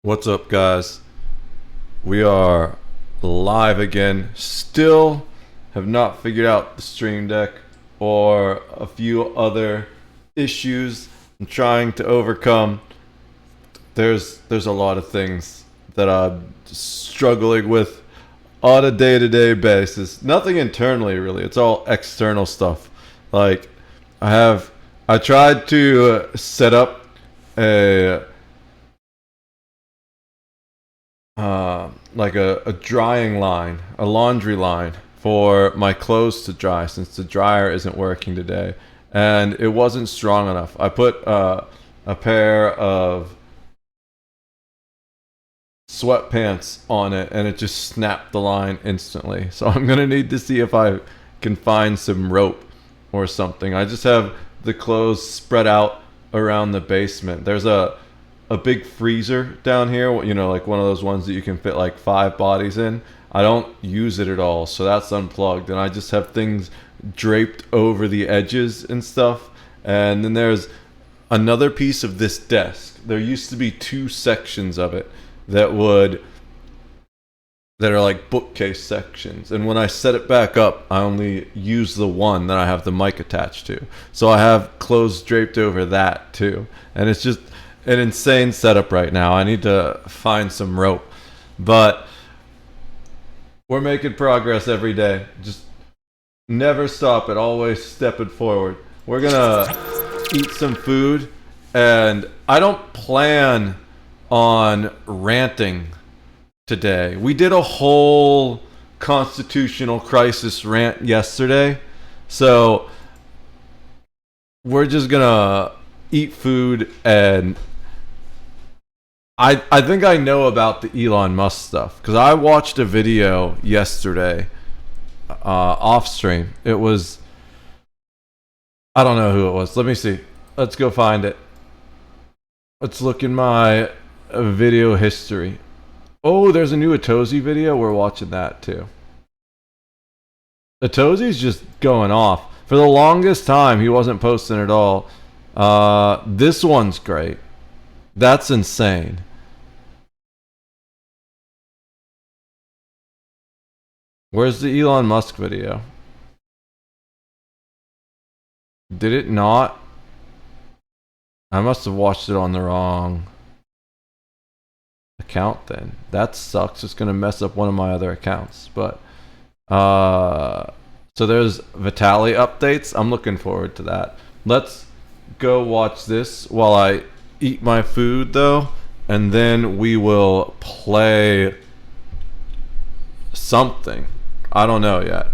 What's up, guys? We are live again. Still have not figured out the stream deck or a few other issues I'm trying to overcome. There's a lot of things that I'm struggling with on a day-to-day basis. Nothing internally, really. It's all external stuff. Like I tried to set up a a drying line, a laundry line for my clothes to dry, since the dryer isn't working today, and it wasn't strong enough. I put a pair of sweatpants on it and it just snapped the line instantly. So I'm gonna need to see if I can find some rope or something. I just have the clothes spread out around the basement. There's a big freezer down here, you know, like one of those ones that you can fit like 5 bodies in. I don't use it at all, so that's unplugged, and I just have things draped over the edges and stuff. And then there's another piece of this desk. There used to be 2 sections of it that are like bookcase sections, and when I set it back up, I only use the one that I have the mic attached to. So I have clothes draped over that too, and it's just an insane setup right now. I need to find some rope, but we're making progress every day. Just never stop it, always stepping forward. We're gonna eat some food, and I don't plan on ranting today. We did a whole constitutional crisis rant yesterday, so we're just gonna eat food. And I think I know about the Elon Musk stuff because I watched a video yesterday off stream. It was, I don't know who it was. Let me see. Let's go find it. Let's look in my video history. Oh, there's a new Atozy video. We're watching that too. Atozy's just going off. For the longest time, he wasn't posting at all. This one's great. That's insane. Where's the Elon Musk video? Did it not? I must have watched it on the wrong account then. That sucks. It's gonna mess up one of my other accounts. But so there's Vitaly updates. I'm looking forward to that. Let's go watch this while I eat my food though, and then we will play something. I don't know yet.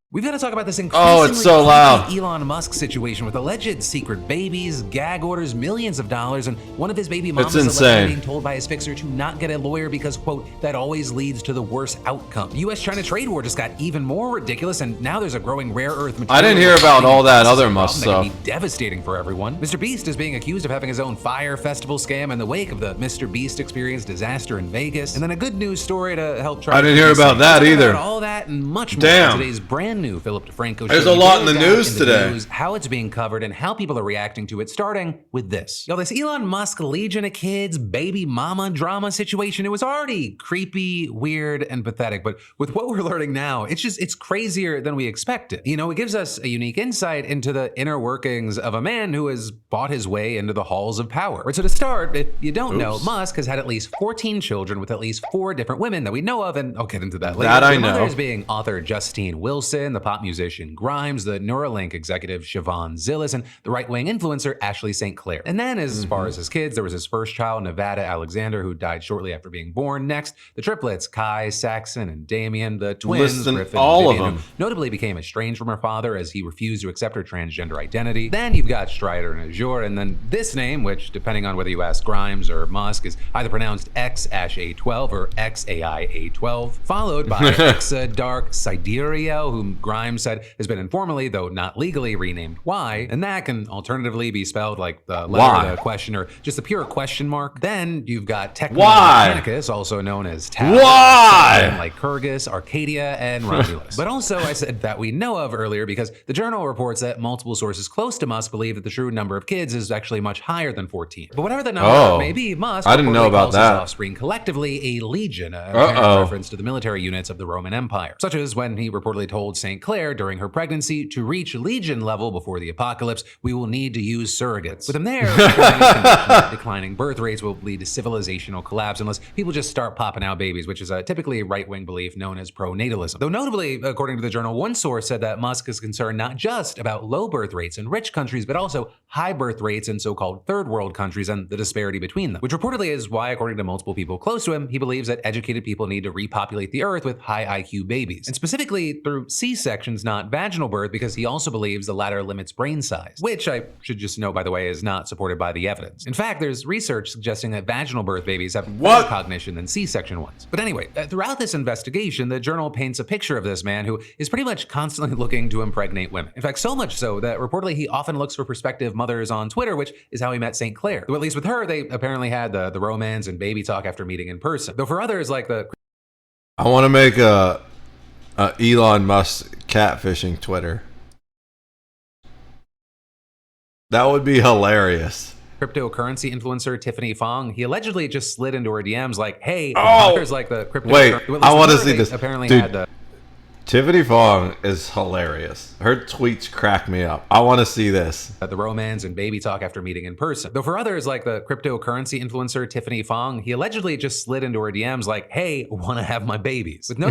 We've got to talk about this increasingly it's so loud. Elon Musk situation with alleged secret babies, gag orders, millions of dollars, and one of his baby mamas allegedly being told by his fixer to not get a lawyer because, quote, that always leads to the worst outcome. The US-China trade war just got even more ridiculous, and now there's a growing rare earth material. I didn't hear about all that other Musk stuff. That can be devastating for everyone. Mr. Beast is being accused of having his own fire festival scam in the wake of the Mr. Beast experience disaster in Vegas. And then a good news story to help try. I didn't hear about that either. All that and much more. Damn. Today's brand new Philip DeFranco. There's a lot in the news today. How it's being covered and how people are reacting to it, starting with this. Yo, this Elon Musk Legion of Kids baby mama drama situation, it was already creepy, weird, and pathetic, but with what we're learning now, it's crazier than we expected. You know, it gives us a unique insight into the inner workings of a man who has bought his way into the halls of power. Right, so to start, if you don't know, Musk has had at least 14 children with at least 4 different women that we know of, and I'll get into that later. That I the know. mothers being author Justine Wilson, the pop musician Grimes, the Neuralink executive Siobhan Zillis, and the right-wing influencer Ashley St. Clair. And then as far as his kids, there was his first child, Nevada Alexander, who died shortly after being born. Next, the triplets, Kai, Saxon, and Damien, the twins, Griffin, all and Vivian, of them. who notably became estranged from her father as he refused to accept her transgender identity. Then you've got Strider and Azure, and then this name, which, depending on whether you ask Grimes or Musk, is either pronounced X-A12 or XAI-A12, followed by Dark Siderio, whom Grimes said has been informally, though not legally, renamed Y, and that can alternatively be spelled like the letter of the question or just a pure question mark. Then you've got Technicus, also known as Tal, like Kyrgyz, Arcadia, and Romulus. But also I said that we know of earlier because the journal reports that multiple sources close to Musk believe that the true number of kids is actually much higher than 14. But whatever the number may be, Musk I didn't know about calls that. his offspring collectively a legion, a reference to the military units of the Roman Empire, such as when he reportedly told St. Clair during her pregnancy, to reach legion level before the apocalypse, we will need to use surrogates. With him there, declining birth rates will lead to civilizational collapse unless people just start popping out babies, which is typically a right-wing belief known as pronatalism. Though notably, according to the journal, one source said that Musk is concerned not just about low birth rates in rich countries, but also high birth rates in so-called third world countries and the disparity between them, which reportedly is why, according to multiple people close to him, he believes that educated people need to repopulate the earth with high IQ babies, and specifically through C-sections, not vaginal birth, because he also believes the latter limits brain size, which I should just note, by the way, is not supported by the evidence. In fact, there's research suggesting that vaginal birth babies have better cognition than C-section ones. But anyway, throughout this investigation, the journal paints a picture of this man who is pretty much constantly looking to impregnate women. In fact, so much so that reportedly he often looks for prospective mothers on Twitter, which is how he met St. Clair. Though at least with her, they apparently had the romance and baby talk after meeting in person. Though for others, like the... I want to make a Elon Musk catfishing Twitter. That would be hilarious. Cryptocurrency influencer Tiffany Fong, he allegedly just slid into her DMs like, hey, there's like the crypto... Wait, I want to see this. Apparently Dude, had the... Tiffany Fong is hilarious. Her tweets crack me up. I want to see this. The romance and baby talk after meeting in person. Though for others, like the cryptocurrency influencer Tiffany Fong, he allegedly just slid into her DMs like, hey, want to have my babies? With no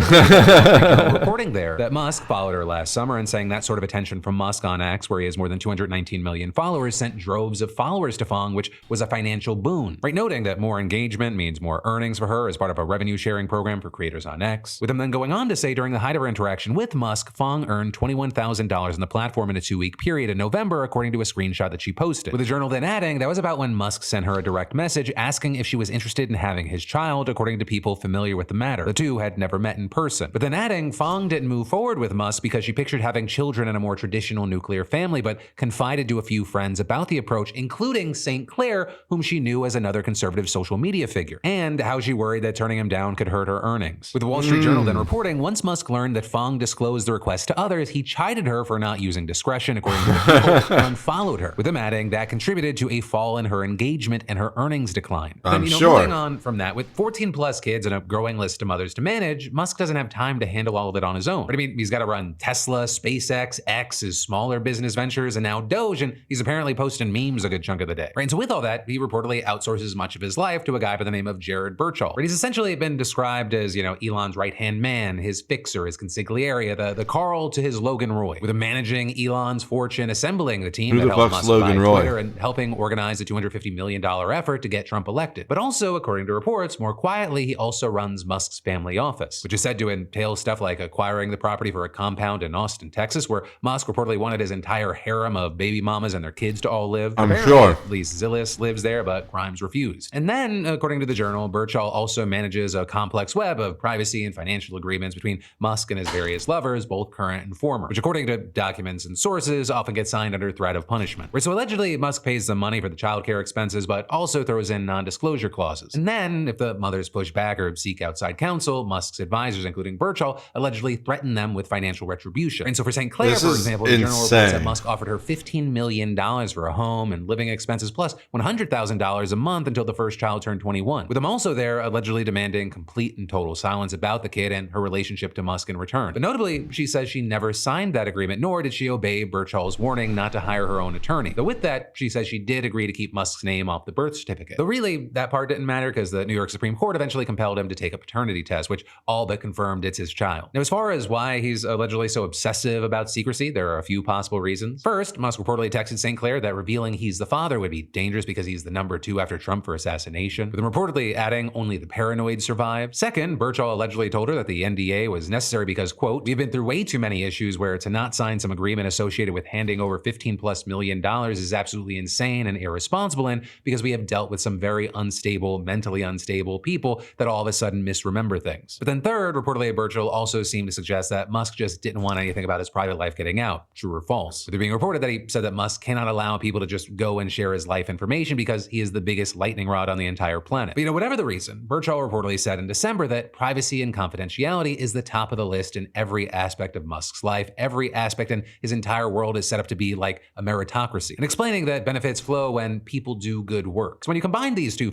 reporting there that Musk followed her last summer, and saying that sort of attention from Musk on X, where he has more than 219 million followers, sent droves of followers to Fong, which was a financial boon. Right, noting that more engagement means more earnings for her as part of a revenue sharing program for creators on X. With him then going on to say during the height of her interaction with Musk, Fong earned $21,000 on the platform in a 2-week period in November, according to a screenshot that she posted. With the journal then adding that was about when Musk sent her a direct message asking if she was interested in having his child, according to people familiar with the matter. The two had never met in person. But then adding Fong didn't move forward with Musk because she pictured having children in a more traditional nuclear family, but confided to a few friends about the approach, including St. Clair, whom she knew as another conservative social media figure, and how she worried that turning him down could hurt her earnings. With the Wall Street Journal then reporting, once Musk learned that Fong disclosed the request to others, he chided her for not using discretion, according to the people, and unfollowed her, with him adding that contributed to a fall in her engagement and her earnings decline. I'm sure. Moving on from that, with 14 plus kids and a growing list of mothers to manage, Musk doesn't have time to handle all of it on his own. But I mean, he's got to run Tesla, SpaceX, X, his smaller business ventures, and now Doge, and he's apparently posting memes a good chunk of the day. Right, and so with all that, he reportedly outsources much of his life to a guy by the name of Jared Birchall. Right, he's essentially been described as, Elon's right-hand man, his fixer, his consigliere, the Carl to his Logan Roy, with him managing Elon's fortune, assembling the team that helped Musk buy Twitter, and helping organize a $250 million effort to get Trump elected. But also, according to reports, more quietly, he also runs Musk's family office, which is said to entail stuff like acquiring the property for a compound in Austin, Texas, where Musk reportedly wanted his entire harem of baby mamas and their kids to all live. I'm sure. At least Zillis lives there, but Grimes refused. And then, according to the journal, Birchall also manages a complex web of privacy and financial agreements between Musk and his various lovers, both current and former, which according to documents and sources often get signed under threat of punishment. So allegedly, Musk pays them money for the childcare expenses, but also throws in non-disclosure clauses. And then, if the mothers push back or seek outside counsel, Musk's advisors, including Birchall, allegedly threaten them with financial retribution. And so for St. Clair, for example, the journal reports that Musk offered her $15 million for a home and living expenses, plus $100,000 a month until the first child turned 21, with him also there allegedly demanding complete and total silence about the kid and her relationship to Musk in return. But notably, she says she never signed that agreement, nor did she obey Birchall's warning not to hire her own attorney. Though with that, she says she did agree to keep Musk's name off the birth certificate. Though really, that part didn't matter because the New York Supreme Court eventually compelled him to take a paternity test, which all but confirmed it's his child. Now, as far as why he's allegedly so obsessive about secrecy, there are a few possible reasons. First, Musk reportedly texted St. Clair that revealing he's the father would be dangerous because he's the number 2 after Trump for assassination, with him reportedly adding only the paranoid survive. Second, Birchall allegedly told her that the NDA was necessary because says, quote, "We've been through way too many issues where to not sign some agreement associated with handing over $15+ million is absolutely insane and irresponsible in because we have dealt with some very unstable, mentally unstable people that all of a sudden misremember things." But then third, reportedly Burchell also seemed to suggest that Musk just didn't want anything about his private life getting out. True or false? With it being reported that he said that Musk cannot allow people to just go and share his life information because he is the biggest lightning rod on the entire planet. But whatever the reason, Burchell reportedly said in December that privacy and confidentiality is the top of the list in every aspect of Musk's life. Every aspect in his entire world is set up to be like a meritocracy. And explaining that benefits flow when people do good work. So when you combine these two...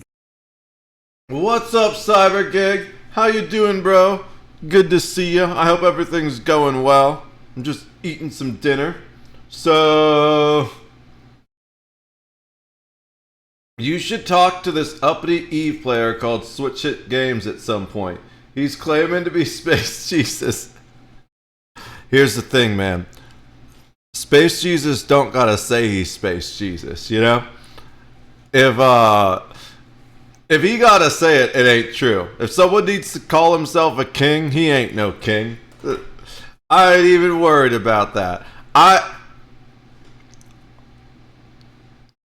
What's up, CyberGig? How you doing, bro? Good to see you. I hope everything's going well. I'm just eating some dinner. So... you should talk to this uppity Eve player called Switch It Games at some point. He's claiming to be Space Jesus. Here's the thing, man. Space Jesus don't gotta say he's Space Jesus, you know? If he gotta say it, it ain't true. If someone needs to call himself a king, he ain't no king. I ain't even worried about that. I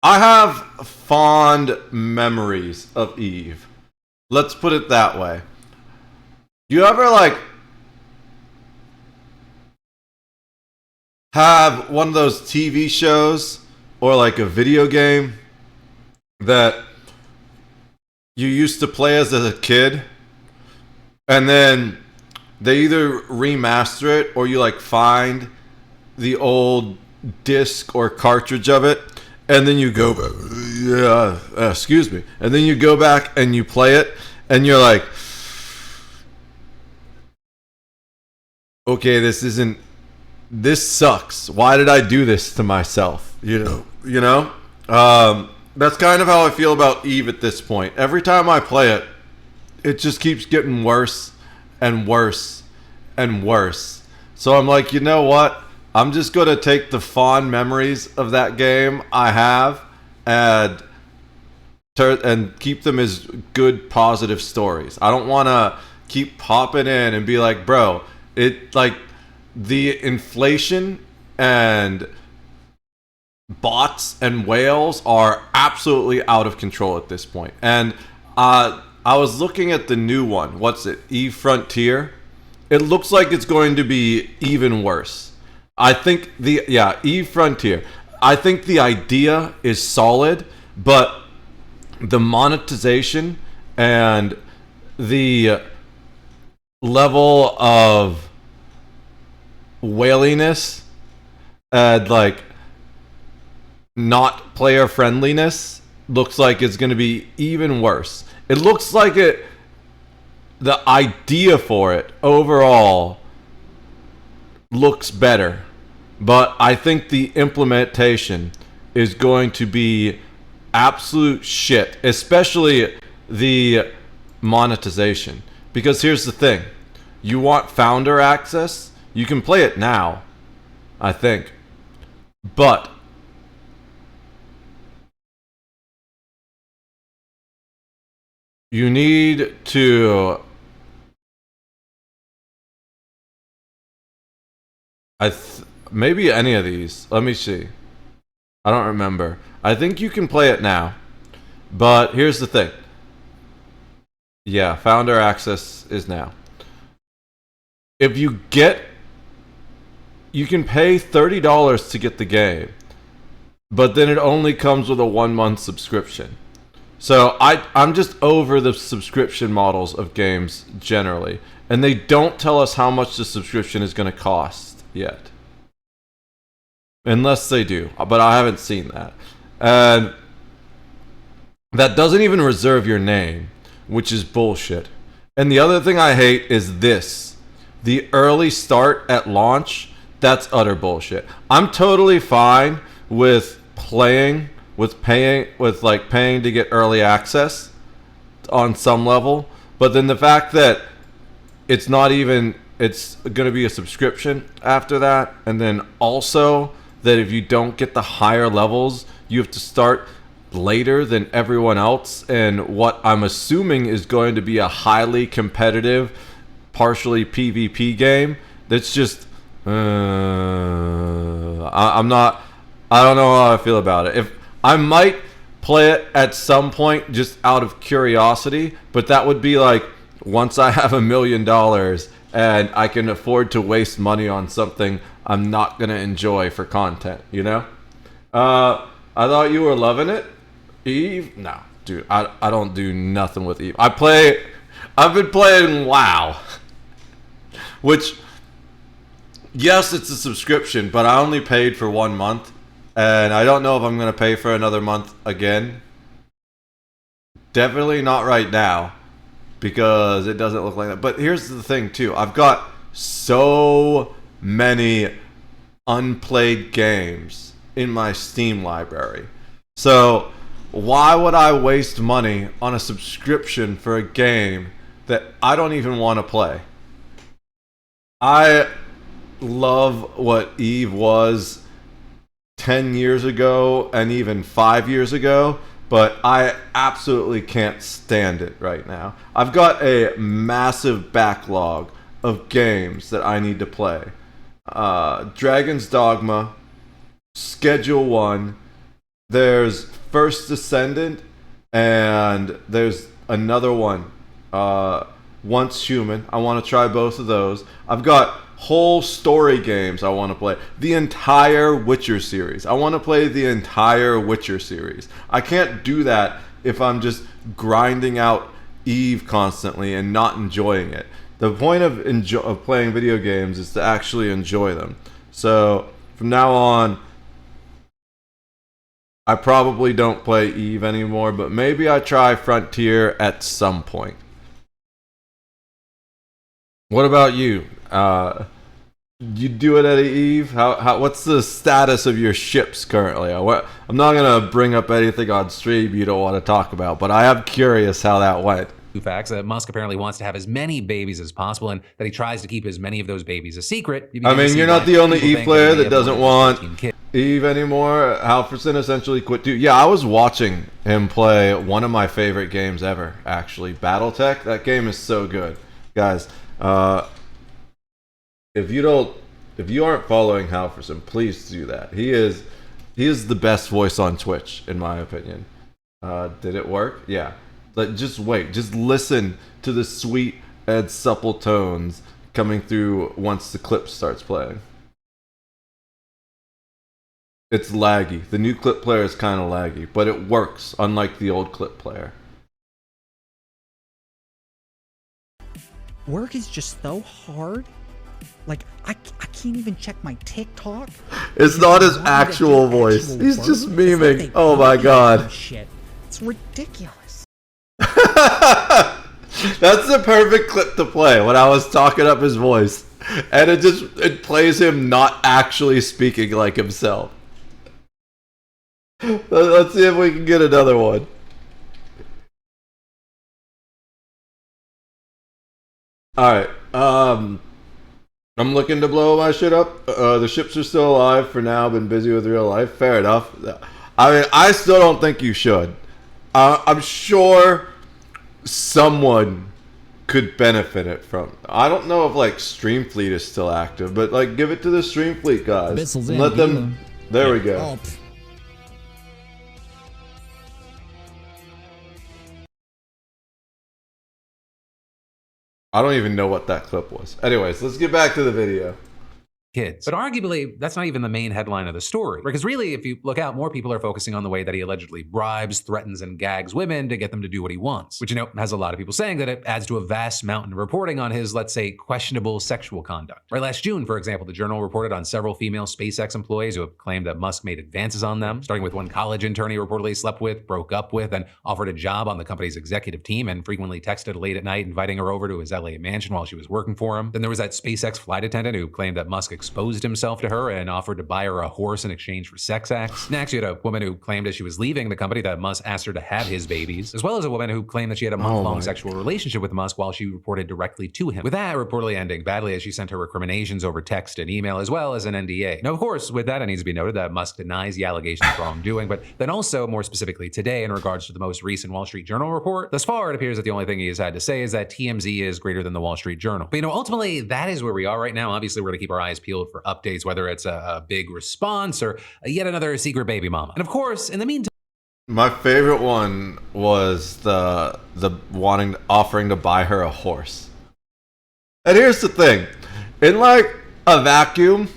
have fond memories of Eve. Let's put it that way. You ever have one of those TV shows or like a video game that you used to play as a kid and then they either remaster it or you find the old disc or cartridge of it and then you go excuse me, and then you go back and you play it and you're like, okay, this sucks. Why did I do this to myself? You know? That's kind of how I feel about Eve at this point. Every time I play it, it just keeps getting worse and worse and worse. So I'm like, you know what? I'm just going to take the fond memories of that game I have and keep them as good, positive stories. I don't want to keep popping in and be like, bro, the inflation and bots and whales are absolutely out of control at this point. And I was looking at the new one. What's it? Eve Frontier. It looks like it's going to be even worse. I think Eve Frontier. I think the idea is solid, but the monetization and the level of whaliness and not player friendliness looks like it's going to be even worse. It looks like the idea for it overall looks better, but I think the implementation is going to be absolute shit, especially the monetization. Because here's the thing, you want founder access, you can play it now, I think, but you need to maybe any of these. Let me see. I don't remember. I think you can play it now. But here's the thing. Yeah, founder access is now. If you can pay $30 to get the game. But then it only comes with a 1-month subscription. So I'm just over the subscription models of games generally. And they don't tell us how much the subscription is going to cost yet. Unless they do, but I haven't seen that. And that doesn't even reserve your name, which is bullshit. And the other thing I hate is this. The early start at launch, that's utter bullshit. I'm totally fine with paying to get early access on some level, but then the fact that it's going to be a subscription after that, and then also that if you don't get the higher levels, you have to start later than everyone else in what I'm assuming is going to be a highly competitive, partially PvP game. It's just I'm not. I don't know how I feel about it. If I might play it at some point just out of curiosity, but that would be like once I have $1 million and I can afford to waste money on something I'm not gonna enjoy for content. You know. I thought you were loving it, Eve. No, dude. I don't do nothing with Eve. I've been playing WoW, which. Yes, it's a subscription, but I only paid for 1 month, and I don't know if I'm going to pay for another month again. Definitely not right now, because it doesn't look like that. But here's the thing, too. I've got so many unplayed games in my Steam library. So, why would I waste money on a subscription for a game that I don't even want to play? I love what Eve was 10 years ago and even 5 years ago, but I absolutely can't stand it right now. I've got a massive backlog of games that I need to play. Dragon's Dogma, Schedule 1, there's First Descendant, and there's another one, Once Human. I want to try both of those. I've got whole story games I want to play. The entire Witcher series. I want to play the entire Witcher series. I can't do that if I'm just grinding out Eve constantly and not enjoying it. The point of playing video games is to actually enjoy them. So from now on, I probably don't play Eve anymore, but maybe I try Frontier at some point. What about you? You do it at Eve? How? What's the status of your ships currently? I'm not gonna bring up anything on stream you don't want to talk about, but I am curious how that went. Two facts: Musk apparently wants to have as many babies as possible, and that he tries to keep as many of those babies a secret. I mean, you're not the only Eve player that doesn't want Eve anymore. Halferson essentially quit too. Yeah, I was watching him play one of my favorite games ever, actually, BattleTech. That game is so good, guys. If you aren't following Halferson, please do that. He is the best voice on Twitch, in my opinion. Did it work? Yeah. Just wait. Just listen to the sweet and supple tones coming through once the clip starts playing. It's laggy. The new clip player is kind of laggy, but it works, unlike the old clip player. Work is just so hard. Like, I can't even check my TikTok. It's not his actual voice. He's just miming. Oh my god. Shit. It's ridiculous. That's the perfect clip to play when I was talking up his voice. And it plays him not actually speaking like himself. Let's see if we can get another one. Alright, I'm looking to blow my shit up. The ships are still alive for now. Been busy with real life. Fair enough. I mean, I still don't think you should. I'm sure someone could benefit it from. I don't know if like Streamfleet is still active, but like give it to the Streamfleet guys. Let them. There we go. I don't even know what that clip was. Anyways, let's get back to the video. Kids. But arguably, that's not even the main headline of the story. Because really, if you look out, more people are focusing on the way that he allegedly bribes, threatens, and gags women to get them to do what he wants. Which, has a lot of people saying that it adds to a vast mountain of reporting on his, let's say, questionable sexual conduct. Right, last June, for example, the Journal reported on several female SpaceX employees who have claimed that Musk made advances on them, starting with one college intern he reportedly slept with, broke up with, and offered a job on the company's executive team, and frequently texted late at night inviting her over to his LA mansion while she was working for him. Then there was that SpaceX flight attendant who claimed that Musk exposed himself to her and offered to buy her a horse in exchange for sex acts. Next, you had a woman who claimed as she was leaving the company that Musk asked her to have his babies, as well as a woman who claimed that she had a month-long sexual relationship with Musk while she reported directly to him. With that reportedly ending badly as she sent her recriminations over text and email, as well as an NDA. Now, of course, with that, it needs to be noted that Musk denies the allegations of wrongdoing, but then also, more specifically today, in regards to the most recent Wall Street Journal report, thus far it appears that the only thing he has had to say is that TMZ is greater than the Wall Street Journal. But ultimately, that is where we are right now. Obviously, we're gonna keep our eyes peeled for updates, whether it's a big response or yet another secret baby mama. And of course, in the meantime, My favorite one was the offering to buy her a horse. And here's the thing. In like a vacuum,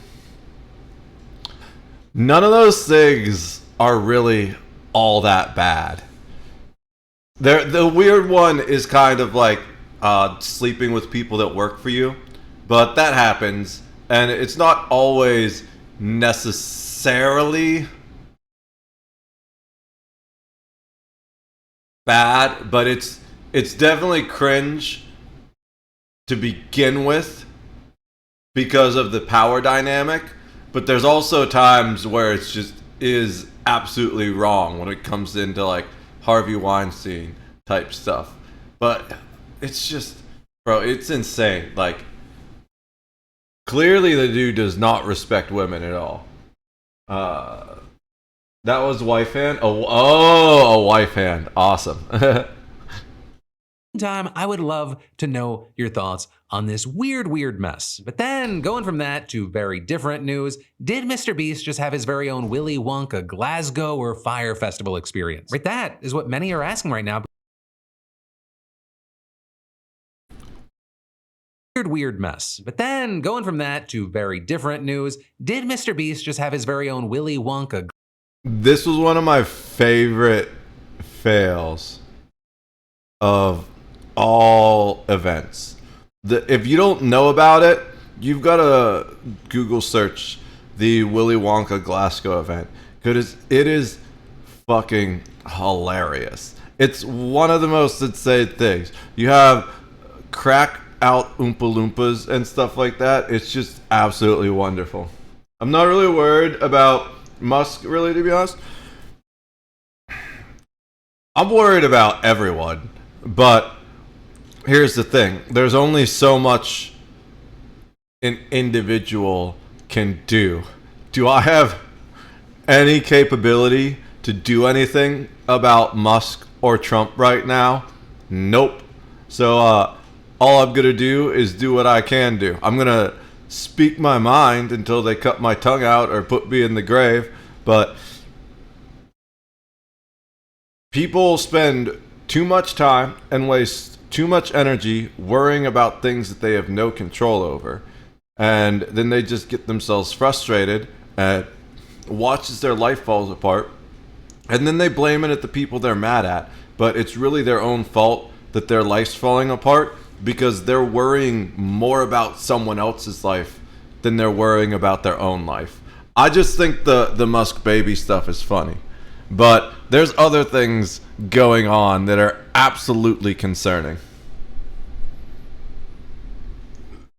none of those things are really all that bad. The weird one is kind of like sleeping with people that work for you, but that happens, and it's not always necessarily bad, but it's definitely cringe to begin with because of the power dynamic. But there's also times where it's just is absolutely wrong when it comes into like Harvey Weinstein type stuff. But it's just, bro, it's insane. Like, clearly the dude does not respect women at all. That was wife hand? A wife hand. Awesome. time, I would love to know your thoughts on this weird mess. But then, going from that to very different news, did Mr. Beast just have his very own Willy Wonka Glasgow or Fire Festival experience? Right, that is what many are asking right now. Weird mess. But then, going from that to very different news, did Mr. Beast just have his very own Willy Wonka? This was one of my favorite fails of all events. If you don't know about it, you've got to Google search the Willy Wonka Glasgow event, because it is fucking hilarious. It's one of the most insane things. You have crack out Oompa Loompas and stuff like that. It's just absolutely wonderful. I'm not really worried about Musk, really, to be honest. I'm worried about everyone, but here's the thing. There's only so much an individual can do. Do I have any capability to do anything about Musk or Trump right now? Nope. So all I'm gonna do is do what I can do. I'm gonna speak my mind until they cut my tongue out or put me in the grave. But people spend too much time and waste too much energy worrying about things that they have no control over, and then they just get themselves frustrated and watch as their life falls apart, and then they blame it at the people they're mad at. But it's really their own fault that their life's falling apart, because they're worrying more about someone else's life than they're worrying about their own life. I just think the Musk baby stuff is funny, but there's other things going on that are absolutely concerning.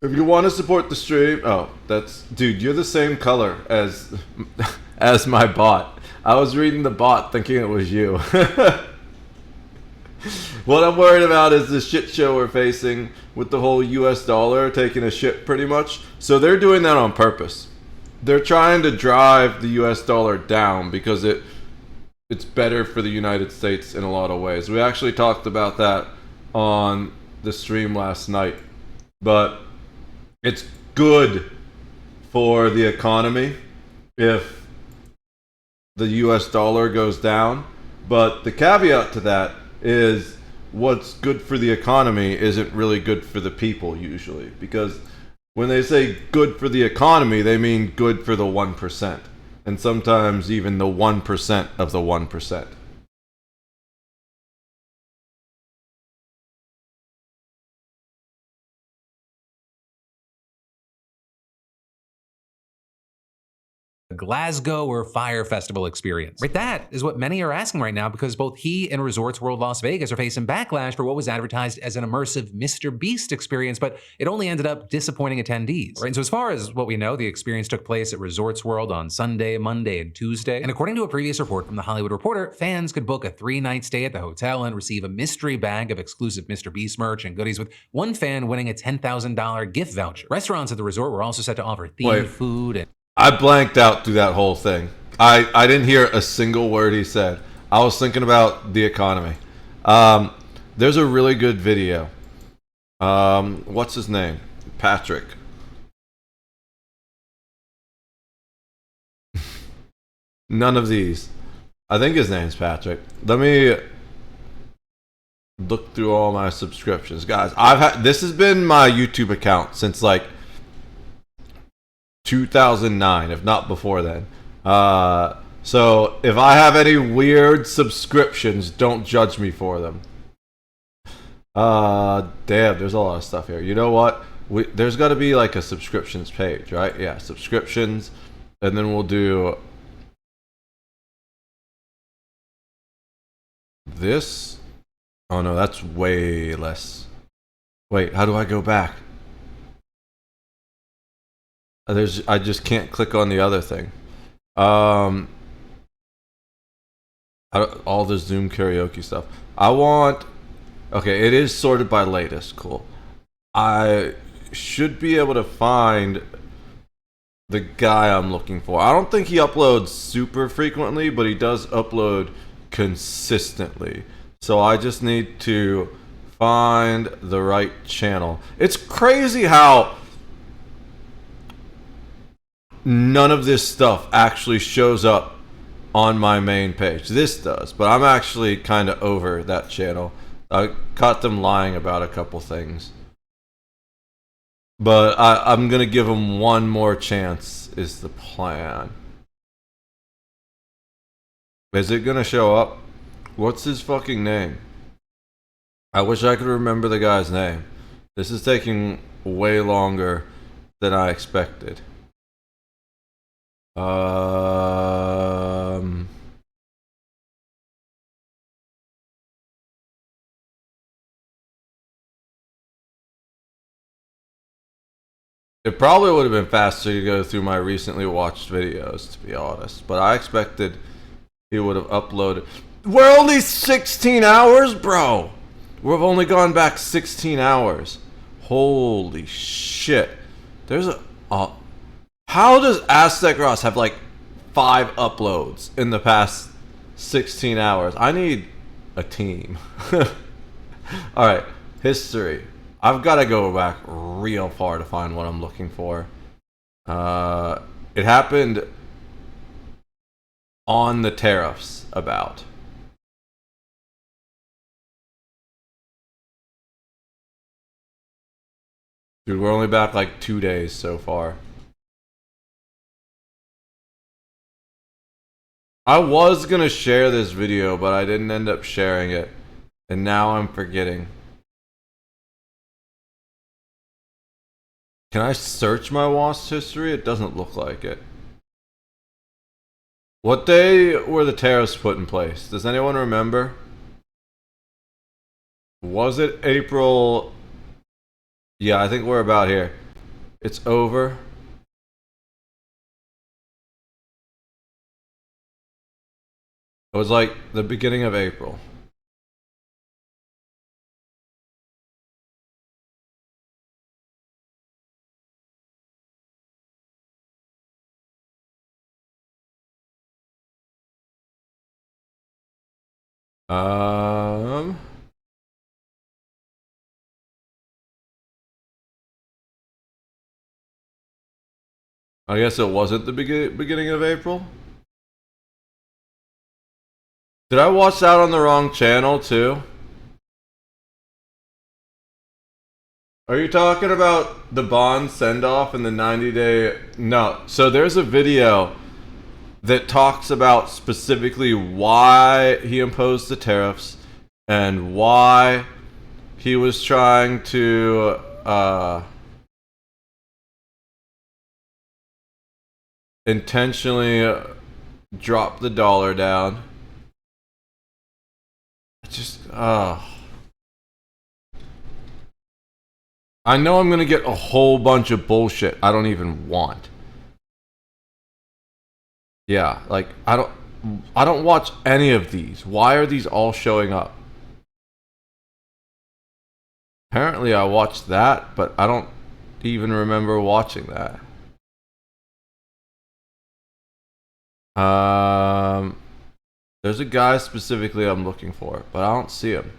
If you want to support the stream, dude, you're the same color as my bot. I was reading the bot thinking it was you. What I'm worried about is the shit show we're facing with the whole US dollar taking a shit pretty much. So they're doing that on purpose. They're trying to drive the US dollar down because it's better for the United States in a lot of ways. We actually talked about that on the stream last night. But it's good for the economy if the US dollar goes down. But the caveat to that is what's good for the economy isn't really good for the people usually, because when they say good for the economy, they mean good for the 1%, and sometimes even the 1% of the 1%. Glasgow or Fire Festival experience. Right, that is what many are asking right now because both he and Resorts World Las Vegas are facing backlash for what was advertised as an immersive Mr. Beast experience, but it only ended up disappointing attendees. Right, and so as far as what we know, the experience took place at Resorts World on Sunday, Monday, and Tuesday. And according to a previous report from The Hollywood Reporter, fans could book a 3-night stay at the hotel and receive a mystery bag of exclusive Mr. Beast merch and goodies, with one fan winning a $10,000 gift voucher. Restaurants at the resort were also set to offer themed food and... I blanked out through that whole thing. I didn't hear a single word he said. I was thinking about the economy. There's a really good video. What's his name? Patrick. None of these. I think his name's Patrick. Let me look through all my subscriptions. Guys, this has been my YouTube account since like 2009, if not before then. So if I have any weird subscriptions, don't judge me for them. Damn, there's a lot of stuff here. You know what? There's got to be like a subscriptions page, right? Yeah, subscriptions, and then we'll do this. Oh no, that's way less. Wait, how do I go back? I just can't click on the other thing. All the Zoom karaoke stuff. Okay, it is sorted by latest. Cool. I should be able to find the guy I'm looking for. I don't think he uploads super frequently, but he does upload consistently. So I just need to find the right channel. It's crazy how none of this stuff actually shows up on my main page. This does, but I'm actually kind of over that channel. I caught them lying about a couple things. But I'm going to give them one more chance is the plan. Is it going to show up? What's his fucking name? I wish I could remember the guy's name. This is taking way longer than I expected. It probably would have been faster to go through my recently watched videos, to be honest. But I expected he would have uploaded. We're only 16 hours, bro. We've only gone back 16 hours. Holy shit. There's how does Aztec Ross have like 5 uploads in the past 16 hours? I need a team. Alright, history. I've got to go back real far to find what I'm looking for. It happened on the tariffs about. Dude, we're only back like 2 days so far. I was gonna share this video, but I didn't end up sharing it. And now I'm forgetting. Can I search my WASP history? It doesn't look like it. What day were the tariffs put in place? Does anyone remember? Was it April? Yeah, I think we're about here. It's over. It was like the beginning of April. I guess it wasn't the beginning of April. Did I watch that on the wrong channel too? Are you talking about the Bond send-off and the 90-day... No. So there's a video that talks about specifically why he imposed the tariffs and why he was trying to intentionally drop the dollar down. I know I'm gonna get a whole bunch of bullshit I don't even want. Yeah, like I don't watch any of these. Why are these all showing up? Apparently I watched that, but I don't even remember watching that. There's a guy specifically I'm looking for, but I don't see him.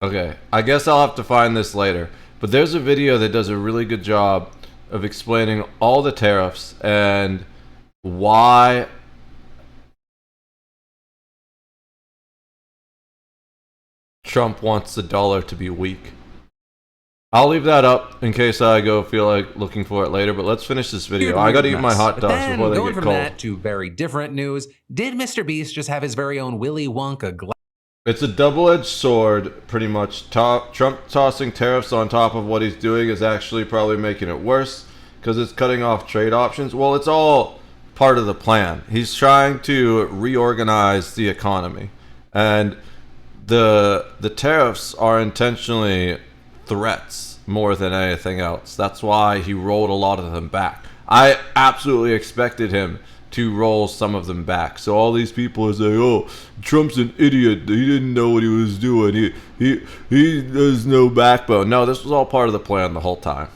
Okay, I guess I'll have to find this later. But there's a video that does a really good job of explaining all the tariffs and why Trump wants the dollar to be weak. I'll leave that up in case I feel like looking for it later, but let's finish this video. I gotta eat my hot dogs before they get cold. Going from that to very different news, did Mr. Beast just have his very own Willy Wonka glass? It's a double-edged sword, pretty much. Trump tossing tariffs on top of what he's doing is actually probably making it worse because it's cutting off trade options. Well, it's all part of the plan. He's trying to reorganize the economy, and the tariffs are intentionally threats more than anything else. That's why he rolled a lot of them back. I absolutely expected him to roll some of them back. So all these people are saying, "Oh, Trump's an idiot. He didn't know what he was doing. He has no backbone." No, this was all part of the plan the whole time.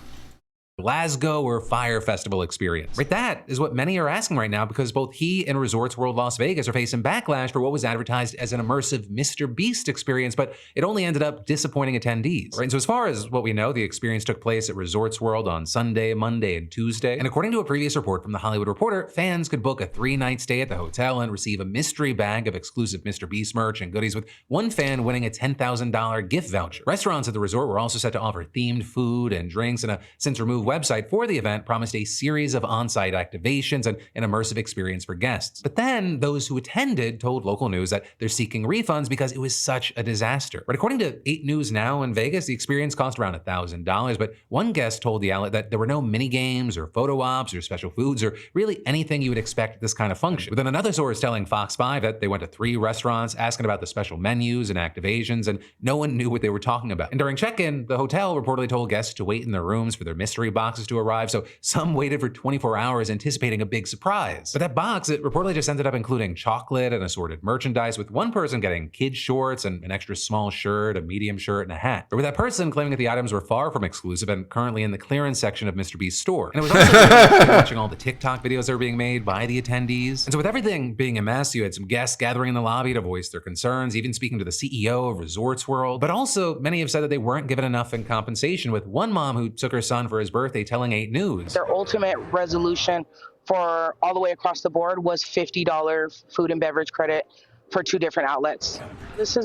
Glasgow or Fire Festival experience. Right, that is what many are asking right now because both he and Resorts World Las Vegas are facing backlash for what was advertised as an immersive Mr. Beast experience, but it only ended up disappointing attendees. Right, and so as far as what we know, the experience took place at Resorts World on Sunday, Monday, and Tuesday. And according to a previous report from The Hollywood Reporter, fans could book a 3-night stay at the hotel and receive a mystery bag of exclusive Mr. Beast merch and goodies, with one fan winning a $10,000 gift voucher. Restaurants at the resort were also set to offer themed food and drinks, and a since-removed website for the event promised a series of on-site activations and an immersive experience for guests. But then those who attended told local news that they're seeking refunds because it was such a disaster. But according to 8 News Now in Vegas, the experience cost around $1,000, but one guest told the outlet that there were no mini games or photo ops or special foods or really anything you would expect at this kind of function. But then another source telling Fox 5 that they went to 3 restaurants asking about the special menus and activations, and no one knew what they were talking about. And during check-in, the hotel reportedly told guests to wait in their rooms for their mystery boxes to arrive, so some waited for 24 hours anticipating a big surprise. But that box, it reportedly just ended up including chocolate and assorted merchandise, with one person getting kids shorts and an extra small shirt, a medium shirt, and a hat. But with that person claiming that the items were far from exclusive and currently in the clearance section of Mr. Beast's store. And it was also watching all the TikTok videos that were being made by the attendees. And so with everything being a mess, you had some guests gathering in the lobby to voice their concerns, even speaking to the CEO of Resorts World. But also, many have said that they weren't given enough in compensation, with one mom who took her son for his birthday telling 8 News. Their ultimate resolution for all the way across the board was $50 food and beverage credit for 2 different outlets. This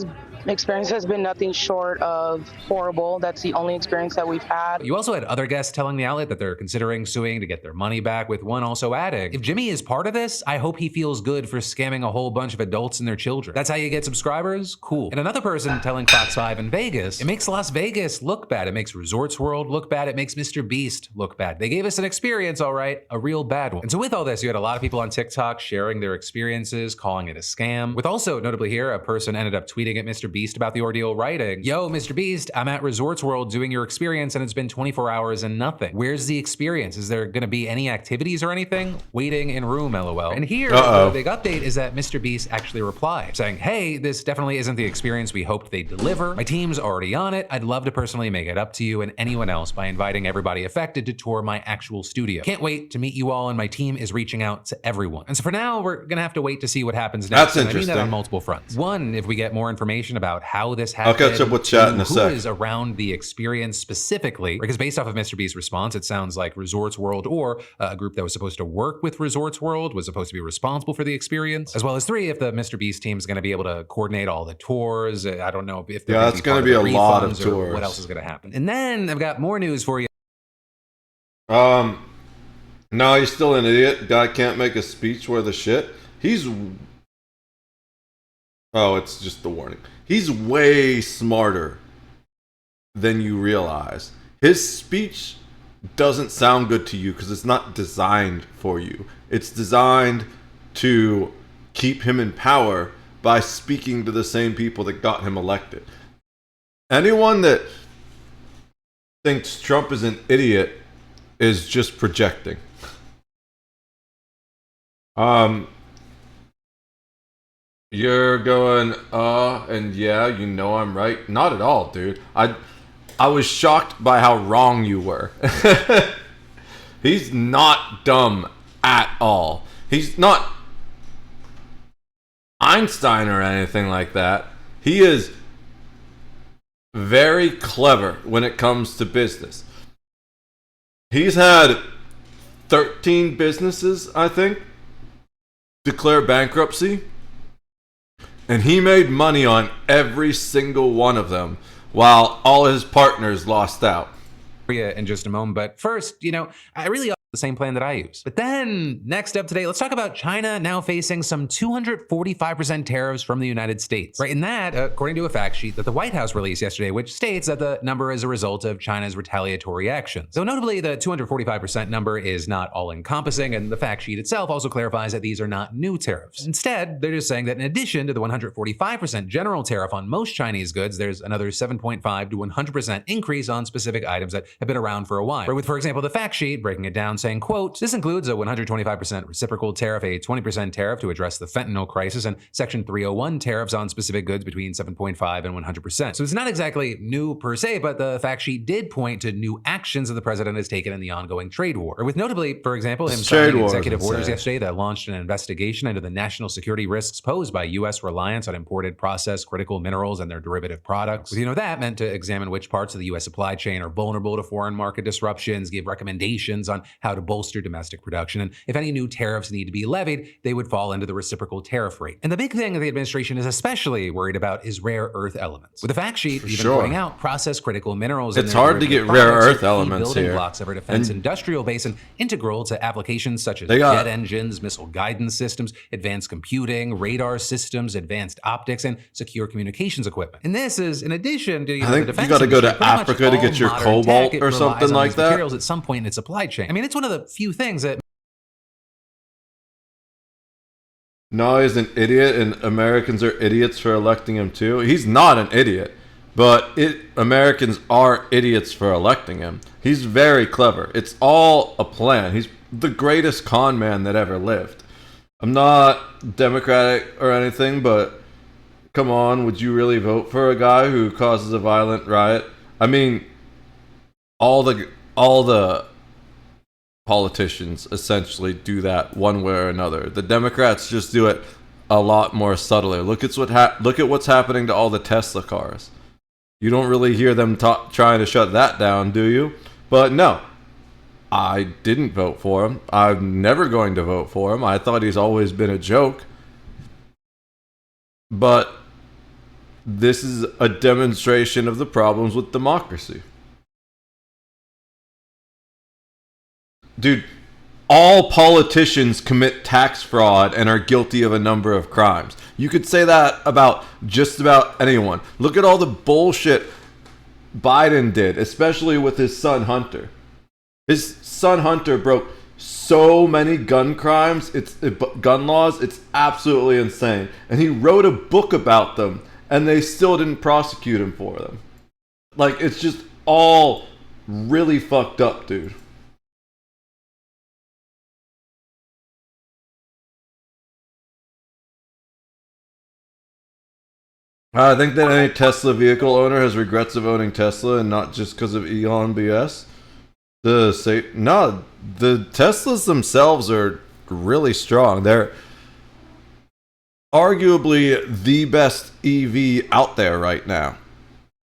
experience has been nothing short of horrible. That's the only experience that we've had. You also had other guests telling the outlet that they're considering suing to get their money back, with one also adding, "If Jimmy is part of this, I hope he feels good for scamming a whole bunch of adults and their children. That's how you get subscribers? Cool." And another person telling Fox 5 in Vegas, "It makes Las Vegas look bad. It makes Resorts World look bad. It makes Mr. Beast look bad. They gave us an experience, all right, a real bad one." And so with all this, you had a lot of people on TikTok sharing their experiences, calling it a scam, with also, notably here, a person ended up tweeting at Mr. Beast about the ordeal, writing, "Yo, Mr. Beast, I'm at Resorts World doing your experience and it's been 24 hours and nothing. Where's the experience? Is there gonna be any activities or anything? Waiting in room, LOL." And here, the big update is that Mr. Beast actually replied, saying, "Hey, this definitely isn't the experience we hoped they'd deliver. My team's already on it. I'd love to personally make it up to you and anyone else by inviting everybody affected to tour my actual studio. Can't wait to meet you all, and my team is reaching out to everyone." And so for now, we're gonna have to wait to see what happens next. That's and I mean interesting. that on multiple fronts. One, if we get more information about how this happened. I'll catch up with chat in a who sec. is around the experience specifically, because based off of Mr. Beast's response, it sounds like Resorts World or a group that was supposed to work with Resorts World was supposed to be responsible for the experience, as well as 3, if the Mr. Beast team is going to be able to coordinate all the tours. I don't know if Yeah, it's going to be a lot of or tours. what else is going to happen. And then I've got more news for you. No, he's still an idiot. Guy can't make a speech worth a shit. Oh, it's just the warning. He's way smarter than you realize. His speech doesn't sound good to you because it's not designed for you. It's designed to keep him in power by speaking to the same people that got him elected. Anyone that thinks Trump is an idiot is just projecting. You're going, and yeah, you know I'm right. Not at all, dude. I was shocked by how wrong you were. He's not dumb at all. He's not Einstein or anything like that. He is very clever when it comes to business. He's had 13 businesses, I think, declare bankruptcy. And he made money on every single one of them while all his partners lost out. In just a moment, but first, I really the same plan that I use. But then, next up today, let's talk about China now facing some 245% tariffs from the United States. Right, and that, according to a fact sheet that the White House released yesterday, which states that the number is a result of China's retaliatory actions. So notably, the 245% number is not all-encompassing, and the fact sheet itself also clarifies that these are not new tariffs. Instead, they're just saying that in addition to the 145% general tariff on most Chinese goods, there's another 7.5 to 100% increase on specific items that have been around for a while. Right, with, for example, the fact sheet breaking it down, saying, quote, this includes a 125% reciprocal tariff, a 20% tariff to address the fentanyl crisis, and Section 301 tariffs on specific goods between 7.5 and 100%. So it's not exactly new per se, but the fact sheet did point to new actions that the president has taken in the ongoing trade war. With notably, for example, him signing executive orders yesterday that launched an investigation into the national security risks posed by U.S. reliance on imported processed critical minerals and their derivative products. With, that meant to examine which parts of the U.S. supply chain are vulnerable to foreign market disruptions, give recommendations on how to bolster domestic production, and if any new tariffs need to be levied, they would fall into the reciprocal tariff rate. And the big thing that the administration is especially worried about is rare earth elements. With the fact sheet even pointing out processed critical minerals. It's hard to get rare earth elements building here. Blocks of our defense industrial base and integral to applications such as jet engines, missile guidance systems, advanced computing, radar systems, advanced optics, and secure communications equipment. And this is in addition to I think the defense you got to go to industry, Africa to get your cobalt or something like that. Materials at some point in its supply chain. I mean, it's one of the few things that. No, he's an idiot, and Americans are idiots for electing him too. He's not an idiot, but Americans are idiots for electing him. He's very clever. It's all a plan. He's the greatest con man that ever lived. I'm not Democratic or anything, but come on, would you really vote for a guy who causes a violent riot? I mean, all the politicians essentially do that one way or another. The Democrats just do it a lot more subtly. Look at what's happening to all the Tesla cars. You don't really hear them trying to shut that down, do you? But no, I didn't vote for him. I'm never going to vote for him. I thought he's always been a joke. But this is a demonstration of the problems with democracy. Dude, all politicians commit tax fraud and are guilty of a number of crimes. You could say that about just about anyone. Look at all the bullshit Biden did, especially with his son Hunter. His son Hunter broke so many gun crimes, gun laws, it's absolutely insane. And he wrote a book about them, and they still didn't prosecute him for them. Like, it's just all really fucked up, dude. I think that any Tesla vehicle owner has regrets of owning Tesla, and not just because of Elon BS. The Teslas themselves are really strong. They're arguably the best EV out there right now.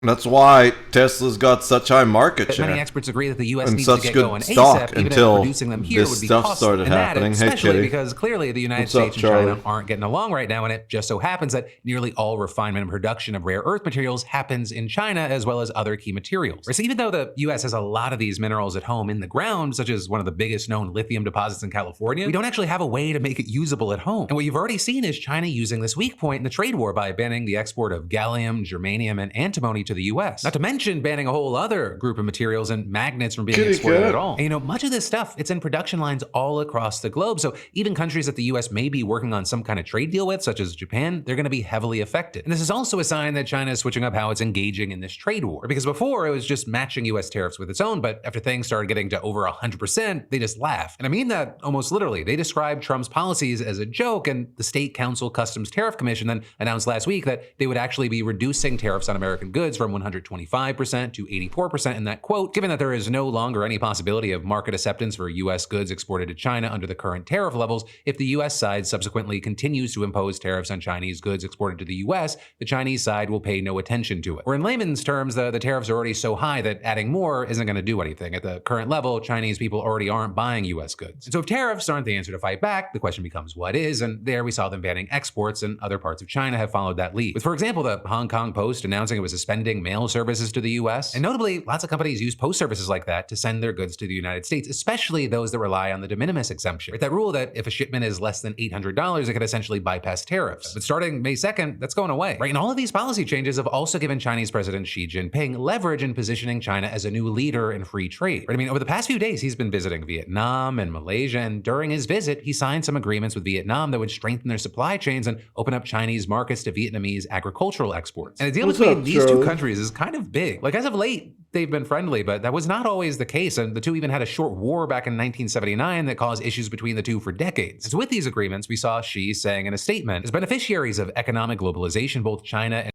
That's why Tesla's got such high market share. Many experts agree that the U.S. and needs such to get good going stock ASAP, even until if producing them here this would be stuff costly. started And that, happening. Hey, especially kitty. because clearly the United What's up, States and China Charlie? aren't getting along right now, and it just so happens that nearly all refinement and production of rare earth materials happens in China, as well as other key materials. So even though the U.S. has a lot of these minerals at home in the ground, such as one of the biggest known lithium deposits in California, we don't actually have a way to make it usable at home. And what you've already seen is China using this weak point in the trade war by banning the export of gallium, germanium, and antimony to to the US. Not to mention banning a whole other group of materials and magnets from being exported at all. And you know, much of this stuff, it's in production lines all across the globe. So even countries that the US may be working on some kind of trade deal with, such as Japan, they're going to be heavily affected. And this is also a sign that China is switching up how it's engaging in this trade war. Because before, it was just matching US tariffs with its own, but after things started getting to over 100%, they just laugh. And I mean that almost literally. They described Trump's policies as a joke, and the State Council Customs Tariff Commission then announced last week that they would actually be reducing tariffs on American goods from 125% to 84% in that quote, given that there is no longer any possibility of market acceptance for US goods exported to China under the current tariff levels. If the US side subsequently continues to impose tariffs on Chinese goods exported to the US, the Chinese side will pay no attention to it. Or in layman's terms, the tariffs are already so high that adding more isn't going to do anything. At the current level, Chinese people already aren't buying US goods. And so if tariffs aren't the answer to fight back, the question becomes what is? And there we saw them banning exports, and other parts of China have followed that lead. With, for example, the Hong Kong Post announcing it was suspending mail services to the US. And notably, lots of companies use post services like that to send their goods to the United States, especially those that rely on the de minimis exemption. Right? That rule that if a shipment is less than $800, it could essentially bypass tariffs. But starting May 2nd, that's going away. Right? And all of these policy changes have also given Chinese President Xi Jinping leverage in positioning China as a new leader in free trade. Right? I mean, over the past few days, he's been visiting Vietnam and Malaysia, and during his visit, he signed some agreements with Vietnam that would strengthen their supply chains and open up Chinese markets to Vietnamese agricultural exports. And the deal between these two countries is kind of big. Like, as of late, they've been friendly, but that was not always the case, and the two even had a short war back in 1979 that caused issues between the two for decades. And so with these agreements, we saw Xi saying in a statement, as beneficiaries of economic globalization, both China and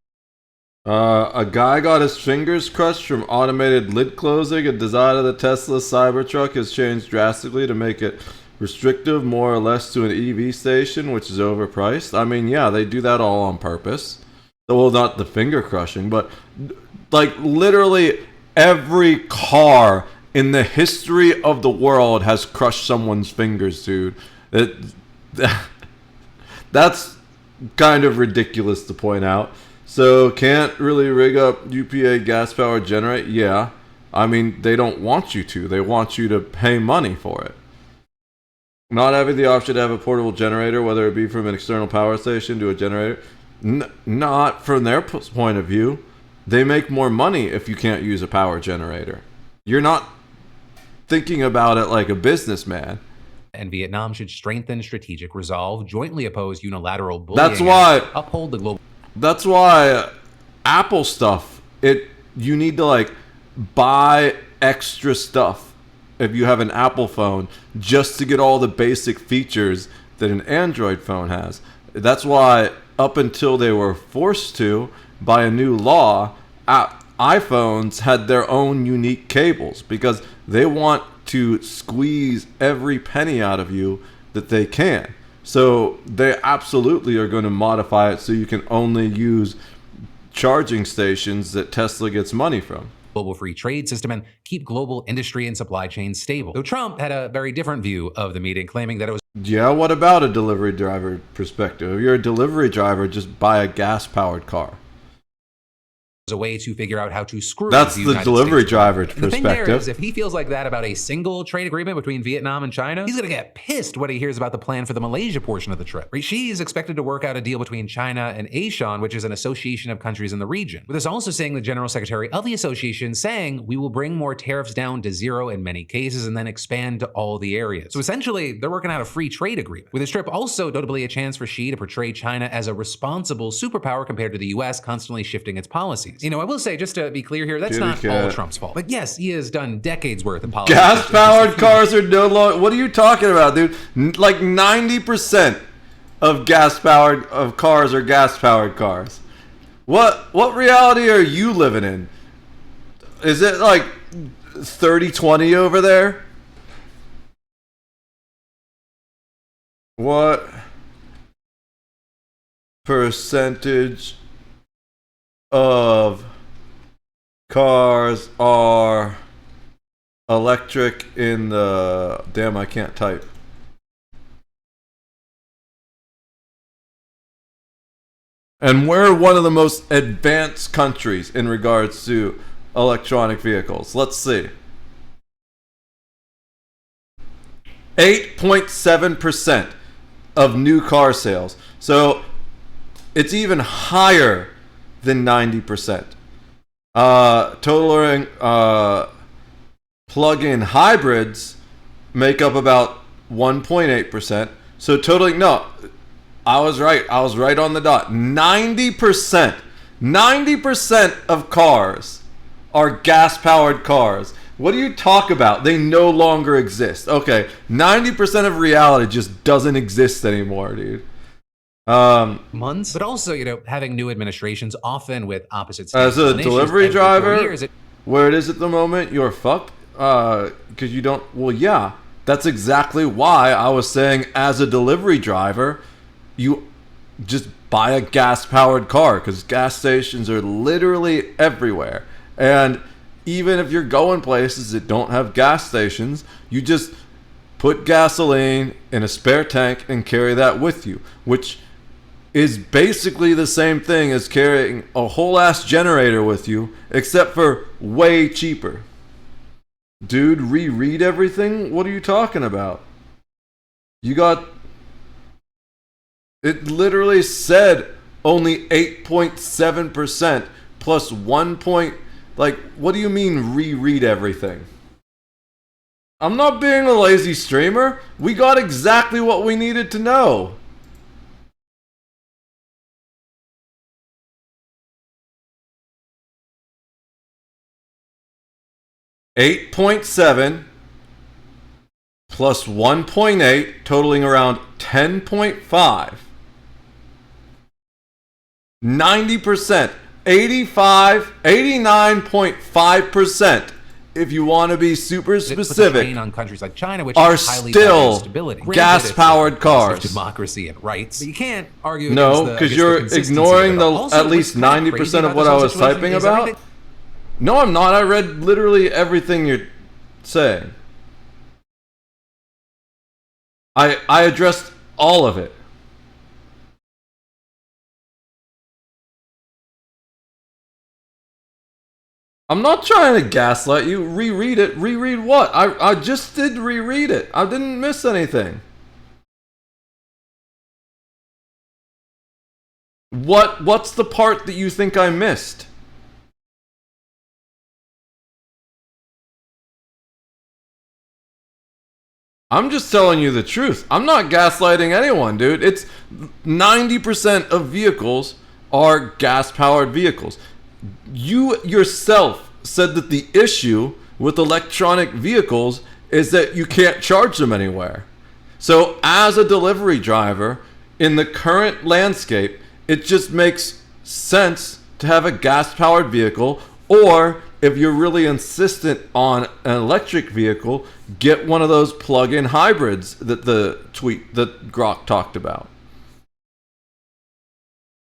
a guy got his fingers crushed from automated lid closing. A design of the Tesla Cybertruck has changed drastically to make it restrictive, more or less, to an EV station, which is overpriced. I mean, yeah, they do that all on purpose. Well, not the finger crushing, but like literally every car in the history of the world has crushed someone's fingers, dude. That's kind of ridiculous to point out. So can't really rig up UPA gas-powered generator? Yeah. I mean, they don't want you to. They want you to pay money for it. Not having the option to have a portable generator, whether it be from an external power station to a generator. Not from their point of view. They make more money if you can't use a power generator. You're not thinking about it like a businessman. And Vietnam should strengthen strategic resolve, jointly oppose unilateral bullying, That's why uphold the global. That's why Apple stuff, you need to like buy extra stuff if you have an Apple phone just to get all the basic features that an Android phone has. That's why up until they were forced to by a new law, iPhones had their own unique cables because they want to squeeze every penny out of you that they can. So they absolutely are going to modify it so you can only use charging stations that Tesla gets money from. Global free trade system and keep global industry and supply chains stable. Though Trump had a very different view of the meeting, claiming that it was Yeah, what about a delivery driver perspective? If you're a delivery driver, just buy a gas-powered car. a way to figure out how to screw That's the the United delivery States. driver And the thing there is, perspective. if he feels like that about a single trade agreement between Vietnam and China, he's going to get pissed when he hears about the plan for the Malaysia portion of the trip. Xi is expected to work out a deal between China and ASEAN, which is an association of countries in the region. With this also saying the general secretary of the association saying, we will bring more tariffs down to zero in many cases and then expand to all the areas. So essentially, they're working out a free trade agreement. With this trip also notably a chance for Xi to portray China as a responsible superpower compared to the US, constantly shifting its policies. You know, I will say, just to be clear here, that's not all Trump's fault. But yes, he has done decades worth of policy. Gas-powered cars are no longer... What are you talking about, dude? Like 90% of gas-powered cars are gas-powered cars. What reality are you living in? Is it like 30-20 over there? What percentage of cars are electric in the... Damn, I can't type. And we're one of the most advanced countries in regards to electronic vehicles. Let's see. 8.7% of new car sales. So it's even higher than 90%. totaling plug-in hybrids make up about 1.8%. So totaling, no, I was right. I was right on the dot. 90% of cars are gas-powered cars. What do you talk about? They no longer exist. Okay, 90% of reality just doesn't exist anymore, dude. Months, but also, having new administrations often with opposite As stances a on issues delivery every 4 driver, years, where it is at the moment, you're fucked. Because you don't. Well, yeah, that's exactly why I was saying, as a delivery driver, you just buy a gas-powered car, because gas stations are literally everywhere. And even if you're going places that don't have gas stations, you just put gasoline in a spare tank and carry that with you, which is basically the same thing as carrying a whole ass generator with you, except for way cheaper. Dude, reread everything? What are you talking about? You got... It literally said only 8.7% plus 1 point... Like, what do you mean reread everything? I'm not being a lazy streamer. We got exactly what we needed to know. $8.7 plus 1.8, totaling around 10.5. 90%, 89.5%, if you want to be super specific, on countries like China, which are is highly still stability. gas-powered cars. Democracy and rights. But you can't argue No, against because the you're consistency ignoring of it. the Also, at least what's kinda 90% crazy of about what this I whole was situation typing is about. everything- No, I'm not. I read literally everything you're saying. I addressed all of it. I'm not trying to gaslight you. Reread it. Reread what? I just did reread it. I didn't miss anything. What's the part that you think I missed? I'm just telling you the truth. I'm not gaslighting anyone, dude. It's 90% of vehicles are gas-powered vehicles. You yourself said that the issue with electronic vehicles is that you can't charge them anywhere. So as a delivery driver, in the current landscape, it just makes sense to have a gas-powered vehicle, or if you're really insistent on an electric vehicle, get one of those plug-in hybrids that the tweet that Grok talked about.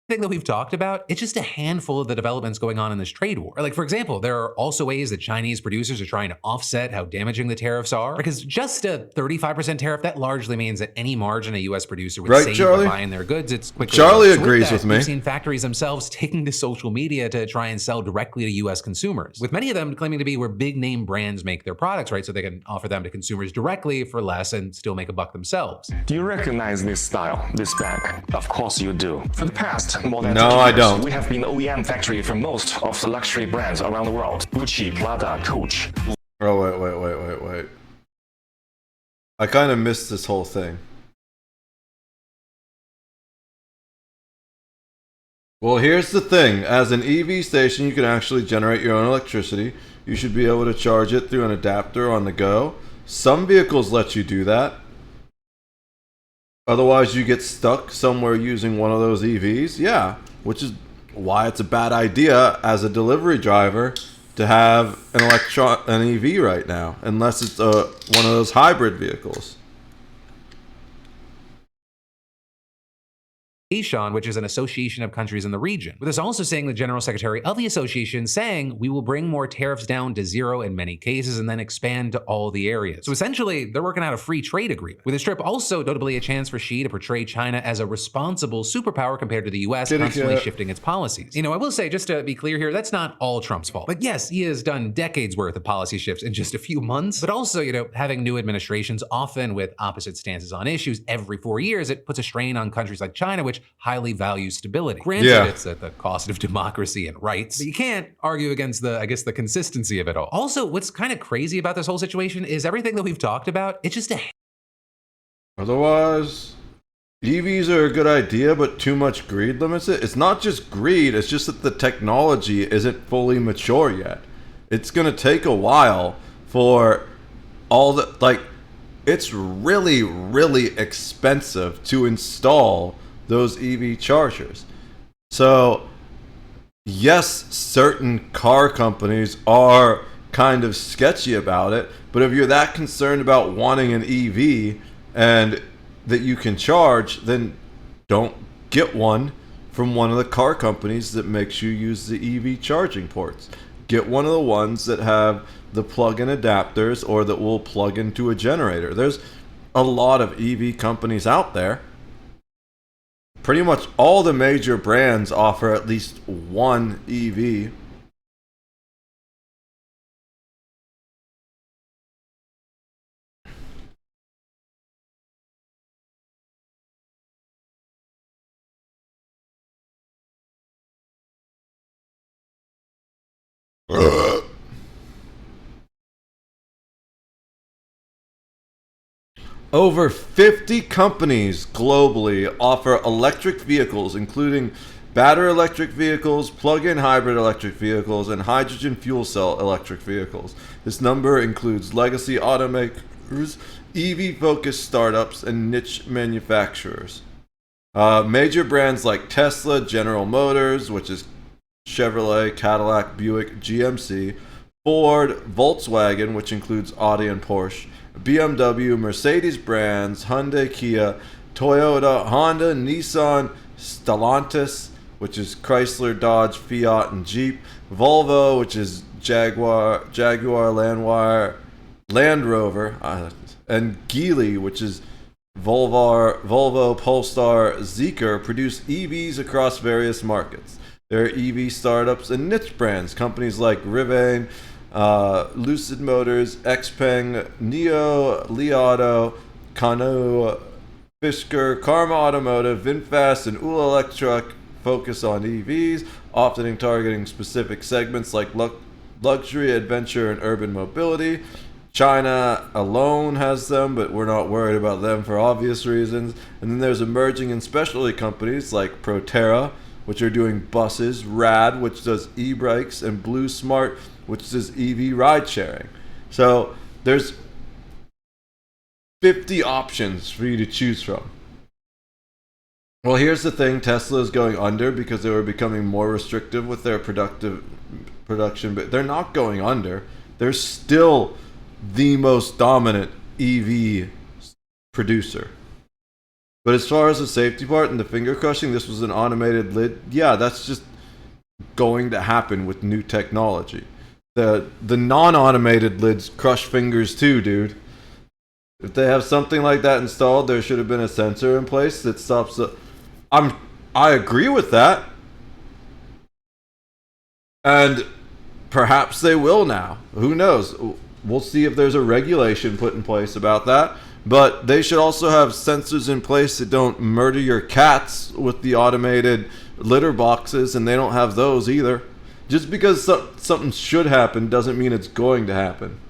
Thing that we've talked about, it's just a handful of the developments going on in this trade war. Like, for example, there are also ways that Chinese producers are trying to offset how damaging the tariffs are. Because just a 35% tariff, that largely means that any margin a US producer would save by buying their goods, it's quickly... Charlie agrees with me. We've seen factories themselves taking to social media to try and sell directly to US consumers, with many of them claiming to be where big name brands make their products, right? So they can offer them to consumers directly for less and still make a buck themselves. Do you recognize this style, this bag? Of course you do. For the past more than No, 30 years, I don't. we have been OEM factory for most of the luxury brands around the world. Gucci, Prada, Coach. Oh, wait. I kind of missed this whole thing. Well, here's the thing. As an EV station, you can actually generate your own electricity. You should be able to charge it through an adapter on the go. Some vehicles let you do that. Otherwise, you get stuck somewhere using one of those EVs. Yeah, which is why it's a bad idea as a delivery driver to have an EV right now, unless it's one of those hybrid vehicles. ASEAN, which is an association of countries in the region. With this also saying the general secretary of the association saying we will bring more tariffs down to zero in many cases and then expand to all the areas. So essentially, they're working out a free trade agreement. With this trip also notably a chance for Xi to portray China as a responsible superpower compared to the US, constantly shifting its policies. I will say, just to be clear here, that's not all Trump's fault. But yes, he has done decades worth of policy shifts in just a few months. But also, having new administrations often with opposite stances on issues every 4 years, it puts a strain on countries like China, which which highly value stability. Granted, Yeah. it's at the cost of democracy and rights, but you can't argue against the, I guess, the consistency of it all. Also, what's kind of crazy about this whole situation is everything that we've talked about, it's just a Otherwise, EVs are a good idea, but too much greed limits it. It's not just greed, it's just that the technology isn't fully mature yet. It's going to take a while for all the, like, it's really, really expensive to install those EV chargers. So, yes, certain car companies are kind of sketchy about it, but if you're that concerned about wanting an EV and that you can charge, then don't get one from one of the car companies that makes you use the EV charging ports. Get one of the ones that have the plug-in adapters or that will plug into a generator. There's a lot of EV companies out there. Pretty much all the major brands offer at least one EV. Over 50 companies globally offer electric vehicles, including battery electric vehicles, plug-in hybrid electric vehicles, and hydrogen fuel cell electric vehicles. This number includes legacy automakers, EV-focused startups, and niche manufacturers. Major brands like Tesla, General Motors, which is Chevrolet, Cadillac, Buick, GMC, Ford, Volkswagen, which includes Audi and Porsche, BMW, Mercedes brands, Hyundai, Kia, Toyota, Honda, Nissan, Stellantis, which is Chrysler, Dodge, Fiat, and Jeep, Volvo, which is Jaguar, Land Rover, and Geely, which is Volvo, Polestar, Zeekr, produce EVs across various markets. There are EV startups and niche brands, companies like Rivian, Lucid Motors, Xpeng, Neo, Li Auto, Kano, Fisker, Karma Automotive, VinFast, and Ula Electric focus on EVs, often targeting specific segments like luxury, adventure, and urban mobility. China alone has them, but we're not worried about them for obvious reasons. And then there's emerging and specialty companies like Proterra, which are doing buses, Rad, which does e-bikes, and Blue Smart, which does EV ride sharing. So there's 50 options for you to choose from. Well, here's the thing. Tesla is going under because they were becoming more restrictive with their production, but they're not going under. They're still the most dominant EV producer. But as far as the safety part and the finger crushing, this was an automated lid. Yeah, that's just going to happen with new technology. The non-automated lids crush fingers too, dude. If they have something like that installed, there should have been a sensor in place that stops the... I agree with that. And perhaps they will now. Who knows? We'll see if there's a regulation put in place about that. But they should also have sensors in place that don't murder your cats with the automated litter boxes, and they don't have those either. Just because something should happen doesn't mean it's going to happen.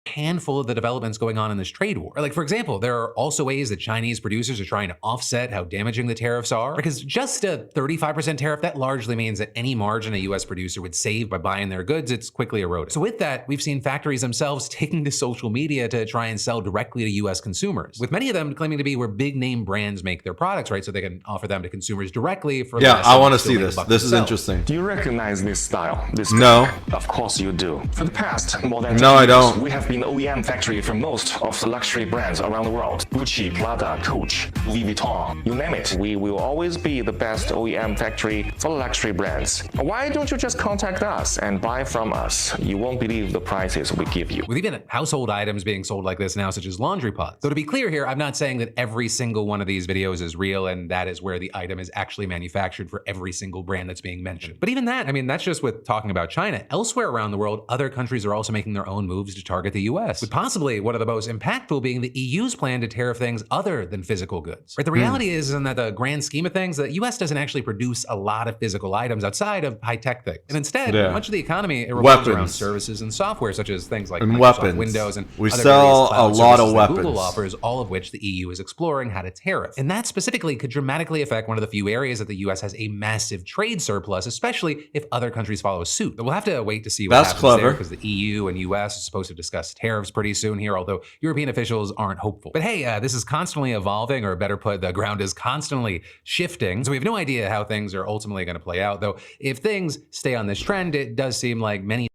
Handful of the developments going on in this trade war. Like, for example, there are also ways that Chinese producers are trying to offset how damaging the tariffs are. Because just a 35% tariff, that largely means that any margin a US producer would save by buying their goods, it's quickly eroded. So with that, we've seen factories themselves taking to social media to try and sell directly to US consumers, with many of them claiming to be where big name brands make their products, right? So they can offer them to consumers directly for Yeah, less I want to still see make a this. buck This is themselves. interesting. Do you recognize this style? No. Of course you do. For the past more than No, 10 I years, don't. we have been the OEM factory for most of the luxury brands around the world. Gucci, Prada, Coach, Louis Vuitton, you name it. We will always be the best OEM factory for luxury brands. Why don't you just contact us and buy from us? You won't believe the prices we give you. With even household items being sold like this now, such as laundry pods. So to be clear here, I'm not saying that every single one of these videos is real and that is where the item is actually manufactured for every single brand that's being mentioned. But even that, I mean, that's just with talking about China. Elsewhere around the world, other countries are also making their own moves to target the US, with possibly one of the most impactful being the EU's plan to tariff things other than physical goods. Right, the reality is in that the grand scheme of things, the US doesn't actually produce a lot of physical items outside of high-tech things. And instead, much of the economy it revolves around services and software, such as things like Microsoft Windows and we other sell a lot of that weapons. Google offers, all of which the EU is exploring how to tariff. And that specifically could dramatically affect one of the few areas that the US has a massive trade surplus, especially if other countries follow suit. But we'll have to wait to see what happens there, because the EU and US are supposed to discuss tariffs pretty soon here, although European officials aren't hopeful. But hey, this is constantly evolving, or better put, the ground is constantly shifting. So we have no idea how things are ultimately going to play out, though if things stay on this trend, it does seem like many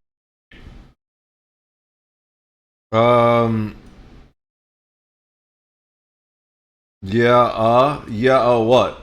what?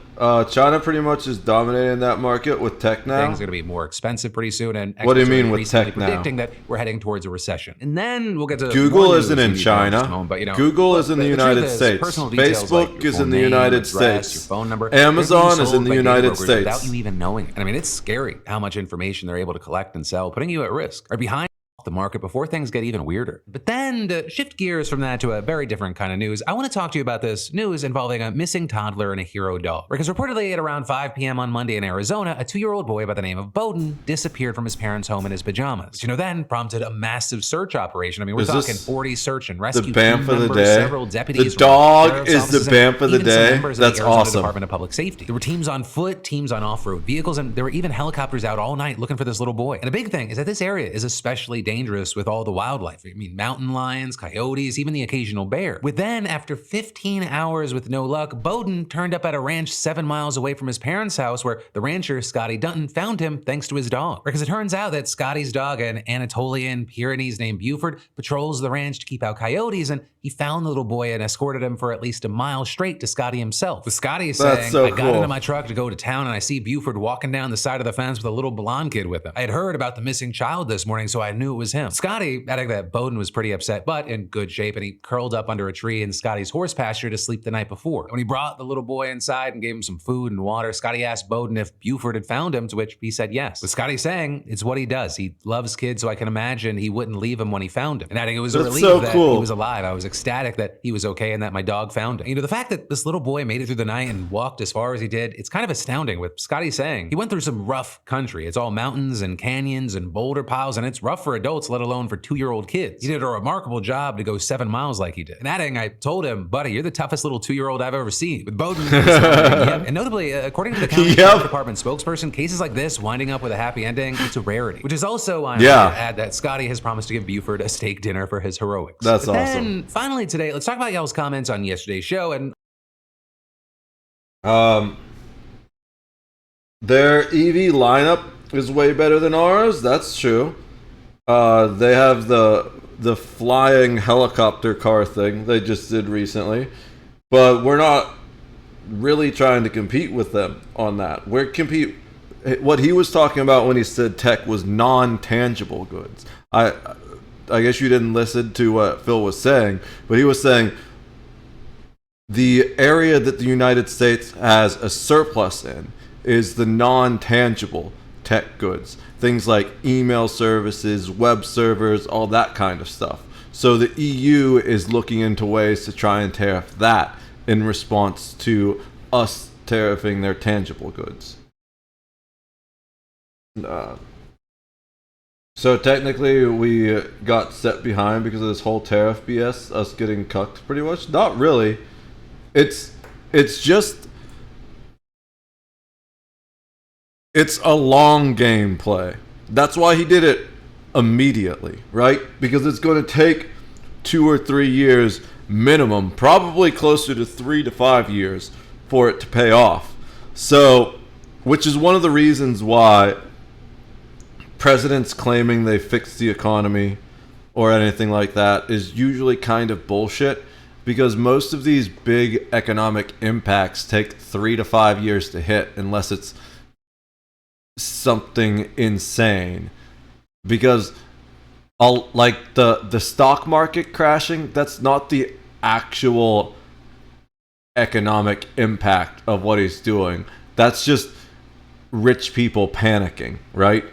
China pretty much is dominating that market with tech now. Things are going to be more expensive pretty soon, and what do you mean with tech now? Predicting that we're heading towards a recession. And then we'll get to Google isn't in China. But, Google is in the United States. Facebook is in the United States. Your phone number. Amazon is in the United States. Without you even knowing it. And I mean, it's scary how much information they're able to collect and sell, putting you at risk. Or behind the market before things get even weirder. But then to shift gears from that to a very different kind of news, I want to talk to you about this news involving a missing toddler and a hero dog. Because reportedly at around 5 p.m. on Monday in Arizona, a 2-year-old boy by the name of Bowden disappeared from his parents' home in his pajamas. Which, then prompted a massive search operation. I mean, we're talking 40 search and rescue team members, several deputies. The dog is the BAMF of the day. That's awesome. Department of Public Safety. There were teams on foot, teams on off-road vehicles, and there were even helicopters out all night looking for this little boy. And a big thing is that this area is especially dangerous with all the wildlife. I mean, mountain lions, coyotes, even the occasional bear. With then, after 15 hours with no luck, Bowden turned up at a ranch 7 miles away from his parents' house, where the rancher, Scotty Dutton, found him thanks to his dog. Because it turns out that Scotty's dog, an Anatolian Pyrenees named Buford, patrols the ranch to keep out coyotes, and he found the little boy and escorted him for at least a mile straight to Scotty himself. With Scotty saying, I got into my truck to go to town and I see Buford walking down the side of the fence with a little blonde kid with him. I had heard about the missing child this morning, so I knew it was him. Scotty, adding that Bowden was pretty upset, but in good shape, and he curled up under a tree in Scotty's horse pasture to sleep the night before. When he brought the little boy inside and gave him some food and water, Scotty asked Bowden if Buford had found him, to which he said yes. With Scotty saying, it's what he does. He loves kids, so I can imagine he wouldn't leave him when he found him. And adding it was a relief that he was alive. I was ecstatic that he was okay and that my dog found him. The fact that this little boy made it through the night and walked as far as he did, it's kind of astounding, with Scotty saying he went through some rough country. It's all mountains and canyons and boulder piles, and it's rough for adults, let alone for 2-year-old kids. He did a remarkable job to go 7 miles like he did. And adding, I told him, buddy, you're the toughest little 2-year-old I've ever seen. With Bowden, and notably, according to the county sheriff department spokesperson, cases like this winding up with a happy ending, it's a rarity. Which is also why I add that Scotty has promised to give Buford a steak dinner for his heroics. That's awesome. Then finally today, let's talk about y'all's comments on yesterday's show. And their EV lineup is way better than ours. That's true. They have the flying helicopter car thing they just did recently, but we're not really trying to compete with them on that. What he was talking about when he said tech was non-tangible goods. I guess you didn't listen to what Phil was saying, but he was saying the area that the United States has a surplus in is the non-tangible tech goods. Things like email services, web servers, all that kind of stuff. So the EU is looking into ways to try and tariff that in response to us tariffing their tangible goods. So technically we got set behind because of this whole tariff BS, us getting cucked pretty much. Not really. It's a long game play. That's why he did it immediately, right? Because it's going to take 2 or 3 years minimum, probably closer to 3 to 5 years for it to pay off. So, which is one of the reasons why presidents claiming they fixed the economy or anything like that is usually kind of bullshit, because most of these big economic impacts take 3 to 5 years to hit unless it's something insane. Because like the stock market crashing, that's not the actual economic impact of what he's doing. That's just rich people panicking, right?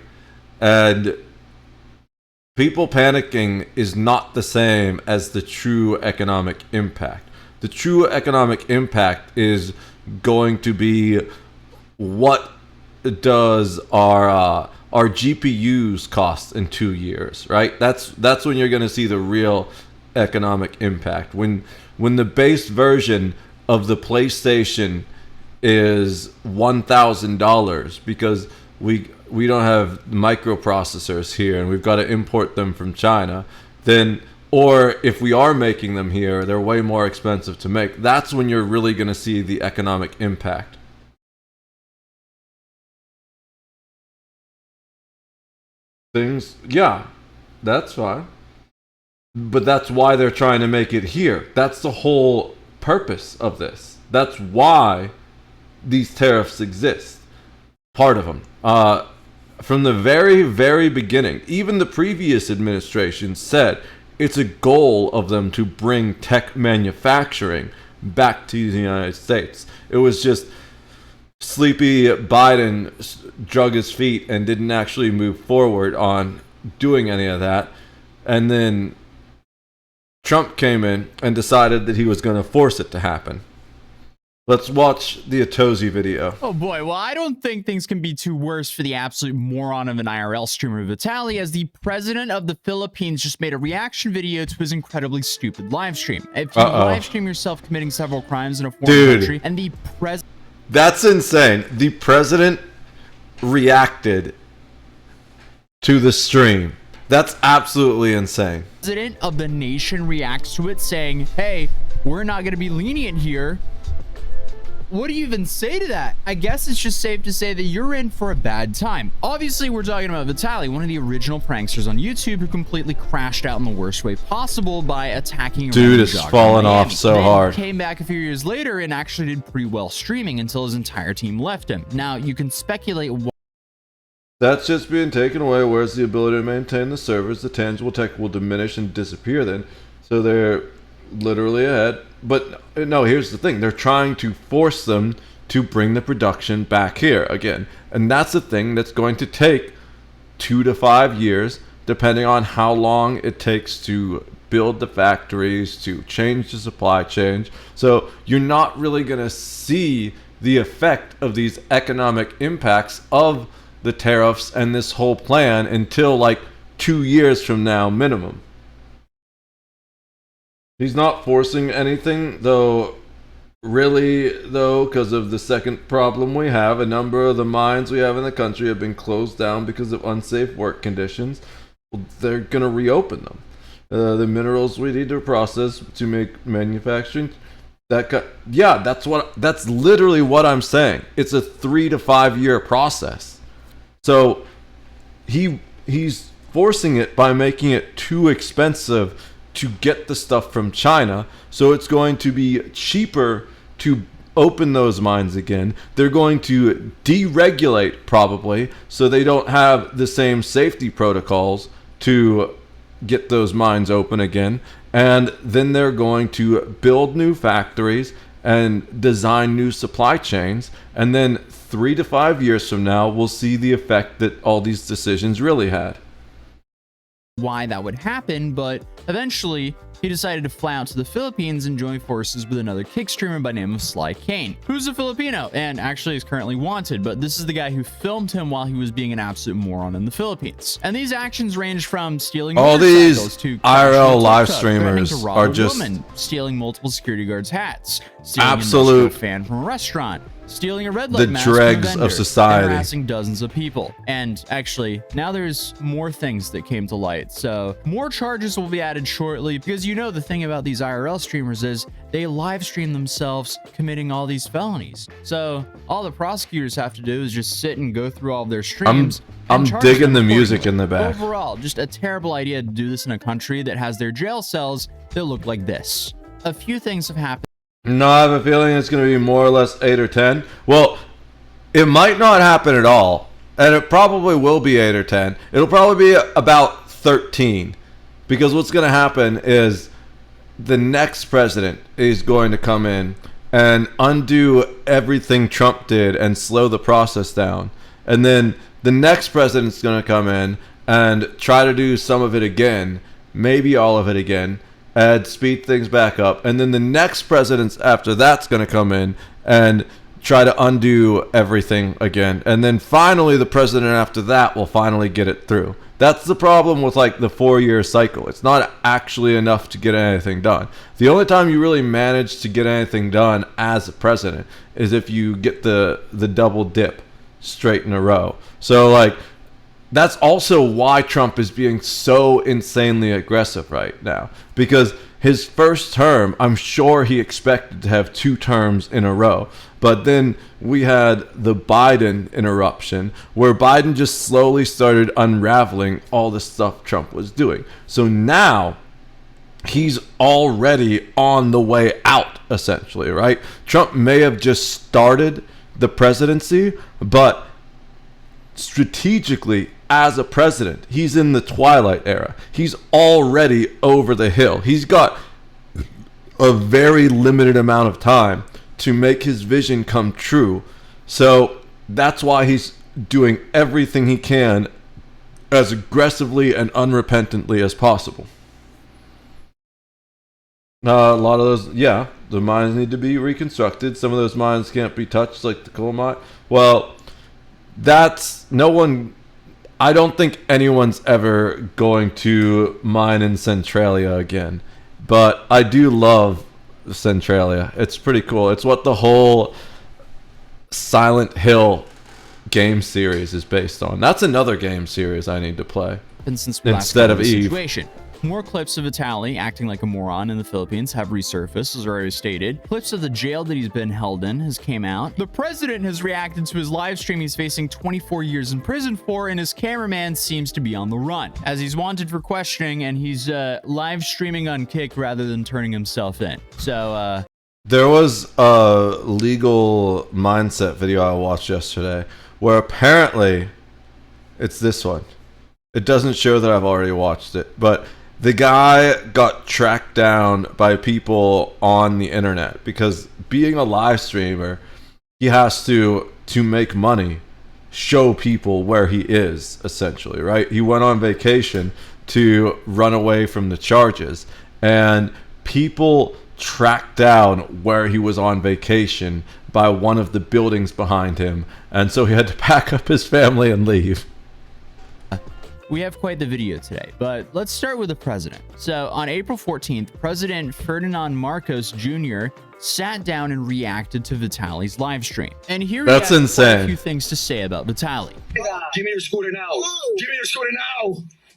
And people panicking is not the same as the true economic impact. The true economic impact is going to be what does our GPUs cost in 2 years, right? That's when you're going to see the real economic impact. When the base version of the PlayStation is $1,000 because we don't have microprocessors here and we've got to import them from China, then, or if we are making them here, they're way more expensive to make. That's when you're really going to see the economic impact. Things, yeah, that's fine. But that's why they're trying to make it here. That's the whole purpose of this. That's why these tariffs exist. Part of them. From the very, very beginning, even the previous administration said it's a goal of them to bring tech manufacturing back to the United States. It was just sleepy Biden drug his feet and didn't actually move forward on doing any of that. And then Trump came in and decided that he was going to force it to happen. Let's watch the Atozi video. Oh boy, well, I don't think things can be too worse for the absolute moron of an IRL streamer, Vitaly, as the president of the Philippines just made a reaction video to his incredibly stupid live stream. If you live stream yourself committing several crimes in a foreign country, and the president... That's insane. The president reacted to the stream. That's absolutely insane. The president of the nation reacts to it saying, hey, we're not going to be lenient here. What do you even say to that? I guess it's just safe to say that you're in for a bad time. Obviously, we're talking about Vitaly, one of the original pranksters on YouTube who completely crashed out in the worst way possible by attacking a dude is falling off so hard. Came back a few years later and actually did pretty well streaming until his entire team left him. Now, you can speculate why. That's just being taken away. Where's the ability to maintain the servers? The tangible tech will diminish and disappear then. So they're literally ahead. But no, here's the thing. They're trying to force them to bring the production back here again. And that's a thing that's going to take 2 to 5 years, depending on how long it takes to build the factories, to change the supply chain. So you're not really going to see the effect of these economic impacts of the tariffs and this whole plan until like 2 years from now minimum. He's not forcing anything, though, really, though, because of the second problem we have. A number of the mines we have in the country have been closed down because of unsafe work conditions. Well, they're going to reopen them. The minerals we need to process to make manufacturing, that's literally what I'm saying. It's a 3 to 5 year process. So he's forcing it by making it too expensive to get the stuff from China, so it's going to be cheaper to open those mines again. They're going to deregulate probably, so they don't have the same safety protocols to get those mines open again. And then they're going to build new factories and design new supply chains. And then 3 to 5 years from now, we'll see the effect that all these decisions really had. Why that would happen, but eventually he decided to fly out to the Philippines and join forces with another kick streamer by name of Sly Kane, who's a Filipino and actually is currently wanted, but this is the guy who filmed him while he was being an absolute moron in the Philippines. And these actions range from stealing all these to IRL live streamers are just stealing multiple security guards' hats, stealing absolute a fan from a restaurant, stealing a red light mask dregs from a vendor, of society, and harassing dozens of people. And actually, now there's more things that came to light. So more charges will be added shortly, because you know the thing about these IRL streamers is they live stream themselves committing all these felonies. So all the prosecutors have to do is just sit and go through all of their streams. I'm digging the music in the back. Overall, just a terrible idea to do this in a country that has their jail cells that look like this. A few things have happened. No, I have a feeling it's going to be more or less 8 or 10. Well, it might not happen at all, and it probably will be 8 or 10. It'll probably be about 13, because what's going to happen is the next president is going to come in and undo everything Trump did and slow the process down. And then the next president's going to come in and try to do some of it again, maybe all of it again, and speed things back up. And then the next president after that's going to come in and try to undo everything again. And then finally the president after that will finally get it through. That's the problem with like the 4-year cycle. It's not actually enough to get anything done. The only time you really manage to get anything done as a president is if you get the double dip straight in a row. So like, that's also why Trump is being so insanely aggressive right now, because his first term, I'm sure he expected to have 2 terms in a row. But then we had the Biden interruption where Biden just slowly started unraveling all the stuff Trump was doing. So now he's already on the way out, essentially, right? Trump may have just started the presidency, but strategically, as a president, he's in the twilight era. He's already over the hill. He's got a very limited amount of time to make his vision come true. So that's why he's doing everything he can as aggressively and unrepentantly as possible. A lot of those, yeah, the mines need to be reconstructed. Some of those mines can't be touched, like the coal mine. Well, that's no one. I don't think anyone's ever going to mine in Centralia again. But I do love Centralia. It's pretty cool. It's what the whole Silent Hill game series is based on. That's another game series I need to play. And since we last instead of covered the Eve. situation. More clips of Vitaly acting like a moron in the Philippines have resurfaced, as already stated. Clips of the jail that he's been held in has came out. The president has reacted to his live stream he's facing 24 years in prison for, and his cameraman seems to be on the run, as he's wanted for questioning, and he's live streaming unkicked rather than turning himself in. So, there was a legal mindset video I watched yesterday where apparently it's this one. It doesn't show that I've already watched it, but the guy got tracked down by people on the internet because being a live streamer, he has to make money, show people where he is, essentially, right? He went on vacation to run away from the charges, and people tracked down where he was on vacation by one of the buildings behind him, and so he had to pack up his family and leave. we have quite the video today, but let's start with the president. So on April 14th, President Ferdinand Marcos Jr. sat down and reacted to Vitaly's live stream. And here he That's has insane. quite a few things to say about Vitaly. Give me your scooter now. Give me your scooter now.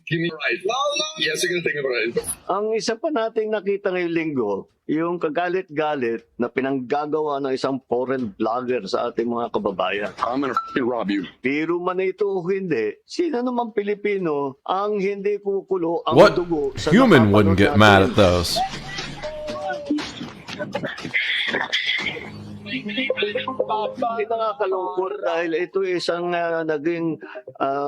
Give me a ride. No. Yes, you're gonna take a ride. Ang isa pa nating nakita ngayong linggo, yung kagalit-galit na pinanggagawa ng isang foreign vlogger sa ating mga kababayan. I'm gonna rob you. Pero man ito o hindi, sino naman Pilipino ang hindi kukulo ang What dugo sa human wouldn't get mad at natin? those? Bakit nakakalungkot dahil ito isang naging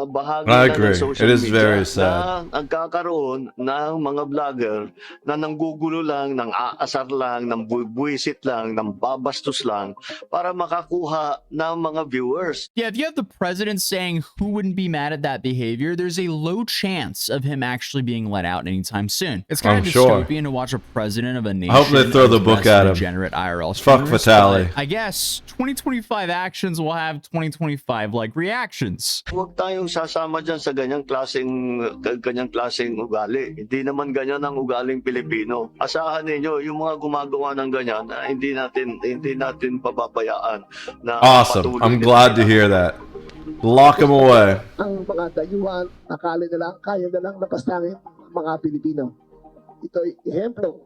bahagi I na agree. ng social It is media very na sad. nagkakaroon ng mga vlogger na nanggugulo lang, nang aasar lang, nang buwisit lang, nang babastos lang para makakuha ng mga viewers. Yeah, if you have the president saying who wouldn't be mad at that behavior, there's a low chance of him actually being let out anytime soon. It's kind I'm of sure. dystopian to watch a president of a nation. hope they throw the book at him. Degenerate IRL Fuck streamers, Vitaly. but I guess 2025 actions will have 2025 like reactions. Huwag tayong sasama dyan sa ganyang klaseng ugali. Hindi naman ganyan ang ugaling Pilipino. Asahan ninyo, yung mga gumagawa ng ganyan, hindi natin pababayaan. Na Awesome. patuloy I'm nila glad to hear that. Lock him away. Ang mga dayuhan, akala nila kaya na lang napastangin mga Pilipino. Ito'y ehemplo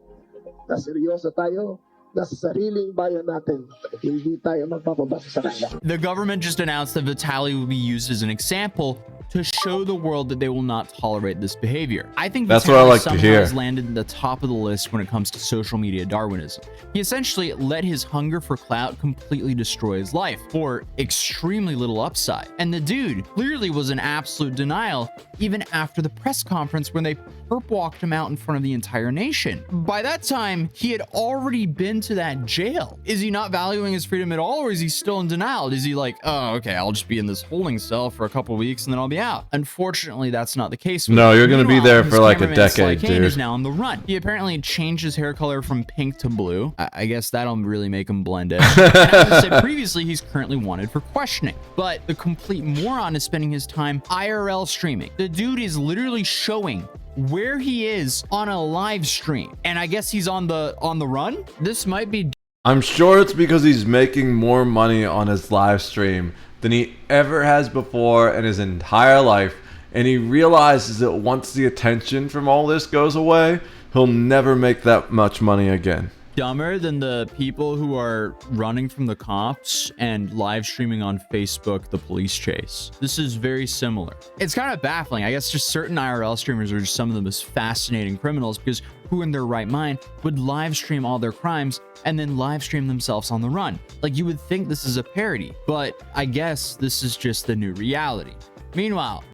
na seryoso tayo na sa sariling bayan natin. Hindi tayo magpapabasa sa kanila. The government just announced that Vitaly will be used as an example to show the world that they will not tolerate this behavior. I think That's Vitaly what I like to somehow hear. has landed at the top of the list when it comes to social media Darwinism. He essentially let his hunger for clout completely destroy his life for extremely little upside. And the dude clearly was in absolute denial even after the press conference when they perp walked him out in front of the entire nation. By that time, he had already been to that jail. Is he not valuing his freedom at all, or is he still in denial? Is he like, oh, okay, I'll just be in this holding cell for a couple of weeks and then I'll be be out. Unfortunately, that's not the case. No, you're going to be Meanwhile, there his for like a cameraman, Sly decade, Kane, dude. is now on the run. He apparently changed his hair color from pink to blue. I guess that'll really make him blend in. And as I said previously, he's currently wanted for questioning. But the complete moron is spending his time IRL streaming. The dude is literally showing where he is on a live stream. And I guess he's on the run. This might be... I'm sure it's because he's making more money on his live stream than he ever has before in his entire life. And he realizes that once the attention from all this goes away, he'll never make that much money again. dumber than the people who are running from the cops and live streaming on Facebook the police chase. This is very similar. It's kind of baffling. I guess just certain IRL streamers are just some of the most fascinating criminals, because who in their right mind would live stream all their crimes and then live stream themselves on the run? Like, you would think this is a parody, but I guess this is just the new reality. Meanwhile,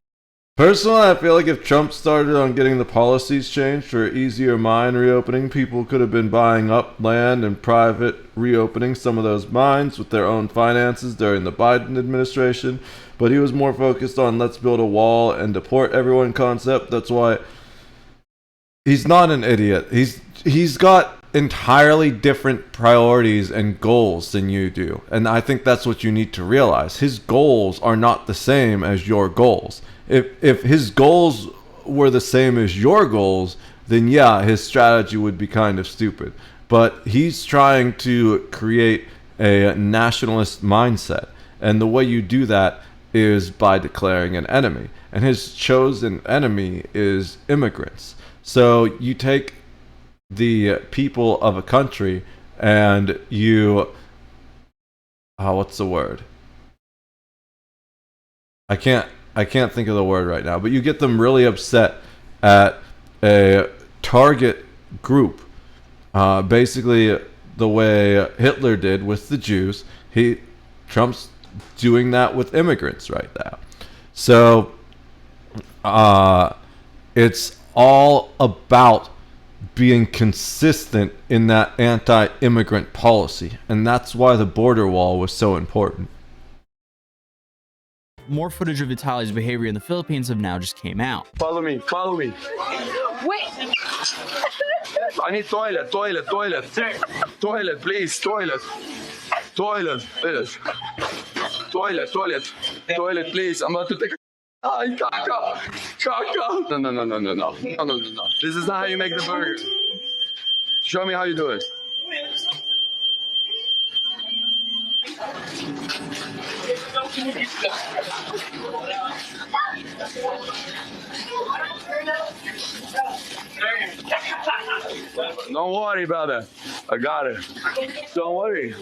personally, I feel like if Trump started on getting the policies changed for easier mine reopening, people could have been buying up land and private reopening some of those mines with their own finances during the Biden administration. But he was more focused on let's build a wall and deport everyone concept. That's why he's not an idiot. He's got entirely different priorities and goals than you do. And I think that's what you need to realize. His goals are not the same as your goals. If his goals were the same as your goals, then yeah, his strategy would be kind of stupid. But he's trying to create a nationalist mindset. And the way you do that is by declaring an enemy. And his chosen enemy is immigrants. So you take the people of a country and you... what's the word? I can't think of the word right now, but you get them really upset at a target group. Basically, the way Hitler did with the Jews, Trump's doing that with immigrants right now. So, it's all about being consistent in that anti-immigrant policy, and that's why the border wall was so important. more footage of Vitali's behavior in the Philippines have now just came out. Follow me. Wait. I need toilet, please, toilet, please. I'm about to take a... Ay, caca. No. This is not how you make the burger. Show me how you do it. Don't worry, brother. I got it. Don't worry.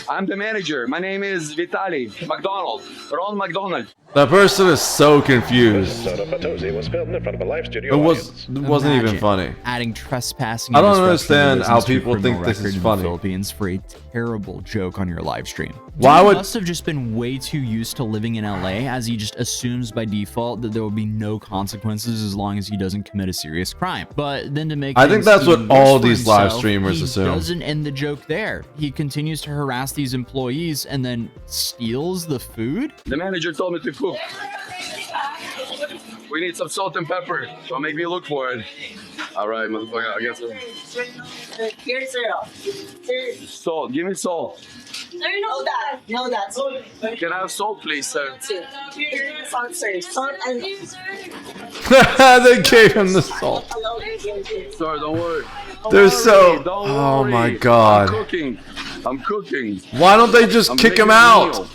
I'm the manager. My name is Vitali McDonald. Ron McDonald. That person is so confused. It wasn't even funny. Adding trespassing. I don't and understand disruption of how people criminal think this record is in funny. The Philippines for a terrible joke on your live stream. Why Dude would- must have just been way too used to living in LA, as he just assumes by default that there will be no consequences as long as he doesn't commit a serious crime. But then to make I think things that's what even worse all for these live himself, streamers he assume. doesn't end the joke there. He continues to harass these employees and then steals the food. The manager told me to cook. We need some salt and pepper. Don't make me look for it. All right, motherfucker. I guess so. Here's sir. Salt. Give me salt. No, that's Can I have salt, please, sir? salt, sir. Salt and They gave him the salt. Sir, don't worry. They're so... Don't Oh worry. my god. I'm cooking. Why don't they just I'm kick making him a out? meal.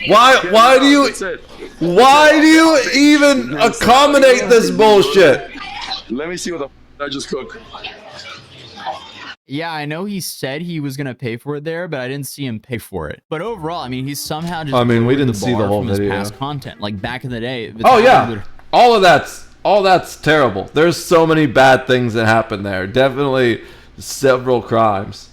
Why do you... That's it. Why do you even accommodate this bullshit? Let me see what the I just cooked. Yeah, I know he said he was gonna pay for it there, but I didn't see him pay for it. But overall, I mean, he's somehow just... I mean, we lowered didn't see the bar whole from his video. past content. Like back in the day. Oh Vitaly yeah, would- all that's terrible. There's so many bad things that happen there. Definitely several crimes.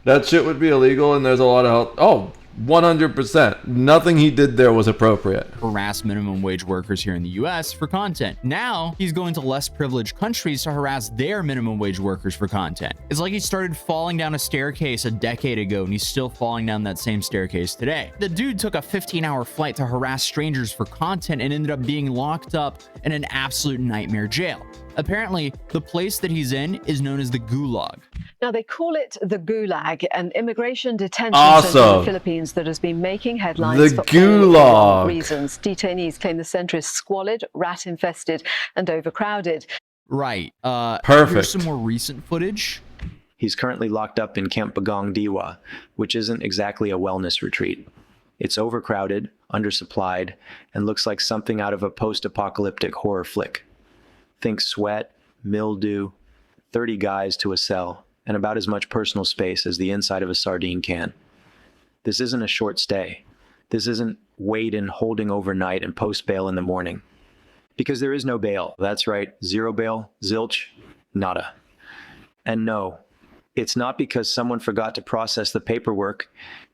That shit would be illegal, and there's a lot of 100%. Nothing he did there was appropriate. Harass minimum wage workers here in the US for content. Now he's going to less privileged countries to harass their minimum wage workers for content. It's like he started falling down a staircase a decade ago and he's still falling down that same staircase today. The dude took a 15-hour flight to harass strangers for content and ended up being locked up in an absolute nightmare jail. Apparently, the place that he's in is known as the Gulag. Now, they call it the Gulag, an immigration detention center in the Philippines that has been making headlines for all the wrong reasons. Detainees claim the center is squalid, rat-infested, and overcrowded. Right. Perfect. Here's some more recent footage. He's currently locked up in Camp Bagong Diwa, which isn't exactly a wellness retreat. It's overcrowded, undersupplied, and looks like something out of a post-apocalyptic horror flick. Think sweat, mildew, 30 guys to a cell, and about as much personal space as the inside of a sardine can. This isn't a short stay. This isn't wait and holding overnight and post bail in the morning. Because there is no bail. That's right, zero bail, zilch, nada. And no, it's not because someone forgot to process the paperwork.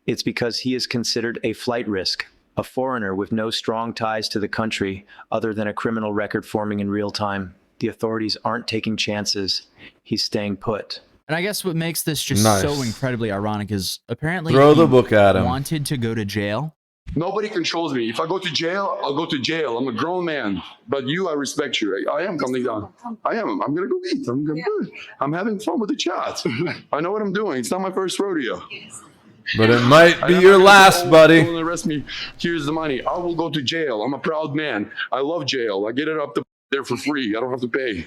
It's because he is considered a flight risk, a foreigner with no strong ties to the country other than a criminal record forming in real time. The authorities aren't taking chances. He's staying put. And I guess what makes this just so incredibly ironic is apparently throw the book at him. Wanted to go to jail. Nobody controls me. If I go to jail, I'll go to jail. I'm a grown man. But you, I respect you. I am coming down. I am. I'm going to go eat. I'm having fun with the chat. I know what I'm doing. It's not my first rodeo. But it might be your last, buddy. Don't arrest me. Here's the money. I will go to jail. I'm a proud man. I love jail. I get it up there for free. I don't have to pay.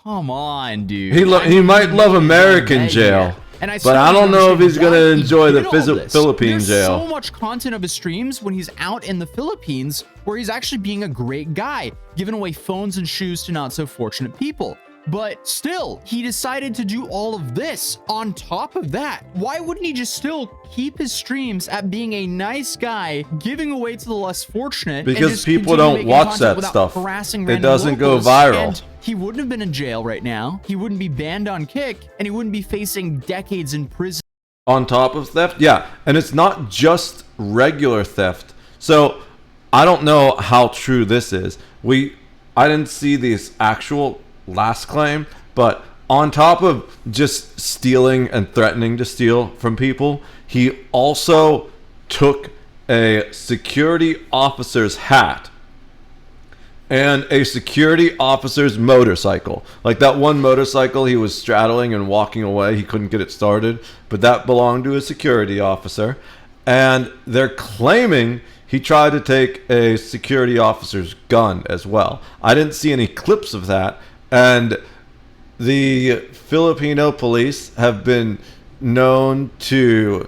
Come on, dude. He might love American jail. But I don't know if he's going to enjoy the Philippine jail. There's so much content of his streams when he's out in the Philippines where he's actually being a great guy, giving away phones and shoes to not so fortunate people. But still, he decided to do all of this on top of that. Why wouldn't he just still keep his streams at being a nice guy, giving away to the less fortunate? Because people don't watch that stuff. It doesn't go viral. And he wouldn't have been in jail right now. He wouldn't be banned on Kick, and he wouldn't be facing decades in prison. On top of theft? Yeah. And it's not just regular theft. So I don't know how true this is. I didn't see this actual last claim, but on top of just stealing and threatening to steal from people, he also took a security officer's hat and a security officer's motorcycle. Like that one motorcycle he was straddling and walking away, he couldn't get it started, but that belonged to a security officer. And they're claiming he tried to take a security officer's gun as well. I didn't see any clips of that. And the Filipino police have been known to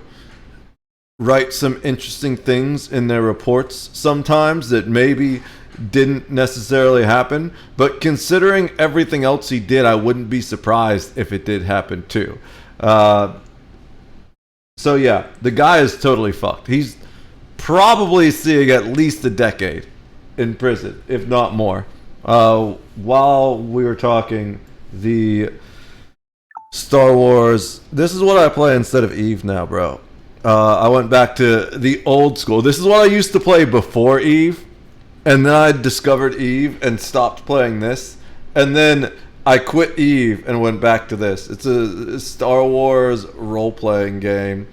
write some interesting things in their reports sometimes that maybe didn't necessarily happen. But considering everything else he did, I wouldn't be surprised if it did happen too. So yeah, the guy is totally fucked. He's probably seeing at least a decade in prison, if not more. While we were talking, the Star Wars, this is what I play instead of Eve now, bro. I went back to the old school. This is what I used to play before Eve, and then I discovered Eve and stopped playing this, and then I quit Eve and went back to this. It's a Star Wars role-playing game.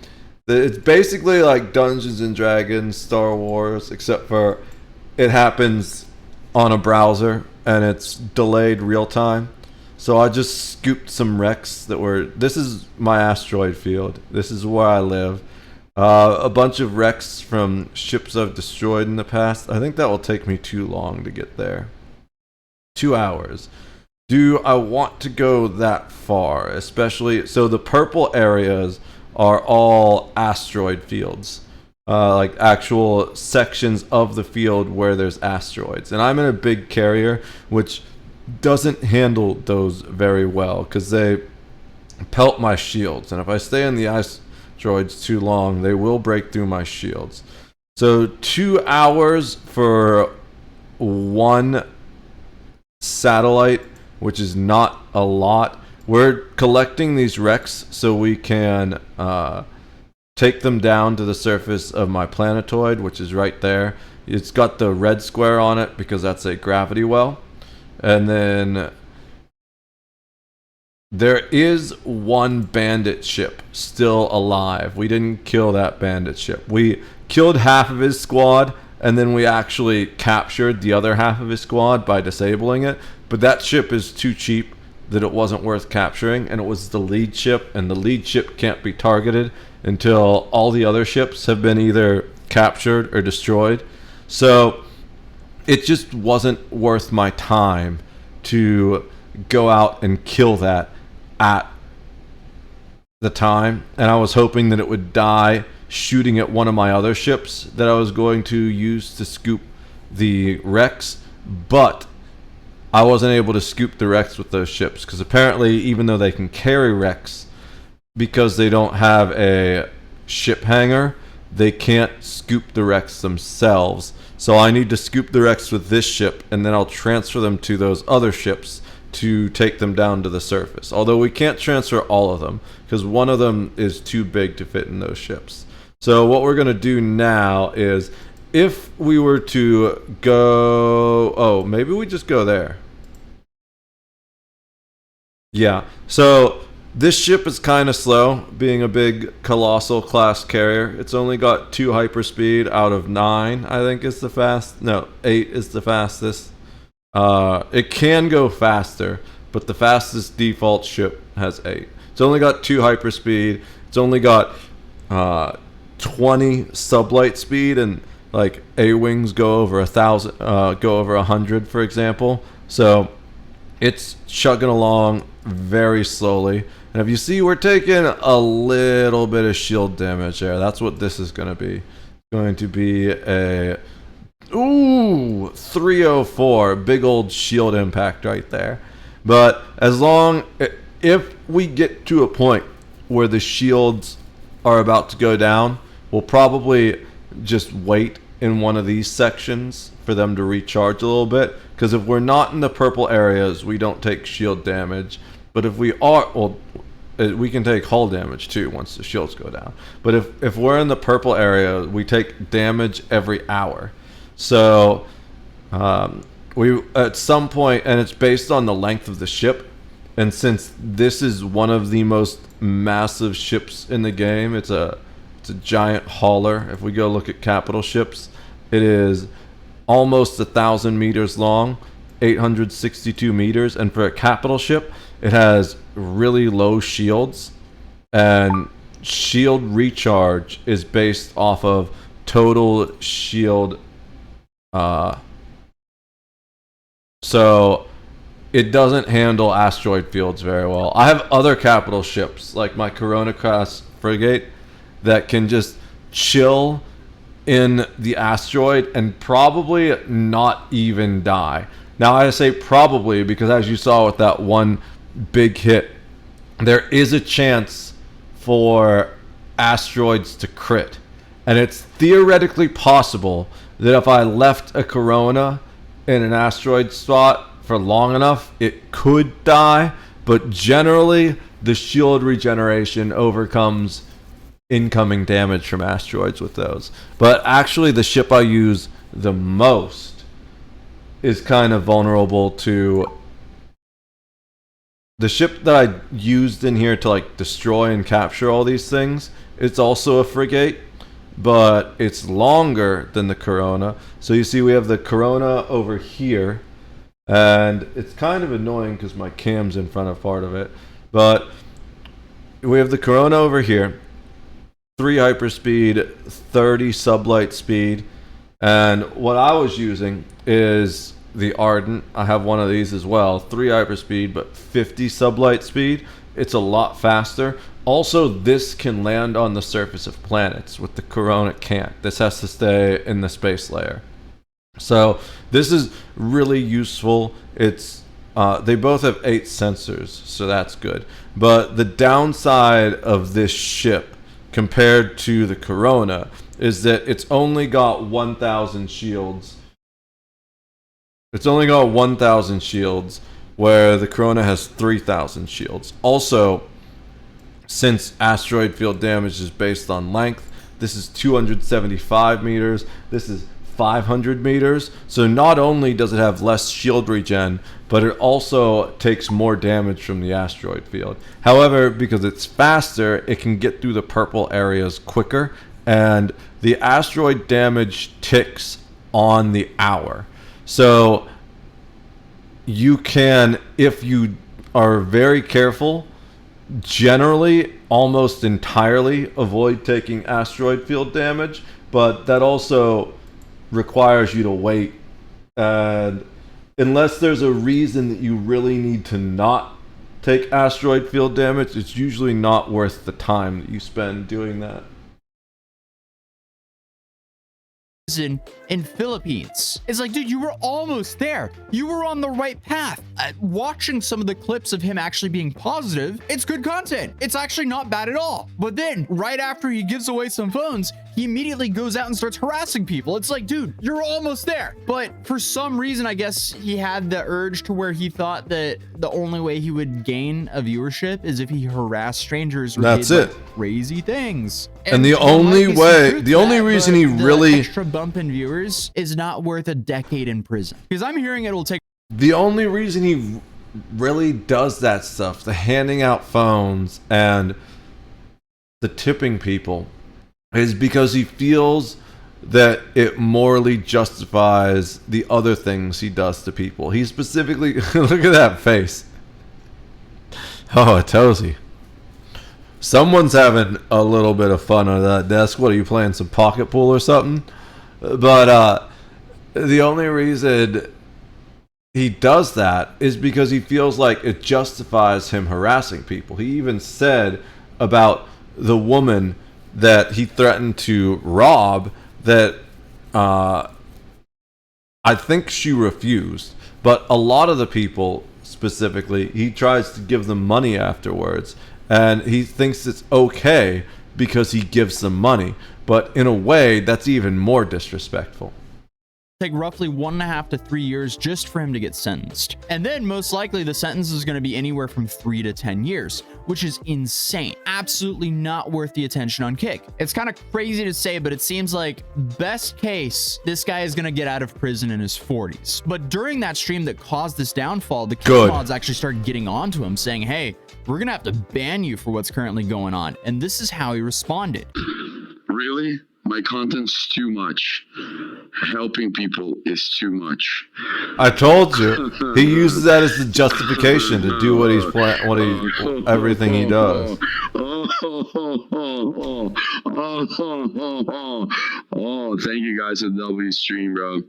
It's basically like Dungeons and Dragons, Star Wars, except for it happens on a browser and it's delayed real time. So I just scooped some wrecks that were, this is my asteroid field. This is where I live. A bunch of wrecks from ships I've destroyed in the past. I think that will take me too long to get there. 2 hours. Do I want to go that far? Especially, so the purple areas are all asteroid fields. Like actual sections of the field where there's asteroids. And I'm in a big carrier, which doesn't handle those very well because they pelt my shields. And if I stay in the asteroids too long, they will break through my shields. So 2 hours for one satellite, which is not a lot. We're collecting these wrecks so we can take them down to the surface of my planetoid, which is right there. It's got the red square on it because that's a gravity well. And then there is one bandit ship still alive. We didn't kill that bandit ship. We killed half of his squad, and then we actually captured the other half of his squad by disabling it. But that ship is too cheap that it wasn't worth capturing, and it was the lead ship, and the lead ship can't be targeted until all the other ships have been either captured or destroyed. So it just wasn't worth my time to go out and kill that at the time, and I was hoping that it would die shooting at one of my other ships that I was going to use to scoop the wrecks, but I wasn't able to scoop the wrecks with those ships because apparently, even though they can carry wrecks, because they don't have a ship hangar, they can't scoop the wrecks themselves. So I need to scoop the wrecks with this ship, and then I'll transfer them to those other ships to take them down to the surface. Although we can't transfer all of them because one of them is too big to fit in those ships. So what we're going to do now is, if we were to go... Oh, maybe we just go there. Yeah, so this ship is kind of slow, being a big colossal class carrier. It's only got 2 hyperspeed out of 9, I think is the fast. No, 8 is the fastest. It can go faster, but the fastest default ship has 8. It's only got 2 hyperspeed. It's only got 20 sublight speed, and like A-wings go over 1,000, go over 100, for example. So it's chugging along very slowly. And if you see, we're taking a little bit of shield damage there. That's what this is going to be. It's going to be a 304, big old shield impact right there. But if we get to a point where the shields are about to go down, we'll probably just wait in one of these sections for them to recharge a little bit. Because if we're not in the purple areas, we don't take shield damage. But if we are, well, we can take hull damage too once the shields go down. But if we're in the purple area, we take damage every hour. So we at some point, and it's based on the length of the ship, and since this is one of the most massive ships in the game, it's a giant hauler. If we go look at capital ships, it is almost 1,000 meters long, 862 meters, and for a capital ship, it has really low shields, and shield recharge is based off of total shield. So it doesn't handle asteroid fields very well. I have other capital ships like my Corona class frigate that can just chill in the asteroid and probably not even die. Now I say probably because, as you saw with that one big hit, there is a chance for asteroids to crit, and it's theoretically possible that if I left a Corona in an asteroid spot for long enough, it could die, but generally the shield regeneration overcomes incoming damage from asteroids with those. But actually the ship I use the most is kind of vulnerable to... The ship that I used in here to like destroy and capture all these things, it's also a frigate, but it's longer than the Corona. So you see we have the Corona over here, and it's kind of annoying because my cam's in front of part of it, but we have the Corona over here, 3 hyperspeed, 30 sublight speed, and what I was using is the Ardent. I have one of these as well, 3 hyperspeed but 50 sublight speed. It's a lot faster. Also, this can land on the surface of planets, with the Corona can't. This has to stay in the space layer. So this is really useful. It's they both have 8 sensors, so that's good. But the downside of this ship compared to the Corona is that it's only got 1,000 shields. It's only got 1,000 shields, where the Corona has 3,000 shields. Also, since asteroid field damage is based on length. This is 275 meters. This is 500 meters. So not only does it have less shield regen, but it also takes more damage from the asteroid field. However, because it's faster, it can get through the purple areas quicker, and the asteroid damage ticks on the hour. So you can, if you are very careful, generally almost entirely avoid taking asteroid field damage, but that also requires you to wait, and unless there's a reason that you really need to not take asteroid field damage, it's usually not worth the time that you spend doing that. In Philippines. It's like, dude, you were almost there. You were on the right path. Watching some of the clips of him actually being positive, it's good content. It's actually not bad at all. But then right after he gives away some phones, he immediately goes out and starts harassing people. It's like, dude, you're almost there. But for some reason, I guess he had the urge to where he thought that the only way he would gain a viewership is if he harassed strangers or That's did, it. like, crazy things. And the only way, the only reason he really extra bump in viewers is not worth a decade in prison, because I'm hearing it'll take. The only reason he really does that stuff, the handing out phones and the tipping people, is because he feels that it morally justifies the other things he does to people. He specifically, look at that face. Oh, it tells you. Someone's having a little bit of fun on that desk. What, are you playing some pocket pool or something? But the only reason he does that is because he feels like it justifies him harassing people. He even said about the woman that he threatened to rob that I think she refused. But a lot of the people, specifically, he tries to give them money afterwards. And he thinks it's okay because he gives them money. But in a way, that's even more disrespectful. Take roughly 1.5 to 3 years just for him to get sentenced. And then most likely the sentence is going to be anywhere from 3 to 10 years, which is insane. Absolutely not worth the attention on Kick. It's kind of crazy to say, but it seems like best case, this guy is going to get out of prison in his 40s. But during that stream that caused this downfall, the Kick mods actually started getting onto him saying, hey, we're going to have to ban you for what's currently going on. And this is how he responded. Really? My content's too much. Helping people is too much. I told you. He uses that as the justification to do what he's everything he does. Thank you guys for the W stream, bro.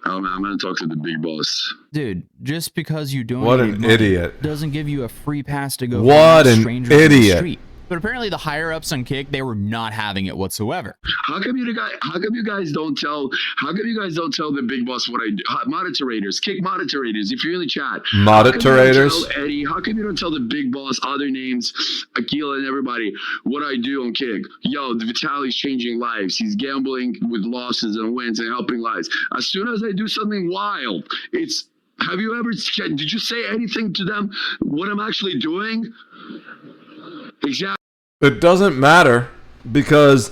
Oh man, I'm gonna talk to the big boss. Dude, just because you don't what an idiot doesn't give you a free pass to go what an strangers on the idiot street. But apparently the higher ups on Kick, they were not having it whatsoever. How come you guys don't tell the big boss what I do? Moderators, Kick moderators, if you're in the chat. Moderators. Eddie, how come you don't tell the big boss, other names, Akila and everybody, what I do on Kick? Yo, Vitaly's changing lives. He's gambling with losses and wins and helping lives. As soon as I do something wild, it's, have you ever, did you say anything to them what I'm actually doing? Exactly. It doesn't matter because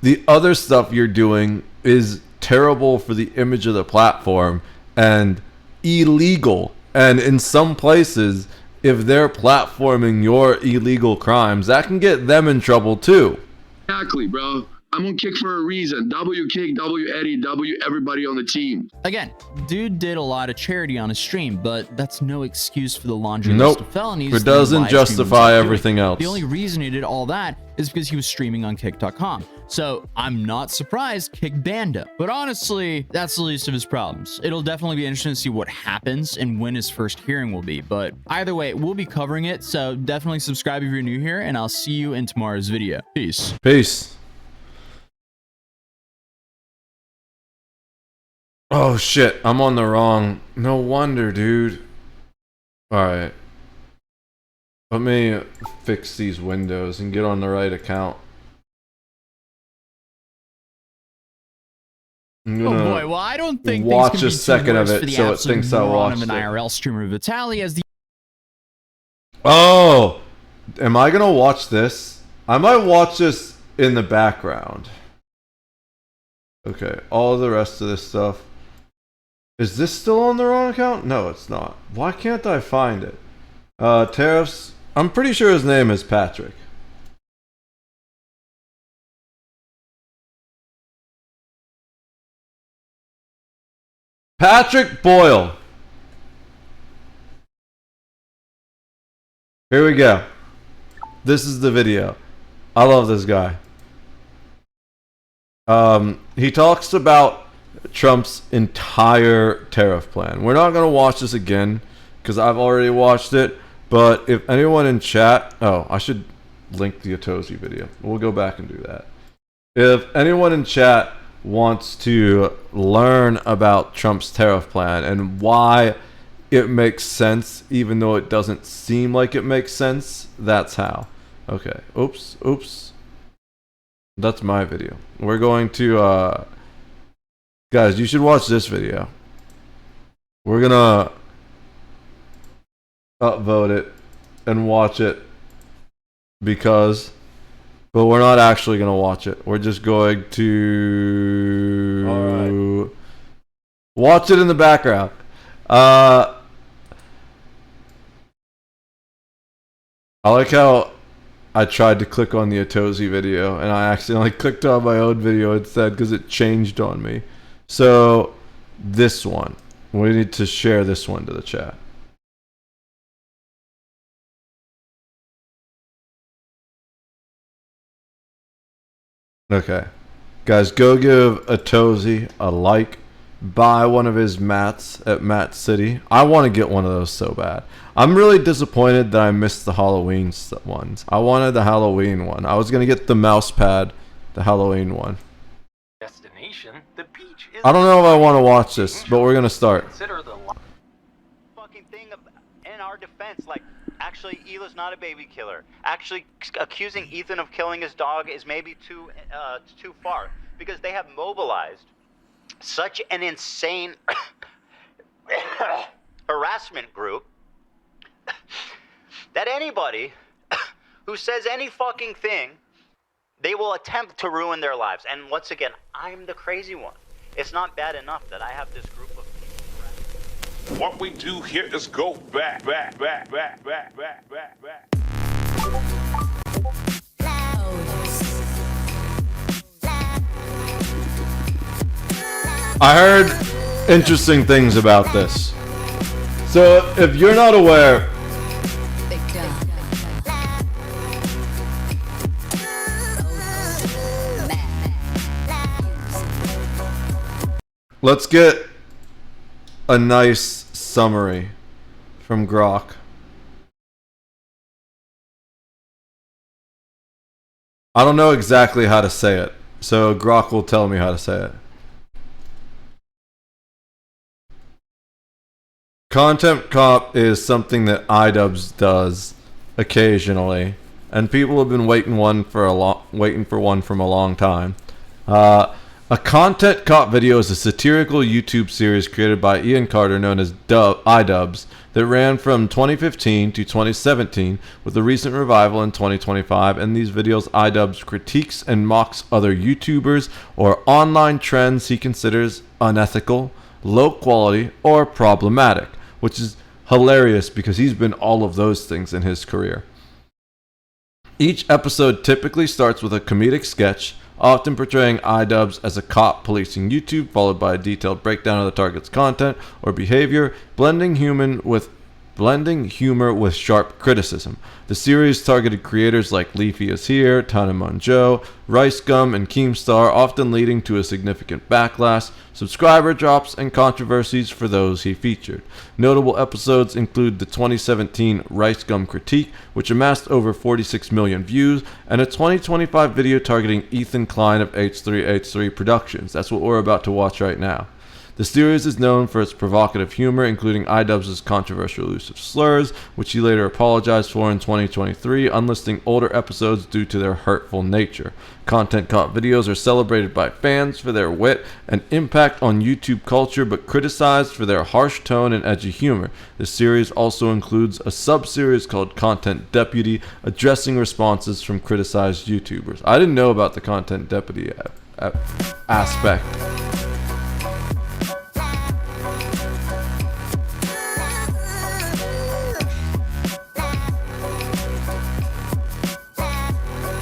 the other stuff you're doing is terrible for the image of the platform and illegal. And in some places, if they're platforming your illegal crimes, that can get them in trouble too. Exactly, bro. I'm on Kick for a reason. W Kick, W Eddie, W everybody on the team. Again, dude did a lot of charity on his stream, but that's no excuse for the laundry list of felonies. It doesn't justify everything else. The only reason he did all that is because he was streaming on Kick.com. So I'm not surprised Kick banned him. But honestly, that's the least of his problems. It'll definitely be interesting to see what happens and when his first hearing will be. But either way, we'll be covering it. So definitely subscribe if you're new here, and I'll see you in tomorrow's video. Peace. Peace. Oh shit, I'm on the wrong. No wonder, dude. Alright. Let me fix these windows and get on the right account. Oh boy, well I don't think watch a second of it so it thinks I watched an IRL streamer Vitaly as the. Oh, Am I gonna watch this? I might watch this in the background. Okay, all of the rest of this stuff. Is this still on the wrong account? No, it's not. Why can't I find it? Tariffs. I'm pretty sure his name is Patrick. Patrick Boyle. Here we go. This is the video. I love this guy. He talks about Trump's entire tariff plan. We're not going to watch this again because I've already watched it. But if anyone in chat... Oh, I should link the Otozi video. We'll go back and do that. If anyone in chat wants to learn about Trump's tariff plan and why it makes sense, even though it doesn't seem like it makes sense, that's how. Okay. Oops. That's my video. We're going to... Guys, you should watch this video. We're gonna upvote it and watch it because... But we're not actually gonna watch it. We're just going to watch it in the background. I like how I tried to click on the Otozi video and I accidentally clicked on my own video instead because it changed on me. So this one, we need to share this one to the chat. Okay, guys, go give Otozi a like. Buy one of his mats at Mat City. I want to get one of those so bad. I'm really disappointed that I missed the Halloween ones. I wanted the Halloween one. I was gonna get the mouse pad, the Halloween one. Destination, the beach is... I don't know if I want to watch this, but we're gonna start. Consider the fucking thing in our defense, like, actually, Elon's not a baby killer. Actually, accusing Ethan of killing his dog is maybe too far, because they have mobilized such an insane harassment group that anybody who says any fucking thing, they will attempt to ruin their lives. And once again, I'm the crazy one. It's not bad enough that I have this group of people. What we do here is go back. I heard interesting things about this. So if you're not aware, let's get a nice summary from Grok. I don't know exactly how to say it, so Grok will tell me how to say it. Content cop is something that iDubbbz does occasionally, and people have been waiting for one from a long time. A content cop video is a satirical YouTube series created by Ian Carter known as iDubbbz that ran from 2015 to 2017 with a recent revival in 2025. In these videos, iDubbbz critiques and mocks other YouTubers or online trends he considers unethical, low quality, or problematic, which is hilarious because he's been all of those things in his career. Each episode typically starts with a comedic sketch, often portraying iDubbbz as a cop policing YouTube, followed by a detailed breakdown of the target's content or behavior, blending humor with sharp criticism. The series targeted creators like Leafy is Here, Tanemon Joe, Rice Gum, and Keemstar, often leading to a significant backlash, subscriber drops, and controversies for those he featured. Notable episodes include the 2017 Rice Gum critique, which amassed over 46 million views, and a 2025 video targeting Ethan Klein of H3H3 Productions. That's what we're about to watch right now. The series is known for its provocative humor, including iDubbbz' controversial use of slurs, which he later apologized for in 2023, unlisting older episodes due to their hurtful nature. Content Cop videos are celebrated by fans for their wit and impact on YouTube culture, but criticized for their harsh tone and edgy humor. The series also includes a sub-series called Content Deputy, addressing responses from criticized YouTubers. I didn't know about the Content Deputy aspect.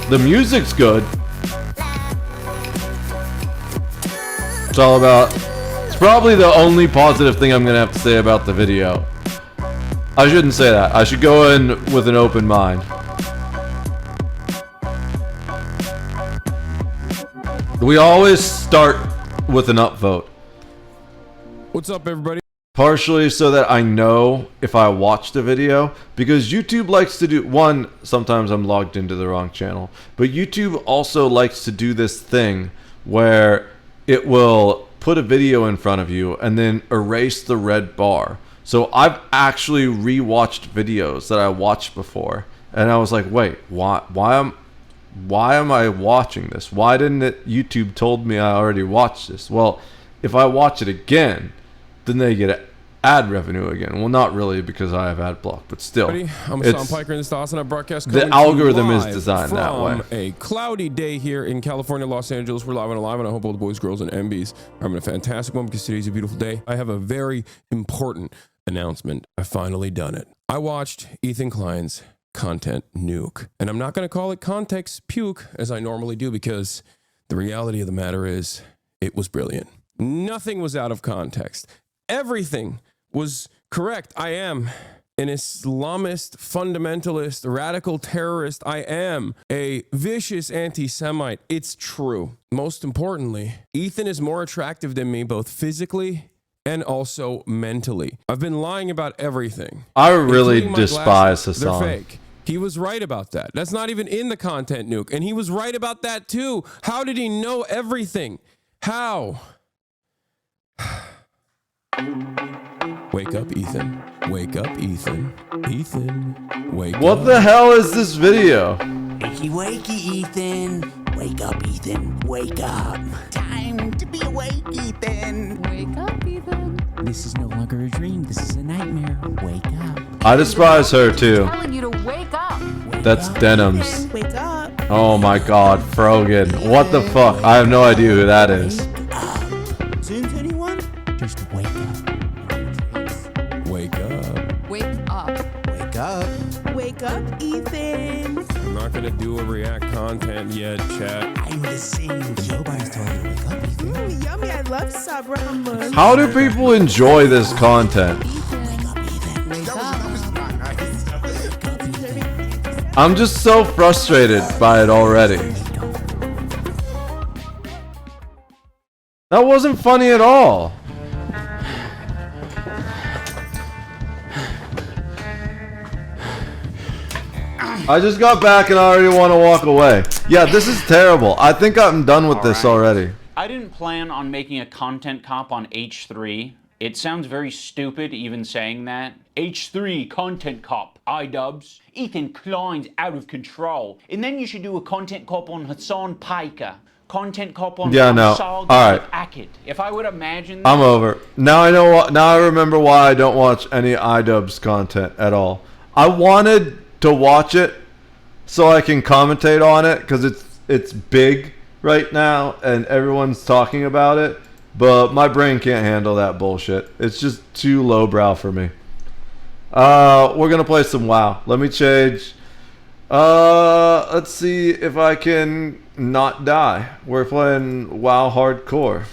The music's good. It's all about... It's probably the only positive thing I'm gonna have to say about the video. I shouldn't say that. I should go in with an open mind. We always start with an upvote. What's up, everybody? Partially so that I know if I watched a video, because YouTube likes to do, one, sometimes I'm logged into the wrong channel, but YouTube also likes to do this thing where it will put a video in front of you and then erase the red bar. So I've actually rewatched videos that I watched before, and I was like, wait, why am I watching this? Why didn't YouTube told me I already watched this? Well, if I watch it again, then they get ad revenue again. Well, not really, because I have ad block, but still. I'm Hassan Piker, and this is the Awesome Broadcast. The algorithm is designed that way. A cloudy day here in California, Los Angeles. We're live and alive, and I hope all the boys, girls, and MBs are having a fantastic one, because today's a beautiful day. I have a very important announcement. I've finally done it. I watched Ethan Klein's Content Nuke, and I'm not going to call it Context Puke as I normally do, because the reality of the matter is it was brilliant. Nothing was out of context. Everything was correct. I am an Islamist, fundamentalist, radical terrorist. I am a vicious anti-Semite. It's true. Most importantly, Ethan is more attractive than me, both physically and also mentally. I've been lying about everything. I really despise Hassan. They're fake. He was right about that. That's not even in the Content Nuke. And he was right about that too. How did he know everything? How? Wake up, Ethan. Wake up, Ethan. Ethan, wake up. What the hell is this video? Wakey, wakey, Ethan. Wake up, Ethan. Wake up. Time to be awake, Ethan. Wake up, Ethan. This is no longer a dream. This is a nightmare. Wake up. I despise her too. I'm telling you to wake up. That's Denims. Wake up. Oh my god, Frogan. What the fuck? I have no idea who that is. Since anyone? Just wake up. Wake up. Wake up. Wake up. Wake up, Ethan. I'm not gonna do a react content yet, chat. I'm the same. Nobody's told you to wake up, Ethan. Yummy, I love Sabra hummus. How do people enjoy this content? I'm just so frustrated by it already. That wasn't funny at all. I just got back and I already want to walk away. Yeah, this is terrible. I think I'm done with this already. I didn't plan on making a content cop on H3. It sounds very stupid even saying that. H3 content cop, iDubbbz. Ethan Klein's out of control. And then you should do a content cop on Hassan Piker. Content cop on All right. Akid. If I would imagine that, I'm over. Now I know what. Now I remember why I don't watch any iDubbbz content at all. I wanted to watch it so I can commentate on it because it's big right now and everyone's talking about it, but my brain can't handle that bullshit. It's just too lowbrow for me. We're gonna play some WoW. Let me change. Let's see if I can not die. We're playing WoW Hardcore.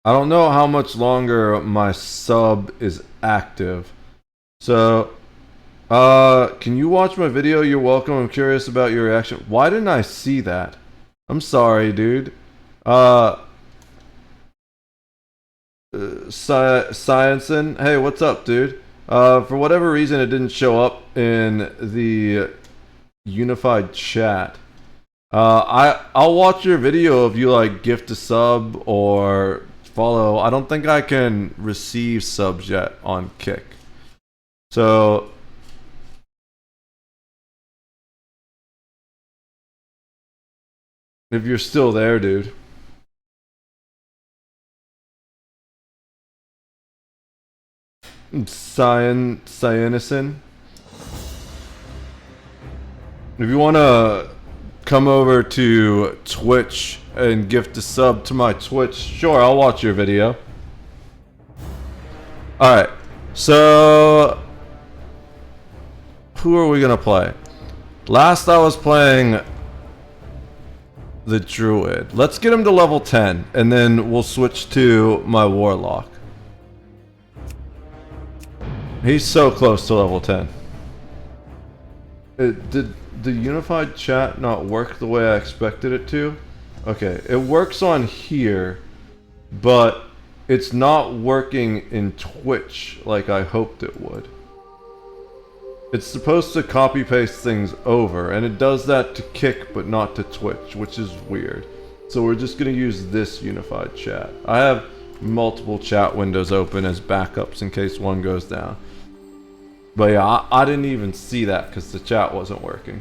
I don't know how much longer my sub is active. So, can you watch my video? You're welcome. I'm curious about your reaction. Why didn't I see that? I'm sorry, dude. Sciencein. Hey, what's up, dude? For whatever reason, it didn't show up in the unified chat. I'll watch your video if you like gift a sub or follow. I don't think I can receive subs yet on Kick. So if you're still there, dude. Cyanison. If you want to come over to Twitch and gift a sub to my Twitch, sure, I'll watch your video. Alright, so who are we gonna play? Last I was playing the Druid. Let's get him to level 10 and then we'll switch to my Warlock. He's so close to level 10. Did the unified chat not work the way I expected it to? Okay, it works on here, but it's not working in Twitch like I hoped it would. It's supposed to copy paste things over, and it does that to Kick but not to Twitch, which is weird. So we're just going to use this unified chat. I have multiple chat windows open as backups in case one goes down. But yeah, I didn't even see that because the chat wasn't working.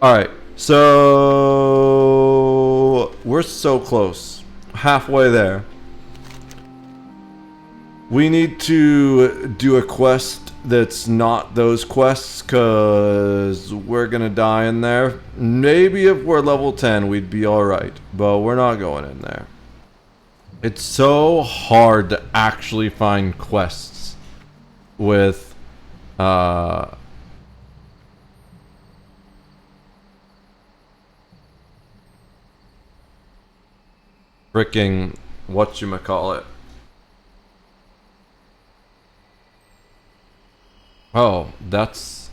Alright, so we're so close. Halfway there. We need to do a quest that's not those quests because we're going to die in there. Maybe if we're level 10 we'd be alright, but we're not going in there. It's so hard to actually find quests with freaking whatchamacallit. Oh, that's...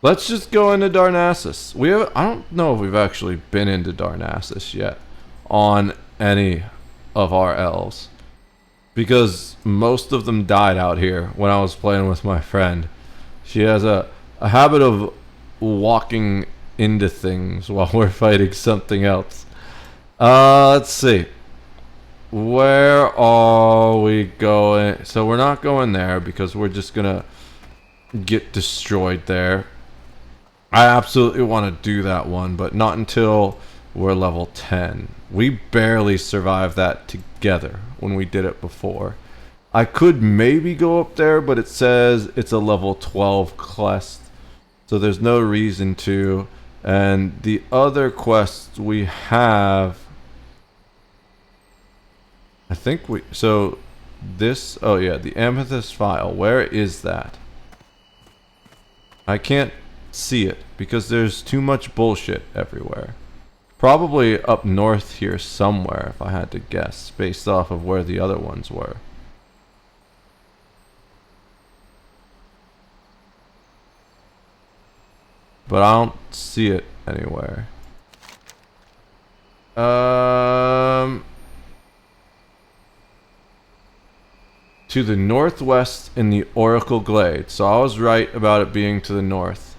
Let's just go into Darnassus. I don't know if we've actually been into Darnassus yet on any of our elves. Because most of them died out here when I was playing with my friend. She has a habit of walking into things while we're fighting something else. Let's see. Where are we going? So we're not going there because we're just gonna get destroyed there. I absolutely want to do that one, but not until we're level 10. We barely survived that together when we did it before. I could maybe go up there, but it says it's a level 12 quest, so there's no reason to. And the other quests we have, I think so this, oh yeah, the Amethyst File, where is that? I can't see it because there's too much bullshit everywhere. Probably up north here somewhere if I had to guess, based off of where the other ones were. But I don't see it anywhere. To the northwest in the Oracle Glade. So I was right about it being to the north.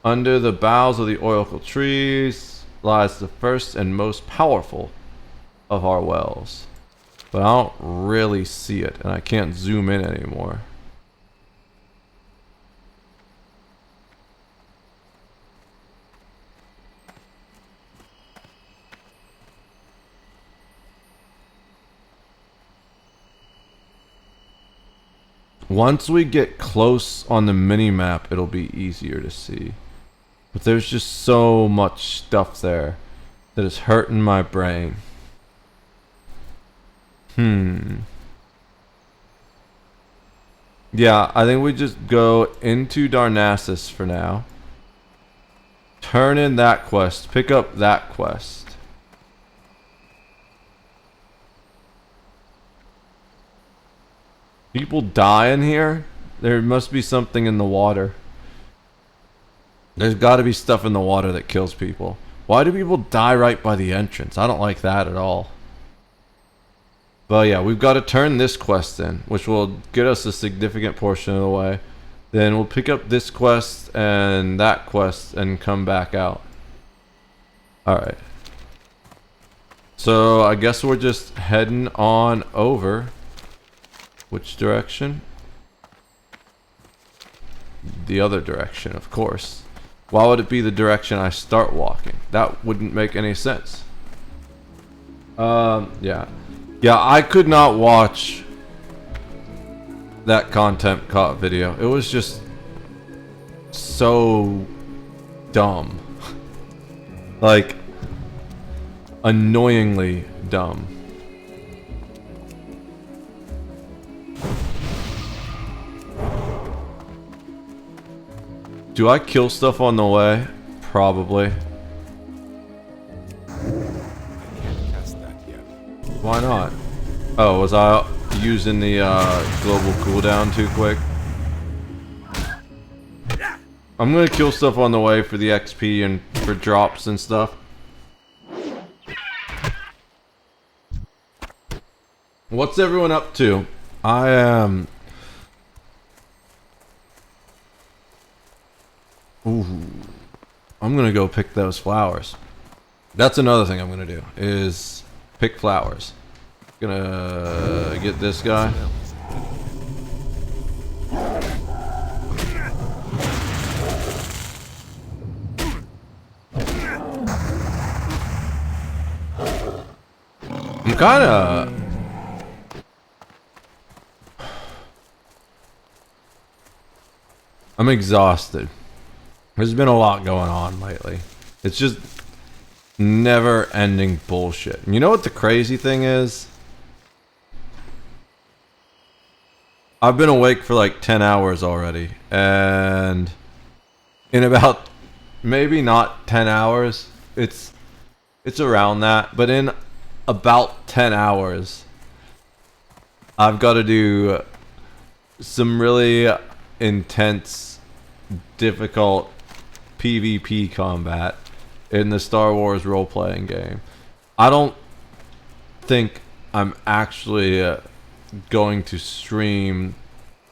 Under the boughs of the Oracle trees lies the first and most powerful of our wells. But I don't really see it, and I can't zoom in anymore. Once we get close on the mini-map, it'll be easier to see. But there's just so much stuff there that is hurting my brain. Yeah, I think we just go into Darnassus for now. Turn in that quest. Pick up that quest. People die in here? There must be something in the water. There's got to be stuff in the water that kills people. Why do people die right by the entrance? I don't like that at all. But yeah, we've got to turn this quest in, which will get us a significant portion of the way. Then we'll pick up this quest and that quest and come back out. Alright. So I guess we're just heading on over. Which direction? The other direction, of course. Why would it be the direction I start walking? That wouldn't make any sense. Yeah. Yeah, I could not watch that content cop video. It was just so dumb. Like, annoyingly dumb. Do I kill stuff on the way? Probably. Why not? Oh, was I using the global cooldown too quick? I'm gonna kill stuff on the way for the XP and for drops and stuff. What's everyone up to? I am... Ooh. I'm gonna go pick those flowers. That's another thing I'm gonna do, is pick flowers. Gonna get this guy. I'm kinda... I'm exhausted. There's been a lot going on lately. It's just never-ending bullshit. And you know what the crazy thing is? I've been awake for like 10 hours already. And in about, maybe not 10 hours. It's around that. But in about 10 hours, I've got to do some really intense, difficult PvP combat in the Star Wars role-playing game. I don't think I'm actually going to stream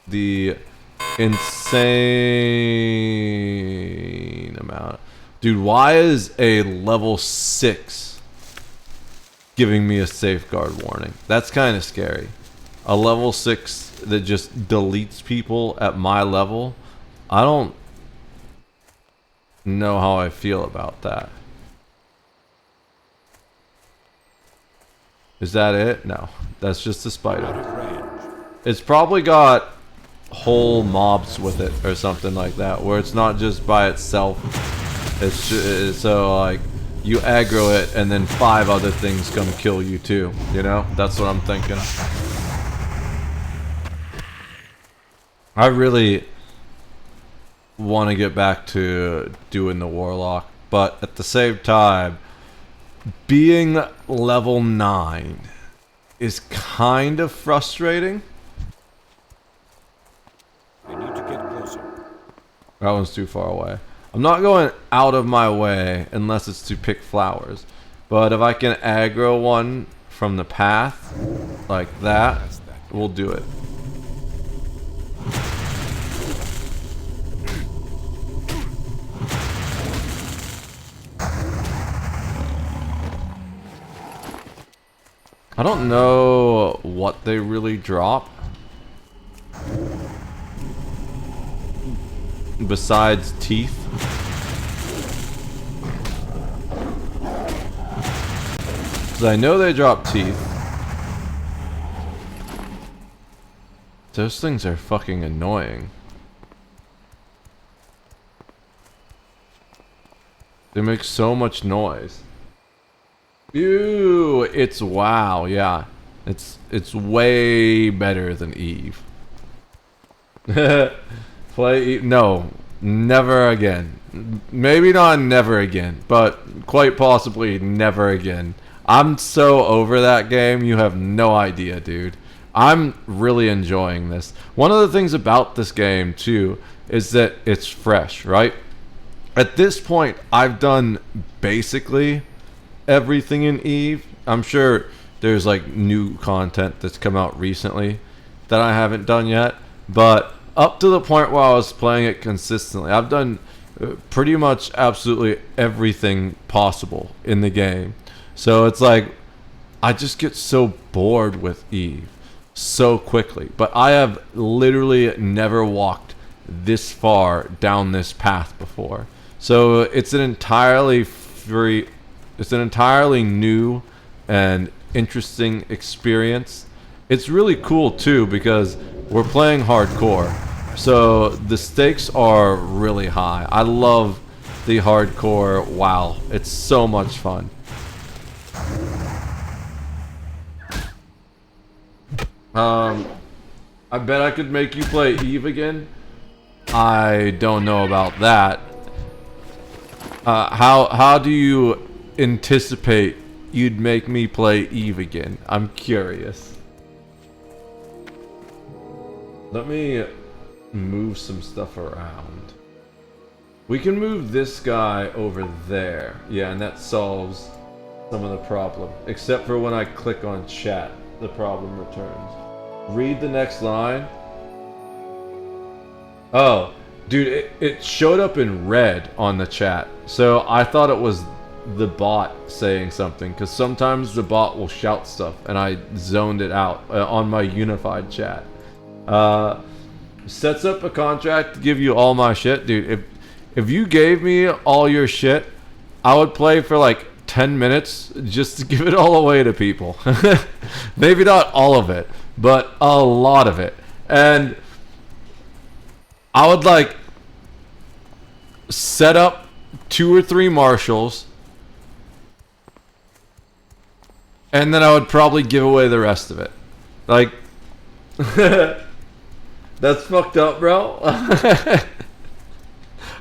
the insane amount. Dude, why is a level 6 giving me a safeguard warning? That's kind of scary. A level 6 that just deletes people at my level. I don't know how I feel about that. Is that it? No, that's just a spider. It's probably got whole mobs with it or something like that, where it's not just by itself. It's just, so like you aggro it and then 5 other things come kill you too, you know? That's what I'm thinking. I really want to get back to doing the Warlock, but at the same time, being level 9 is kind of frustrating. I need to get closer. That one's too far away. I'm not going out of my way unless it's to pick flowers, but if I can aggro one from the path like that, we'll do it. I don't know what they really drop besides teeth. Because I know they drop teeth. Those things are fucking annoying. They make so much noise. Ew, it's WoW, yeah. It's way better than Eve. Play no, never again. Maybe not never again, but quite possibly never again. I'm so over that game, you have no idea, dude. I'm really enjoying this. One of the things about this game too is that it's fresh, right? at this point, I've done basically everything in Eve. I'm sure there's like new content that's come out recently that I haven't done yet, but up to the point where I was playing it consistently, I've done pretty much absolutely everything possible in the game. So it's like I just get so bored with Eve so quickly. But I have literally never walked this far down this path before. So it's an entirely new and interesting experience. It's really cool too because we're playing hardcore. So the stakes are really high. I love the hardcore WoW. It's so much fun. I bet I could make you play Eve again. I don't know about that. How do you anticipate you'd make me play Eve again? I'm curious. Let me move some stuff around. We can move this guy over there. Yeah, and that solves some of the problem. Except for when I click on chat, the problem returns. Read the next line. Oh, dude, it showed up in red on the chat. So I thought it was the bot saying something, because sometimes the bot will shout stuff, and I zoned it out on my unified chat. Sets up a contract to give you all my shit. Dude, if you gave me all your shit, I would play for like 10 minutes just to give it all away to people. Maybe not all of it, but a lot of it. And I would like set up 2 or 3 marshals, and then I would probably give away the rest of it. Like, that's fucked up, bro.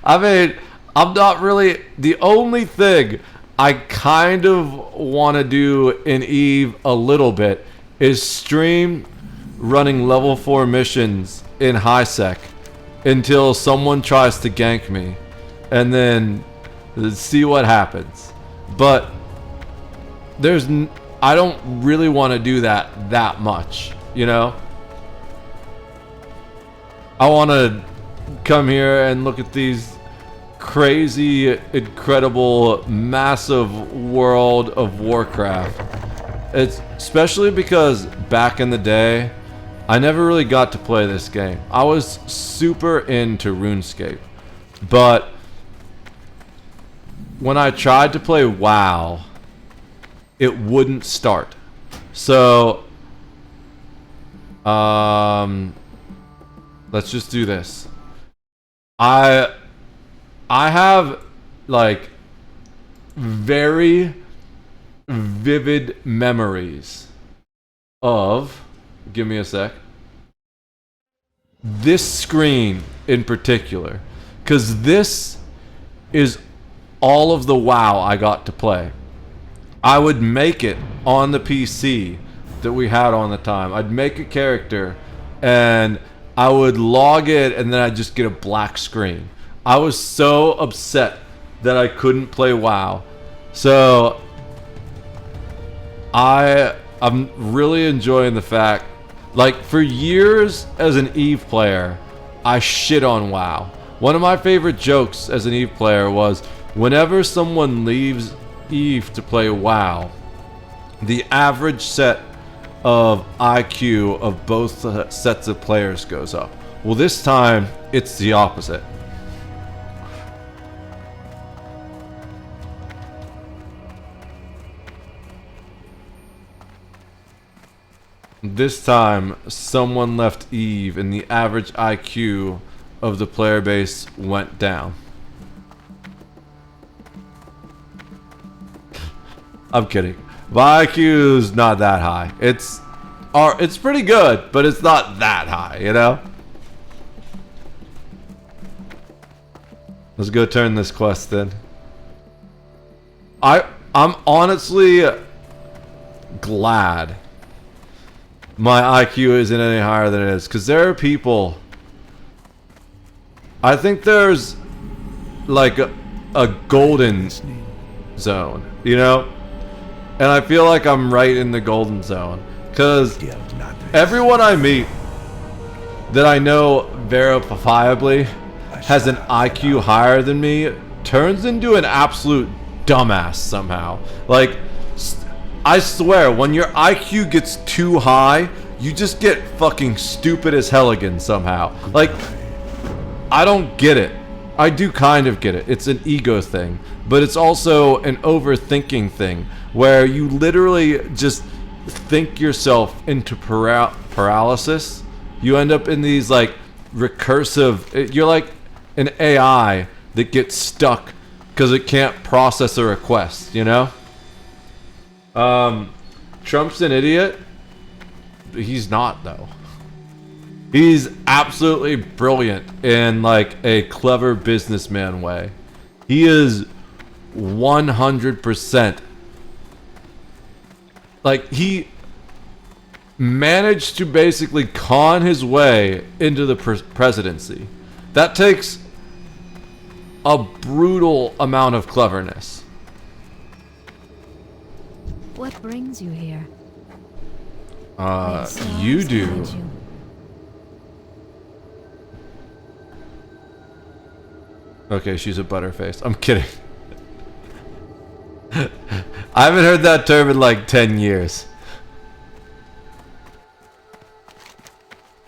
I mean, I'm not really... The only thing I kind of want to do in Eve a little bit is stream running level 4 missions in high sec until someone tries to gank me, and then see what happens. But I don't really want to do that much, you know? I want to come here and look at these crazy, incredible, massive world of Warcraft. It's especially because back in the day, I never really got to play this game. I was super into RuneScape, but when I tried to play WoW, it wouldn't start. So, let's just do this. I have like very vivid memories of, give me a sec, this screen in particular, because this is all of the WoW I got to play. I would make it on the PC that we had on the time. I'd make a character and I would log it, and then I'd just get a black screen. I was so upset that I couldn't play WoW. So I'm really enjoying the fact, like, for years as an Eve player, I shit on WoW. One of my favorite jokes as an Eve player was, whenever someone leaves Eve to play WoW, the average set of IQ of both sets of players goes up. Well, this time, it's the opposite. This time, someone left Eve and the average IQ of the player base went down. I'm kidding. My IQ's not that high. It's pretty good, but it's not that high, you know? Let's go turn this quest in. I'm honestly glad my IQ isn't any higher than it is, because there are people... I think there's like a golden zone, you know? And I feel like I'm right in the golden zone. Because everyone I meet that I know verifiably has an IQ higher than me turns into an absolute dumbass somehow. Like, I swear, when your IQ gets too high, you just get fucking stupid as hell again somehow. Like, I don't get it. I do kind of get it. It's an ego thing. But it's also an overthinking thing, where you literally just think yourself into paralysis. You end up in these, like, recursive... You're like an AI that gets stuck because it can't process a request, you know? Trump's an idiot. He's not, though. He's absolutely brilliant in, like, a clever businessman way. He is 100%. Like, he managed to basically con his way into the presidency. That takes a brutal amount of cleverness. What brings you here? You do. Okay, she's a butterface. I'm kidding. I haven't heard that term in like 10 years.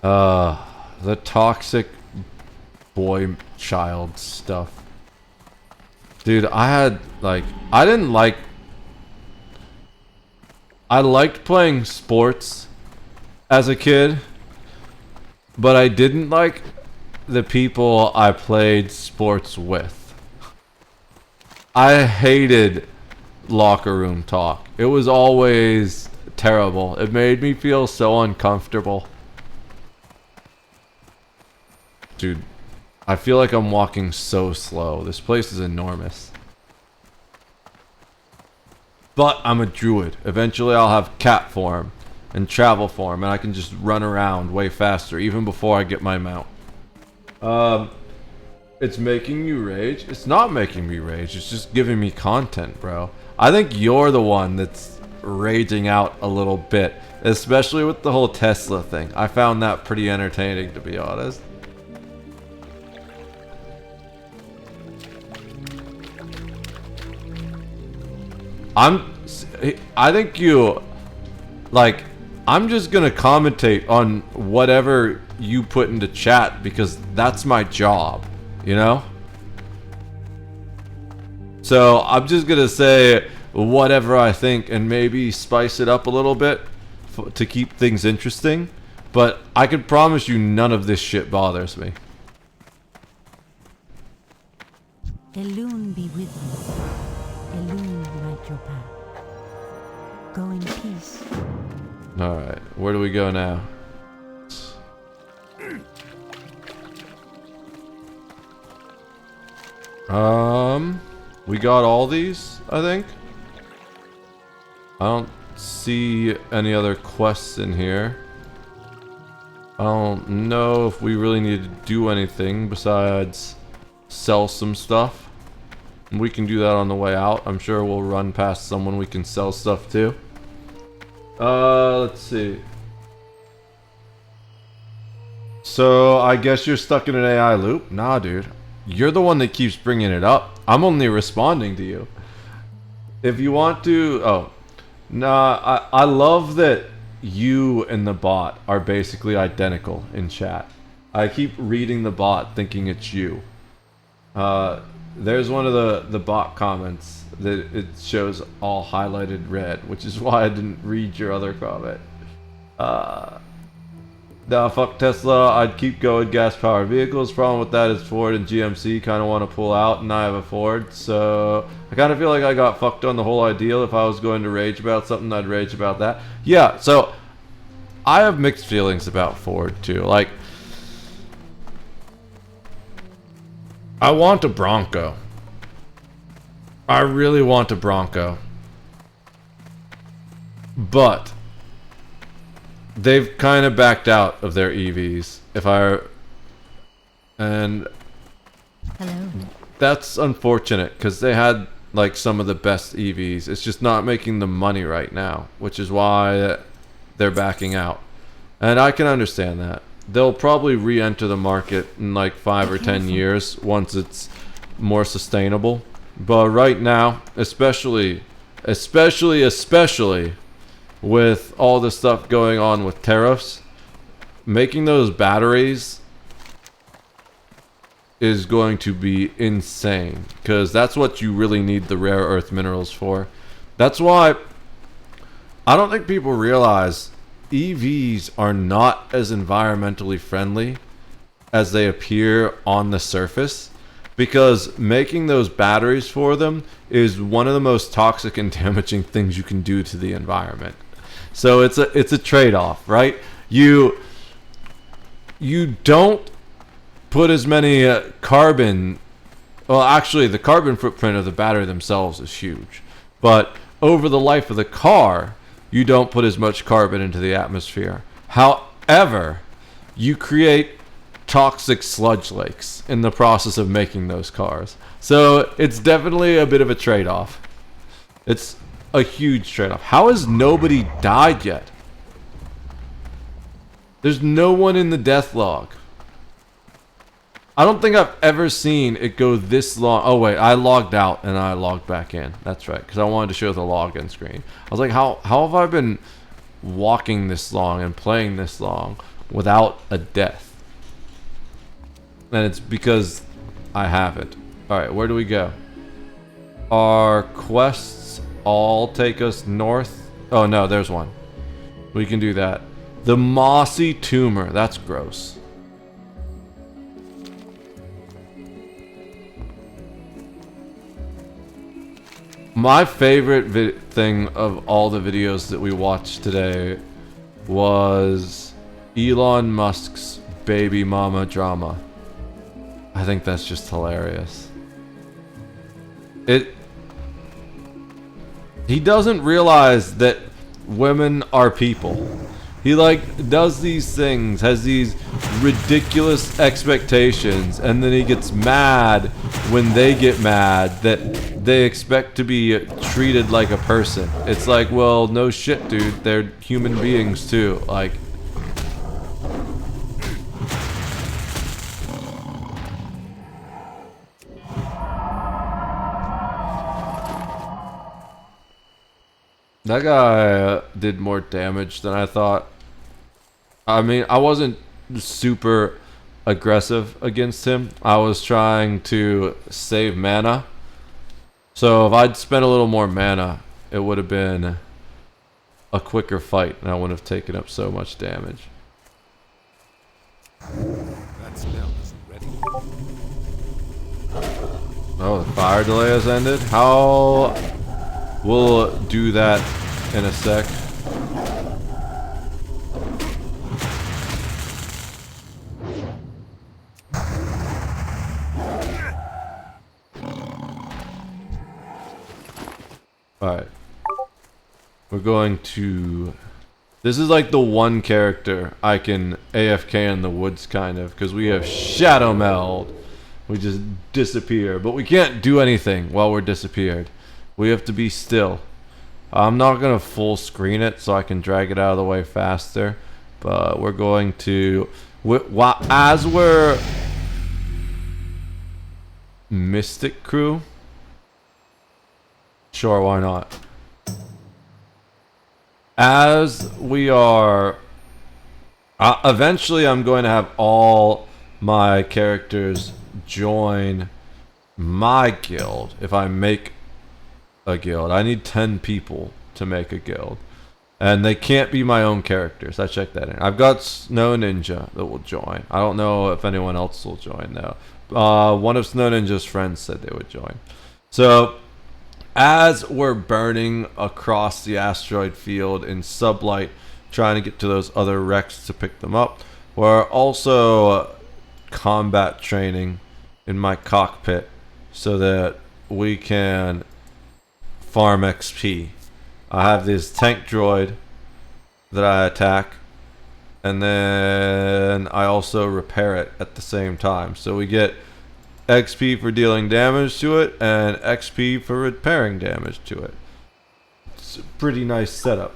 The toxic boy child stuff. Dude, I liked playing sports as a kid, but I didn't like the people I played sports with. I hated locker room talk. It was always terrible. It made me feel so uncomfortable. Dude, I feel like I'm walking so slow. This place is enormous. But I'm a druid. Eventually I'll have cat form and travel form, and I can just run around way faster, even before I get my mount. It's making you rage? It's not making me rage. It's just giving me content, bro. I think you're the one that's raging out a little bit, especially with the whole Tesla thing. I found that pretty entertaining, to be honest. I think you, like, I'm just gonna commentate on whatever you put into chat because that's my job, you know? So I'm just gonna say whatever I think and maybe spice it up a little bit to keep things interesting, but I can promise you none of this shit bothers me. Elon be with you. Elon light your path. Go in peace. Alright, where do we go now? We got all these, I think. I don't see any other quests in here. I don't know if we really need to do anything besides sell some stuff. We can do that on the way out. I'm sure we'll run past someone we can sell stuff to. Let's see. So, I guess you're stuck in an AI loop? Nah, dude. You're the one that keeps bringing it up. I'm only responding to you. If you want to... Oh. Nah, I love that you and the bot are basically identical in chat. I keep reading the bot thinking it's you. There's one of the bot comments that it shows all highlighted red, which is why I didn't read your other comment. Nah, fuck Tesla. I'd keep going gas-powered vehicles. Problem with that is Ford and GMC kind of want to pull out, and I have a Ford, so I kind of feel like I got fucked on the whole ideal. If I was going to rage about something, I'd rage about that. Yeah, so I have mixed feelings about Ford too. Like, I want a Bronco. I really want a Bronco. But they've kind of backed out of their EVs. And hello. that's unfortunate because they had like some of the best EVs. It's just not making the money right now, which is why they're backing out. And I can understand that. They'll probably re-enter the market in like 5 or 10 years once it's more sustainable. But right now, especially with all the stuff going on with tariffs, making those batteries is going to be insane, because that's what you really need the rare earth minerals for. That's why I don't think people realize EVs are not as environmentally friendly as they appear on the surface, because making those batteries for them is one of the most toxic and damaging things you can do to the environment. So it's a trade-off, right? You don't put as many carbon. Well, actually, the carbon footprint of the battery themselves is huge, but over the life of the car, you don't put as much carbon into the atmosphere. However, you create toxic sludge lakes in the process of making those cars. So it's definitely a bit of a trade-off. It's a huge trade-off. How has nobody died yet? There's no one in the death log. I don't think I've ever seen it go this long. Oh wait, I logged out and I logged back in. That's right, because I wanted to show the login screen. I was like, how have I been walking this long and playing this long without a death? And it's because I haven't. Alright, where do we go? Our quests all take us north. Oh no, there's one. We can do that. The mossy tumor. That's gross. My favorite thing of all the videos that we watched today was Elon Musk's baby mama drama. I think that's just hilarious. He doesn't realize that women are people. He like does these things, has these ridiculous expectations, and then he gets mad when they get mad that they expect to be treated like a person. It's like, well, no shit, dude. They're human beings too. Like, that guy did more damage than I thought. I mean, I wasn't super aggressive against him. I was trying to save mana. So if I'd spent a little more mana, it would have been a quicker fight and I wouldn't have taken up so much damage. That spell isn't ready. Oh, the fire delay has ended? How... We'll do that in a sec. Alright. We're going to... This is like the one character I can AFK in the woods kind of, because we have Shadow Meld. We just disappear, but we can't do anything while we're disappeared. We have to be still. I'm not going to full screen it so I can drag it out of the way faster. But we're going to... As we're... Mystic Crew? Sure, why not? As we are... eventually I'm going to have all my characters join my guild if I make a guild. I need 10 people to make a guild, and they can't be my own characters. I checked that in. I've got Snow Ninja that will join. I don't know if anyone else will join though. One of Snow Ninja's friends said they would join. So as we're burning across the asteroid field in sublight, trying to get to those other wrecks to pick them up, we're also combat training in my cockpit so that we can farm XP. I have this tank droid that I attack, and then I also repair it at the same time. So we get XP for dealing damage to it, and XP for repairing damage to it. It's a pretty nice setup.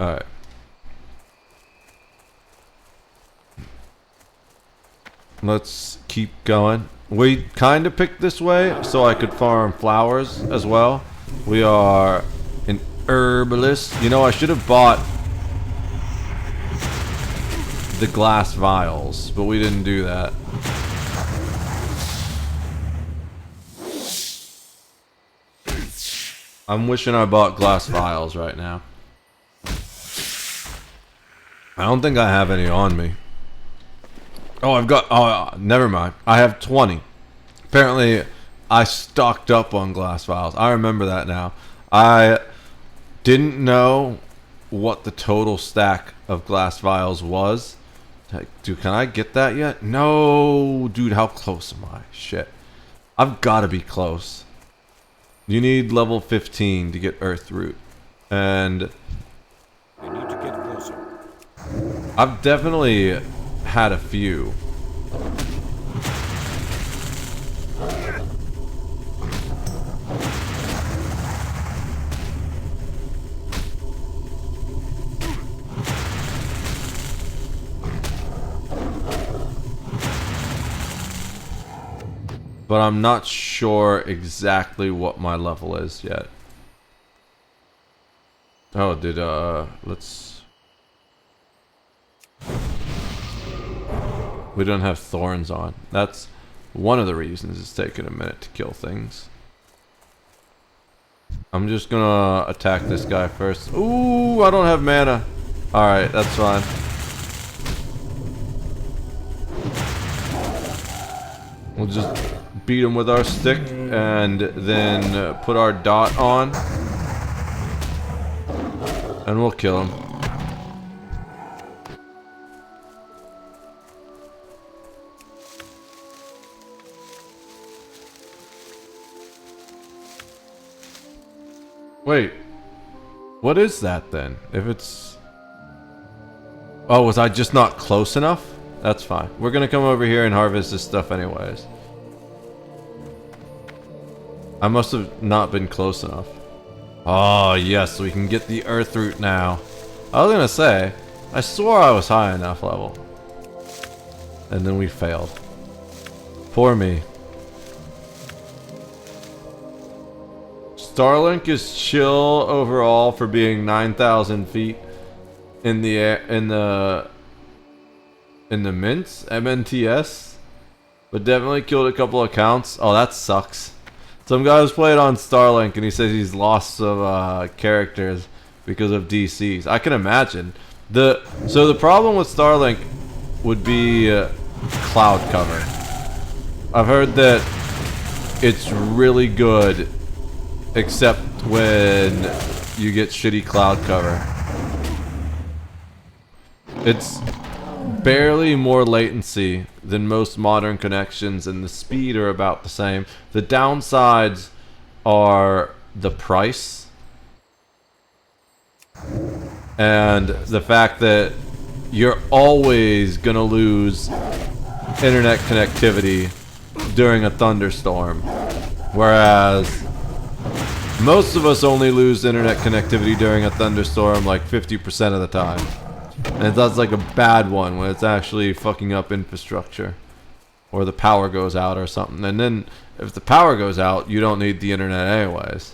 Alright. Let's keep going. We kind of picked this way so I could farm flowers as well. We are an herbalist. You know, I should have bought the glass vials, but we didn't do that. I'm wishing I bought glass vials right now. I don't think I have any on me. Oh, I've got... Oh, never mind. I have 20. Apparently, I stocked up on glass vials. I remember that now. I didn't know what the total stack of glass vials was. Dude, can I get that yet? No! Dude, how close am I? Shit. I've got to be close. You need level 15 to get Earth Root. And... We need to get closer. I've definitely had a few. But I'm not sure exactly what my level is yet. Oh, let's... We don't have thorns on. That's one of the reasons it's taking a minute to kill things. I'm just gonna attack this guy first. Ooh, I don't have mana. Alright, that's fine. We'll just beat him with our stick and then put our dot on. And we'll kill him. Wait. What is that then? If it's... Oh, was I just not close enough? That's fine. We're gonna come over here and harvest this stuff anyways. I must have not been close enough. Oh, yes, we can get the Earth Root now. I was gonna say, I swore I was high enough level. And then we failed. Poor me. Starlink is chill overall for being 9,000 feet in the air, in the mints, MNTS, but definitely killed a couple accounts. Oh, that sucks. Some guy was playing on Starlink and he says he's lost some characters because of DCs. I can imagine. So the problem with Starlink would be cloud cover. I've heard that it's really good except when you get shitty cloud cover. It's barely more latency than most modern connections, and the speed are about the same. The downsides are the price and the fact that you're always gonna lose internet connectivity during a thunderstorm, whereas most of us only lose internet connectivity during a thunderstorm like 50% of the time. And that's like a bad one when it's actually fucking up infrastructure. Or the power goes out or something. And then if the power goes out, you don't need the internet anyways.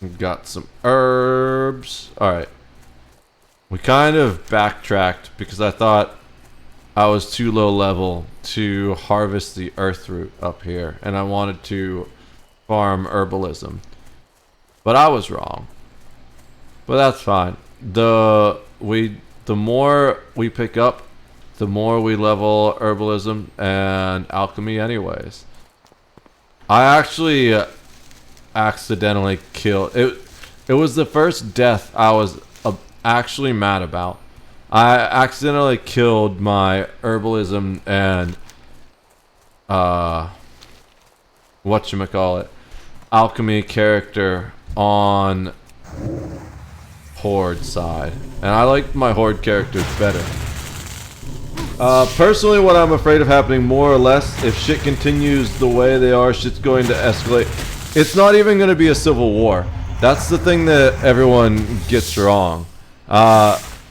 We've got some herbs. Alright. We kind of backtracked because I thought I was too low level to harvest the Earth Root up here, and I wanted to farm herbalism. But I was wrong. But that's fine. The more we pick up, the more we level herbalism and alchemy anyways. I actually accidentally killed it. It was the first death I was actually mad about. I accidentally killed my herbalism and whatchamacallit, alchemy character on Horde side, and I like my Horde characters better. Personally, what I'm afraid of happening more or less, if shit continues the way they are, shit's going to escalate. It's not even going to be a civil war. That's the thing that everyone gets wrong.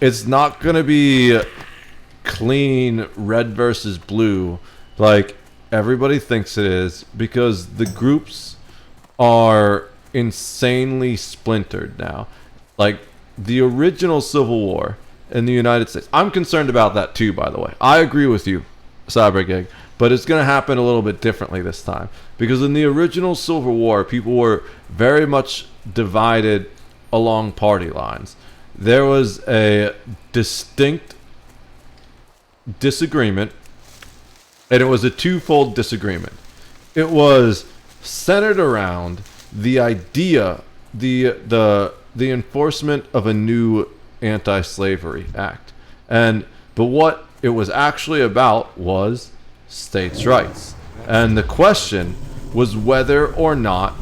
It's not going to be clean red versus blue like everybody thinks it is, because the groups are insanely splintered now. Like the original Civil War in the United States. I'm concerned about that too, by the way. I agree with you, Cybergig, but it's going to happen a little bit differently this time. Because in the original Civil War, people were very much divided along party lines. There was a distinct disagreement, and it was a twofold disagreement. It was centered around the idea, the enforcement of a new anti-slavery act, but what it was actually about was states' rights, and the question was whether or not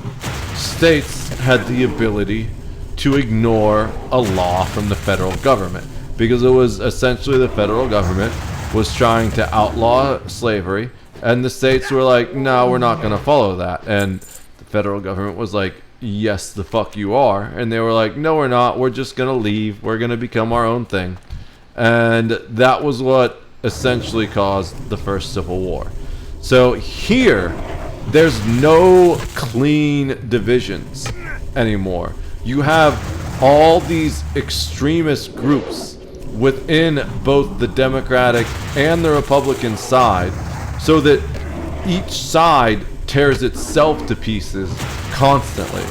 states had the ability to ignore a law from the federal government, because it was essentially the federal government was trying to outlaw slavery, and the states were like, no, we're not going to follow that, and the federal government was like, yes, the fuck you are. And they were like, no, we're not. We're just going to leave. We're going to become our own thing. And that was what essentially caused the first Civil War. So here, there's no clean divisions anymore. You have all these extremist groups within both the Democratic and the Republican side, so that each side tears itself to pieces constantly.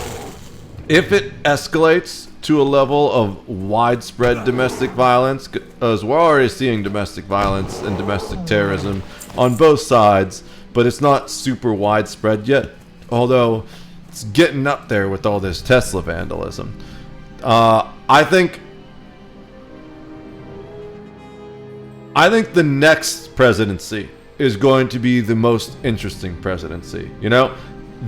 If it escalates to a level of widespread domestic violence, as we're already seeing domestic violence and domestic terrorism on both sides, but it's not super widespread yet, although it's getting up there with all this Tesla vandalism. I think the next presidency is going to be the most interesting presidency. You know,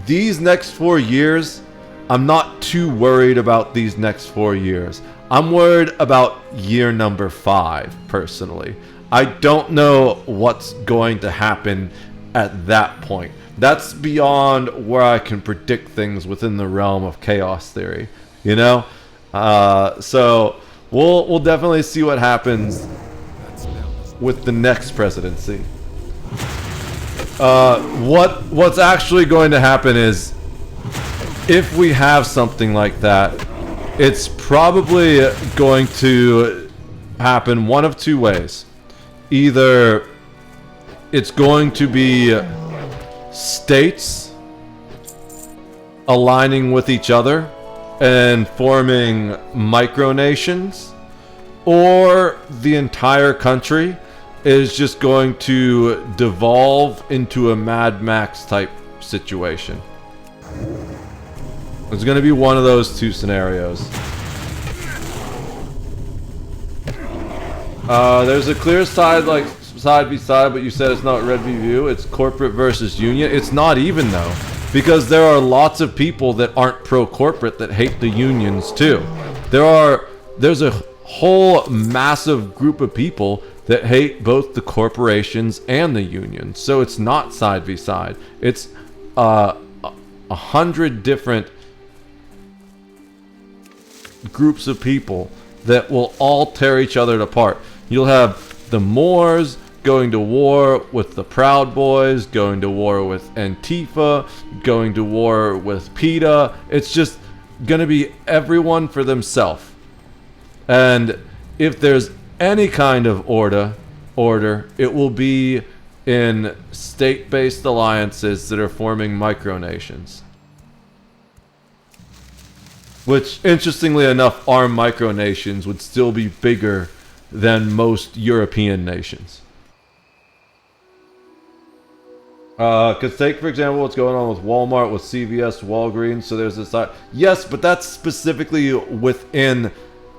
these next 4 years, I'm not too worried about these next 4 years. I'm worried about year number 5, personally. I don't know what's going to happen at that point. That's beyond where I can predict things within the realm of chaos theory, you know? So we'll definitely see what happens with the next presidency. What's actually going to happen is, if we have something like that, it's probably going to happen one of two ways. Either it's going to be states aligning with each other and forming micronations, or the entire country is just going to devolve into a Mad Max type situation. It's going to be one of those two scenarios. There's a clear side, like side by side, but you said it's not red v blue. It's corporate versus union. It's not even though, because there are lots of people that aren't pro-corporate that hate the unions too. There's a whole massive group of people that hate both the corporations and the unions. So it's not side by side. It's 100 different groups of people that will all tear each other apart. You'll have the Moors going to war with the Proud Boys, going to war with Antifa, going to war with PETA. It's just gonna be everyone for themselves. And if there's any kind of order, it will be in state-based alliances that are forming micronations. Which, interestingly enough, our micronations would still be bigger than most European nations. Because take, for example, what's going on with Walmart, with CVS, Walgreens, so there's this side. Yes, but that's specifically within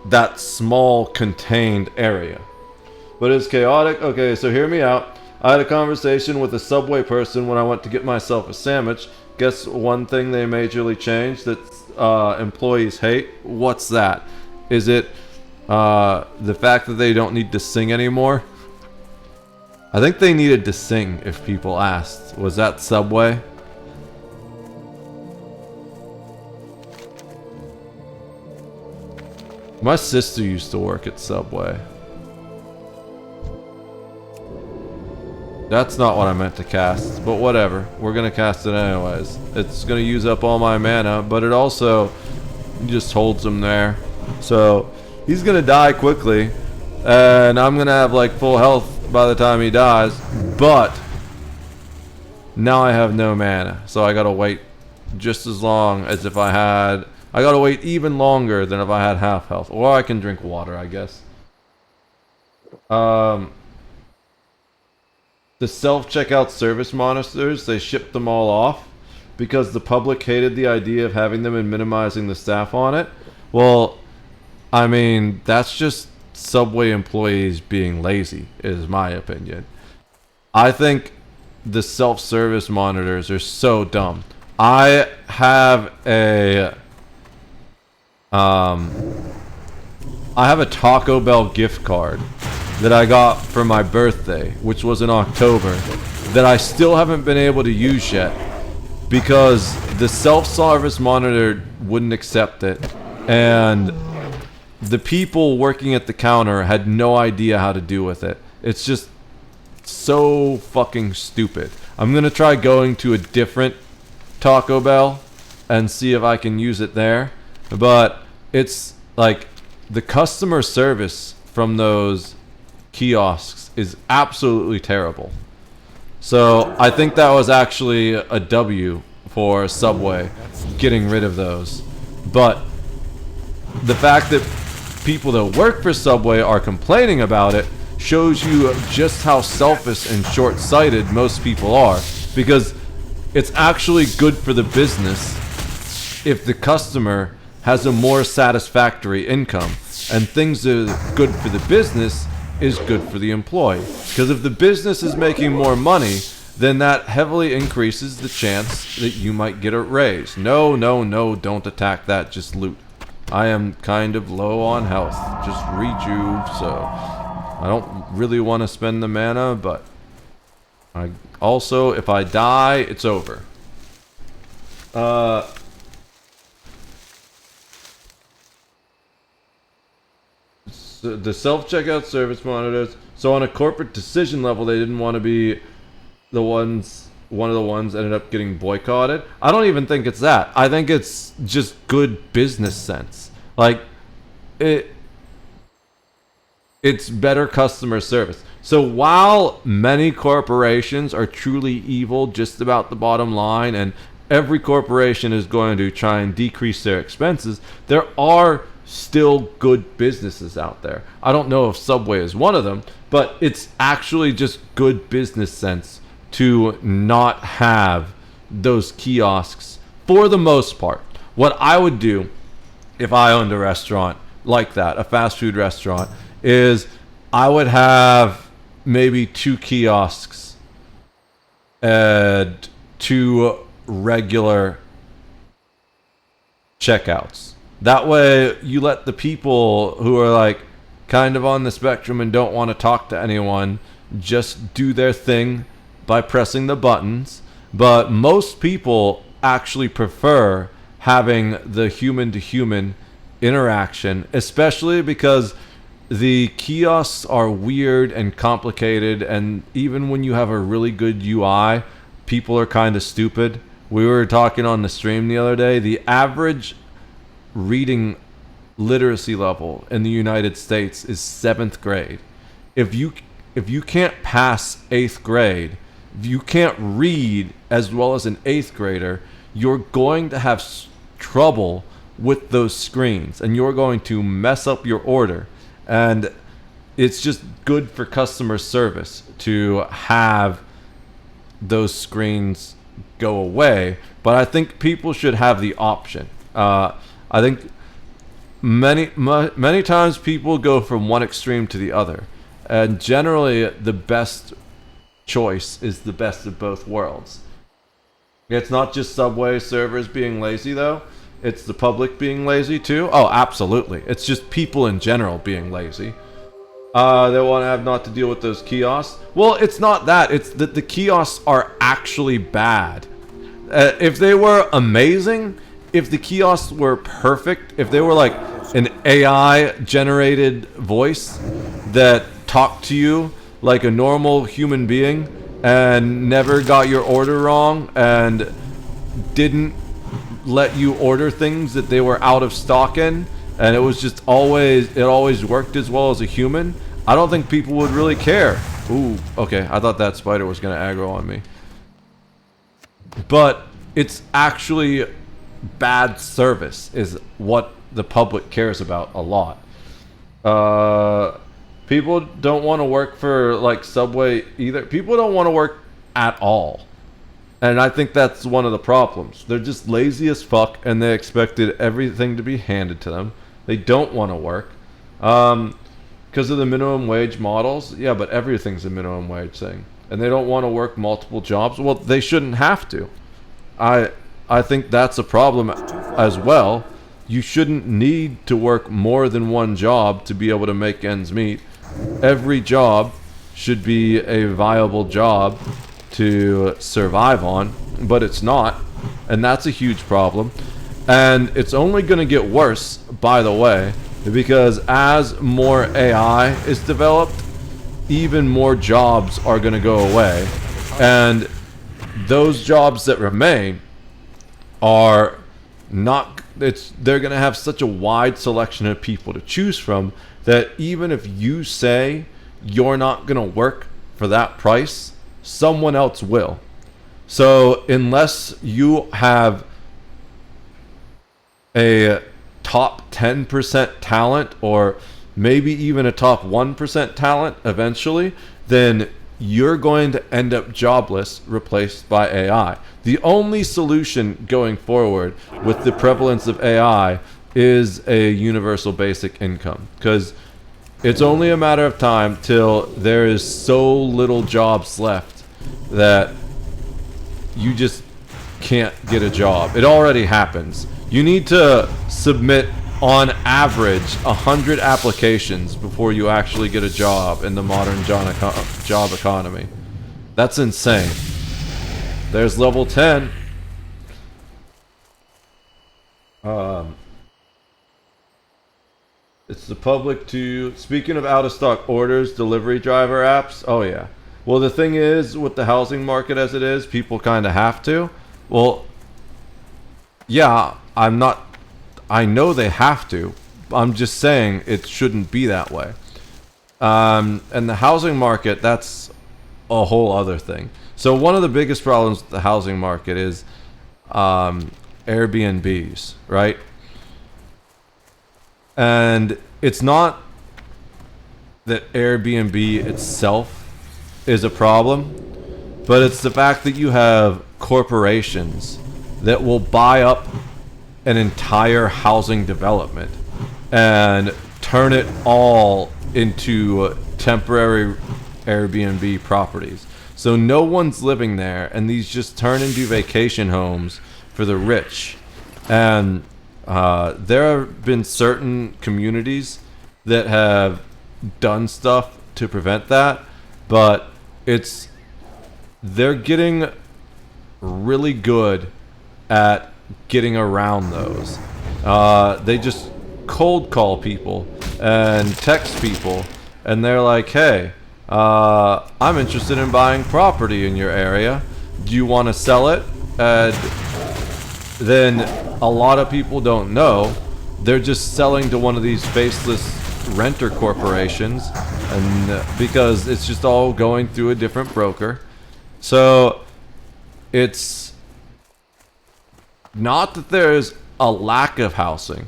that small, contained area. But it's chaotic. Okay, so hear me out. I had a conversation with a Subway person when I went to get myself a sandwich. guess one thing they majorly changed that employees hate? What's that? Is it the fact that they don't need to sing anymore? I think they needed to sing if people asked. Was that Subway? My sister used to work at Subway. That's not what I meant to cast, but whatever. We're gonna cast it anyways. It's gonna use up all my mana, but it also just holds him there. So he's gonna die quickly, and I'm gonna have like full health by the time he dies, but now I have no mana, so I gotta wait just as long as if I had... I gotta wait even longer than if I had half health. Or I can drink water, I guess. The self-checkout service monitors, they shipped them all off because the public hated the idea of having them and minimizing the staff on it. Well, I mean, that's just Subway employees being lazy, is my opinion. I think the self-service monitors are so dumb. I have a Taco Bell gift card that I got for my birthday, which was in October, that I still haven't been able to use yet because the self-service monitor wouldn't accept it, and the people working at the counter had no idea how to do with it. It's just so fucking stupid. I'm gonna try going to a different Taco Bell and see if I can use it there, but it's like the customer service from those kiosks is absolutely terrible. So I think that was actually a W for Subway getting rid of those. But the fact that people that work for Subway are complaining about it shows you just how selfish and short-sighted most people are, because it's actually good for the business if the customer has a more satisfactory income, and things that are good for the business is good for the employee. Because if the business is making more money, then that heavily increases the chance that you might get a raise. No, don't attack that, just loot. I am kind of low on health, just rejuve, so I don't really want to spend the mana, but I also, if I die, it's over. The self-checkout service monitors. So on a corporate decision level, they didn't want to be the ones. One of the ones ended up getting boycotted. I don't even think it's that. I think it's just good business sense. Like it's better customer service. So while many corporations are truly evil, just about the bottom line, and every corporation is going to try and decrease their expenses, there are still good businesses out there. I don't know if Subway is one of them, but it's actually just good business sense to not have those kiosks for the most part. What I would do if I owned a restaurant like that, a fast food restaurant, is I would have maybe 2 kiosks and 2 regular checkouts. That way you let the people who are like kind of on the spectrum and don't want to talk to anyone just do their thing by pressing the buttons. But most people actually prefer having the human to human interaction, especially because the kiosks are weird and complicated, and even when you have a really good UI, people are kind of stupid. We were talking on the stream the other day, the average reading literacy level in the United States is 7th grade. If you can't pass 8th grade, if you can't read as well as an 8th grader, you're going to have trouble with those screens, and you're going to mess up your order. And it's just good for customer service to have those screens go away. But I think people should have the option. I think many times people go from one extreme to the other, and generally the best choice is the best of both worlds. It's not just Subway servers being lazy, though. It's the public being lazy, too. Oh, absolutely. It's just people in general being lazy. They want to have not to deal with those kiosks. Well, it's not that. It's that the kiosks are actually bad. If they were amazing, if the kiosks were perfect, if they were like an AI-generated voice that talked to you like a normal human being and never got your order wrong and didn't let you order things that they were out of stock in, and it was just always, it always worked as well as a human, I don't think people would really care. Ooh, okay, I thought that spider was gonna aggro on me. But it's actually bad service is what the public cares about a lot. People don't want to work for like Subway either. People don't want to work at all. And I think that's one of the problems. They're just lazy as fuck and they expected everything to be handed to them. They don't want to work. Because of the minimum wage models. Yeah, but everything's a minimum wage thing. And they don't want to work multiple jobs. Well, they shouldn't have to. I think that's a problem as well. You shouldn't need to work more than one job to be able to make ends meet. Every job should be a viable job to survive on, but it's not, and that's a huge problem. And it's only going to get worse, by the way, because as more AI is developed, even more jobs are going to go away, and those jobs that remain are not, they're going to have such a wide selection of people to choose from that even if you say you're not going to work for that price, someone else will. So unless you have a top 10% talent or maybe even a top 1% talent eventually, then you're going to end up jobless, replaced by AI. The only solution going forward with the prevalence of AI is a universal basic income, because it's only a matter of time till there is so little jobs left that you just can't get a job. It already happens. You need to submit on average 100 applications before you actually get a job in the modern job economy. That's insane. There's level 10. It's the public to, speaking of out of stock orders, delivery driver apps. Oh yeah. Well, the thing is with the housing market as it is, people kind of have to. Well, yeah, I know they have to. I'm just saying it shouldn't be that way. And the housing market, that's a whole other thing. So one of the biggest problems with the housing market is Airbnbs, right? And it's not that Airbnb itself is a problem, but it's the fact that you have corporations that will buy up an entire housing development and turn it all into temporary Airbnb properties. So no one's living there, and these just turn into vacation homes for the rich. And there have been certain communities that have done stuff to prevent that, but they're getting really good at getting around those. They just cold call people and text people, and they're like, hey, I'm interested in buying property in your area. Do you want to sell it? And then a lot of people don't know. They're just selling to one of these faceless renter corporations, and because it's just all going through a different broker. So it's not that there's a lack of housing.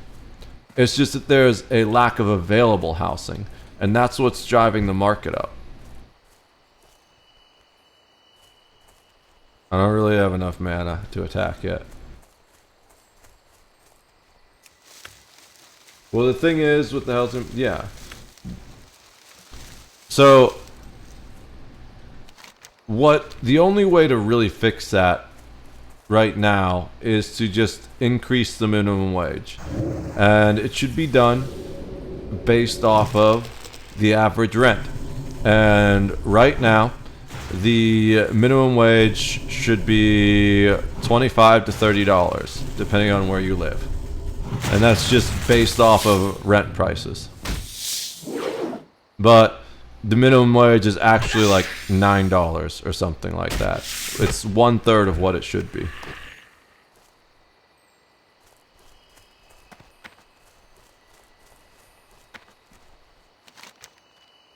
It's just that there's a lack of available housing, and that's what's driving the market up. I don't really have enough mana to attack yet. Well, the thing is with the housing, yeah. So the only way to really fix that right now is to just increase the minimum wage. And it should be done based off of the average rent. And right now, the minimum wage should be $25 to $30, depending on where you live. And that's just based off of rent prices. But the minimum wage is actually like $9 or something like that. It's 1/3 of what it should be.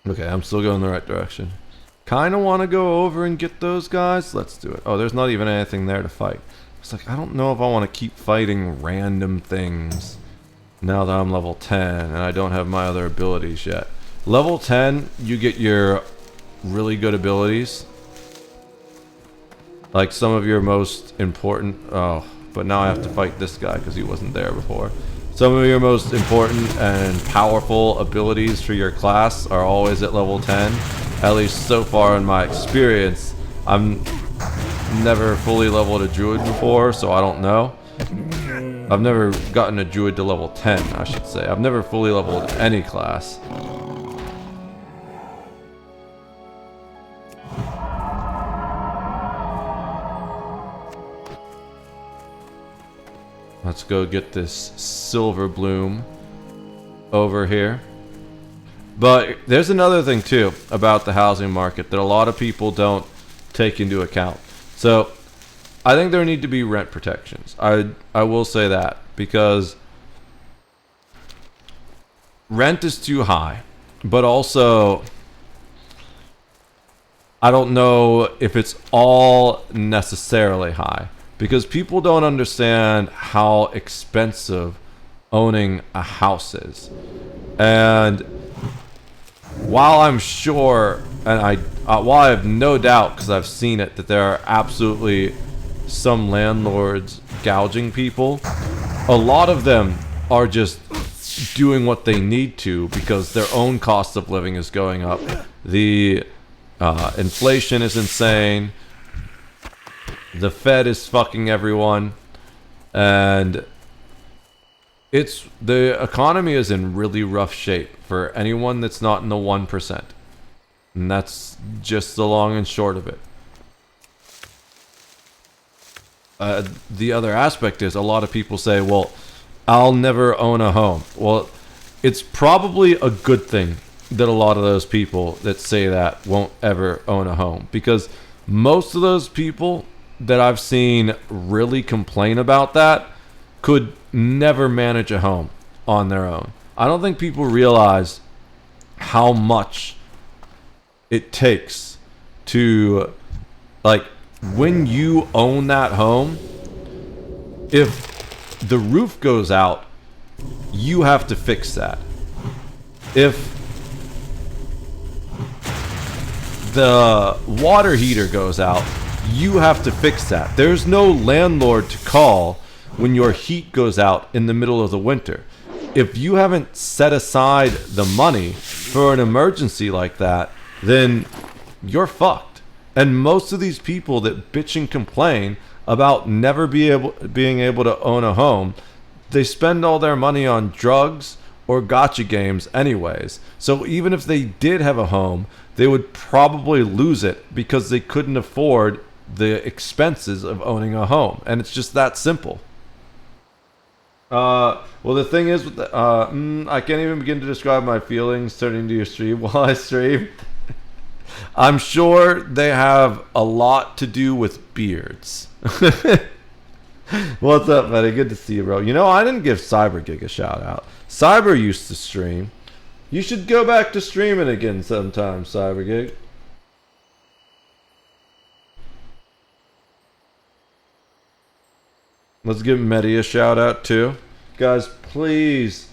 Okay, I'm still going the right direction. Kind of want to go over and get those guys. Let's do it. Oh, there's not even anything there to fight. It's like, I don't know if I want to keep fighting random things now that I'm level 10 and I don't have my other abilities yet. Level 10, you get your really good abilities. Like some of your most important... Oh, but now I have to fight this guy because he wasn't there before. Some of your most important and powerful abilities for your class are always at level 10. At least so far in my experience. I'm never fully leveled a druid before, so I don't know. I've never gotten a druid to level 10, I should say. I've never fully leveled any class. Let's go get this silver bloom over here. But there's another thing too about the housing market that a lot of people don't take into account. So I think there need to be rent protections. I will say that because rent is too high, but also I don't know if it's all necessarily high because people don't understand how expensive owning a house is. And while I'm sure, and while I have no doubt, because I've seen it, that there are absolutely some landlords gouging people, a lot of them are just doing what they need to because their own cost of living is going up. The inflation is insane. The Fed is fucking everyone. And the economy is in really rough shape for anyone that's not in the 1%. And that's just the long and short of it. The other aspect is a lot of people say, well, I'll never own a home. Well, it's probably a good thing that a lot of those people that say that won't ever own a home. Because most of those people that I've seen really complain about that could never manage a home on their own. I don't think people realize how much it takes to, like, when you own that home, if the roof goes out, you have to fix that. If the water heater goes out, you have to fix that. There's no landlord to call when your heat goes out in the middle of the winter. If you haven't set aside the money for an emergency like that, then you're fucked. And most of these people that bitch and complain about never being able to own a home, they spend all their money on drugs or gacha games anyways. So even if they did have a home, they would probably lose it because they couldn't afford the expenses of owning a home. And it's just that simple. Well, the thing is, with the, I can't even begin to describe my feelings turning to your stream while I stream. I'm sure they have a lot to do with beards. What's up, buddy? Good to see you, bro. You know, I didn't give CyberGig a shout out. Cyber used to stream. You should go back to streaming again sometime, CyberGig. Let's give Medi a shout out too. Guys, please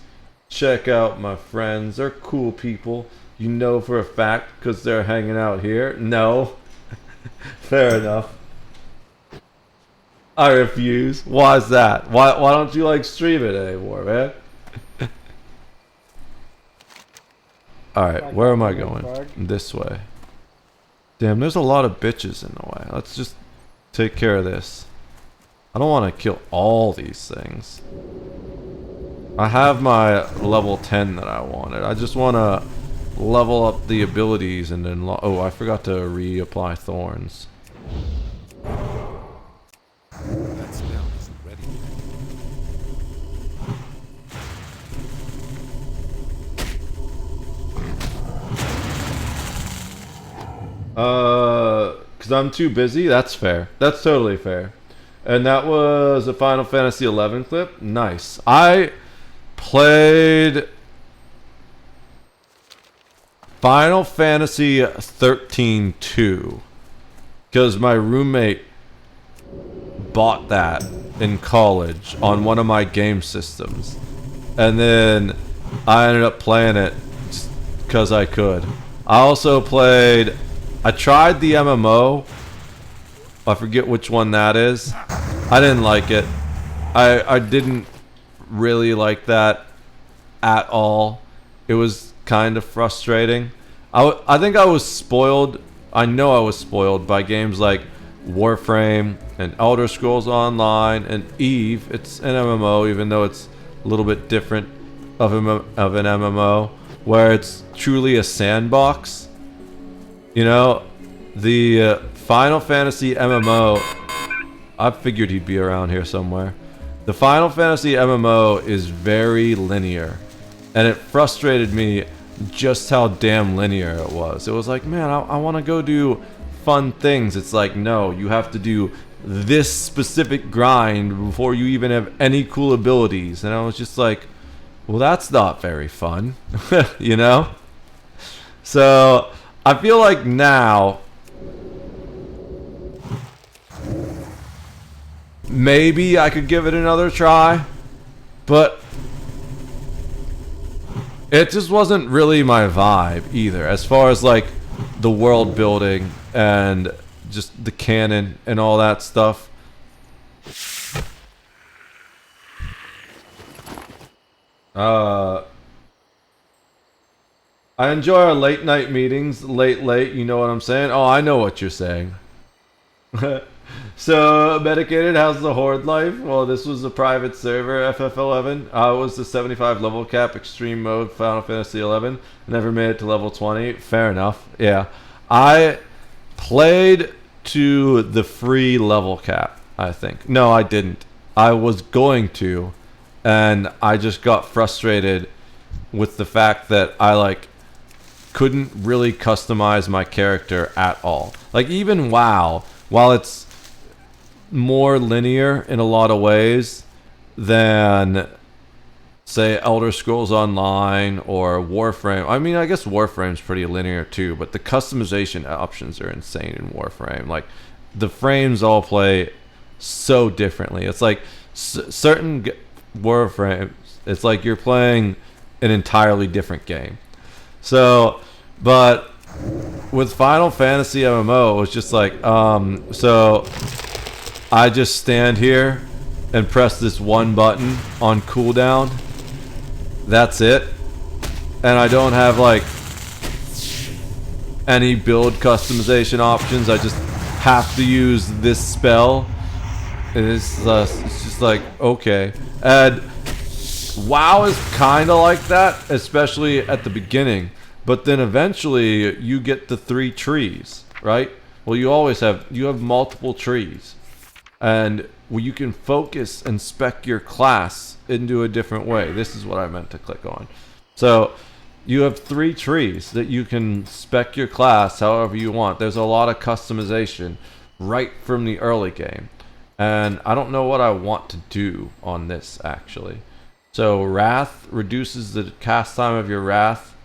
check out my friends. They're cool people. You know for a fact because they're hanging out here. No. Fair enough. I refuse. Why is that? Why don't you like stream it anymore, man? Alright, where am I going? This way. Damn, there's a lot of bitches in the way. Let's just take care of this. I don't want to kill all these things. I have my level 10 that I wanted. I just want to level up the abilities and then... Oh, I forgot to reapply thorns. That spell isn't ready yet. Because I'm too busy? That's fair. That's totally fair. And that was a Final Fantasy XI clip? Nice. I played Final Fantasy 13 2 because my roommate bought that in college on one of my game systems, and then I ended up playing it because I could. I also played, I tried the MMO, I forget which one that is. I didn't like it. I didn't really like that at all. It was kind of frustrating. I think I was spoiled. I know I was spoiled by games like Warframe and Elder Scrolls Online and Eve. It's an MMO, even though it's a little bit different of an MMO, where it's truly a sandbox. You know, the Final Fantasy MMO, I figured he'd be around here somewhere. The Final Fantasy MMO is very linear, and it frustrated me just how damn linear it was. It was like, man, I want to go do fun things. It's like, no, you have to do this specific grind before you even have any cool abilities. And I was just like, well, that's not very fun, you know? So I feel like now maybe I could give it another try, but it just wasn't really my vibe either, as far as like the world building and just the canon and all that stuff. I enjoy our late night meetings, late, you know what I'm saying? Oh, I know what you're saying. So, Medicated, how's the Horde life? Well, this was a private server, FF11. It was the 75 level cap, extreme mode, Final Fantasy 11. Never made it to level 20. Fair enough, yeah. I played to the free level cap, I think. No, I didn't. I was going to, and I just got frustrated with the fact that I, like, couldn't really customize my character at all. Like, even WoW, while it's more linear in a lot of ways than, say, Elder Scrolls Online or Warframe. I mean, I guess Warframe's pretty linear too, but the customization options are insane in Warframe. Like, the frames all play so differently. It's like certain Warframes, it's like you're playing an entirely different game. So, but with Final Fantasy MMO, it was just like, so I just stand here and press this one button on cooldown. That's it. And I don't have like any build customization options. I just have to use this spell. And it's just like, okay. And WoW is kind of like that, especially at the beginning. But then eventually you get the 3 trees, right? Well, you have multiple trees. And you can focus and spec your class into a different way. This is what I meant to click on. So you have 3 trees that you can spec your class however you want. There's a lot of customization right from the early game. And I don't know what I want to do on this, actually. So Wrath reduces the cast time of your Wrath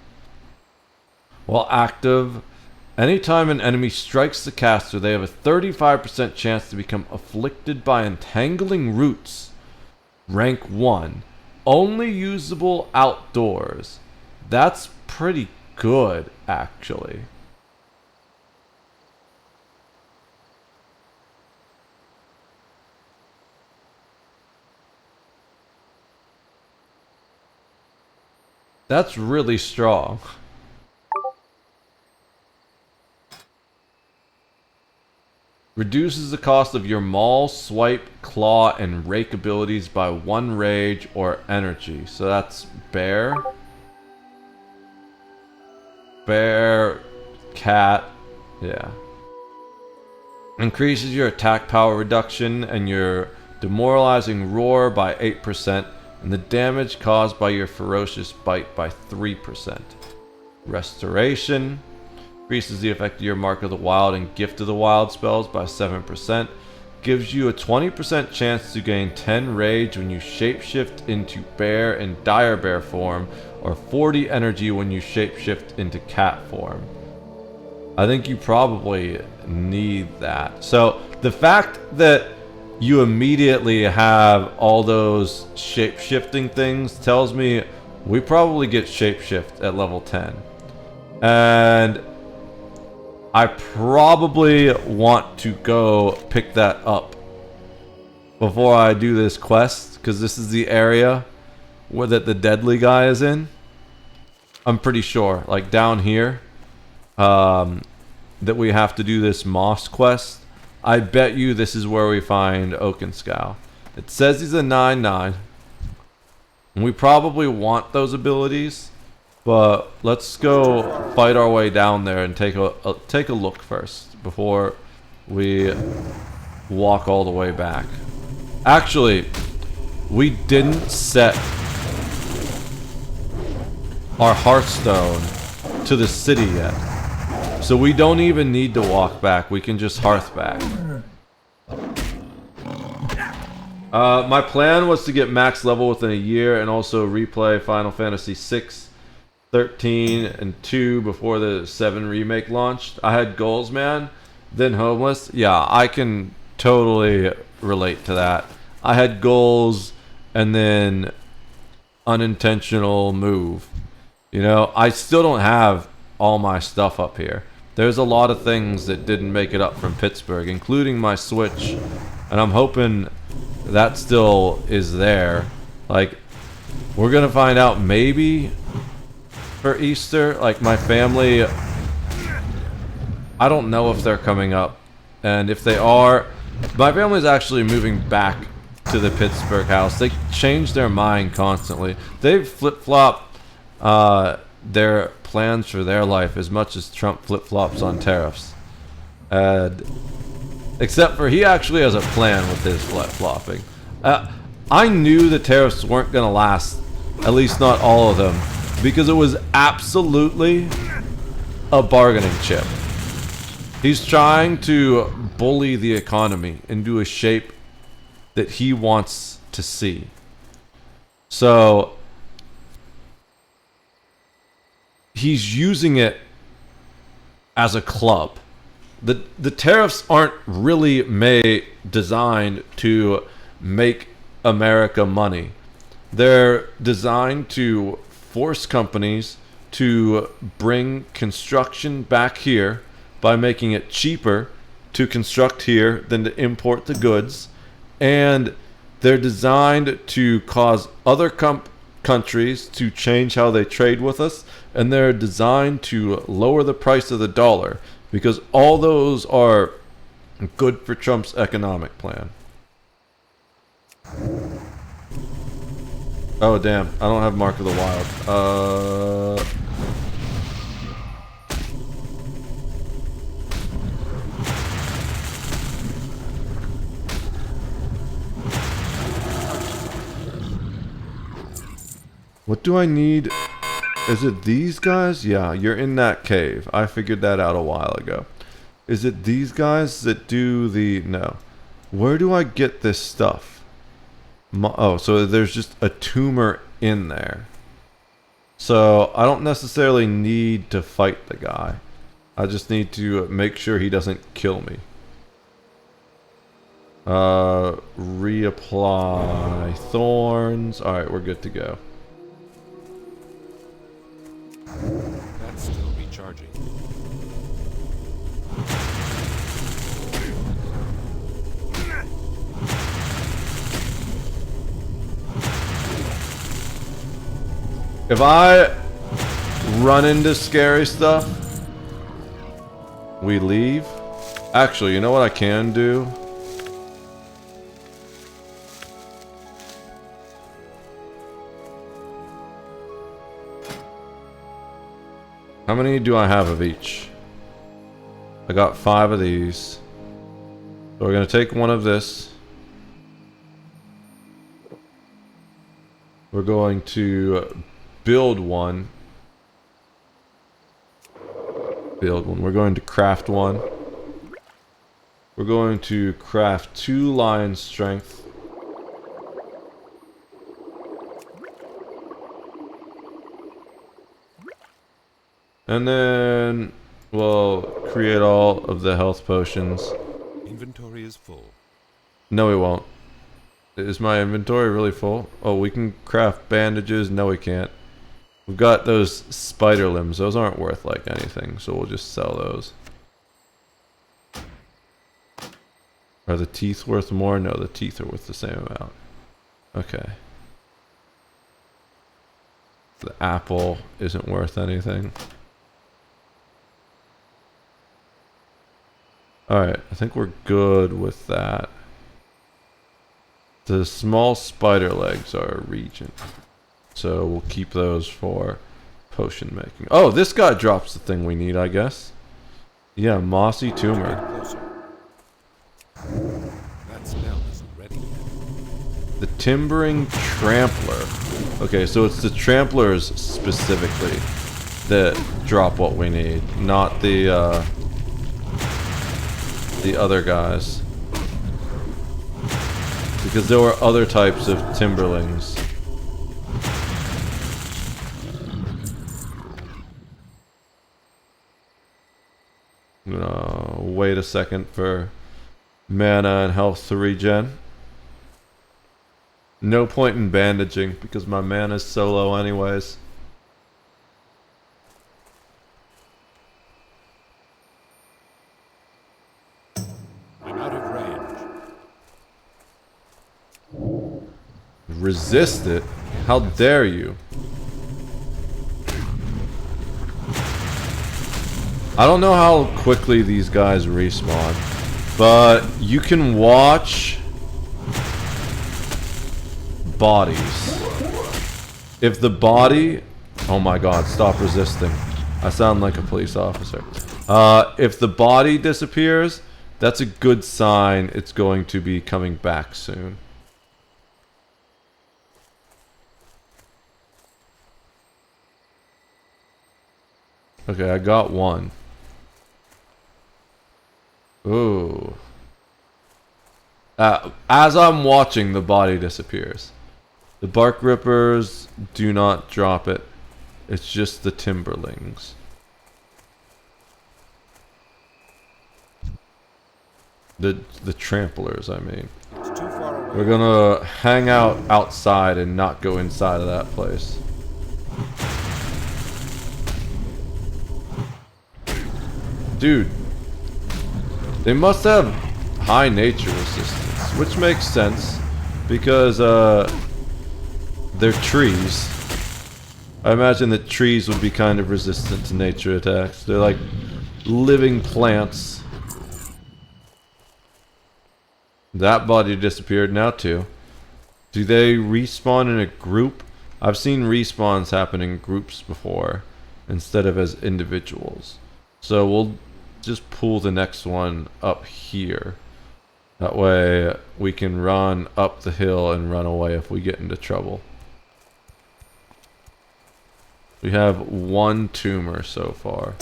while active. Anytime an enemy strikes the caster, they have a 35% chance to become afflicted by entangling roots. Rank 1. Only usable outdoors. That's pretty good, actually. That's really strong. Reduces the cost of your maul, swipe, claw, and rake abilities by 1 rage or energy. So that's bear. Bear, cat, yeah. Increases your attack power reduction and your demoralizing roar by 8%, and the damage caused by your ferocious bite by 3%. Restoration. Increases the effect of your Mark of the Wild and Gift of the Wild spells by 7%. Gives you a 20% chance to gain 10 rage when you shapeshift into bear and dire bear form, or 40 energy when you shapeshift into cat form. I think you probably need that. So the fact that you immediately have all those shapeshifting things tells me we probably get shapeshift at level 10. And I probably want to go pick that up before I do this quest, because this is the area where that the deadly guy is in. I'm pretty sure, like down here, that we have to do this Moss quest. I bet you this is where we find Oakenscow. It says he's a 9/9. And we probably want those abilities. But let's go fight our way down there and take a look first before we walk all the way back. Actually, we didn't set our Hearthstone to the city yet. So we don't even need to walk back. We can just hearth back. My plan was to get max level within a year and also replay Final Fantasy VI, 13, and 2 before the 7 remake launched. I had goals, man. Then homeless. Yeah, I can totally relate to that. I had goals and then unintentional move. You know, I still don't have all my stuff up here. There's a lot of things that didn't make it up from Pittsburgh, including my Switch. And I'm hoping that still is there. Like, we're gonna find out maybe for Easter. Like, my family, I don't know if they're coming up. And if they are, my family's actually moving back to the Pittsburgh house. They change their mind constantly. They've flip-flopped their plans for their life as much as Trump flip-flops on tariffs. Except for he actually has a plan with his flip-flopping. I knew the tariffs weren't going to last, at least not all of them, because it was absolutely a bargaining chip. He's trying to bully the economy into a shape that he wants to see. So he's using it as a club. The tariffs aren't really designed to make America money. They're designed to force companies to bring construction back here by making it cheaper to construct here than to import the goods. And they're designed to cause other countries to change how they trade with us. And they're designed to lower the price of the dollar, because all those are good for Trump's economic plan. Oh damn, I don't have Mark of the Wild. What do I need? Is it these guys? Yeah, you're in that cave. I figured that out a while ago. Is it these guys that do the... No. Where do I get this stuff? Oh, so there's just a tumor in there. So I don't necessarily need to fight the guy. I just need to make sure he doesn't kill me. Reapply thorns. Alright, we're good to go. That's still recharging. If I run into scary stuff, we leave. Actually, you know what I can do? How many do I have of each? I got 5 of these. So we're gonna take one of this. We're going to build one. Build one. We're going to craft one. We're going to craft 2 lion strength. And then we'll create all of the health potions. Inventory is full. No, we won't. Is my inventory really full? Oh, we can craft bandages. No, we can't. We've got those spider limbs. Those aren't worth like anything, so we'll just sell those. Are the teeth worth more? No, the teeth are worth the same amount. Okay. The apple isn't worth anything. Alright, I think we're good with that. The small spider legs are a region. So we'll keep those for potion making. Oh, this guy drops the thing we need, I guess. Yeah, mossy tumor. That spell isn't ready yet. The timbering trampler. Okay, so it's the tramplers specifically that drop what we need, not the other guys. Because there were other types of timberlings. I'm gonna wait a second for mana and health to regen. No point in bandaging because my mana is so low anyways. I'm out of range. Resist it? How dare you? I don't know how quickly these guys respawn, but you can watch bodies. If the body... Oh my god, stop resisting. I sound like a police officer. If the body disappears, that's a good sign it's going to be coming back soon. Okay, I got one. Ooh. As I'm watching, the body disappears. The bark rippers do not drop it. It's just the timberlings. The tramplers, I mean. It's too far away. We're gonna hang out outside and not go inside of that place. Dude, they must have high nature resistance, which makes sense because they're trees. I imagine that trees would be kind of resistant to nature attacks. They're like living plants. That body disappeared now too. Do they respawn in a group? I've seen respawns happen in groups before instead of as individuals. So we'll just pull the next one up here. That way we can run up the hill and run away if we get into trouble. We have one tumor so far.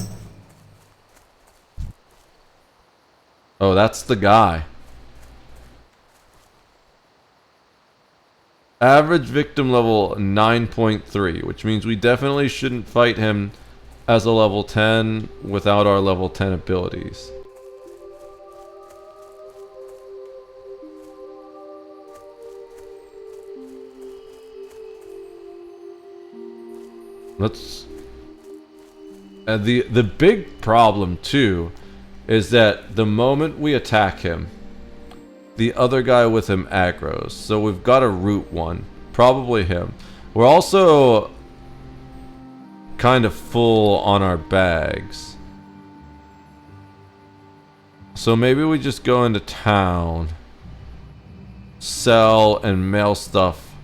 Oh, that's the guy. Average victim level 9.3, which means we definitely shouldn't fight him as a level 10 without our level 10 abilities. Let's... the big problem too is that the moment we attack him, the other guy with him aggroes. So we've got to root one. Probably him. We're also kind of full on our bags. So maybe we just go into town, sell and mail stuff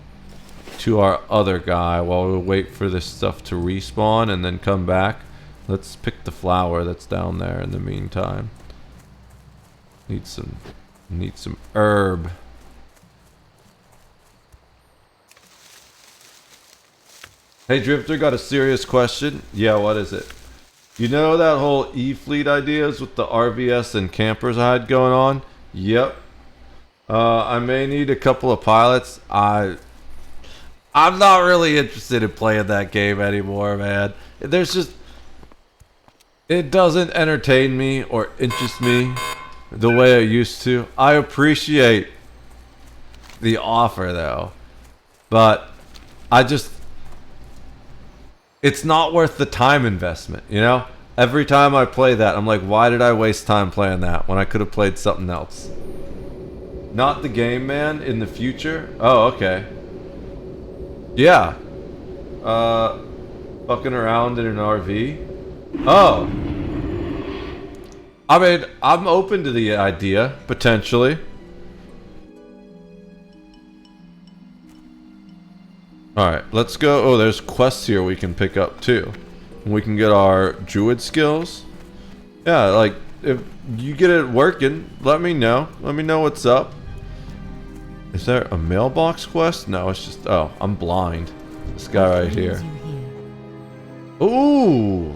to our other guy while we wait for this stuff to respawn and then come back. Let's pick the flower that's down there in the meantime. Need some herb. Hey Drifter, got a serious question. Yeah, what is it? You know that whole E-fleet ideas with the RVS and campers I had going on? Yep. I may need a couple of pilots. I'm not really interested in playing that game anymore, man. There's just... It doesn't entertain me or interest me the way it used to. I appreciate the offer, though. But I just... It's not worth the time investment, you know? Every time I play that, I'm like, why did I waste time playing that when I could have played something else? Not the game, man, in the future? Oh, okay. Yeah. Fucking around in an RV? Oh. I mean, I'm open to the idea, potentially. Alright, let's go. Oh, there's quests here we can pick up too. We can get our druid skills. Yeah, like, if you get it working, let me know. Let me know what's up. Is there a mailbox quest? No, it's just... Oh, I'm blind. This guy right here. Ooh!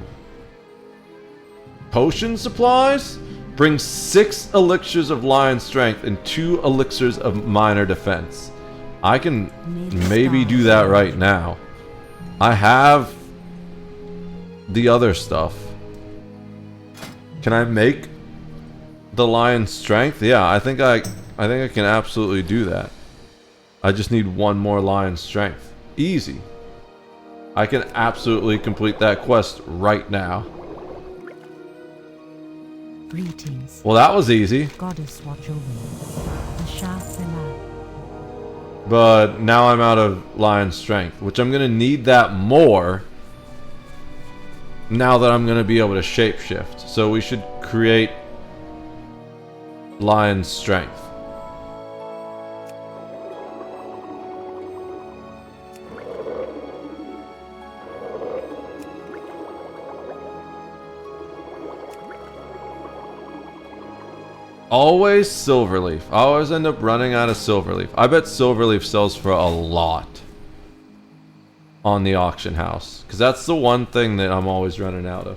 Potion supplies? Bring 6 elixirs of lion strength and 2 elixirs of minor defense. I can maybe do that right now. I have the other stuff. Can I make the lion strength? Yeah, I think I can absolutely do that. I just need 1 more lion strength. Easy. I can absolutely complete that quest right now. Greetings. Well, that was easy. Goddess watch over you. The Shah-Selah. But now I'm out of lion strength, which I'm going to need that more now that I'm going to be able to shapeshift. So we should create lion strength. Always Silverleaf. I always end up running out of Silverleaf. I bet Silverleaf sells for a lot on the auction house, because that's the one thing that I'm always running out of.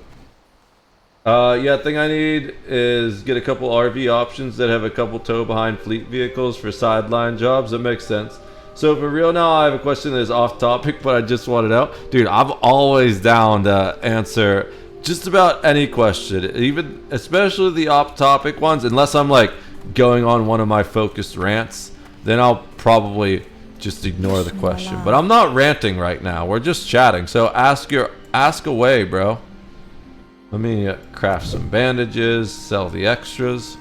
Yeah, thing I need is get a couple RV options that have a couple tow-behind fleet vehicles for sideline jobs. That makes sense. So for real now, I have a question that is off topic, but I just want it out. Dude, I'm always down to answer just about any question, even especially the off-topic ones, unless I'm like going on one of my focused rants, then I'll probably just ignore the question. But I'm not ranting right now. We're just chatting. So ask away, bro. Let me craft some bandages, sell the extras.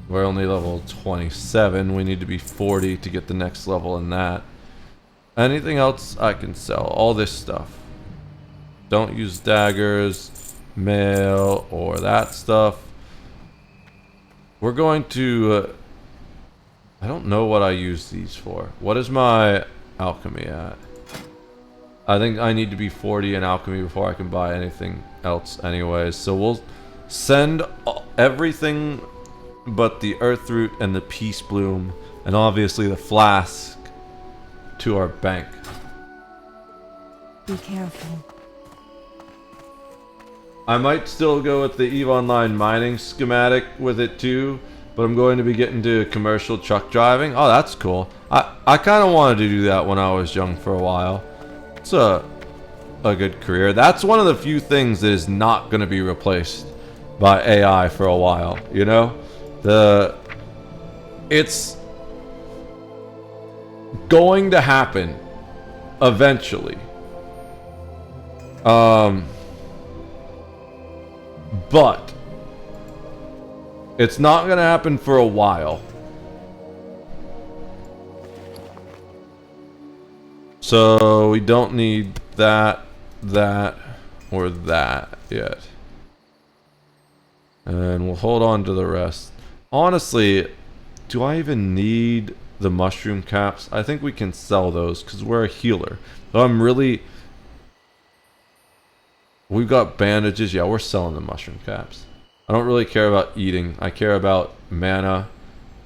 We're only level 27. We need to be 40 to get the next level in that. Anything else I can sell? All this stuff. Don't use daggers, mail, or that stuff. We're going to... I don't know what I use these for. What is my alchemy at? I think I need to be 40 in alchemy before I can buy anything else anyways. So we'll send everything but the earth root and the peace bloom, and obviously the flask, to our bank. Be careful. I might still go with the EVE Online mining schematic with it too, but I'm going to be getting to commercial truck driving. Oh, that's cool. I kind of wanted to do that when I was young for a while. It's a good career. That's one of the few things that is not going to be replaced by AI for a while, you know? It's going to happen eventually. But it's not going to happen for a while. So we don't need that. that or that yet. And we'll hold on to the rest. Honestly, do I even need the mushroom caps? I think we can sell those because we're a healer. So we've got bandages. Yeah, we're selling the mushroom caps. I don't really care about eating. I care about mana.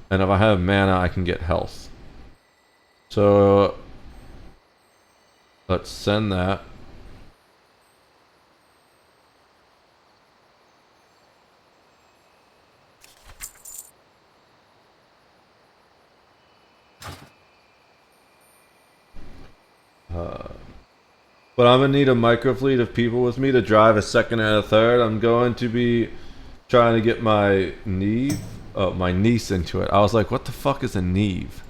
And if I have mana, I can get health. So let's send that. But I'm gonna need a microfleet of people with me to drive a second and a third. I'm going to be trying to get my niece into it. I was like, what the fuck is a Neve?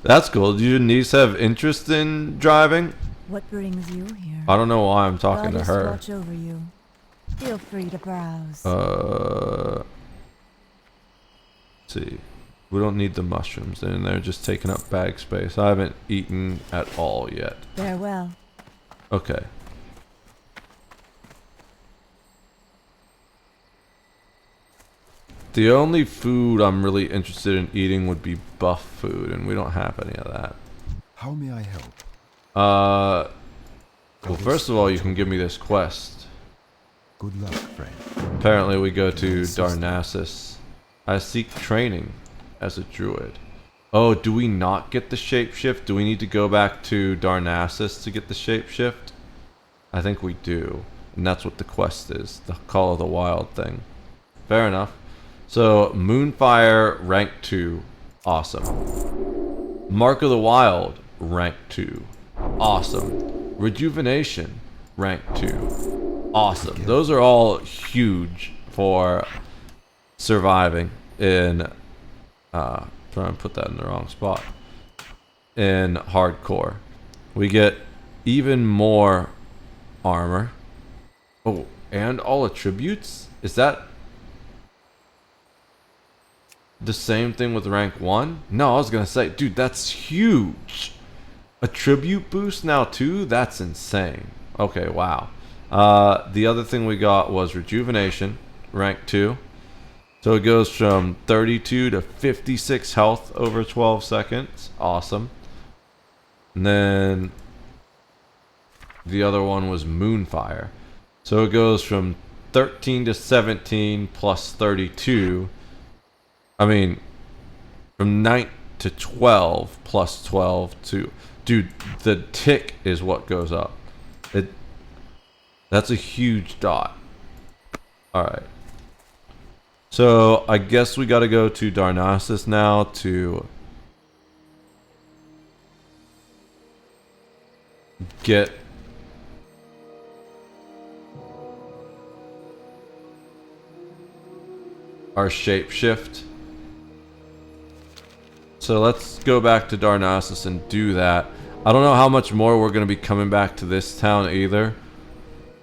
That's cool. Do your niece have interest in driving? What brings you here? I don't know why I'm talking to her. Watch over you. Feel free to browse. Let's see. We don't need the mushrooms, and they're just taking up bag space. I haven't eaten at all yet. Farewell. Okay. The only food I'm really interested in eating would be buff food, and we don't have any of that. How may I help? Well, first of all, you can give me this quest. Good luck, friend. Apparently we go to Darnassus. I seek training as a druid. Oh, do we not get the shapeshift? Do we need to go back to Darnassus to get the shapeshift? I think we do. And that's what the quest is. The Call of the Wild thing. Fair enough. So, Moonfire, rank 2. Awesome. Mark of the Wild, rank 2. Awesome. Rejuvenation, rank 2. Awesome. Those are all huge for surviving in... trying to put that in the wrong spot. In hardcore. We get even more armor. Oh, and all attributes? Is that the same thing with rank 1? No, I was gonna say, dude, that's huge. Attribute boost now too? That's insane. Okay, wow. The other thing we got was rejuvenation, rank 2. So it goes from 32 to 56 health over 12 seconds. Awesome. And then the other one was Moonfire. So it goes from 13 to 17 plus 32. I mean, from 9 to 12 plus 12 to... Dude, the tick is what goes up. That's a huge dot. Alright. So, I guess we gotta go to Darnassus now to get our shapeshift. So let's go back to Darnassus and do that. I don't know how much more we're gonna be coming back to this town either.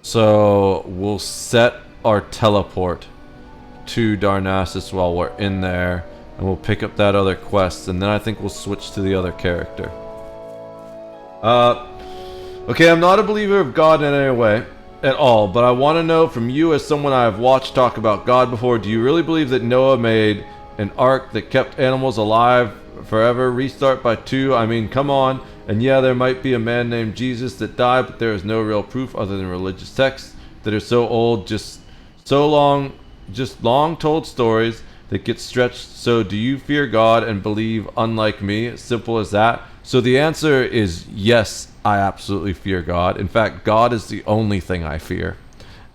So we'll set our teleport to Darnassus while we're in there, and we'll pick up that other quest, and then I think we'll switch to the other character. Okay, I'm not a believer of God in any way at all, but I want to know from you, as someone I have watched talk about God before, do you really believe that Noah made an ark that kept animals alive forever? Restart by 2? I mean, come on. And yeah, there might be a man named Jesus that died, but there is no real proof other than religious texts that are so old, just long told stories that get stretched. So do you fear God and believe unlike me? Simple as that. So the answer is yes, I absolutely fear God. In fact, God is the only thing I fear.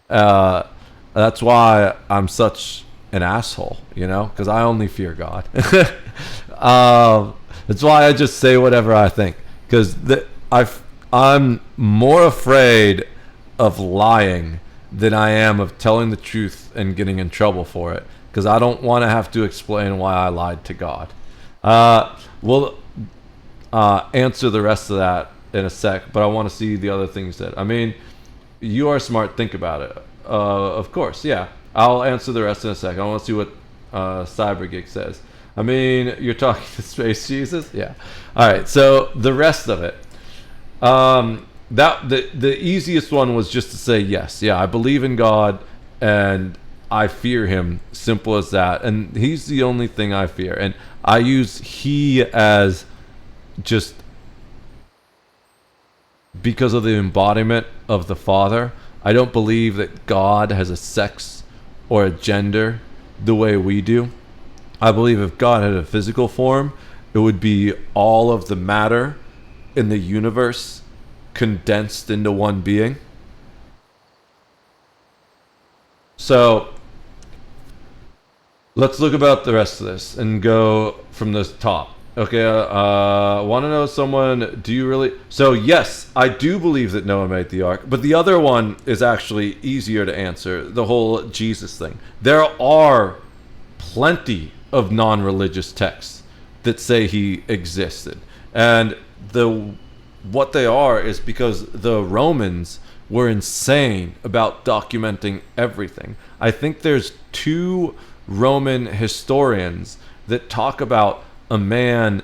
That's why I'm such an asshole, you know, because I only fear God. That's why I just say whatever I think, because I'm more afraid of lying than I am of telling the truth and getting in trouble for it, because I don't want to have to explain why I lied to God. We'll answer the rest of that in a sec, but I want to see the other things that... I mean, you are smart, think about it. Of course, yeah. I'll answer the rest in a sec. I want to see what CyberGig says. I mean, you're talking to Space Jesus? Yeah. Alright, so the rest of it. That the easiest one was just to say yes. Yeah, I believe in God and I fear him. Simple as that. And he's the only thing I fear. And I use he as just because of the embodiment of the Father. I don't believe that God has a sex or a gender the way we do. I believe if God had a physical form, it would be all of the matter in the universe condensed into one being. So let's look about the rest of this and go from the top. Okay, want to know someone, do you really... So yes, I do believe that Noah made the ark, but the other one is actually easier to answer, the whole Jesus thing. There are plenty of non-religious texts that say he existed. And what they are is because the Romans were insane about documenting everything. I think there's 2 Roman historians that talk about a man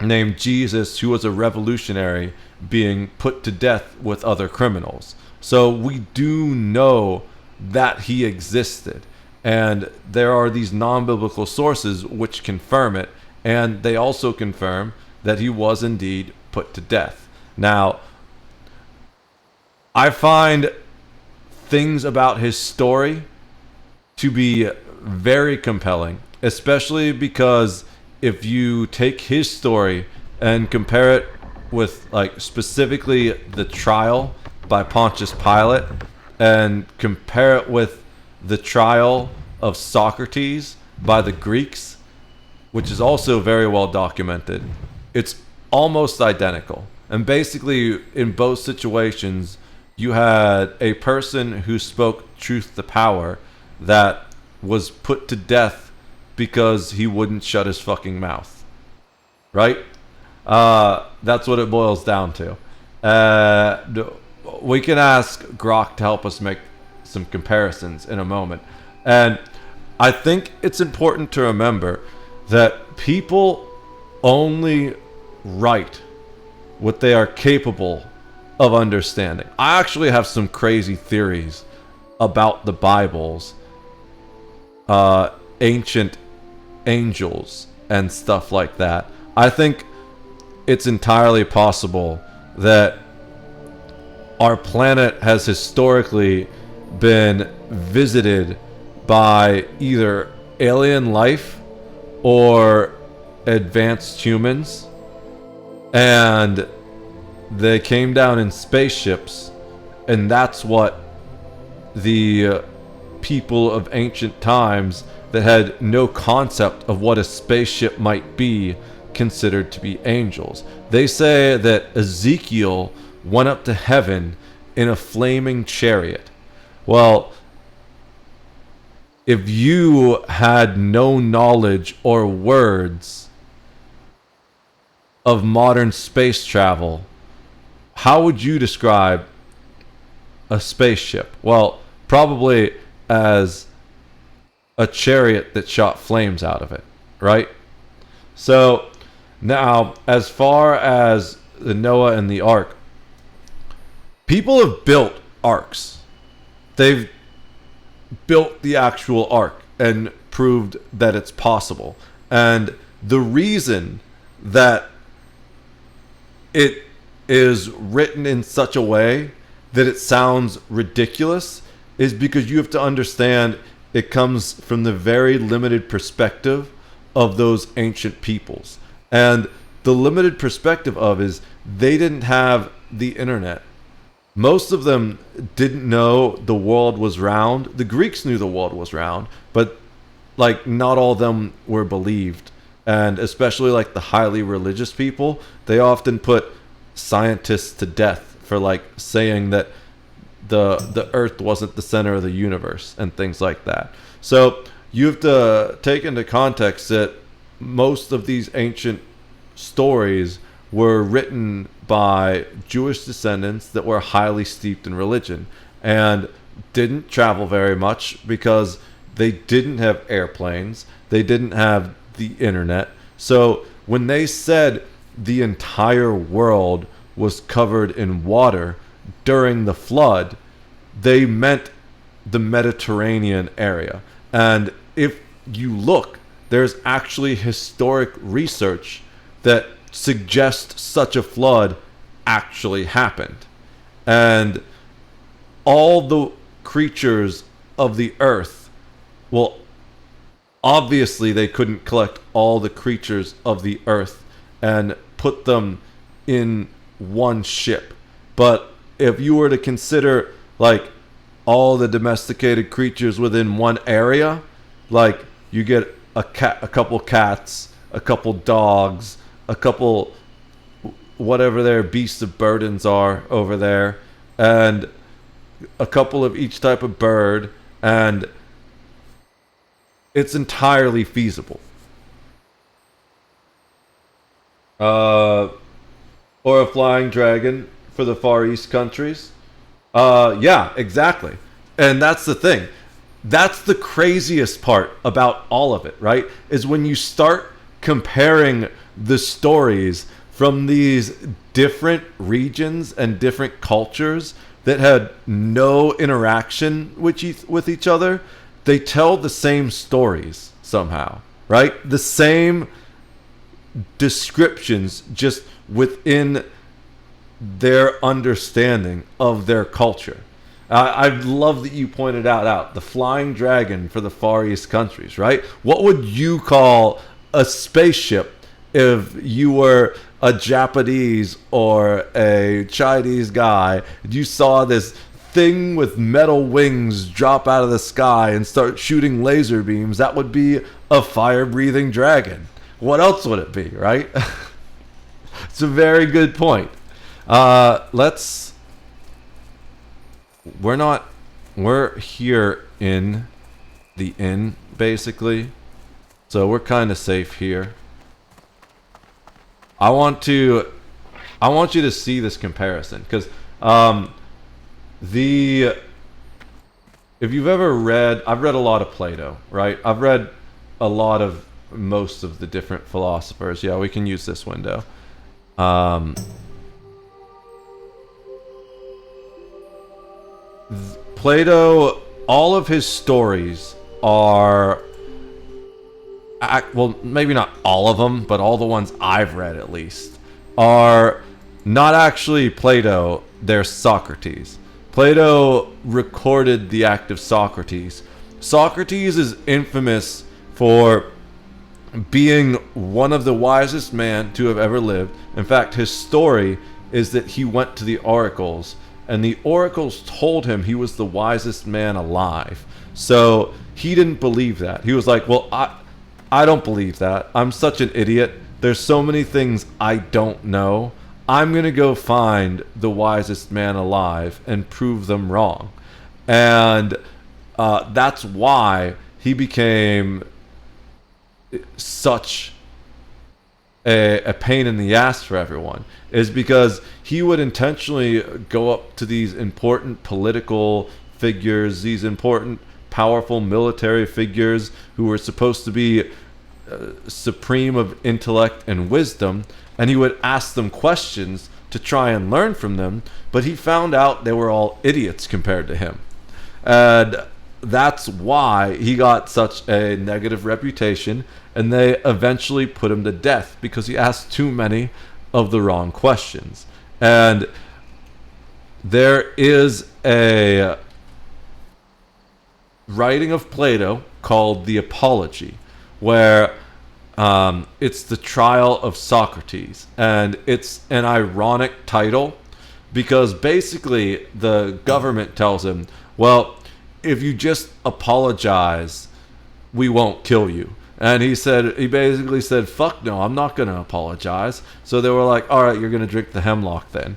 named Jesus who was a revolutionary being put to death with other criminals. So we do know that he existed. And there are these non-biblical sources which confirm it. And they also confirm that he was indeed put to death. Now, I find things about his story to be very compelling, especially because if you take his story and compare it with, like, specifically the trial by Pontius Pilate and compare it with the trial of Socrates by the Greeks, which is also very well documented, it's almost identical. And basically, in both situations, you had a person who spoke truth to power that was put to death because he wouldn't shut his fucking mouth. Right? That's what it boils down to. We can ask Grok to help us make some comparisons in a moment. And I think it's important to remember that people only write what they are capable of understanding. I actually have some crazy theories about the Bible's ancient angels and stuff like that. I think it's entirely possible that our planet has historically been visited by either alien life or advanced humans, and they came down in spaceships, and that's what the people of ancient times that had no concept of what a spaceship might be considered to be angels. They say that Ezekiel went up to heaven in a flaming chariot. Well, if you had no knowledge or words of modern space travel, how would you describe a spaceship? Well, probably as a chariot that shot flames out of it, right? So now, as far as the Noah and the ark, people have built arks. They've built the actual ark and proved that it's possible. And the reason that it is written in such a way that it sounds ridiculous is because you have to understand it comes from the very limited perspective of those ancient peoples. And the limited perspective of is they didn't have the internet. Most of them didn't know the world was round. The Greeks knew the world was round, but like not all of them were believed. And especially like the highly religious people, they often put scientists to death for like saying that the earth wasn't the center of the universe and things like that. So you have to take into context that most of these ancient stories were written by Jewish descendants that were highly steeped in religion and didn't travel very much because they didn't have airplanes, they didn't have the internet. So when they said the entire world was covered in water during the flood, they meant the Mediterranean area. And if you look, there's actually historic research that suggests such a flood actually happened. And all the creatures of the earth, well, obviously they couldn't collect all the creatures of the earth and put them in one ship. But if you were to consider like all the domesticated creatures within one area, like you get a couple cats, a couple dogs, a couple whatever their beasts of burdens are over there, and a couple of each type of bird, and it's entirely feasible. Or a flying dragon for the Far East countries. Yeah, exactly. And that's the thing. That's the craziest part about all of it, right? Is when you start comparing the stories from these different regions and different cultures that had no interaction with each other, they tell the same stories somehow, right? The same descriptions, just within their understanding of their culture. I love that you pointed out the flying dragon for the Far East countries, right? What would you call a spaceship if you were a Japanese or a Chinese guy? You saw this thing with metal wings drop out of the sky and start shooting laser beams. That would be a fire-breathing dragon. What else would it be, right? It's a very good point. We're here in the inn, basically. So we're kind of safe here. I want you to see this comparison, because if you've ever read, I've read a lot of Plato, right? I've read a lot of most of the different philosophers. Yeah, we can use this window. Plato, all of his stories are, well, maybe not all of them, but all the ones I've read at least, are not actually Plato, they're Socrates. Plato recorded the act of Socrates. Socrates is infamous for being one of the wisest men to have ever lived. In fact, his story is that he went to the oracles, and the oracles told him he was the wisest man alive. So he didn't believe that. He was like, well, I don't believe that. I'm such an idiot. There's so many things I don't know. I'm going to go find the wisest man alive and prove them wrong. And that's why he became such a pain in the ass for everyone, is because he would intentionally go up to these important political figures, these important powerful military figures who were supposed to be supreme of intellect and wisdom, and he would ask them questions to try and learn from them, but he found out they were all idiots compared to him. And that's why he got such a negative reputation, and they eventually put him to death because he asked too many of the wrong questions. And there is a writing of Plato called the Apology, where it's the trial of Socrates, and it's an ironic title because basically the government tells him, well, if you just apologize, we won't kill you. And he basically said, fuck no, I'm not going to apologize. So they were like, all right, you're going to drink the hemlock then.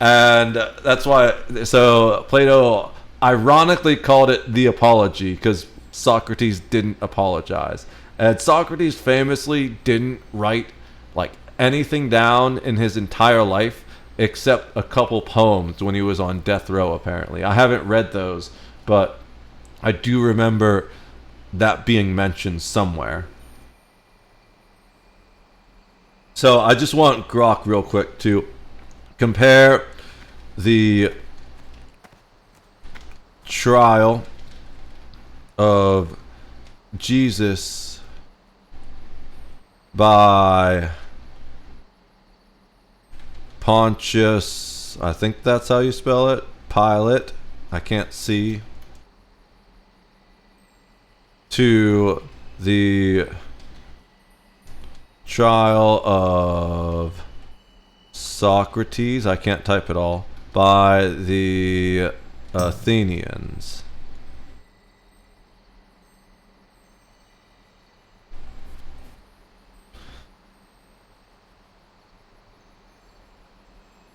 And that's why, so Plato ironically called it the Apology, because Socrates didn't apologize. And Socrates famously didn't write like anything down in his entire life except a couple poems when he was on death row, apparently. I haven't read those, but I do remember that being mentioned somewhere. So I just want Grok real quick to compare the trial of Jesus by Pontius, I think that's how you spell it, Pilate, I can't see, to the trial of Socrates, I can't type it all, by the Athenians.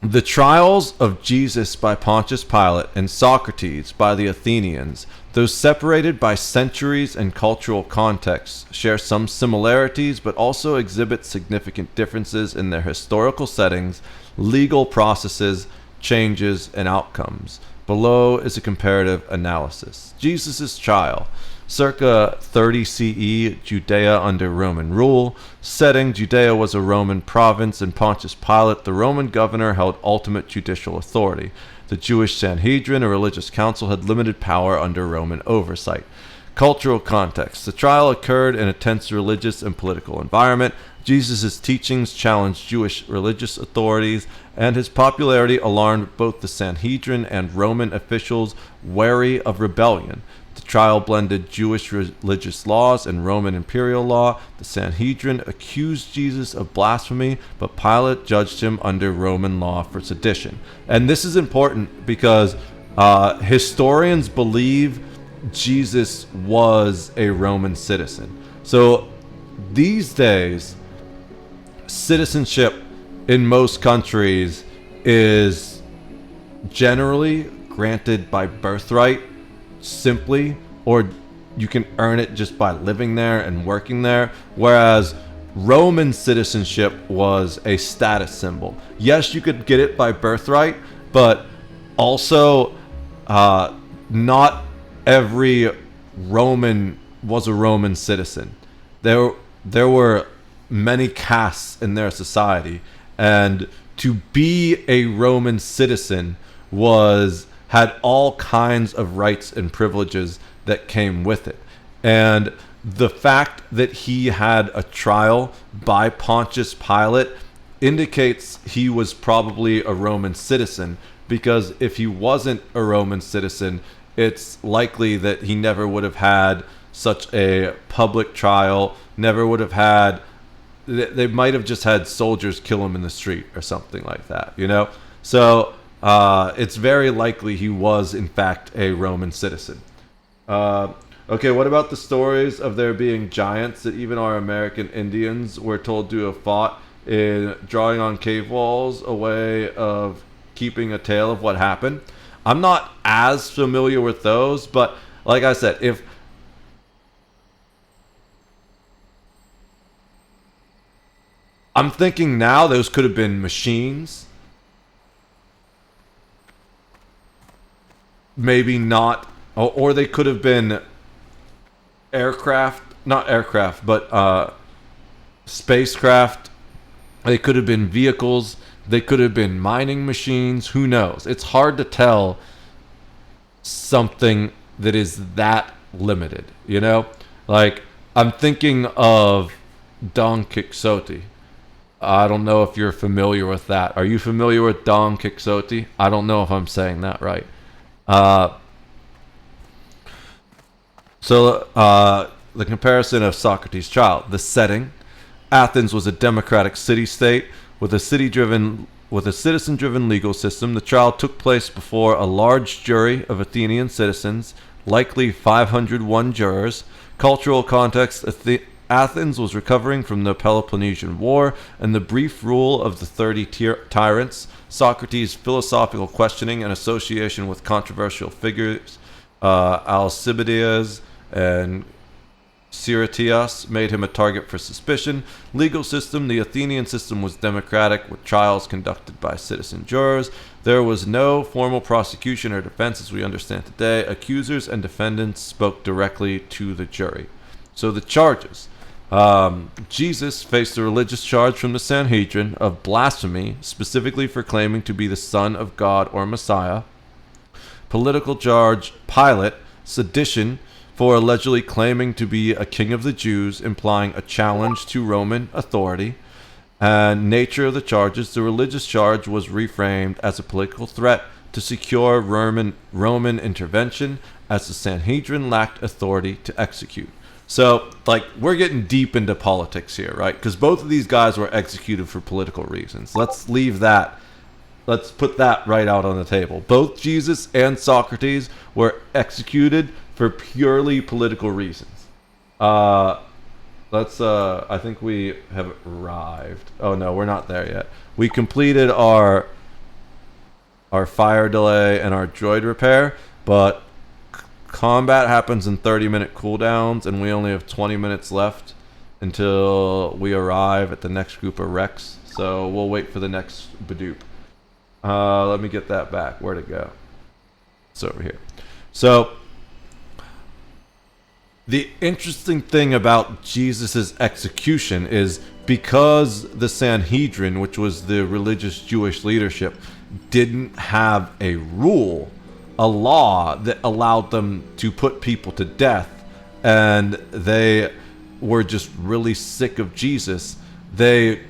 The trials of Jesus by Pontius Pilate and Socrates by the Athenians, though separated by centuries and cultural contexts, share some similarities but also exhibit significant differences in their historical settings, legal processes, changes, and outcomes. Below is a comparative analysis. Jesus' trial. Circa 30 CE, Judea under Roman rule. Setting, Judea was a Roman province, and Pontius Pilate, the Roman governor, held ultimate judicial authority. The Jewish Sanhedrin, a religious council, had limited power under Roman oversight. Cultural context. The trial occurred in a tense religious and political environment. Jesus' teachings challenged Jewish religious authorities, and his popularity alarmed both the Sanhedrin and Roman officials wary of rebellion. The trial blended Jewish religious laws and Roman imperial law. The Sanhedrin accused Jesus of blasphemy, but Pilate judged him under Roman law for sedition. And this is important because historians believe Jesus was a Roman citizen. So these days, citizenship in most countries is generally granted by birthright simply, or you can earn it just by living there and working there, whereas Roman citizenship was a status symbol. Yes, you could get it by birthright, but also not every Roman was a Roman citizen. There were many castes in their society, and to be a Roman citizen had all kinds of rights and privileges that came with it. And the fact that he had a trial by Pontius Pilate indicates he was probably a Roman citizen, because if he wasn't a Roman citizen, it's likely that he never would have had such a public trial, never would have had, they might have just had soldiers kill him in the street or something like that, you know? So it's very likely he was, in fact, a Roman citizen. Okay, what about the stories of there being giants that even our American Indians were told to have fought in drawing on cave walls, a way of keeping a tale of what happened? I'm not as familiar with those, but like I said, if I'm thinking now those could have been machines. Maybe not, or they could have been aircraft, not aircraft, but spacecraft. They could have been vehicles. They could have been mining machines. Who knows? It's hard to tell something that is that limited, you know? Like, I'm thinking of Don Quixote. I don't know if you're familiar with that. Are you familiar with Don Quixote? I don't know if I'm saying that right. The comparison of Socrates' trial. The setting. Athens was a democratic city-state with a citizen-driven legal system. The trial took place before a large jury of Athenian citizens, likely 501 jurors. Cultural context. Athens was recovering from the Peloponnesian War and the brief rule of the 30 tyrants. Socrates' philosophical questioning and association with controversial figures, Alcibiades and Syrtius, made him a target for suspicion. Legal system. The Athenian system was democratic, with trials conducted by citizen jurors. There was no formal prosecution or defense as we understand today. Accusers and defendants spoke directly to the jury. So the charges. Jesus faced a religious charge from the Sanhedrin of blasphemy, specifically for claiming to be the Son of God or Messiah. Political charge, Pilate, sedition, for allegedly claiming to be a king of the Jews, implying a challenge to Roman authority. And nature of the charges, the religious charge was reframed as a political threat to secure Roman intervention, as the Sanhedrin lacked authority to execute. So, like, we're getting deep into politics here, right? Because both of these guys were executed for political reasons. Let's leave that. Let's put that right out on the table. Both Jesus and Socrates were executed for purely political reasons. I think we have arrived. Oh no, we're not there yet. We completed our fire delay and our droid repair, but combat happens in 30-minute cooldowns, and we only have 20 minutes left until we arrive at the next group of wrecks. So we'll wait for the next Badoop. Let me get that back. Where'd it go? It's over here. So the interesting thing about Jesus' execution is because the Sanhedrin, which was the religious Jewish leadership, didn't have a rule, a law that allowed them to put people to death, and they were just really sick of Jesus, they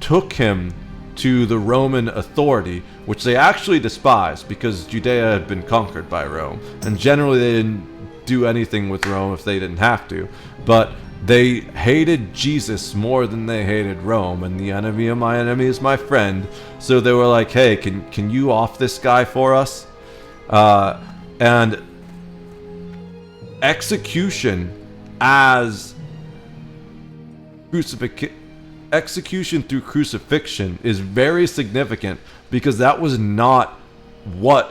took him to the Roman authority, which they actually despised because Judea had been conquered by Rome, and generally they didn't do anything with Rome if they didn't have to, but they hated Jesus more than they hated Rome, and the enemy of my enemy is my friend. So they were like, hey, can you off this guy for us? And execution as execution through crucifixion is very significant, because that was not the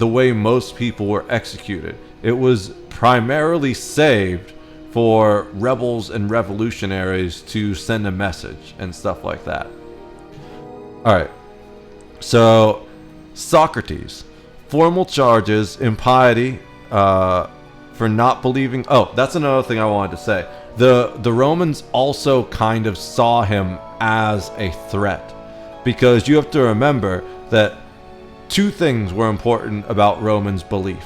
way most people were executed. It was primarily saved for rebels and revolutionaries to send a message and stuff like that. Alright, so Socrates. Formal charges, impiety, for not believing... Oh, that's another thing I wanted to say. The Romans also kind of saw him as a threat, because you have to remember that two things were important about Romans' belief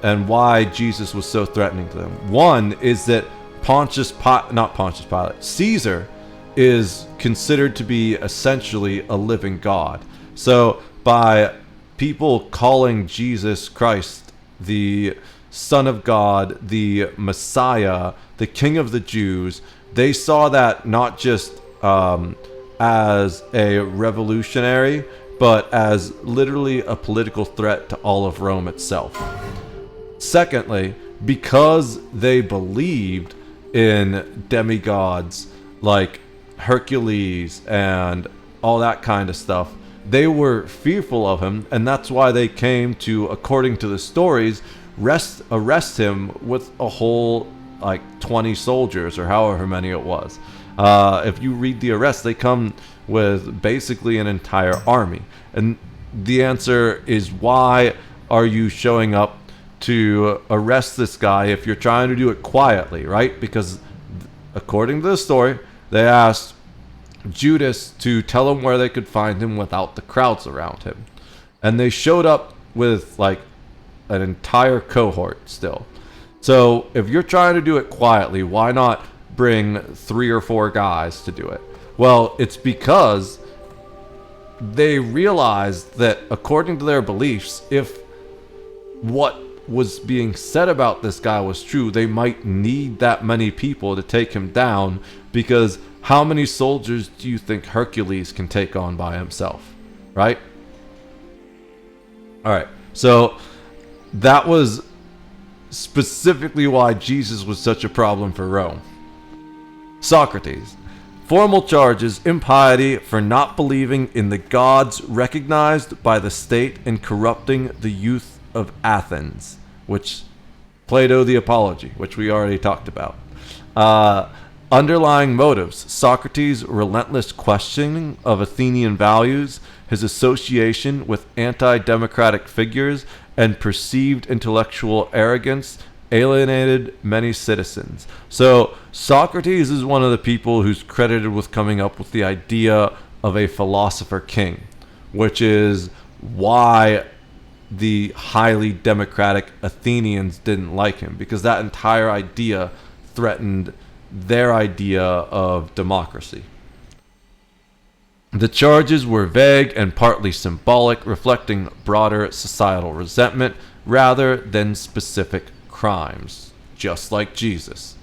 and why Jesus was so threatening to them. One is that Caesar is considered to be essentially a living god. So by people calling Jesus Christ the Son of God, the Messiah, the King of the Jews, they saw that not just as a revolutionary, but as literally a political threat to all of Rome itself. Secondly, because they believed in demigods like Hercules and all that kind of stuff, they were fearful of him, and that's why they came to, according to the stories, arrest him with a whole 20 soldiers or however many it was. If you read the arrest, they come with basically an entire army. And the answer is, why are you showing up to arrest this guy if you're trying to do it quietly, right? Because according to the story, they asked Judas to tell them where they could find him without the crowds around him. And they showed up with an entire cohort still. So if you're trying to do it quietly, why not bring 3 or 4 guys to do it? Well, it's because they realized that according to their beliefs, if what was being said about this guy was true, they might need that many people to take him down, because how many soldiers do you think Hercules can take on by himself, right? Alright, so that was specifically why Jesus was such a problem for Rome. Socrates. Formal charges, impiety for not believing in the gods recognized by the state and corrupting the youth of Athens, which Plato the Apology, which we already talked about. Underlying motives, Socrates' relentless questioning of Athenian values, his association with anti-democratic figures, and perceived intellectual arrogance alienated many citizens. So Socrates is one of the people who's credited with coming up with the idea of a philosopher king, which is why the highly democratic Athenians didn't like him, because that entire idea threatened their idea of democracy. The charges were vague and partly symbolic, reflecting broader societal resentment rather than specific crimes, just like Jesus.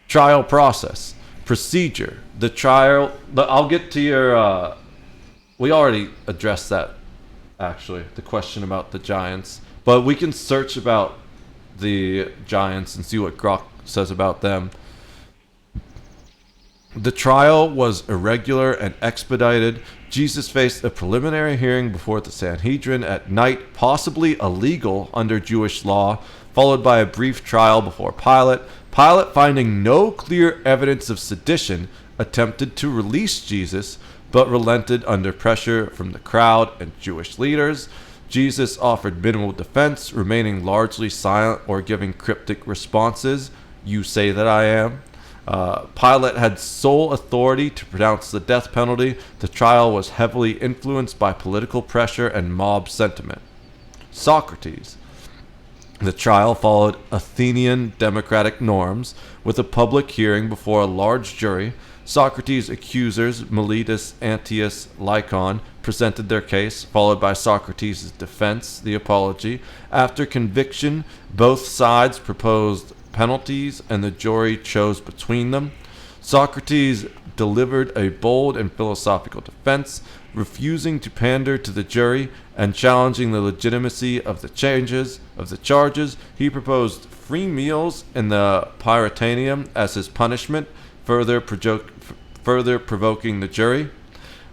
Trial process. Procedure. The trial... I'll get to your... we already addressed that, actually, the question about the giants. But we can search about the giants and see what Grok says about them. The trial was irregular and expedited. Jesus faced a preliminary hearing before the Sanhedrin at night, possibly illegal under Jewish law, followed by a brief trial before Pilate. Pilate, finding no clear evidence of sedition, attempted to release Jesus, but relented under pressure from the crowd and Jewish leaders. Jesus offered minimal defense, remaining largely silent or giving cryptic responses. "You say that I am." Pilate had sole authority to pronounce the death penalty. The trial was heavily influenced by political pressure and mob sentiment. Socrates. The trial followed Athenian democratic norms, with a public hearing before a large jury. Socrates' accusers, Miletus, Antius, Lycon, presented their case, followed by Socrates' defense, the apology. After conviction, both sides proposed penalties, and the jury chose between them. Socrates delivered a bold and philosophical defense, refusing to pander to the jury and challenging the legitimacy of the charges. He proposed free meals in the Prytaneum as his punishment, further provoking the jury.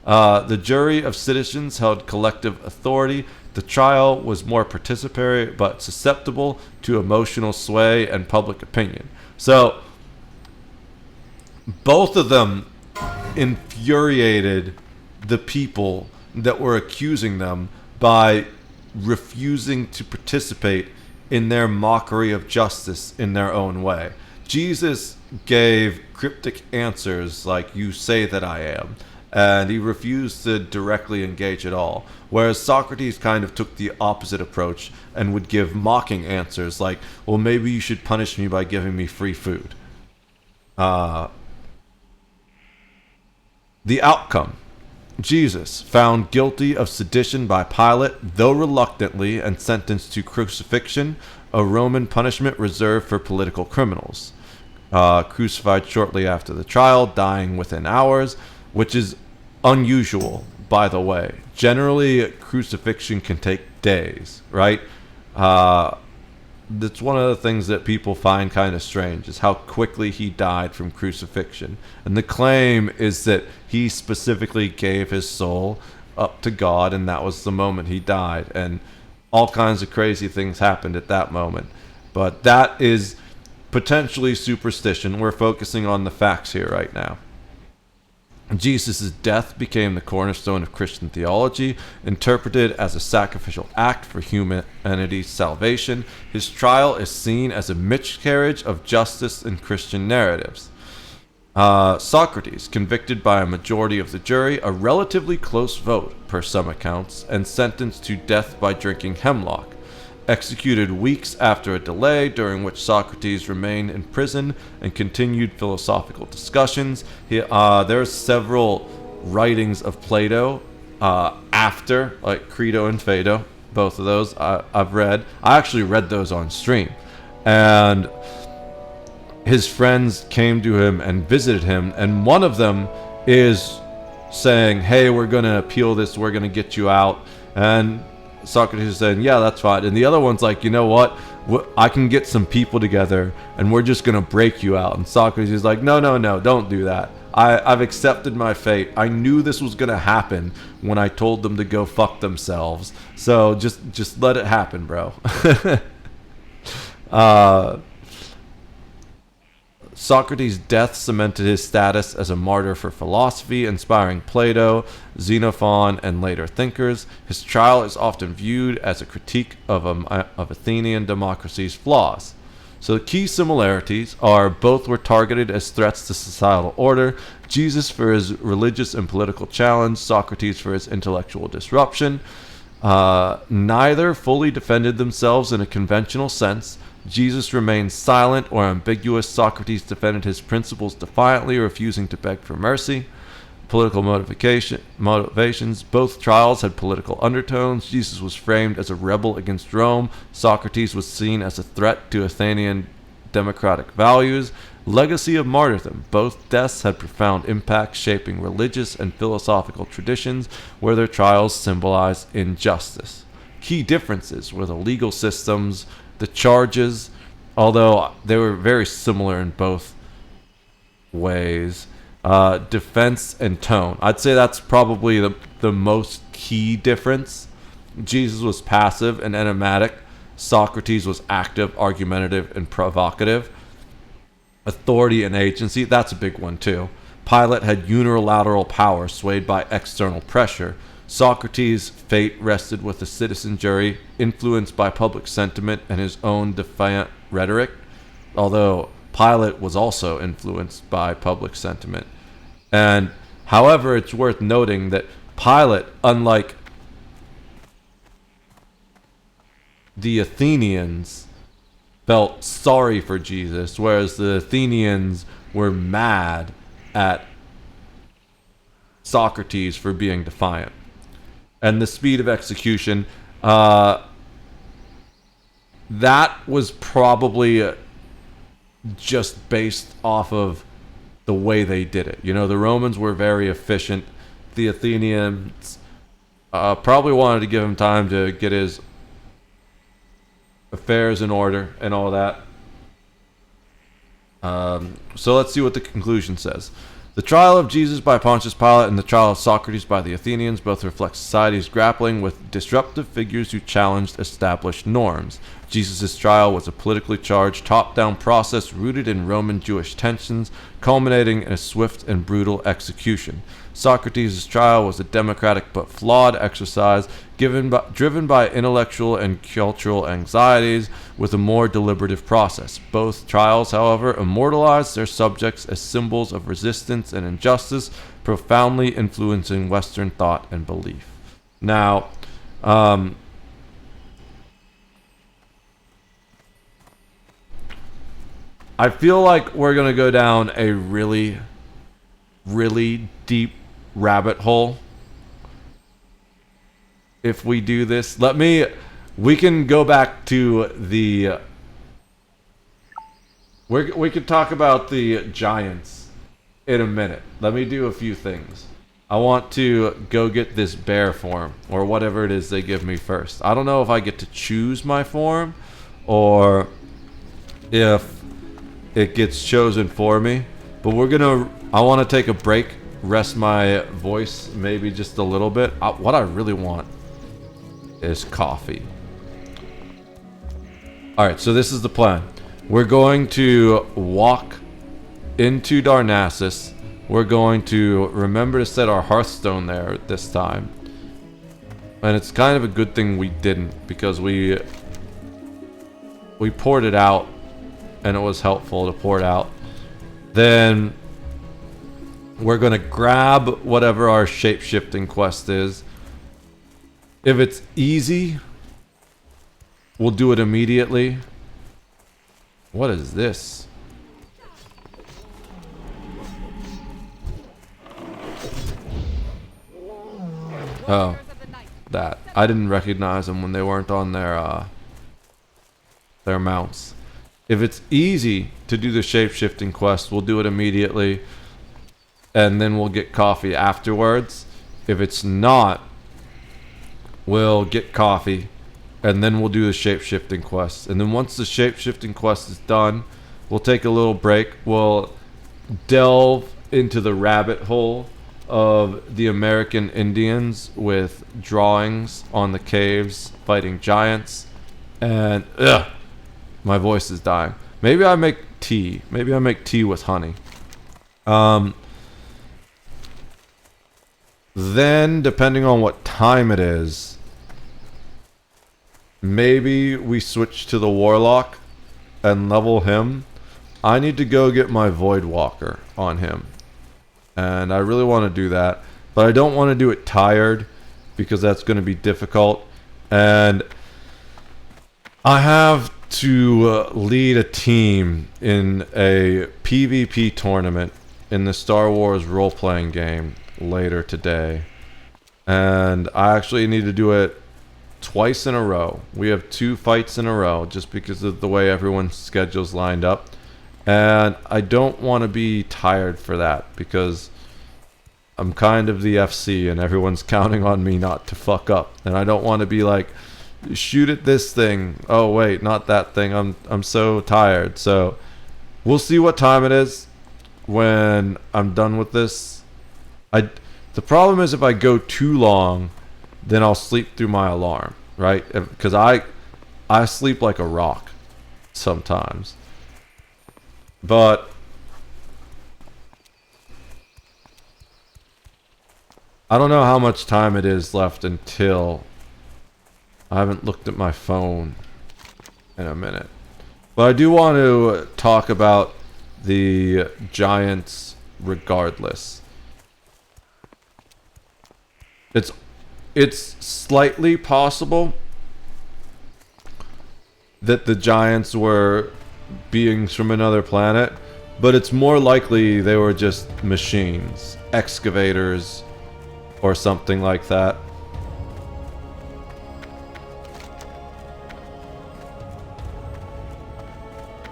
The jury of citizens held collective authority. The trial was more participatory but susceptible to emotional sway and public opinion. So, both of them infuriated the people that were accusing them by refusing to participate in their mockery of justice in their own way. Jesus gave cryptic answers like, "You say that I am," and he refused to directly engage at all. Whereas Socrates kind of took the opposite approach and would give mocking answers like, "Well, maybe you should punish me by giving me free food." The outcome. Jesus, found guilty of sedition by Pilate, though reluctantly, and sentenced to crucifixion, a Roman punishment reserved for political criminals. Crucified shortly after the trial, dying within hours, which is unusual, by the way. Generally, crucifixion can take days, right? That's one of the things that people find kind of strange, is how quickly he died from crucifixion. And the claim is that he specifically gave his soul up to God, and that was the moment he died. And all kinds of crazy things happened at that moment. But that is potentially superstition. We're focusing on the facts here right now. Jesus' death became the cornerstone of Christian theology, interpreted as a sacrificial act for humanity's salvation. His trial is seen as a miscarriage of justice in Christian narratives. Socrates, convicted by a majority of the jury, a relatively close vote per some accounts, and sentenced to death by drinking hemlock. Executed weeks after a delay during which Socrates remained in prison and continued philosophical discussions. There's several writings of Plato after, like Crito and Phaedo, both of those I've read. I actually read those on stream. And his friends came to him and visited him, and one of them is saying, "Hey, we're going to appeal this, we're going to get you out." And Socrates is saying, "Yeah, that's fine." And the other one's like, "You know what? I can get some people together and we're just going to break you out." And Socrates is like, No, don't do that. I've accepted my fate. I knew this was going to happen when I told them to go fuck themselves. So just let it happen, bro. Socrates' death cemented his status as a martyr for philosophy, inspiring Plato, Xenophon, and later thinkers. His trial is often viewed as a critique of Athenian democracy's flaws. So the key similarities are both were targeted as threats to societal order. Jesus for his religious and political challenge, Socrates for his intellectual disruption. Neither fully defended themselves in a conventional sense. Jesus remained silent or ambiguous. Socrates defended his principles defiantly, refusing to beg for mercy. Political motivations. Both trials had political undertones. Jesus was framed as a rebel against Rome. Socrates was seen as a threat to Athenian democratic values. Legacy of martyrdom. Both deaths had profound impact, shaping religious and philosophical traditions where their trials symbolize injustice. Key differences were the legal systems, the charges, although they were very similar in both ways. Defense and tone. I'd say that's probably the most key difference. Jesus was passive and enigmatic. Socrates was active, argumentative, and provocative. Authority and agency, that's a big one too. Pilate had unilateral power swayed by external pressure. Socrates' fate rested with a citizen jury influenced by public sentiment and his own defiant rhetoric, although Pilate was also influenced by public sentiment. And however, it's worth noting that Pilate, unlike the Athenians, felt sorry for Jesus, whereas the Athenians were mad at Socrates for being defiant. And the speed of execution, that was probably just based off of the way they did it. You know, the Romans were very efficient. The Athenians probably wanted to give him time to get his affairs in order and all that. So let's see what the conclusion says. The trial of Jesus by Pontius Pilate and the trial of Socrates by the Athenians both reflect societies grappling with disruptive figures who challenged established norms. Jesus' trial was a politically charged, top-down process rooted in Roman-Jewish tensions, culminating in a swift and brutal execution. Socrates' trial was a democratic but flawed exercise driven by intellectual and cultural anxieties with a more deliberative process. Both trials, however, immortalized their subjects as symbols of resistance and injustice, profoundly influencing Western thought and belief. Now, I feel like we're going to go down a really, really deep rabbit hole if we do this. We can go back to the, we could talk about the giants in a minute. Let me do a few things. I want to go get this bear form, or whatever it is they give me first. I don't know if I get to choose my form, or if it gets chosen for me. But I want to take a break, rest my voice maybe just a little bit. What I really want is coffee. Alright, so this is the plan. We're going to walk into Darnassus. We're going to remember to set our Hearthstone there this time. And it's kind of a good thing we didn't, because we poured it out, and it was helpful to pour it out. Then we're going to grab whatever our shape-shifting quest is. If it's easy, we'll do it immediately. What is this? Oh, that. I didn't recognize them when they weren't on their mounts. If it's easy to do the shape-shifting quest, we'll do it immediately, and then we'll get coffee afterwards. If it's not, we'll get coffee, and then we'll do the shape-shifting quest. And then once the shape-shifting quest is done, we'll take a little break. We'll delve into the rabbit hole of the American Indians with drawings on the caves fighting giants. And my voice is dying. Maybe I make tea. Maybe I make tea with honey. Then, depending on what time it is, maybe we switch to the Warlock and level him, I need to go get my Void Walker on him. And I really want to do that. But I don't want to do it tired, because that's going to be difficult. And I have to lead a team in a PvP tournament in the Star Wars role-playing game later today. And I actually need to do it twice in a row. We have 2 fights in a row just because of the way everyone's schedule's lined up. And I don't want to be tired for that because I'm kind of the FC and everyone's counting on me not to fuck up. And I don't want to be like, shoot at this thing. Oh wait, not that thing. I'm so tired. So we'll see what time it is when I'm done with this. The problem is if I go too long, then I'll sleep through my alarm, right? Because I sleep like a rock sometimes. But I don't know how much time it is left until I haven't looked at my phone in a minute. But I do want to talk about the Giants regardless. It's slightly possible that the Giants were beings from another planet, but it's more likely they were just machines, excavators, or something like that.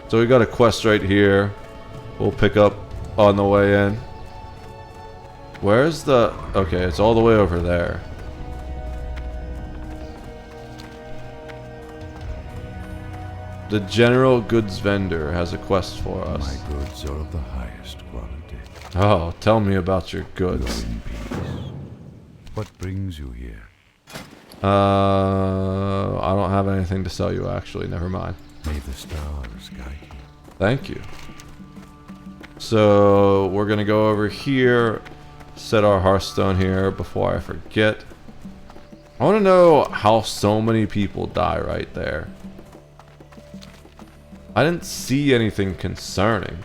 So we got a quest right here. We'll pick up on the way in. Where's the... Okay, it's all the way over there. The general goods vendor has a quest for us. My goods are of the highest quality. Oh, tell me about your goods. Go in peace. What brings you here? I don't have anything to sell you actually, never mind. May the stars guide you. Thank you. So we're gonna go over here, set our Hearthstone here before I forget. I want to know how so many people die right there. I didn't see anything concerning.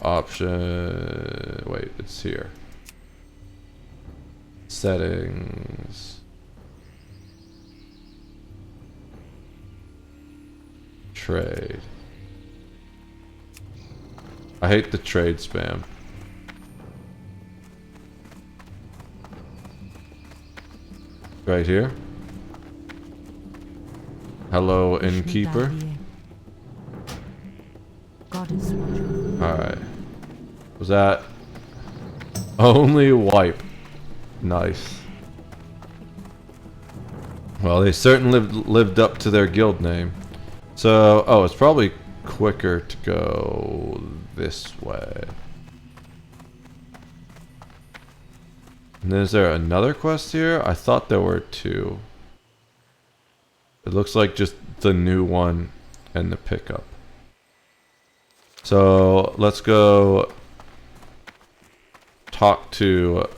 Option, wait, it's here. Settings. Trade. I hate the trade spam. Right here. Hello, innkeeper. Alright. Was that only wipe? Nice. Well, they certainly lived up to their guild name. So, oh, it's probably quicker to go this way. And is there another quest here? I thought there were 2. It looks like just the new one and the pickup. So let's go talk to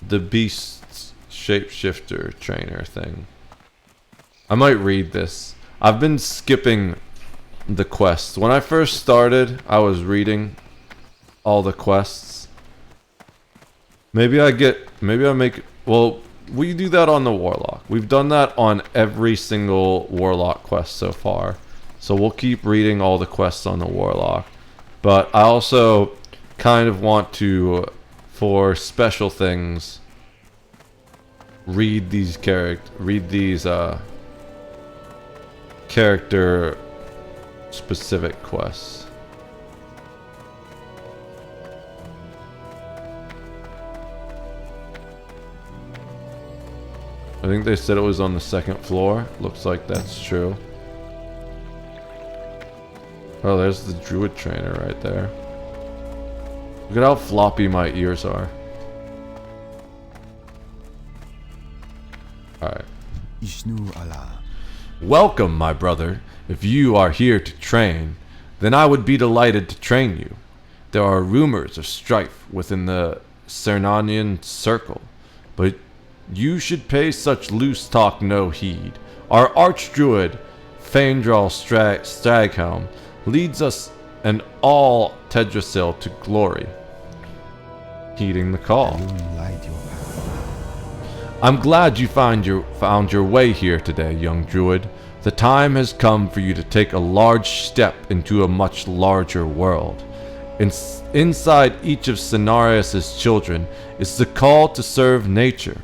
the Beast's shapeshifter trainer thing. I might read this. I've been skipping the quests. When I first started, I was reading all the quests. Maybe I make, well, we do that on the Warlock. We've done that on every single Warlock quest so far. So we'll keep reading all the quests on the Warlock. But I also kind of want to, for special things, read these character specific quests. I think they said it was on the 2nd floor. Looks like that's true. Oh, there's the druid trainer right there. Look at how floppy my ears are. Alright. Welcome, my brother. If you are here to train, then I would be delighted to train you. There are rumors of strife within the Cernanian circle, but you should pay such loose talk no heed. Our archdruid, Faendral Staghelm, leads us and all Tedrasil to glory. Heeding the call. I'm glad you found your way here today, young druid. The time has come for you to take a large step into a much larger world. Inside each of Cenarius' children is the call to serve nature.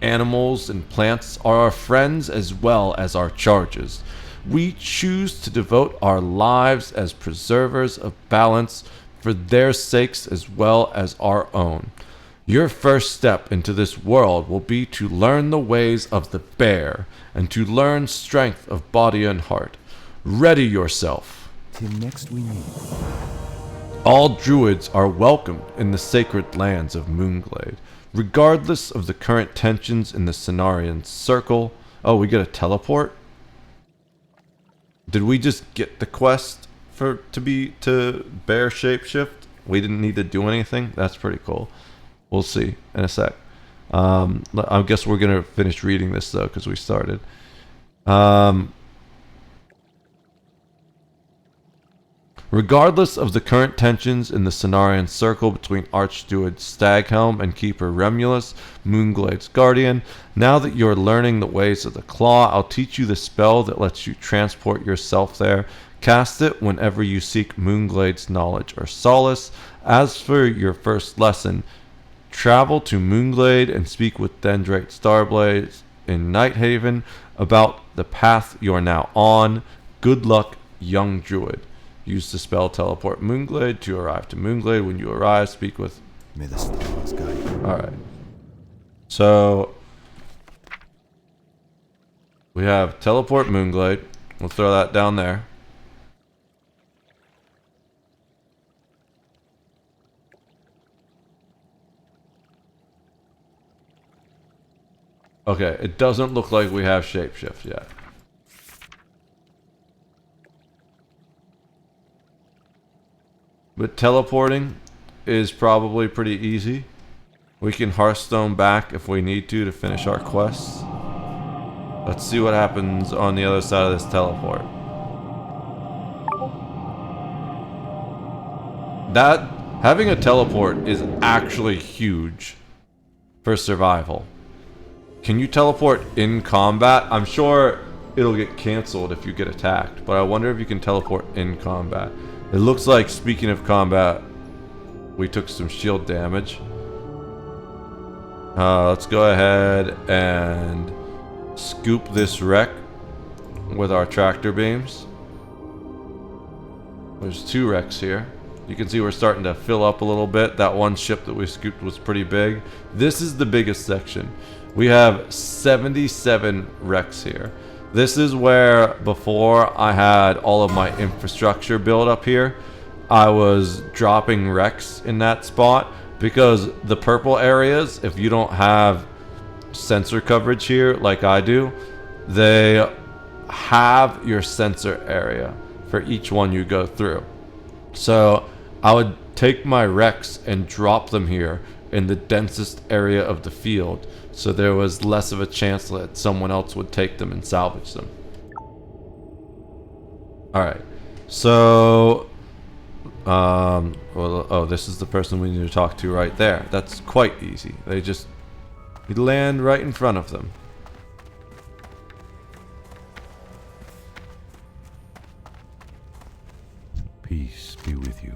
Animals and plants are our friends as well as our charges. We choose to devote our lives as preservers of balance for their sakes as well as our own. Your first step into this world will be to learn the ways of the bear and to learn strength of body and heart. Ready yourself. Till next we meet. All druids are welcomed in the sacred lands of Moonglade, regardless of the current tensions in the Cenarian circle. Oh, we get a teleport? Did we just get the quest to bear shapeshift? We didn't need to do anything? That's pretty cool. We'll see in a sec. I guess we're gonna finish reading this though, because we started. Regardless of the current tensions in the Cenarian circle between Archdruid Staghelm and Keeper Remulus, Moonglade's guardian, now that you're learning the ways of the claw, I'll teach you the spell that lets you transport yourself there. Cast it whenever you seek Moonglade's knowledge or solace. As for your first lesson, travel to Moonglade and speak with Dendrite Starblaze in Nighthaven about the path you are now on. Good luck, young druid. Use the spell Teleport Moonglade to arrive to Moonglade. When you arrive, speak with... May the stars guide you. Alright. So... we have Teleport Moonglade. We'll throw that down there. Okay, it doesn't look like we have Shapeshift yet. But teleporting is probably pretty easy. We can Hearthstone back if we need to finish our quests. Let's see what happens on the other side of this teleport. Having a teleport is actually huge for survival. Can you teleport in combat? I'm sure it'll get canceled if you get attacked, but I wonder if you can teleport in combat. It looks like, speaking of combat, we took some shield damage. Let's go ahead and scoop this wreck with our tractor beams. There's 2 wrecks here. You can see we're starting to fill up a little bit. That one ship that we scooped was pretty big. This is the biggest section. We have 77 wrecks here. This is where, before I had all of my infrastructure built up here, I was dropping wrecks in that spot, because the purple areas, if you don't have sensor coverage here like I do, they have your sensor area for each one you go through. So I would take my wrecks and drop them here in the densest area of the field, so there was less of a chance that someone else would take them and salvage them. Alright, so oh, this is the person we need to talk to right there. That's quite easy. You land right in front of them. Peace be with you.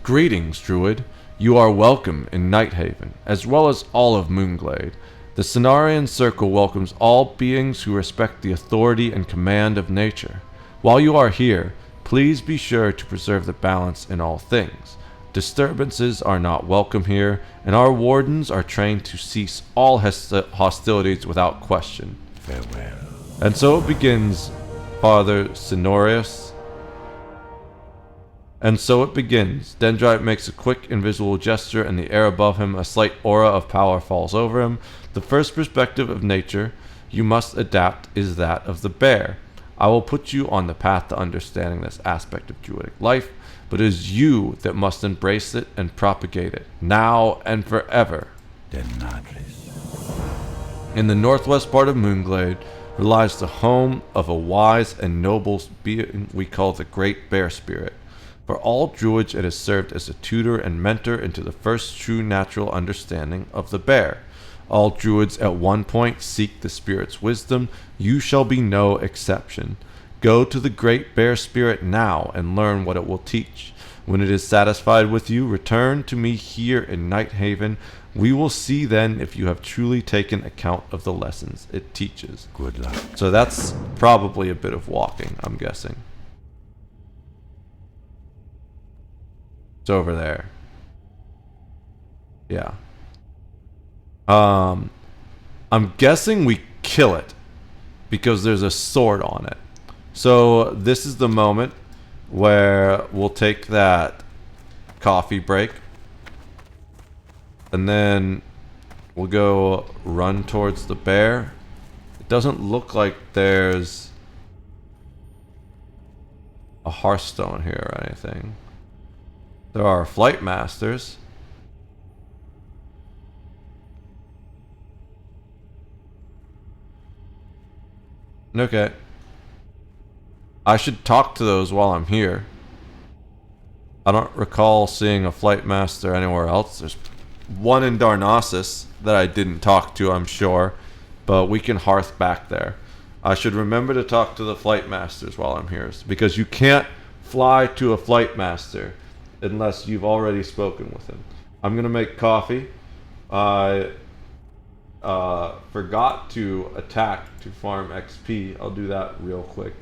Greetings, druid. You are welcome in Nighthaven, as well as all of Moonglade. The Cenarian Circle welcomes all beings who respect the authority and command of nature. While you are here, please be sure to preserve the balance in all things. Disturbances are not welcome here, and our wardens are trained to cease all hostilities without question. Farewell. And so it begins, Father Cenarius. And so it begins. Dendrite makes a quick, invisible gesture, and the air above him, a slight aura of power falls over him. The first perspective of nature you must adapt is that of the bear. I will put you on the path to understanding this aspect of druidic life. but it is you that must embrace it and propagate it, now and forever. In the northwest part of Moonglade lies the home of a wise and noble being we call the Great Bear Spirit. For all druids it has served as a tutor and mentor into the first true natural understanding of the bear. All druids at one point seek the spirit's wisdom. You shall be no exception. Go to the Great Bear Spirit now and learn what it will teach. When it is satisfied with you, return to me here in Night Haven. We will see then if you have truly taken account of the lessons it teaches. Good luck. So that's probably a bit of walking, I'm guessing. It's over there. Yeah. I'm guessing we kill it because there's a sword on it. So this is the moment where we'll take that coffee break and then we'll go run towards the bear. It doesn't look like there's a hearthstone here or anything. There are flight masters. Okay. I should talk to those while I'm here. I don't recall seeing a flight master anywhere else. There's one in Darnassus that I didn't talk to, I'm sure. But we can hearth back there. I should remember to talk to the flight masters while I'm here. Because you can't fly to a flight master unless you've already spoken with him. I'm going to make coffee. I forgot to attack to farm XP. I'll do that real quick.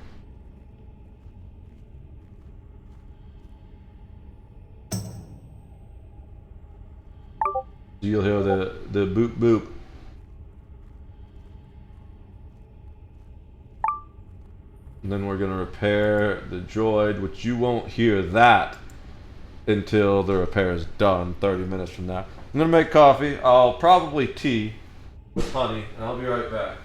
You'll hear the boop boop. And then we're gonna repair the droid, which you won't hear that until the repair is done 30 minutes from now. I'm gonna make coffee. I'll probably tea with honey, and I'll be right back.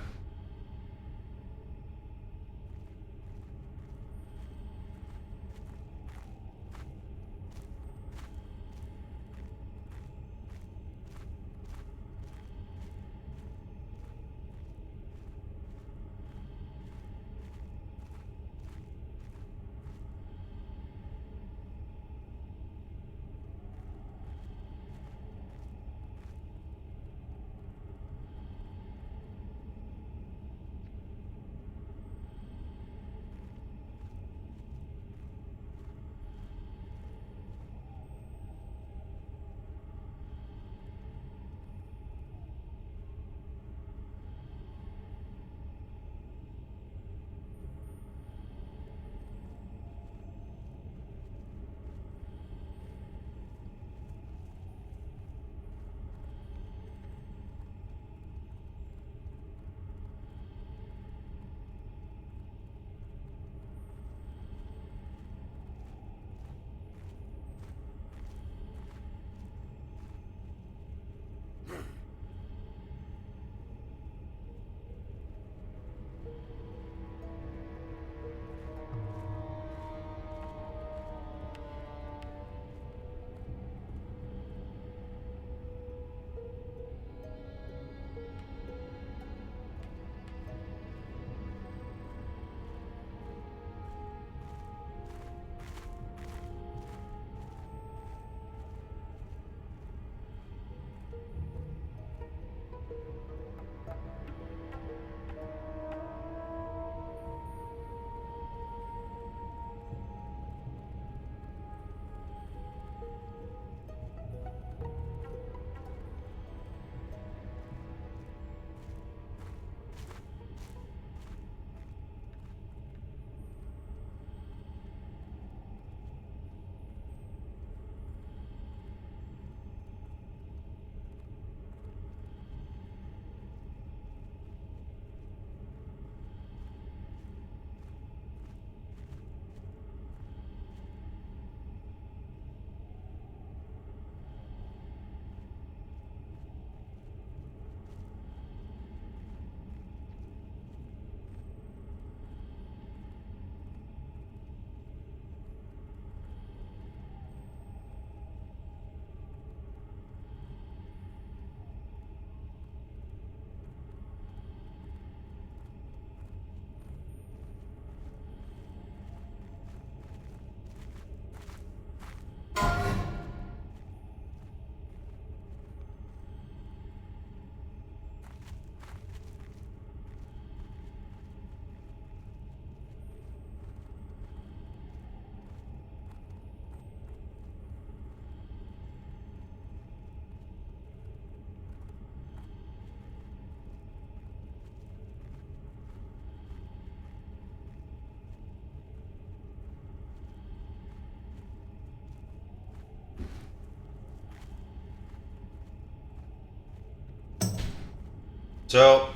So,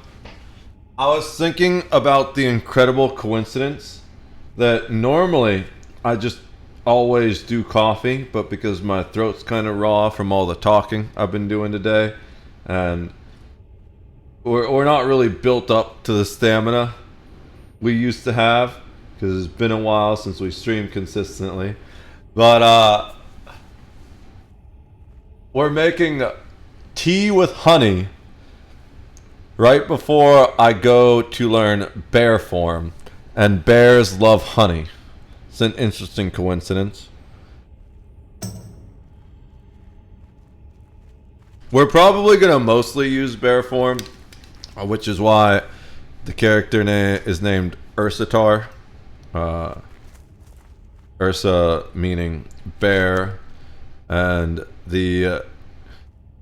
I was thinking about the incredible coincidence that normally I just always do coffee, but because my throat's kind of raw from all the talking I've been doing today, and we're not really built up to the stamina we used to have, because it's been a while since we streamed consistently. But we're making tea with honey right before I go to learn bear form, and bears love honey. It's an interesting coincidence. We're probably gonna mostly use bear form, which is why the character name is named Ursatar. Ursa meaning bear, and the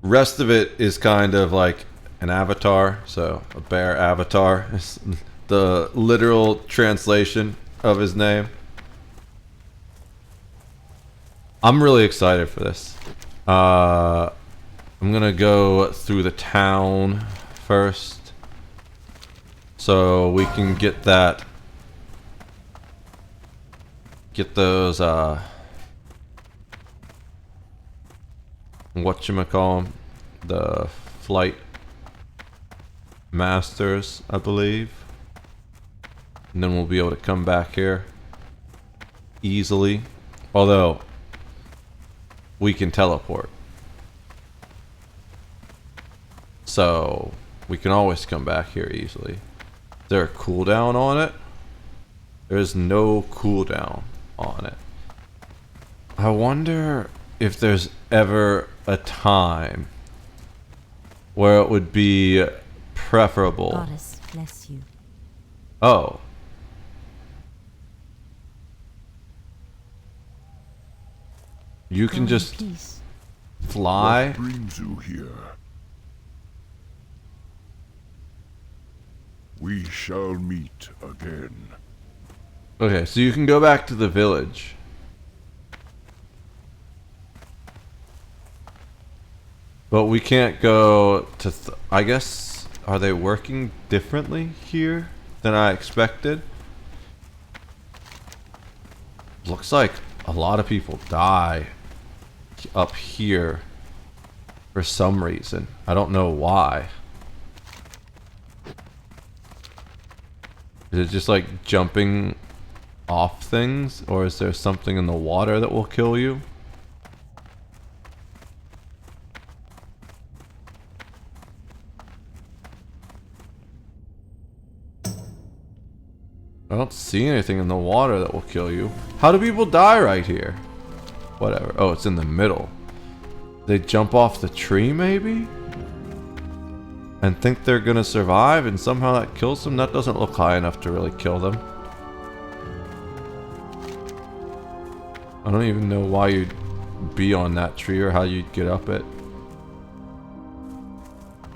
rest of it is kind of like an avatar, so a bear avatar is the literal translation of his name. I'm really excited for this. I'm gonna go through the town first, so we can get that, get those whatchamacallem, the flight masters, I believe, and then we'll be able to come back here easily, although we can teleport, so we can always come back here easily. Is there a cooldown on it? There's no cooldown on it. I wonder if there's ever a time where it would be preferable. Goddess bless you. Oh. You can just fly. What brings you here? We shall meet again. Okay, so you can go back to the village. But we can't go to... I guess... Are they working differently here than I expected? Looks like a lot of people die up here for some reason. I don't know why. Is it just like jumping off things, or is there something in the water that will kill you? I don't see anything in the water that will kill you. How do people die right here? Whatever. Oh, it's in the middle. They jump off the tree, maybe? And think they're gonna survive, and somehow that kills them? That doesn't look high enough to really kill them. I don't even know why you'd be on that tree or how you'd get up it.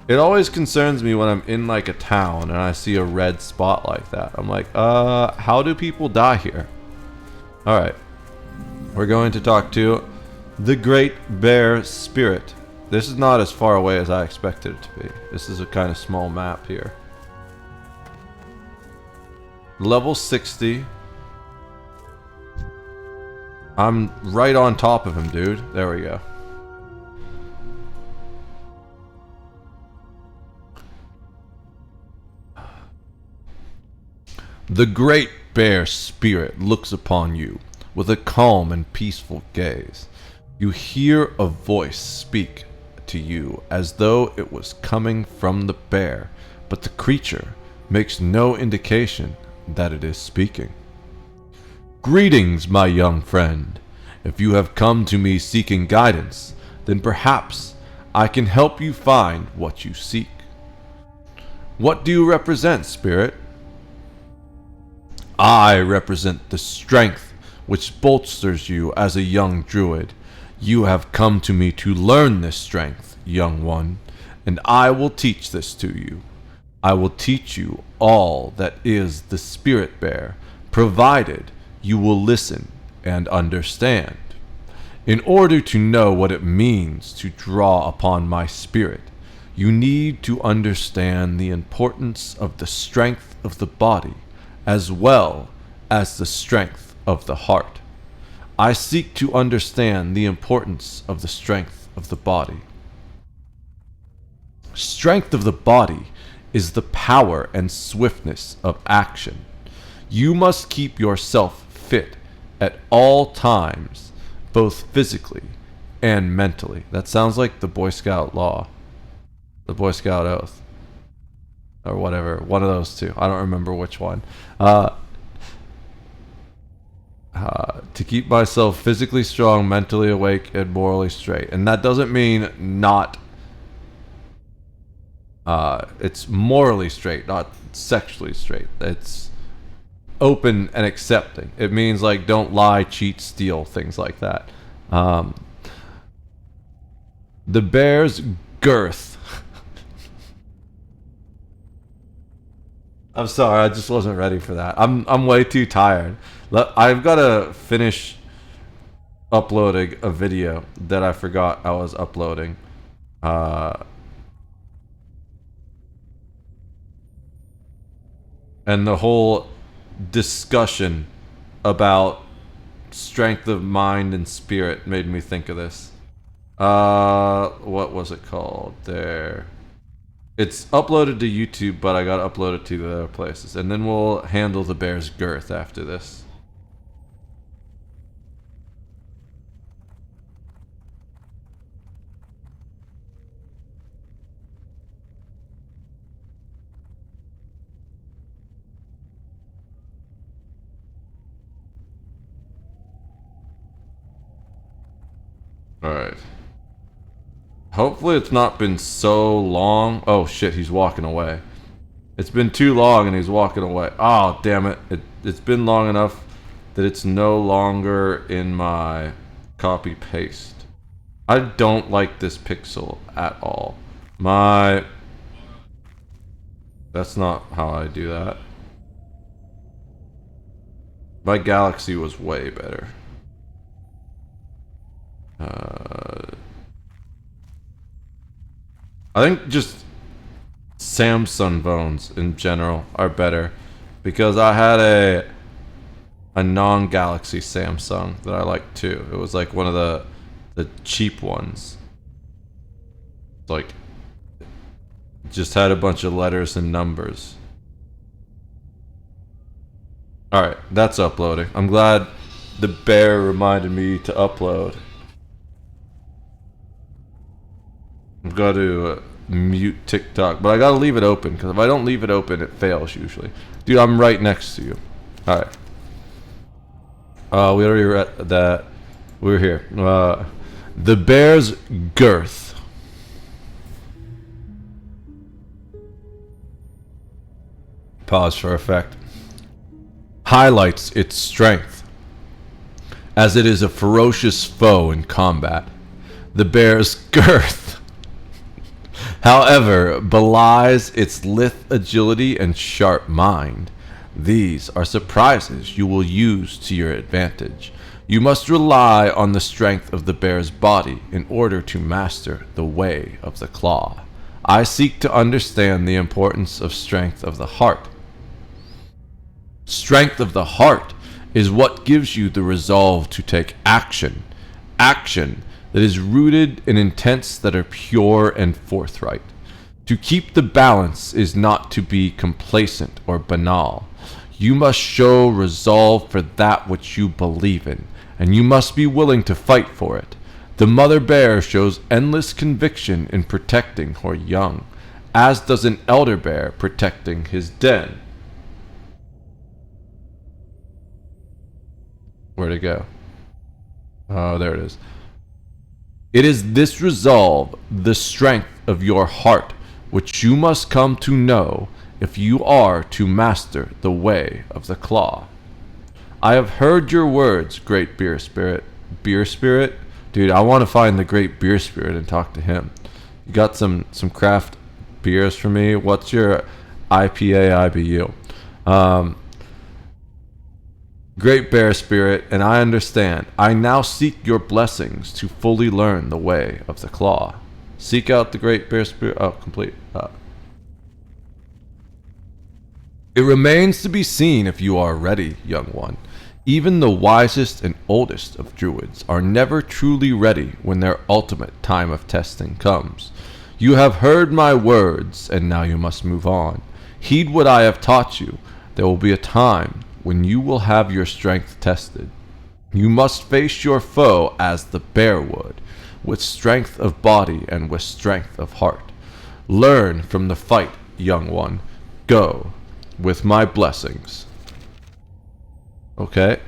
It always concerns me when I'm in like a town and I see a red spot like that. I'm like, how do people die here? Alright. We're going to talk to the Great Bear Spirit. This is not as far away as I expected it to be. This is a kind of small map here. Level 60. I'm right on top of him, dude. There we go. The Great Bear Spirit looks upon you with a calm and peaceful gaze. You hear a voice speak to you as though it was coming from the bear, but the creature makes no indication that it is speaking. Greetings, my young friend. If you have come to me seeking guidance, then perhaps I can help you find what you seek. What do you represent, Spirit? I represent the strength which bolsters you as a young druid. You have come to me to learn this strength, young one, and I will teach this to you. I will teach you all that is the Spirit Bear, provided you will listen and understand. In order to know what it means to draw upon my spirit, You need to understand the importance of the strength of the body as well as the strength of the heart. I seek to understand the importance of the strength of the body. Strength of the body is the power and swiftness of action. You must keep yourself fit at all times, both physically and mentally. That sounds like the Boy Scout law, the Boy Scout oath, or whatever. One of those two. I don't remember which one. To keep myself physically strong, mentally awake, and morally straight. And that doesn't mean not... it's morally straight, not sexually straight. It's open and accepting. It means like don't lie, cheat, steal, things like that. The bear's girth. I'm sorry, I just wasn't ready for that. I'm way too tired. I've got to finish uploading a video that I forgot I was uploading. And the whole discussion about strength of mind and spirit made me think of this. What was it called? There. It's uploaded to YouTube, but I gotta upload it to the other places. And then we'll handle the bear's girth after this. Alright. Hopefully it's not been so long. Oh shit, he's walking away. It's been too long and he's walking away. Oh, damn it. It's been long enough that it's no longer in my copy paste. I don't like this pixel at all. That's not how I do that. My Galaxy was way better. I think just Samsung phones in general are better because I had a non-Galaxy Samsung that I liked too. It was like one of the cheap ones. Like just had a bunch of letters and numbers. Alright, that's uploading. I'm glad the bear reminded me to upload. I've got to mute TikTok, but I gotta leave it open because if I don't leave it open, it fails usually. Dude, I'm right next to you. Alright. We already read that. We're here. The bear's girth. Pause for effect. Highlights its strength, as it is a ferocious foe in combat. The bear's girth, however, belies its lithe agility and sharp mind. These are surprises you will use to your advantage. You must rely on the strength of the bear's body in order to master the way of the claw. I seek to understand the importance of strength of the heart. Strength of the heart is what gives you the resolve to take action. Action that is rooted in intents that are pure and forthright. To keep the balance is not to be complacent or banal. You must show resolve for that which you believe in, and you must be willing to fight for it. The mother bear shows endless conviction in protecting her young, as does an elder bear protecting his den. Where'd it go? Oh, there it is. It is this resolve, the strength of your heart, which you must come to know if you are to master the way of the claw. I have heard your words, great beer spirit. Beer spirit? Dude, I want to find the great beer spirit and talk to him. You got some craft beers for me? What's your IPA IBU? Great bear spirit, and I understand. I now seek your blessings to fully learn the way of the claw. Seek out the great bear spirit. Oh, complete. It remains to be seen if you are ready, young one. Even the wisest and oldest of druids are never truly ready when their ultimate time of testing comes. You have heard my words, and now you must move on. Heed what I have taught you. There will be a time when you will have your strength tested. You must face your foe as the bear would, with strength of body and with strength of heart. Learn from the fight, young one. Go, with my blessings. Okay.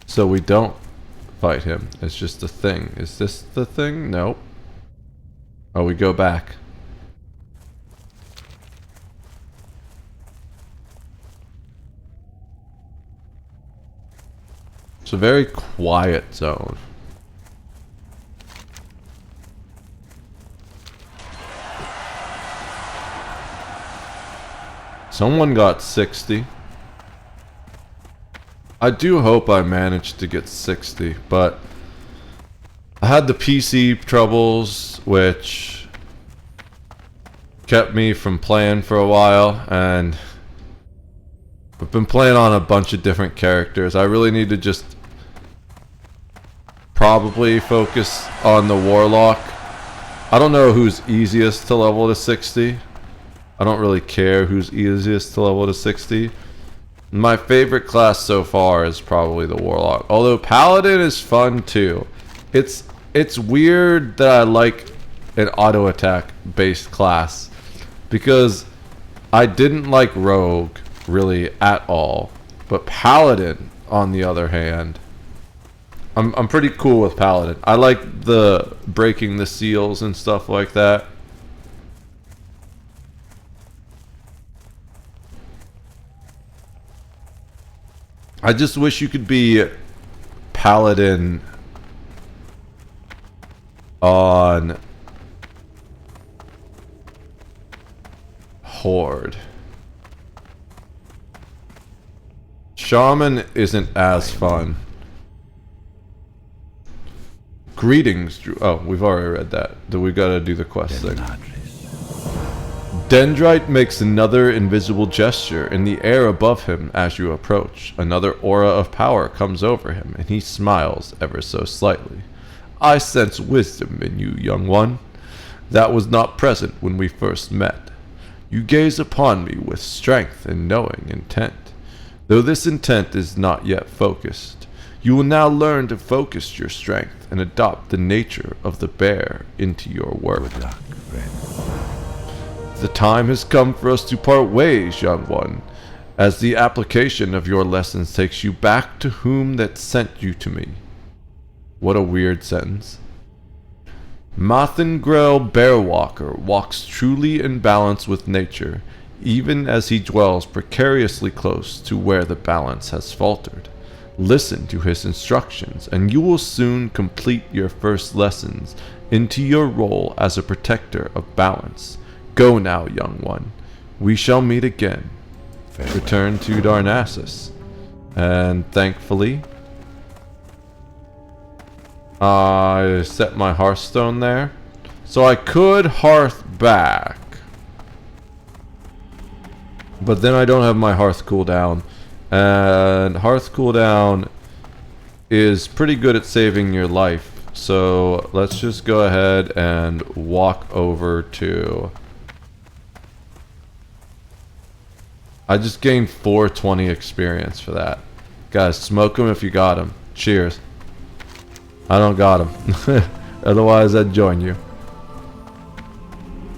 So we don't fight him. It's just a thing. Is this the thing? Nope. Oh, we go back. It's a very quiet zone. Someone got 60. I do hope I managed to get 60, but I had the PC troubles, which kept me from playing for a while, and I've been playing on a bunch of different characters. I really need to just probably focus on the Warlock. I don't know who's easiest to level to 60. I don't really care who's easiest to level to 60. My favorite class so far is probably the Warlock. Although Paladin is fun too. It's weird that I like an auto attack based class, because I didn't like Rogue really at all. But Paladin, on the other hand, I'm pretty cool with Paladin. I like the breaking the seals and stuff like that. I just wish you could be Paladin on Horde. Shaman isn't as fun. Greetings, Drew. Oh, we've already read that. We gotta do the quest thing. Dendrite makes another invisible gesture in the air above him as you approach. Another aura of power comes over him, and he smiles ever so slightly. I sense wisdom in you, young one. That was not present when we first met. You gaze upon me with strength and knowing intent. Though this intent is not yet focused, you will now learn to focus your strength and adopt the nature of the bear into your work. Good luck, friend. The time has come for us to part ways, young one, as the application of your lessons takes you back to whom that sent you to me. What a weird sentence. Mathengrel Bearwalker walks truly in balance with nature, even as he dwells precariously close to where the balance has faltered. Listen to his instructions, and you will soon complete your first lessons into your role as a protector of balance. Go now, young one. We shall meet again. Farewell. Return to Darnassus. And thankfully, I set my Hearthstone there. So I could Hearth back. But then I don't have my Hearth cooldown. And Hearth cooldown is pretty good at saving your life. So let's just go ahead and walk over to... I just gained 420 experience for that. Guys, smoke them if you got them. Cheers. I don't got them. Otherwise, I'd join you.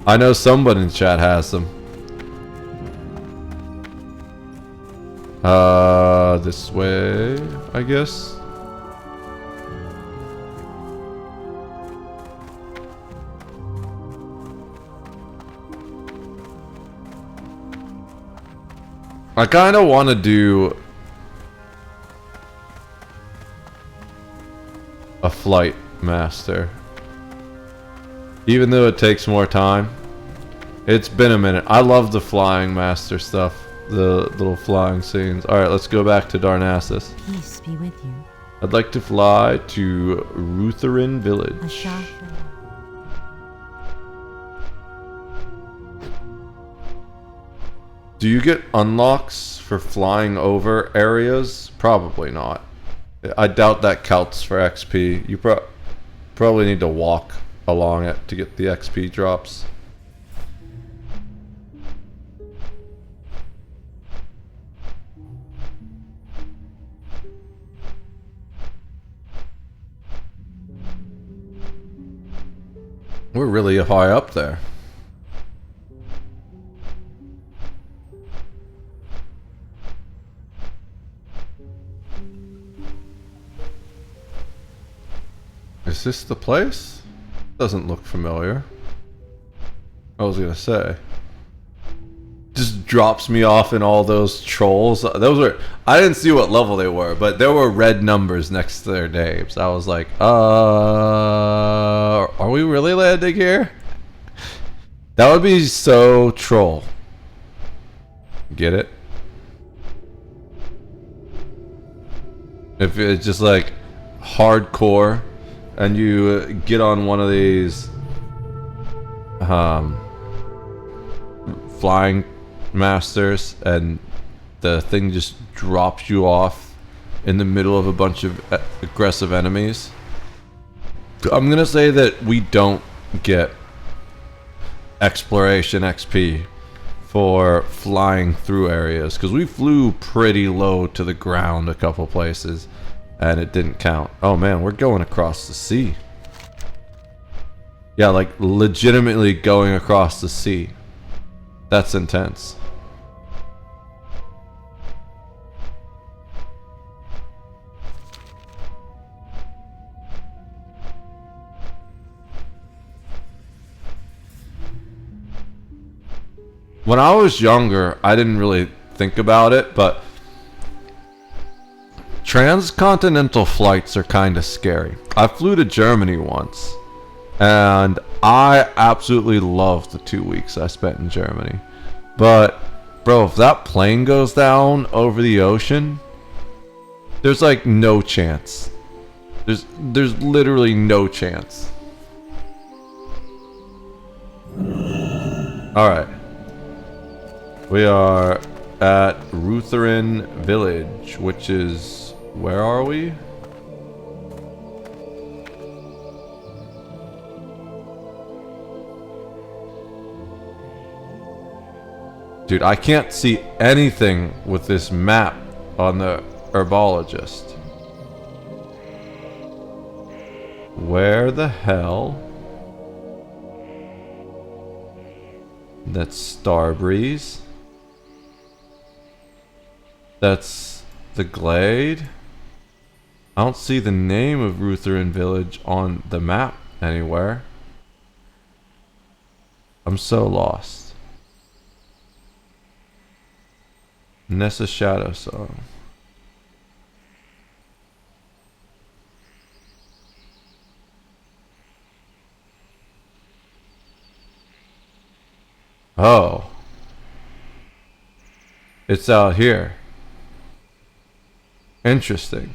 I know somebody in the chat has them. This way, I guess. I kind of want to do a flight master, even though it takes more time. It's been a minute. I love the flying master stuff, the little flying scenes. Alright, let's go back to Darnassus. Peace be with you. I'd like to fly to Rutherin Village. Do you get unlocks for flying over areas? Probably not. I doubt that counts for XP. You probably need to walk along it to get the XP drops. We're really high up there. Is this the place? Doesn't look familiar. I was gonna say. Just drops me off in all those trolls. Those were, I didn't see what level they were, but there were red numbers next to their names. I was like, are we really landing here? That would be so troll. Get it? If it's just like hardcore and you get on one of these flying masters and the thing just drops you off in the middle of a bunch of aggressive enemies. I'm gonna say that we don't get exploration XP for flying through areas because we flew pretty low to the ground a couple places and it didn't count. Oh man, we're going across the sea. Yeah, like legitimately going across the sea. That's intense. When I was younger, I didn't really think about it, but transcontinental flights are kind of scary. I flew to Germany once, and I absolutely loved the 2 weeks I spent in Germany. But, bro, if that plane goes down over the ocean, there's like no chance. There's literally no chance. Alright. We are at Rutherin Village, which is... where are we? Dude, I can't see anything with this map on the herbologist. Where the hell? That's Starbreeze. That's the Glade. I don't see the name of Rutherin Village on the map anywhere. I'm so lost. Nessa Shadow Song. Oh. It's out here. Interesting.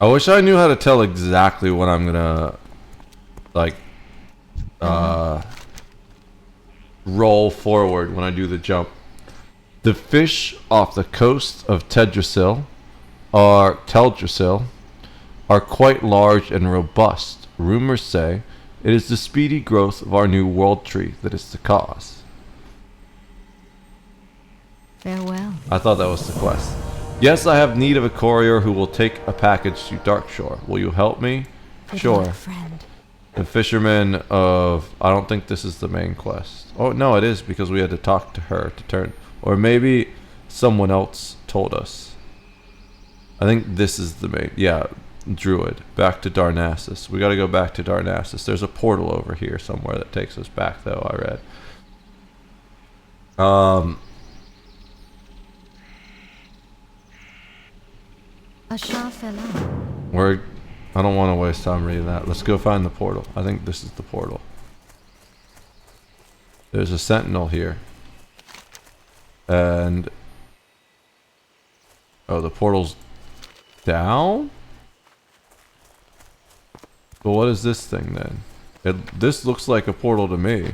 I wish I knew how to tell exactly when I'm gonna, like, roll forward when I do the jump. The fish off the coast of Teldrassil are quite large and robust. Rumors say it is the speedy growth of our new world tree that is the cause. Farewell. I thought that was the quest. Yes, I have need of a courier who will take a package to Darkshore. Will you help me? Sure. Friend. The fisherman of... I don't think this is the main quest. Oh, no, it is because we had to talk to her to turn... Or maybe someone else told us. I think this is the main... Yeah, Druid. Back to Darnassus. We gotta go back to Darnassus. There's a portal over here somewhere that takes us back, though, I read. Ashar fell out. We're... I don't want to waste time reading that. Let's go find the portal. I think this is the portal. There's a sentinel here. And... oh, the portal's down? But what is this thing then? This looks like a portal to me.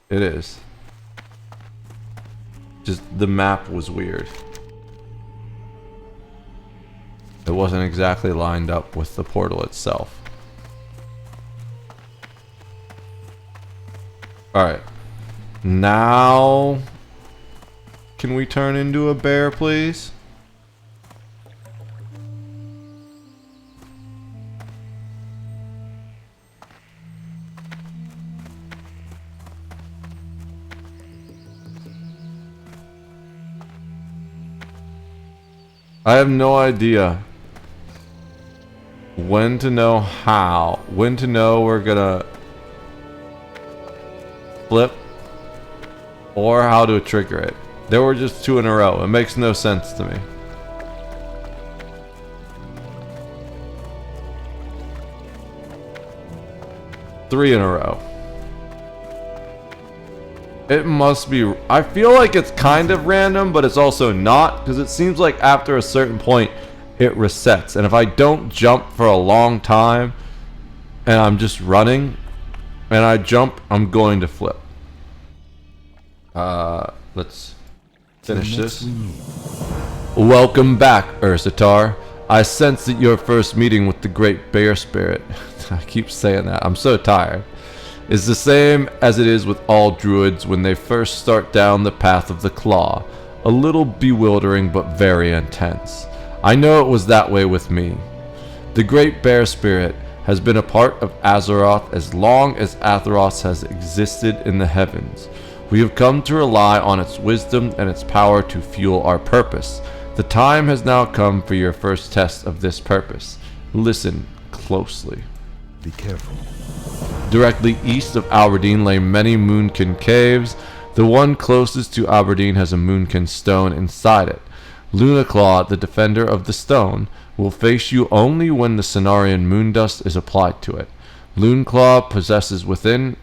It is. Just the map was weird. It wasn't exactly lined up with the portal itself. Alright. Now... can we turn into a bear, please? I have no idea when to know how, when to know we're gonna flip, or how to trigger it. There were just 2 in a row. It makes no sense to me. Three in a row. It must be... I feel like it's kind of random, but it's also not, because it seems like after a certain point, it resets. And if I don't jump for a long time, and I'm just running, and I jump, I'm going to flip. Let's finish this. Welcome back, Ursatar. I sense that your first meeting with the Great Bear Spirit, I keep saying that, I'm so tired, is the same as it is with all druids when they first start down the path of the claw. A little bewildering but very intense. I know it was that way with me. The Great Bear Spirit has been a part of Azeroth as long as Azeroth has existed in the heavens. We have come to rely on its wisdom and its power to fuel our purpose. The time has now come for your first test of this purpose. Listen closely. Be careful. Directly east of Aberdeen lay many moonkin caves. The one closest to Aberdeen has a moonkin stone inside it. Lunaclaw, the defender of the stone, will face you only when the Cenarian moondust is applied to it. Lunaclaw possesses within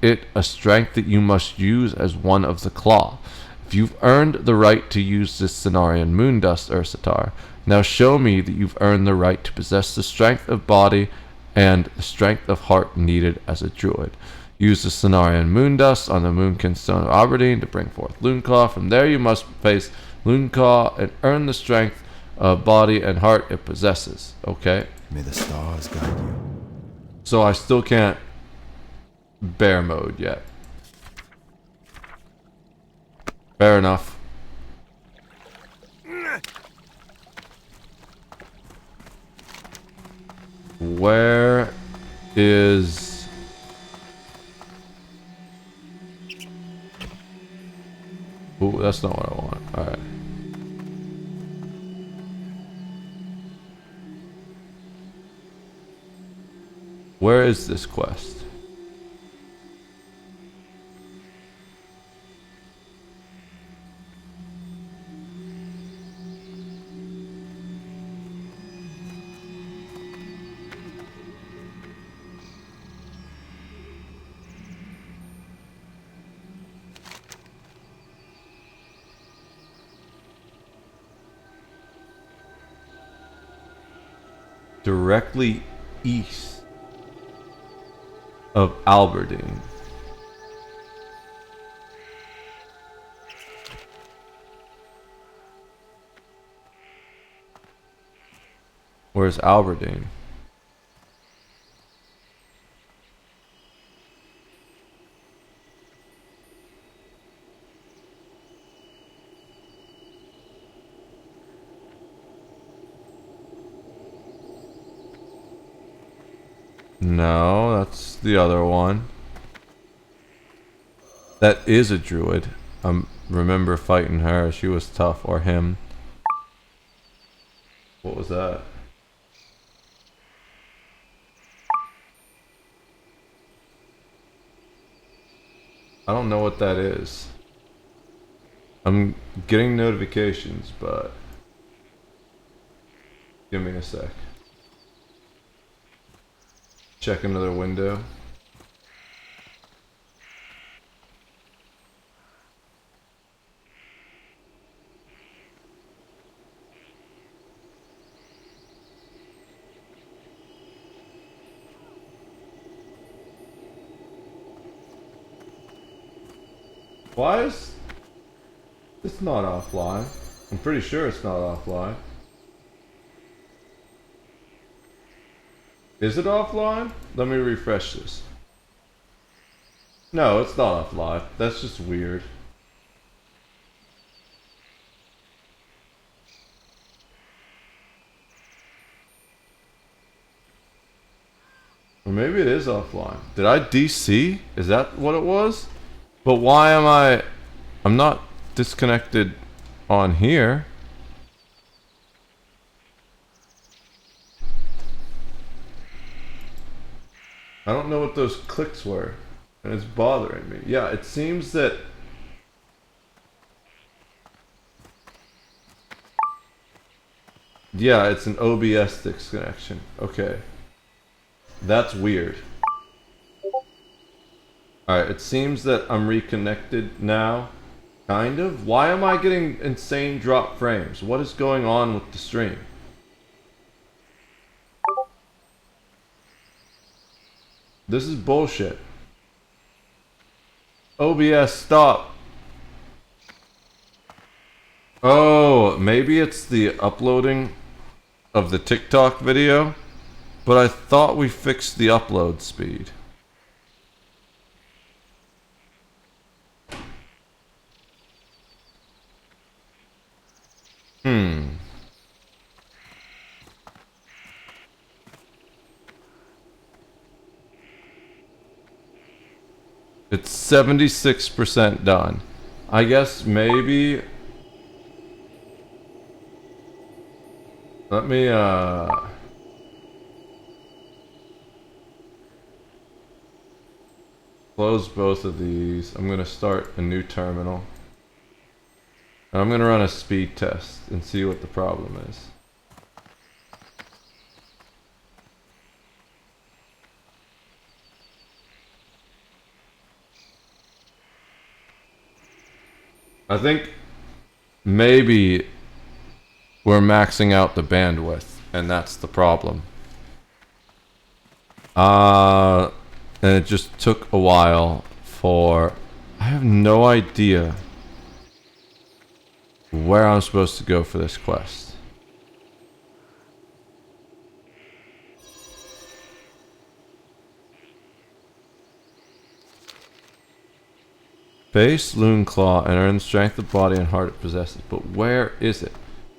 it a strength that you must use as one of the claw. If you've earned the right to use this Cenarian moondust, Ursatar, now show me that you've earned the right to possess the strength of body and the strength of heart needed as a druid. Use the Cenarian moondust on the moonkin stone of Aberdeen to bring forth Lunaclaw. From there you must face Lunaclaw and earn the strength of body and heart it possesses. Okay. May the stars guide you. So I still can't bear mode yet. Fair enough. Where is... ooh, that's not what I want. Alright. Where is this quest? Directly east of Aberdeen. Where's Aberdeen? No, that's the other one. That is a druid. I remember fighting her. She was tough. Or him. What was that? I don't know what that is. I'm getting notifications, but... give me a sec. Check another window. Why is it's not offline? I'm pretty sure it's not offline. Is it offline? Let me refresh this. No, it's not offline. That's just weird. Or maybe it is offline. Did I DC? Is that what it was? But why am I'm not disconnected on here. I don't know what those clicks were, and it's bothering me. Yeah, it seems that yeah, it's an OBS disconnection. Okay. That's weird. Alright, it seems that I'm reconnected now. Kind of. Why am I getting insane drop frames? What is going on with the stream? This is bullshit. OBS, stop. Oh, maybe it's the uploading of the TikTok video, but I thought we fixed the upload speed. It's 76% done. I guess maybe... Let me, close both of these. I'm gonna start a new terminal. And I'm gonna run a speed test and see what the problem is. I think maybe we're maxing out the bandwidth, and that's the problem. And it just took a while for... I have no idea where I'm supposed to go for this quest. Base Loon Claw and earn strength of body and heart it possesses. But where is it?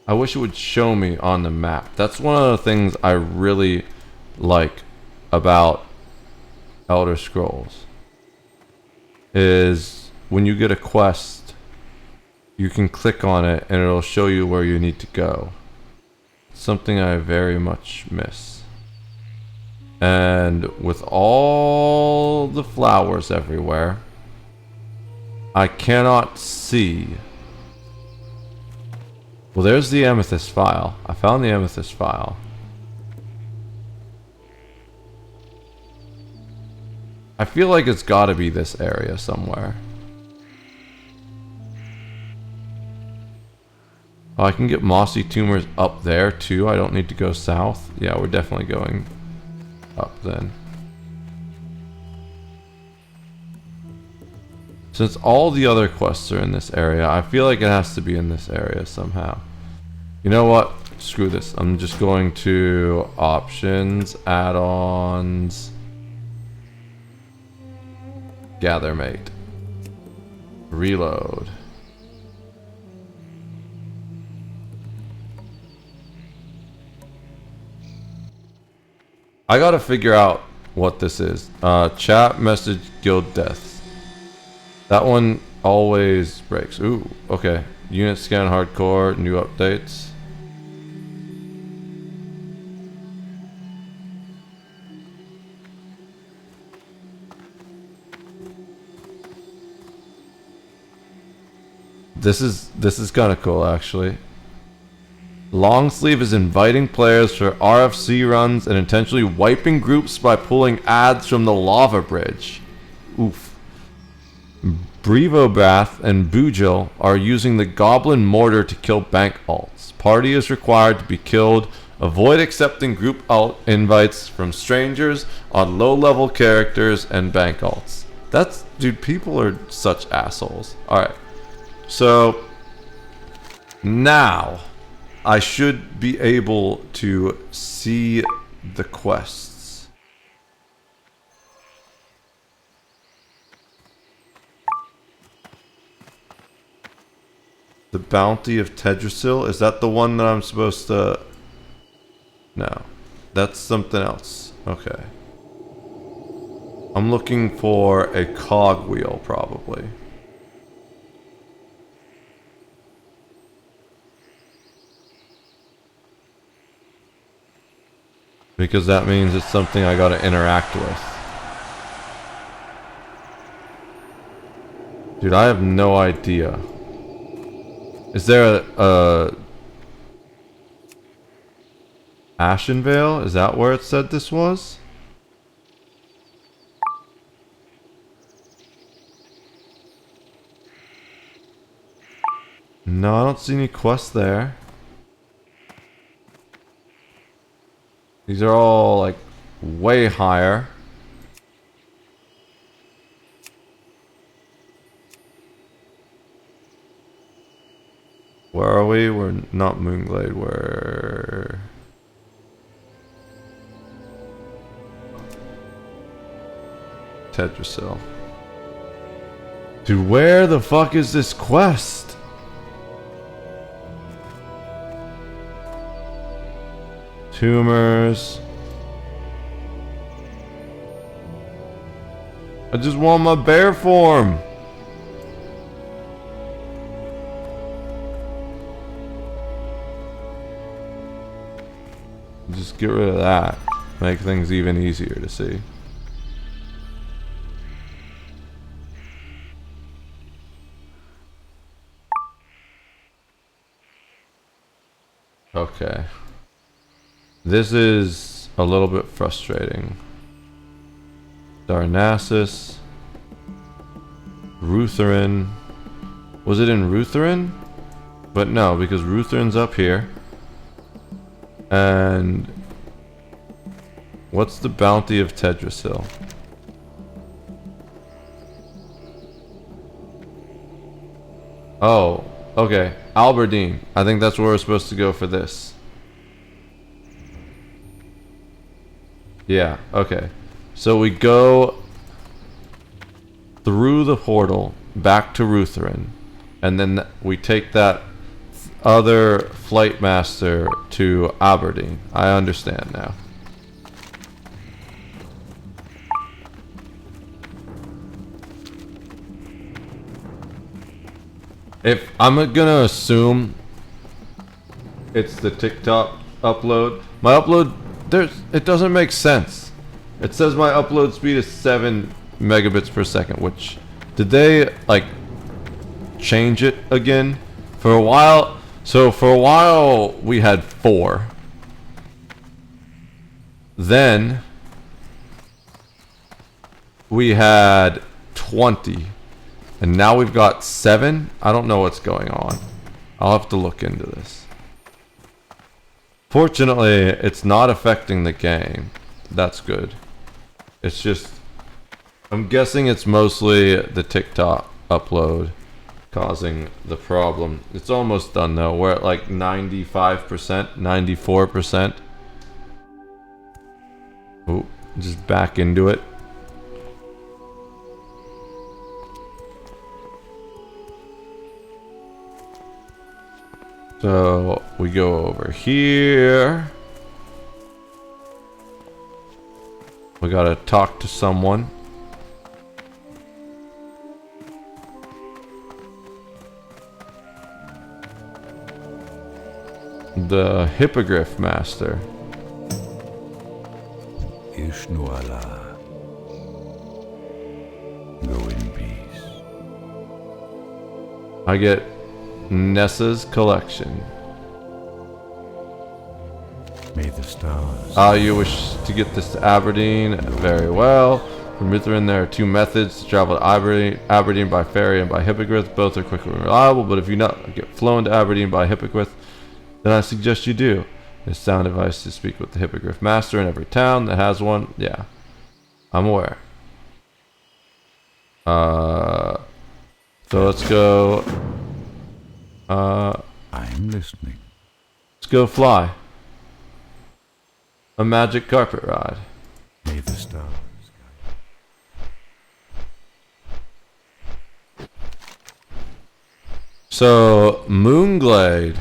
I wish it would show me on the map. That's one of the things I really like about Elder Scrolls. Is when you get a quest, you can click on it and it'll show you where you need to go. Something I very much miss. And with all the flowers everywhere, I cannot see. Well, there's the amethyst file. I found the amethyst file. I feel like it's gotta be this area somewhere. Oh, I can get mossy tumors up there too. I don't need to go south. Yeah, we're definitely going up then. Since all the other quests are in this area, I feel like it has to be in this area somehow. You know what? Screw this. I'm just going to options, add-ons, gather mate, reload. I gotta figure out what this is. Chat message guild deaths. That one always breaks. Ooh, okay. Unit scan hardcore, new updates. This is kind of cool actually. Long sleeve is inviting players for RFC runs and intentionally wiping groups by pulling ads from the lava bridge. Oof. Brevobath and Bujil are using the Goblin Mortar to kill bank alts. Party is required to be killed. Avoid accepting group alt invites from strangers on low-level characters and bank alts. That's... dude, people are such assholes. Alright. So... now... I should be able to see the quests. The Bounty of Tedrasil? Is that the one that I'm supposed to... no. That's something else. Okay. I'm looking for a cogwheel, probably. Because that means it's something I gotta interact with. Dude, I have no idea. Is there a Ashenvale? Is that where it said this was? No, I don't see any quests there. These are all, like, way higher. Where are we? We're not Moonglade, we're... Tedrasil. Dude, where the fuck is this quest? Tumors. I just want my bear form. Just get rid of that. Make things even easier to see. Okay. This is a little bit frustrating. Darnassus. Rutherin. Was it in Rutherin? But no, because Rutherin's up here. And... what's the Bounty of Tedrasil? Oh, okay. Alberdine. I think that's where we're supposed to go for this. Yeah, okay. So we go through the portal back to Rutherin, and then we take that other flight master to Aberdeen. I understand now. If I'm gonna assume it's the TikTok upload, my upload, it doesn't make sense. It says my upload speed is 7 megabits per second, which, did they like change it again? For a while, so for a while we had 4. Then we had 20. And now we've got 7? I don't know what's going on. I'll have to look into this. Fortunately, it's not affecting the game. That's good. It's just... I'm guessing it's mostly the TikTok upload causing the problem. It's almost done though. We're at like 95%, 94%. Ooh, just back into it. So we go over here. We gotta talk to someone. The Hippogriff Master. Ishnuala. Go in peace. I get Nessa's collection. May the stars. You wish to get this to Aberdeen? Very well. From Mithrin, there are 2 methods to travel to Aberdeen by ferry and by hippogriff. Both are quick and reliable, but if you not get flown to Aberdeen by hippogriff, then I suggest you do. It's sound advice to speak with the hippogriff master in every town that has one. Yeah, I'm aware. So let's go. I'm listening. Let's go fly. A magic carpet ride. May the stars. So Moonglade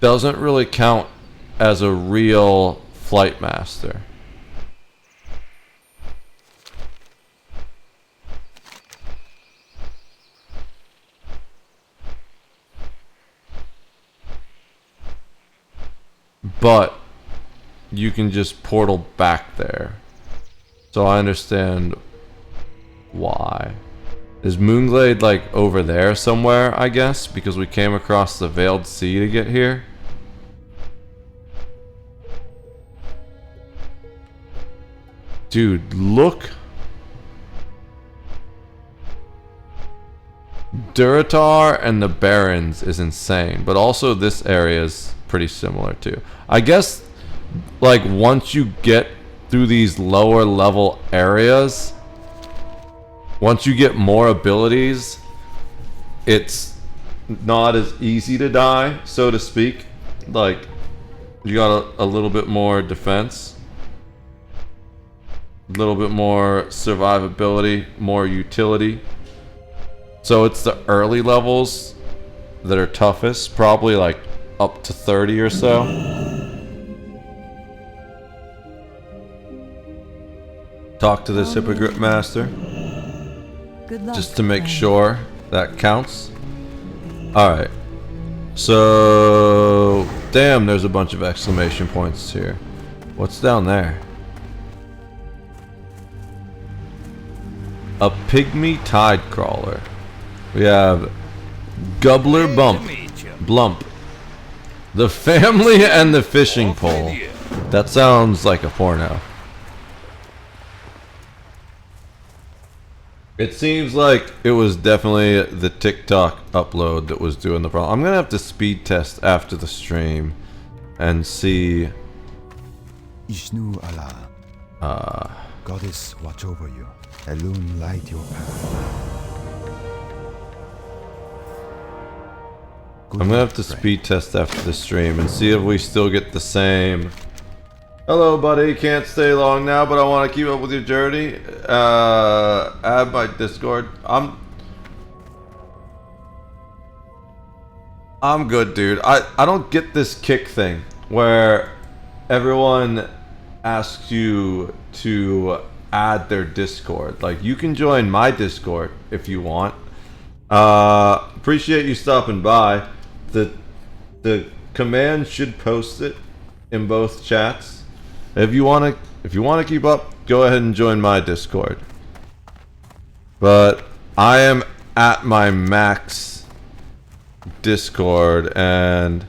doesn't really count as a real flight master. But you can just portal back there. So I understand why. Is Moonglade like over there somewhere, I guess? Because we came across the Veiled Sea to get here? Dude, look. Duratar and the Barrens is insane, but also this area is pretty similar too. I guess like once you get through these lower level areas, once you get more abilities, it's not as easy to die, so to speak. Like you got a little bit more defense, a little bit more survivability, more utility. So it's the early levels that are toughest, probably like up to 30 or so. Talk to this Hippogriff Master. Good luck, just to make friend. sure that counts. Alright. So... damn, there's a bunch of exclamation points here. What's down there? A pygmy tide crawler. We have Gubbler Blump. The family and the fishing pole. That sounds like a porno. It seems like it was definitely the TikTok upload that was doing the problem. I'm gonna have to speed test after the stream and see. Ishnu Allah. Goddess, watch over you. Elon, light your path. I'm gonna have to speed test after the stream and see if we still get the same. Hello, buddy. Can't stay long now, but I want to keep up with your journey. Add my Discord. I'm good, dude. I don't get this kick thing where everyone asks you to add their Discord. Like, you can join my Discord if you want. Appreciate you stopping by. The command should post it in both chats. If you want to keep up, go ahead and join my Discord. But I am at my max Discord and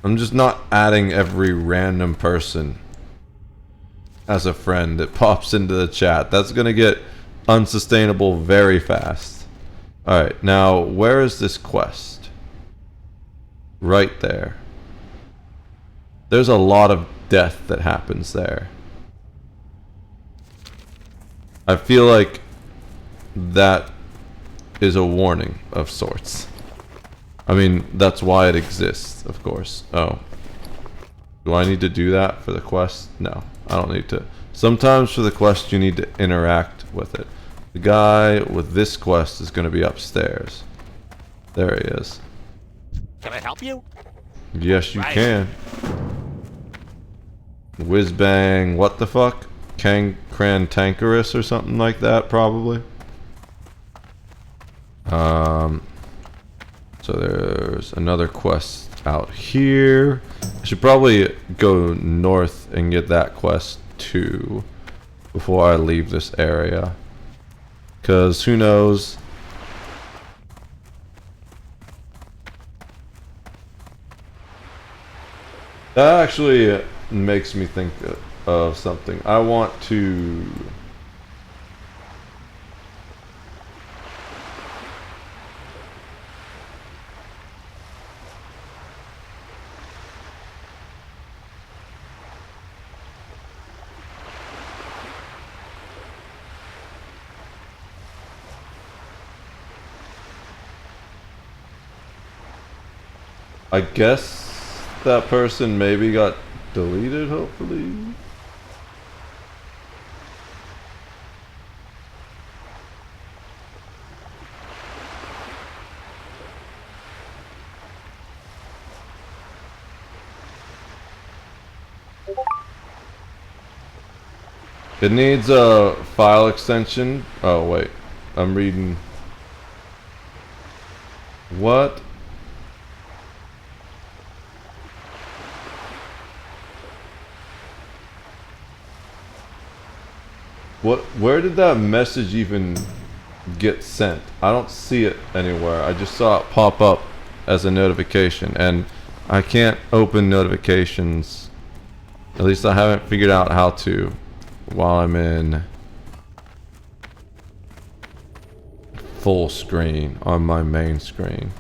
I'm just not adding every random person as a friend that pops into the chat. That's gonna get unsustainable very fast. Alright, now where is this quest? Right there. There's a lot of death that happens there. I feel like that is a warning of sorts. I mean, that's why it exists, of course. Oh. Do I need to do that for the quest? No, I don't need to. Sometimes for the quest you need to interact with it. The guy with this quest is going to be upstairs. There he is. Can I help you? Yes, you can. Whiz bang, what the fuck? Crantankerous or something like that, probably. So there's another quest out here. I should probably go north and get that quest too before I leave this area. Because who knows? That actually makes me think of something. I want to... I guess that person maybe got deleted, hopefully. It needs a file extension. Oh wait, I'm reading. What? Where did that message even get sent? I don't see it anywhere. I just saw it pop up as a notification, and I can't open notifications. At least I haven't figured out how to while I'm in full screen on my main screen.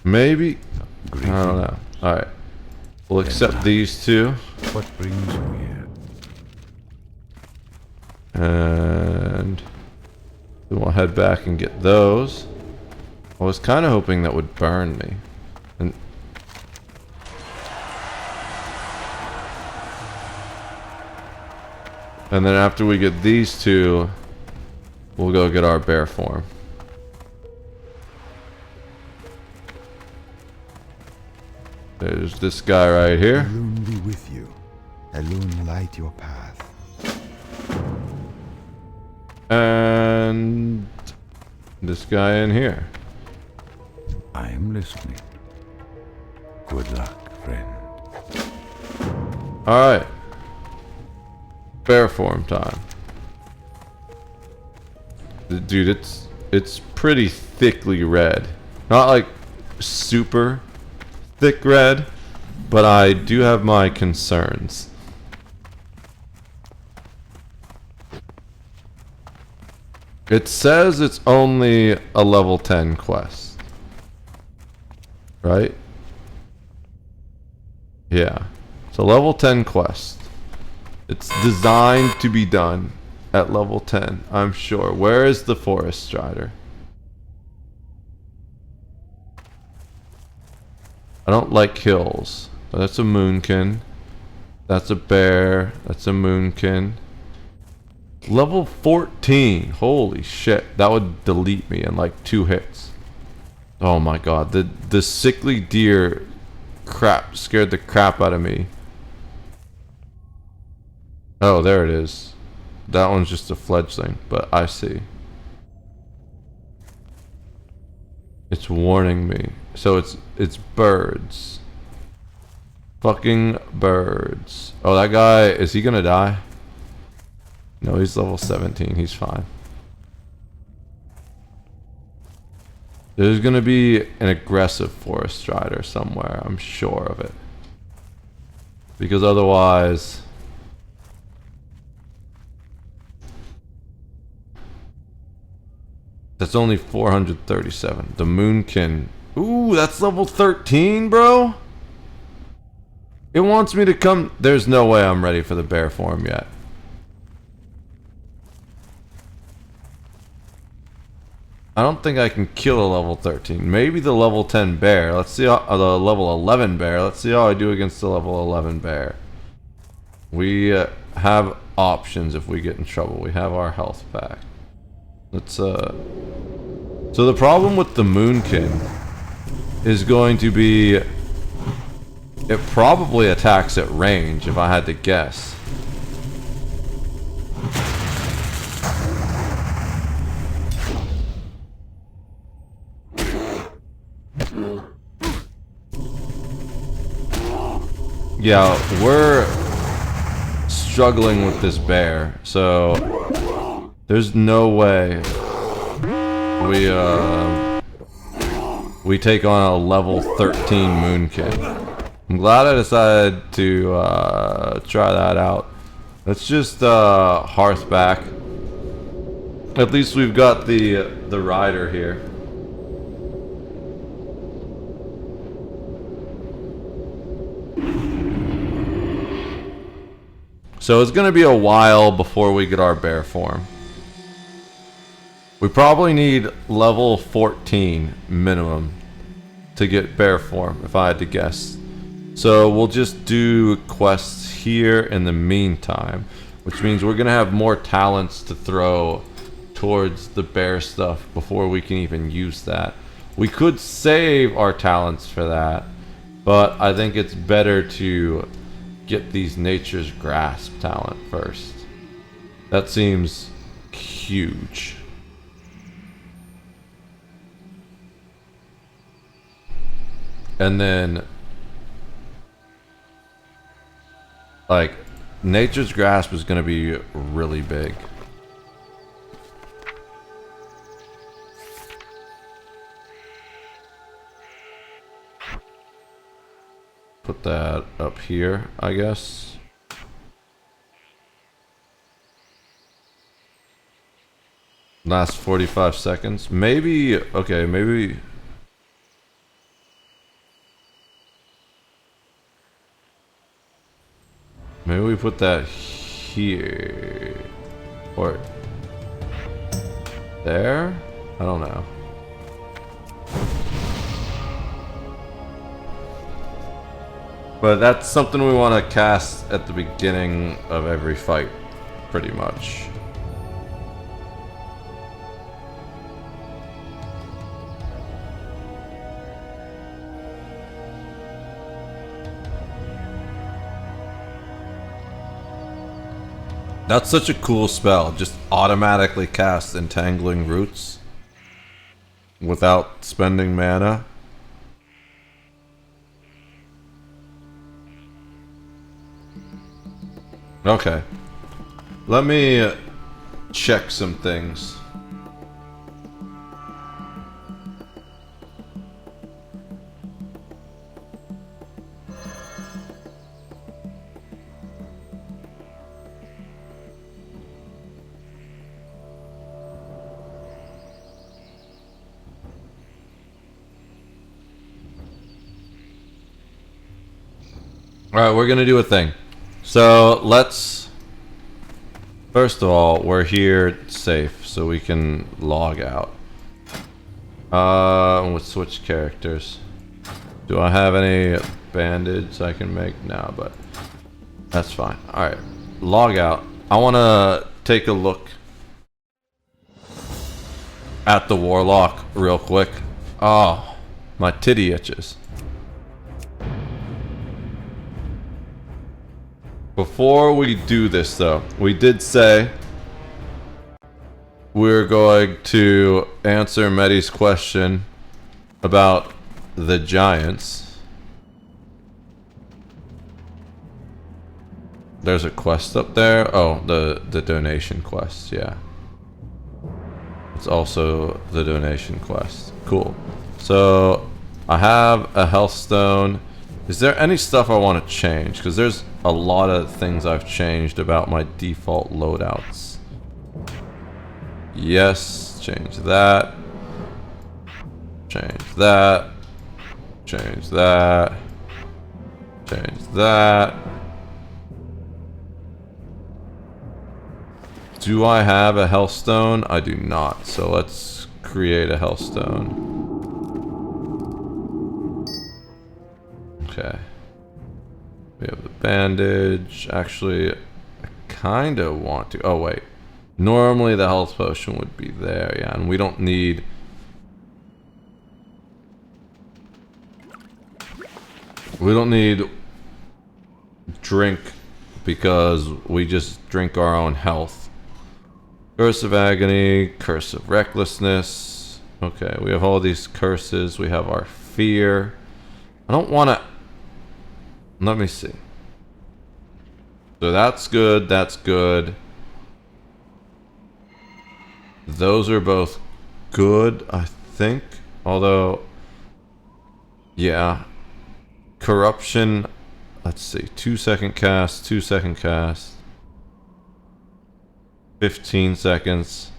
Maybe? I don't know. Alright. We'll accept these two. What brings you here? And then we'll head back and get those. I was kind of hoping that would burn me. And then after we get these two, we'll go get our bear form. There's this guy right here. Elun be with you. Elun light your path. And this guy in here. I am listening. Good luck, friend. Alright. Bear form time. Dude, it's pretty thickly red. Not like super thick red, but I do have my concerns. It says it's only a level 10 quest. Right? Yeah. It's a level 10 quest. It's designed to be done at level 10, I'm sure. Where is the Forest Strider? I don't like hills. That's a moonkin. That's a bear. That's a moonkin. Level 14. Holy shit. That would delete me in like 2 hits. Oh my god. The sickly deer crap scared the crap out of me. Oh, there it is. That one's just a fledgling, but I see. It's warning me. So it's birds. Fucking birds. Oh, that guy, is he gonna die? No, he's level 17. He's fine. There's gonna be an aggressive Forest Strider somewhere. I'm sure of it. Because otherwise... That's only 437. The Moonkin. Ooh, that's level 13, bro? It wants me to come... There's no way I'm ready for the bear form yet. I don't think I can kill a level 13. Maybe the level 10 bear. Let's see how... the level 11 bear. Let's see how I do against the level 11 bear. We have options if we get in trouble. We have our health back. Let's, So the problem with the Moonkin is going to be... It probably attacks at range, if I had to guess. Yeah, we're struggling with this bear, so there's no way we we take on a level 13 Moonkin. I'm glad I decided to try that out. Let's just hearth back. At least we've got the rider here. So it's gonna be a while before we get our bear form. We probably need level 14 minimum to get bear form, if I had to guess. So we'll just do quests here in the meantime, which means we're gonna have more talents to throw towards the bear stuff before we can even use that. We could save our talents for that, but I think it's better to get these Nature's Grasp talent first. That seems huge. And then, like, Nature's Grasp is going to be really big. Put that up here, I guess. Last 45 seconds. Maybe, okay, maybe... Maybe we put that here. Or... there? I don't know. But that's something we want to cast at the beginning of every fight, pretty much. That's such a cool spell, just automatically cast Entangling Roots without spending mana. Okay, let me check some things. Alright, we're gonna do a thing. So let's, first of all, we're here safe, so we can log out. We'll switch characters. Do I have any bandage I can make? No, but that's fine. Alright, log out. I want to take a look at the Warlock real quick. Oh, my titty itches. Before we do this though, we did say we're going to answer Medi's question about the giants. There's a quest up there. Oh, the donation quest, yeah. It's also the donation quest. Cool. So I have a health stone. Is there any stuff I want to change? Because there's a lot of things I've changed about my default loadouts. Yes, change that. Change that. Change that. Change that. Do I have a health stone? I do not. So let's create a health stone. Okay. We have the bandage. Actually, I kind of want to. Oh, wait. Normally the health potion would be there. Yeah, and we don't need... We don't need drink because we just drink our own health. Curse of Agony, Curse of Recklessness. Okay, we have all these curses. We have our fear. I don't want to... Let me see. So that's good, that's good. Those are both good, I think. Although, Yeah. Corruption. Let's see. 2-second cast. 2-second cast. 15 seconds.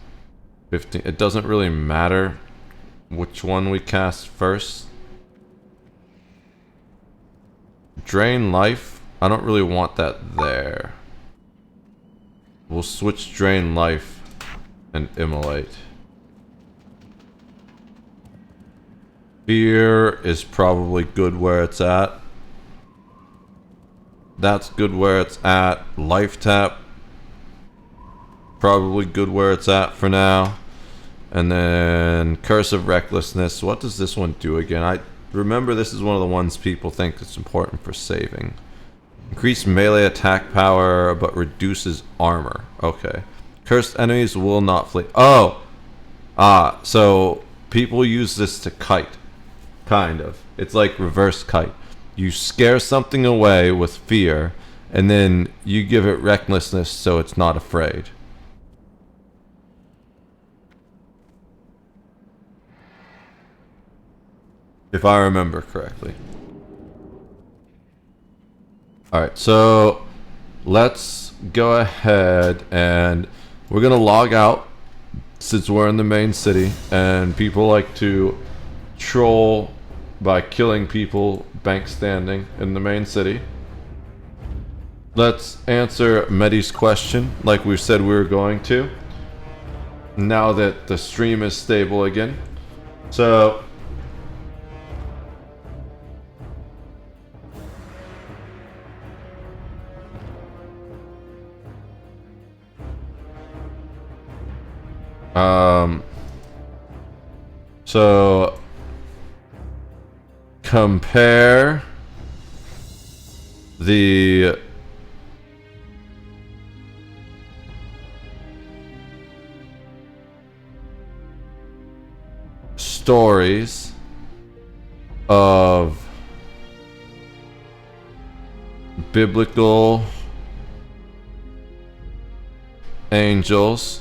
15. It doesn't really matter which one we cast first. Drain life. I don't really want that there. We'll switch drain life and immolate. Fear is probably good where it's at. That's good where it's at. Life tap. Probably good where it's at for now. And then Curse of Recklessness. What does this one do again? I remember this is one of the ones people think it's important for saving. Increase melee attack power, but reduces armor. Okay. Cursed enemies will not flee. Oh! So people use this to kite. Kind of. It's like reverse kite. You scare something away with fear, and then you give it recklessness so it's not afraid. If I remember correctly. Alright, so let's go ahead and we're gonna log out since we're in the main city, and people like to troll by killing people bank standing in the main city. Let's answer Medi's question like we said we were going to, now that the stream is stable again. So compare the stories of biblical angels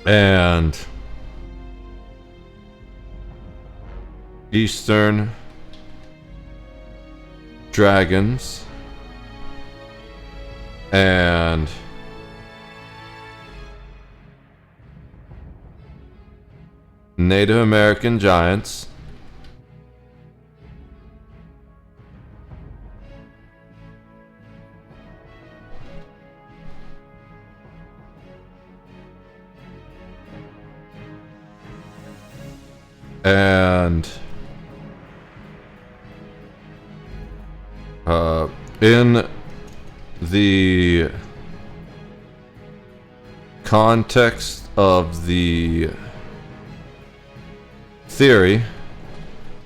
and Eastern dragons and Native American giants and in the context of the theory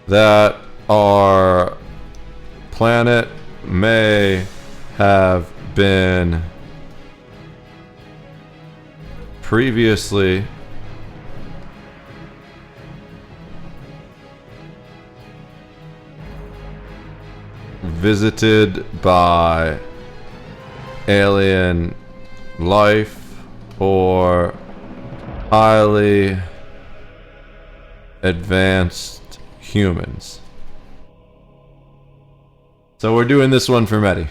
that our planet may have been previously visited by alien life or highly advanced humans. So we're doing this one for Medi.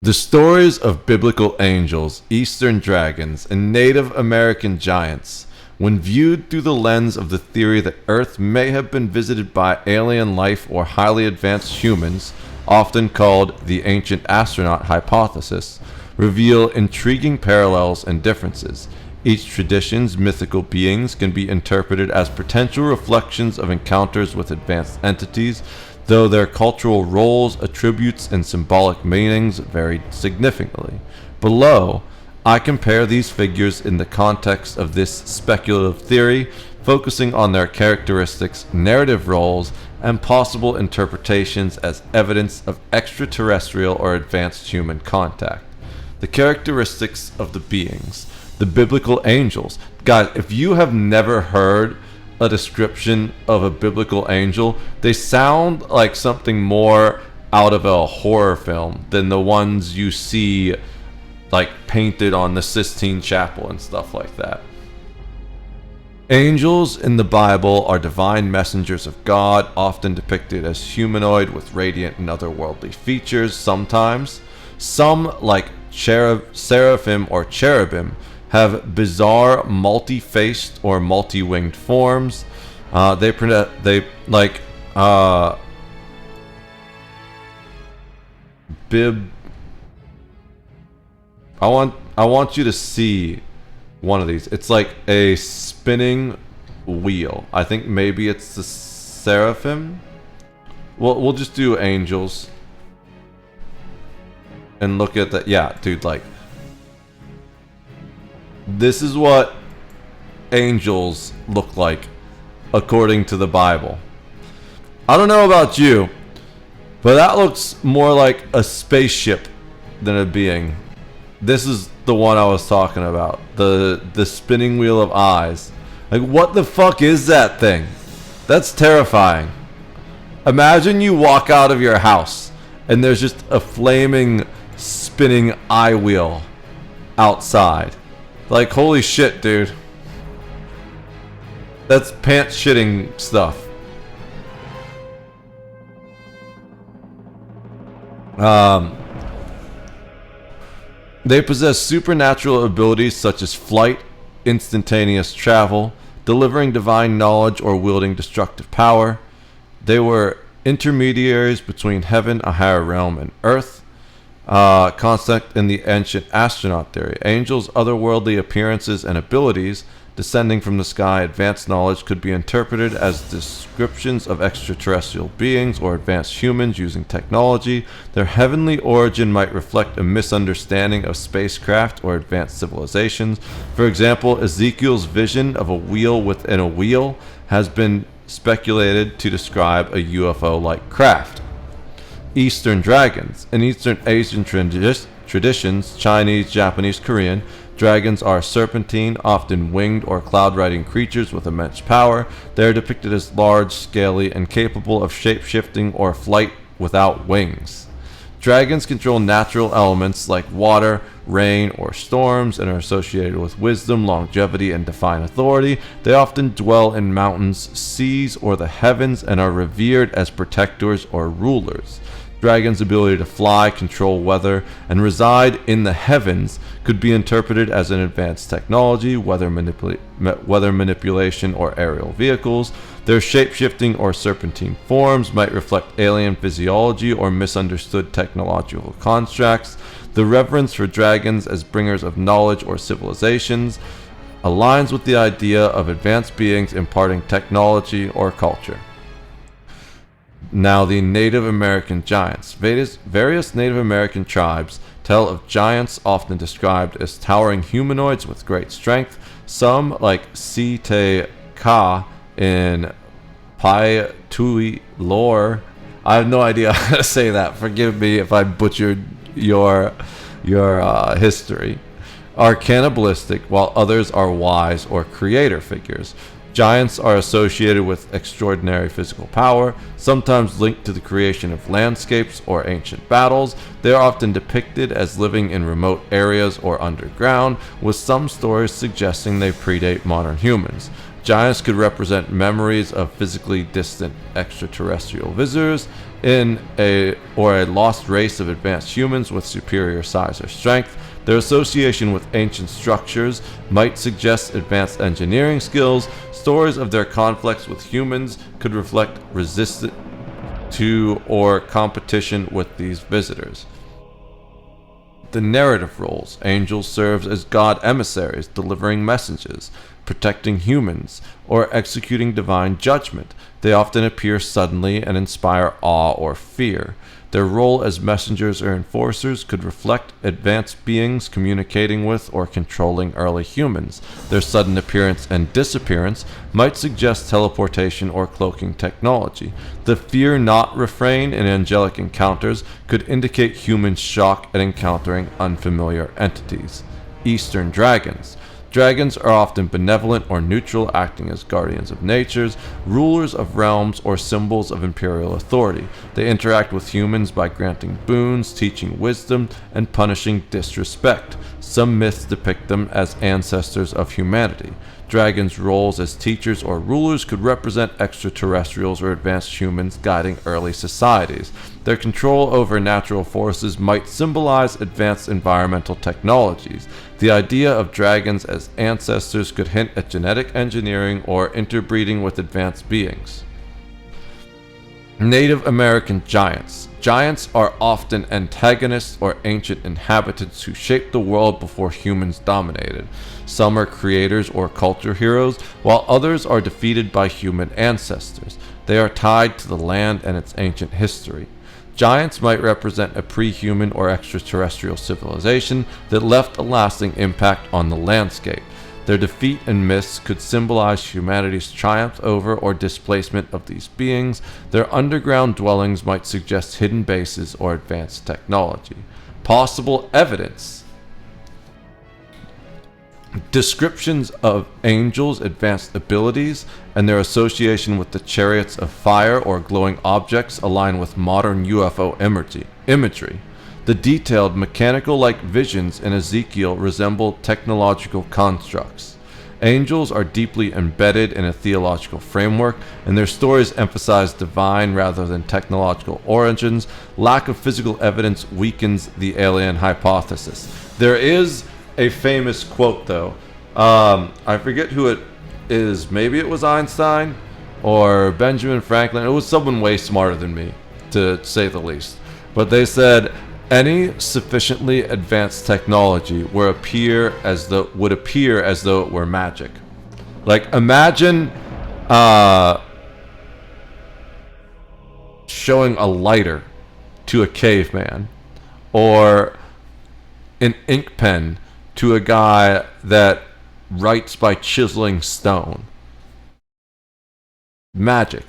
The stories of biblical angels, Eastern dragons, and Native American giants, when viewed through the lens of the theory that Earth may have been visited by alien life or highly advanced humans, often called the ancient astronaut hypothesis, reveal intriguing parallels and differences. Each tradition's mythical beings can be interpreted as potential reflections of encounters with advanced entities, though their cultural roles, attributes, and symbolic meanings varied significantly. Below, I compare these figures in the context of this speculative theory, focusing on their characteristics, narrative roles, and possible interpretations as evidence of extraterrestrial or advanced human contact. The characteristics of the beings. The biblical angels. Guys, if you have never heard a description of a biblical angel, they sound like something more out of a horror film than the ones you see like painted on the Sistine Chapel and stuff like that. Angels in the Bible are divine messengers of God, often depicted as humanoid with radiant and otherworldly features sometimes. Some, like seraphim or cherubim, have bizarre multi-faced or multi-winged forms. They like bib. I want you to see one of these. It's like a spinning wheel. I think maybe it's the seraphim. We'll just do angels and look at that. Yeah, dude, like this is what angels look like according to the Bible. I don't know about you, but that looks more like a spaceship than a being. This is the one I was talking about. The spinning wheel of eyes. Like, what the fuck is that thing? That's terrifying. Imagine you walk out of your house and there's just a flaming spinning eye wheel outside. Like, holy shit, dude. That's pants shitting stuff. They possess supernatural abilities such as flight, instantaneous travel, delivering divine knowledge, or wielding destructive power. They were intermediaries between heaven, a higher realm, and earth. Concept in the ancient astronaut theory. Angels' otherworldly appearances and abilities descending from the sky, advanced knowledge could be interpreted as descriptions of extraterrestrial beings or advanced humans using technology. Their heavenly origin might reflect a misunderstanding of spacecraft or advanced civilizations. For example, Ezekiel's vision of a wheel within a wheel has been speculated to describe a UFO-like craft. Eastern dragons. In Eastern Asian traditions, Chinese, Japanese, Korean, dragons are serpentine, often winged or cloud-riding creatures with immense power. They are depicted as large, scaly, and capable of shape-shifting or flight without wings. Dragons control natural elements like water, rain, or storms and are associated with wisdom, longevity, and divine authority. They often dwell in mountains, seas, or the heavens and are revered as protectors or rulers. Dragons' ability to fly, control weather, and reside in the heavens could be interpreted as an advanced technology, weather manipulation, or aerial vehicles. Their shape-shifting or serpentine forms might reflect alien physiology or misunderstood technological constructs. The reverence for dragons as bringers of knowledge or civilizations aligns with the idea of advanced beings imparting technology or culture. Now, the Native American giants. Various Native American tribes tell of giants often described as towering humanoids with great strength. Some, like Si-Te-Ka in Pai Tui lore. I have no idea how to say that. Forgive me if I butchered your history. Are cannibalistic, while others are wise or creator figures. Giants are associated with extraordinary physical power, sometimes linked to the creation of landscapes or ancient battles. They are often depicted as living in remote areas or underground, with some stories suggesting they predate modern humans. Giants could represent memories of physically distant extraterrestrial visitors or a lost race of advanced humans with superior size or strength. Their association with ancient structures might suggest advanced engineering skills. Stories of their conflicts with humans could reflect resistance to or competition with these visitors. The narrative roles. Angels serve as god emissaries, delivering messages, protecting humans, or executing divine judgment. They often appear suddenly and inspire awe or fear. Their role as messengers or enforcers could reflect advanced beings communicating with or controlling early humans. Their sudden appearance and disappearance might suggest teleportation or cloaking technology. The fear not refrain in angelic encounters could indicate human shock at encountering unfamiliar entities. Eastern dragons. Dragons are often benevolent or neutral, acting as guardians of natures, rulers of realms, or symbols of imperial authority. They interact with humans by granting boons, teaching wisdom, and punishing disrespect. Some myths depict them as ancestors of humanity. Dragons' roles as teachers or rulers could represent extraterrestrials or advanced humans guiding early societies. Their control over natural forces might symbolize advanced environmental technologies. The idea of dragons as ancestors could hint at genetic engineering or interbreeding with advanced beings. Native American giants. Giants are often antagonists or ancient inhabitants who shaped the world before humans dominated. Some are creators or culture heroes, while others are defeated by human ancestors. They are tied to the land and its ancient history. Giants might represent a pre-human or extraterrestrial civilization that left a lasting impact on the landscape. Their defeat and myths could symbolize humanity's triumph over or displacement of these beings. Their underground dwellings might suggest hidden bases or advanced technology. Possible evidence. Descriptions of angels' advanced abilities and their association with the chariots of fire or glowing objects align with modern UFO imagery. The detailed mechanical-like visions in Ezekiel resemble technological constructs. Angels are deeply embedded in a theological framework, and their stories emphasize divine rather than technological origins. Lack of physical evidence weakens the alien hypothesis. There is a famous quote, though. I forget who it is. Maybe it was Einstein or Benjamin Franklin. It was someone way smarter than me, to say the least. But they said, any sufficiently advanced technology would appear as though it were magic. Like, imagine showing a lighter to a caveman, or an ink pen to a guy that writes by chiseling stone. Magic.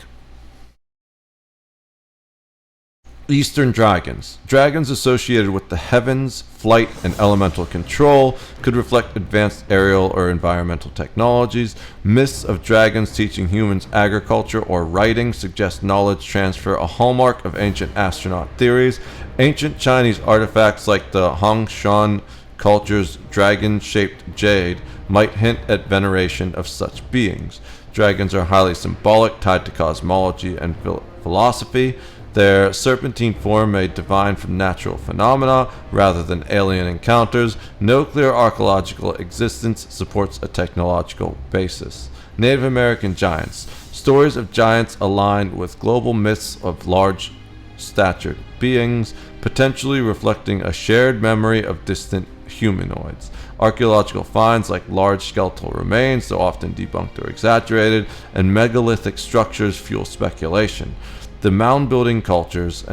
Eastern dragons. Dragons associated with the heavens, flight, and elemental control could reflect advanced aerial or environmental technologies. Myths of dragons teaching humans agriculture or writing suggest knowledge transfer, a hallmark of ancient astronaut theories. Ancient Chinese artifacts like the Hongshan culture's dragon-shaped jade might hint at veneration of such beings. Dragons are highly symbolic, tied to cosmology and philosophy. Their serpentine form may divine from natural phenomena rather than alien encounters. No clear archaeological existence supports a technological basis. Native American giants. Stories of giants align with global myths of large-statured beings, potentially reflecting a shared memory of distant humanoids. Archaeological finds like large skeletal remains, though often debunked or exaggerated, and megalithic structures fuel speculation. The mound-building cultures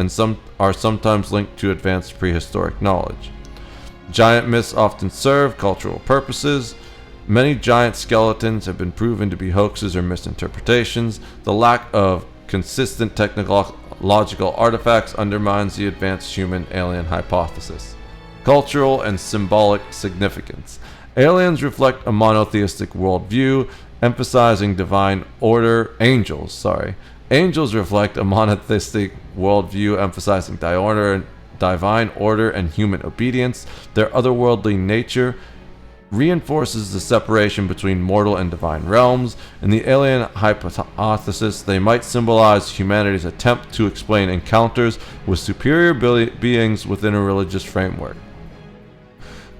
are sometimes linked to advanced prehistoric knowledge. Giant myths often serve cultural purposes. Many giant skeletons have been proven to be hoaxes or misinterpretations. The lack of consistent technological artifacts undermines the advanced human-alien hypothesis. Cultural and symbolic significance. Aliens reflect a monotheistic worldview, emphasizing divine order. Angels reflect a monotheistic worldview emphasizing divine order and human obedience. Their otherworldly nature reinforces the separation between mortal and divine realms. In the alien hypothesis, they might symbolize humanity's attempt to explain encounters with superior beings within a religious framework.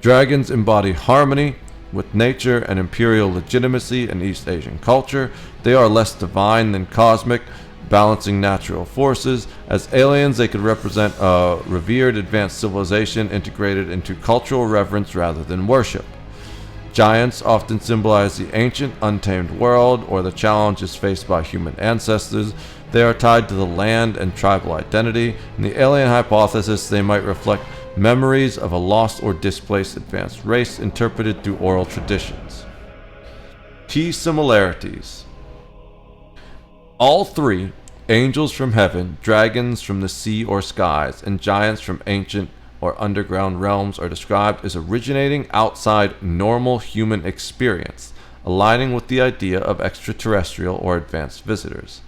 Dragons embody harmony with nature and imperial legitimacy in East Asian culture. They are less divine than cosmic, balancing natural forces. As aliens, they could represent a revered advanced civilization integrated into cultural reverence rather than worship. Giants often symbolize the ancient, untamed world or the challenges faced by human ancestors. They are tied to the land and tribal identity. In the alien hypothesis, they might reflect memories of a lost or displaced advanced race interpreted through oral traditions. Key similarities. All three, angels from heaven, dragons from the sea or skies, and giants from ancient or underground realms are described as originating outside normal human experience, aligning with the idea of extraterrestrial or advanced visitors.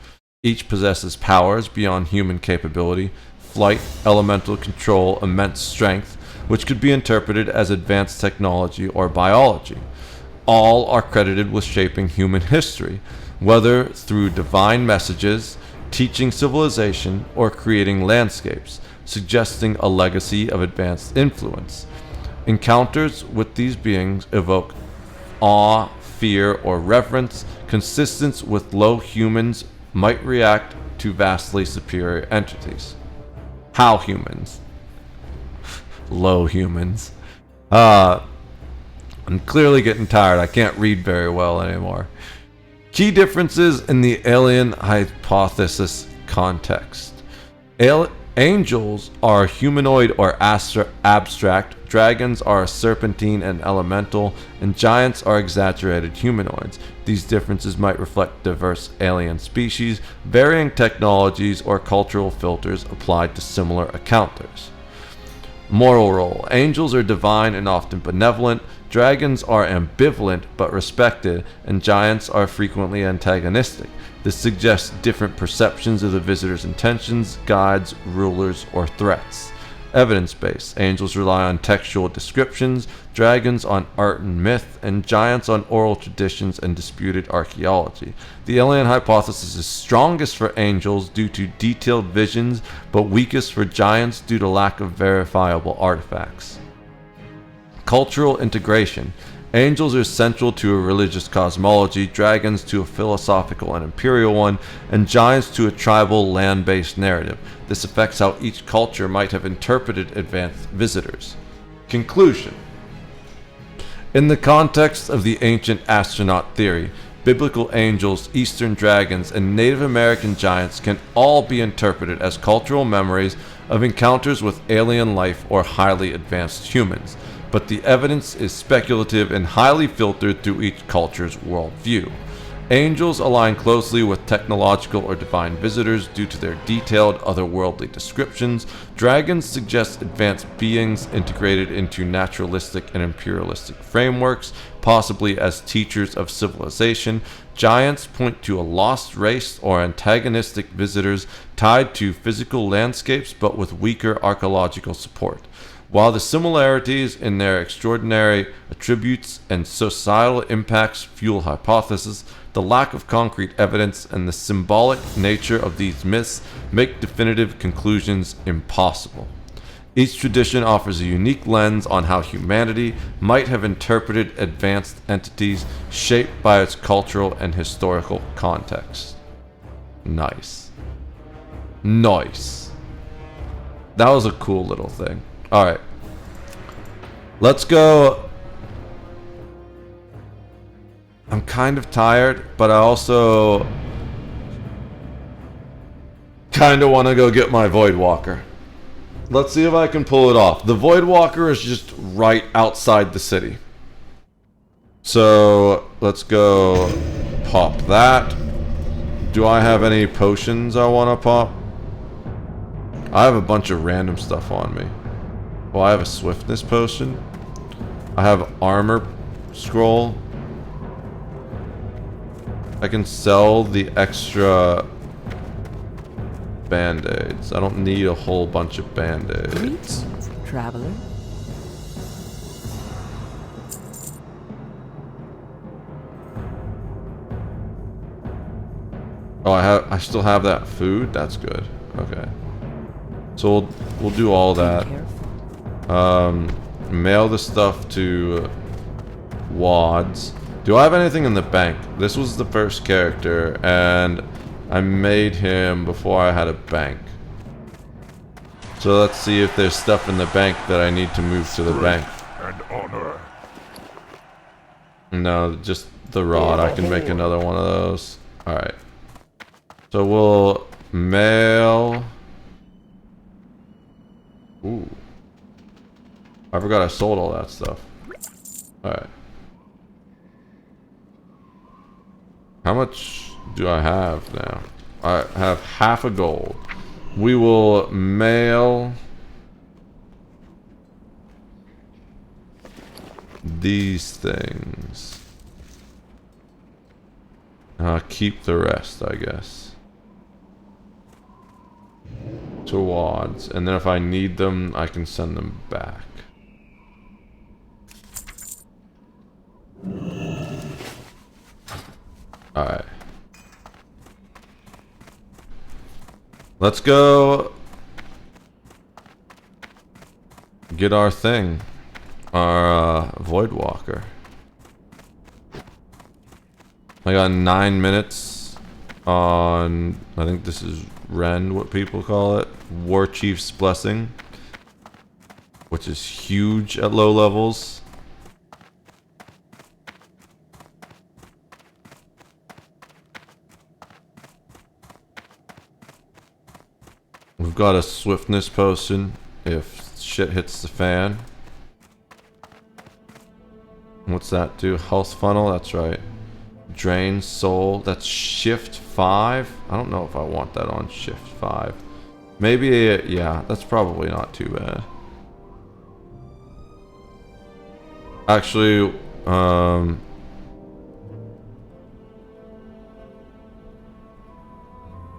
Each possesses powers beyond human capability, flight, elemental control, immense strength, which could be interpreted as advanced technology or biology. All are credited with shaping human history, whether through divine messages, teaching civilization, or creating landscapes, suggesting a legacy of advanced influence. Encounters with these beings evoke awe, fear, or reverence, consistent with low humans might react to vastly superior entities. How humans? Low humans. I'm clearly getting tired. I can't read very well anymore. Key differences in the alien hypothesis context. Angels are humanoid or abstract, dragons are serpentine and elemental, and giants are exaggerated humanoids. These differences might reflect diverse alien species, varying technologies, or cultural filters applied to similar encounters. Moral role. Angels are divine and often benevolent, dragons are ambivalent but respected, and giants are frequently antagonistic. This suggests different perceptions of the visitor's intentions, guides, rulers, or threats. Evidence-based. Angels rely on textual descriptions, dragons on art and myth, and giants on oral traditions and disputed archaeology. The alien hypothesis is strongest for angels due to detailed visions, but weakest for giants due to lack of verifiable artifacts. Cultural integration. Angels are central to a religious cosmology, dragons to a philosophical and imperial one, and giants to a tribal land-based narrative. This affects how each culture might have interpreted advanced visitors. Conclusion. In the context of the ancient astronaut theory, biblical angels, Eastern dragons, and Native American giants can all be interpreted as cultural memories of encounters with alien life or highly advanced humans. But the evidence is speculative and highly filtered through each culture's worldview. Angels align closely with technological or divine visitors due to their detailed otherworldly descriptions. Dragons suggest advanced beings integrated into naturalistic and imperialistic frameworks, possibly as teachers of civilization. Giants point to a lost race or antagonistic visitors tied to physical landscapes but with weaker archaeological support. While the similarities in their extraordinary attributes and societal impacts fuel hypotheses, the lack of concrete evidence and the symbolic nature of these myths make definitive conclusions impossible. Each tradition offers a unique lens on how humanity might have interpreted advanced entities shaped by its cultural and historical context. Nice. Nice. That was a cool little thing. Alright. Let's go. I'm kind of tired, but I also kind of want to go get my Void Walker. Let's see if I can pull it off. The Void Walker is just right outside the city. So let's go pop that. Do I have any potions I want to pop? I have a bunch of random stuff on me. Well, I have a swiftness potion. I have armor scroll. I can sell the extra band-aids. I don't need a whole bunch of band-aids. Greetings, traveler. Oh, I still have that food? That's good. Okay. So we'll do all that. Mail the stuff to Wads. Do I have anything in the bank? This was the first character, and I made him before I had a bank. So let's see if there's stuff in the bank that I need to move to the bank. And honor. No, just the rod. I can make another one of those. Alright. So we'll mail... Ooh. I forgot I sold all that stuff. Alright. How much do I have now? I have half a gold. We will mail these things. Keep the rest, I guess. Towards. And then if I need them, I can send them back. Alright. Let's go get our thing. Our Void Walker. I got 9 minutes on, I think this is Ren, what people call it. War Chief's Blessing. Which is huge at low levels. We've got a swiftness potion if shit hits the fan. What's that do? Health funnel, that's right. Drain soul, that's shift 5. I don't know if I want that on shift 5. Maybe, yeah, that's probably not too bad. Actually,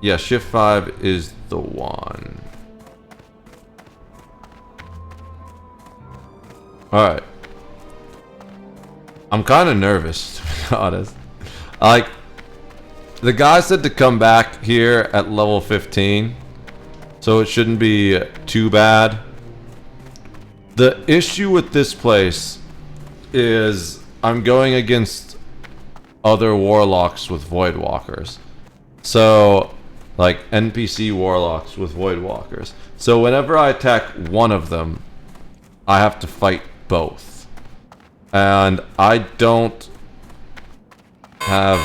yeah, shift 5 is the one. Alright. I'm kind of nervous, to be honest. Like, the guy said to come back here at level 15, so it shouldn't be too bad. The issue with this place is I'm going against other warlocks with void walkers. So, like NPC warlocks with void walkers. So whenever I attack one of them, I have to fight both. And I don't have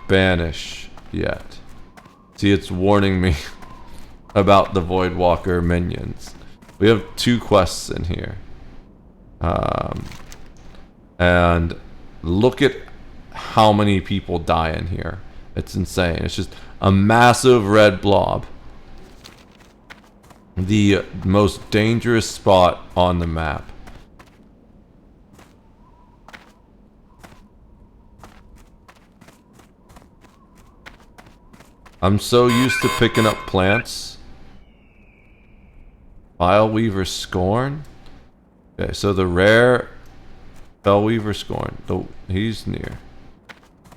banish yet. See, it's warning me about the void walker minions. We have 2 quests in here. And look at how many people die in here. It's insane. It's just a massive red blob. The most dangerous spot on the map. I'm so used to picking up plants. Fileweaver Scorn. Okay, so the rare Fileweaver Scorn. Oh, he's near.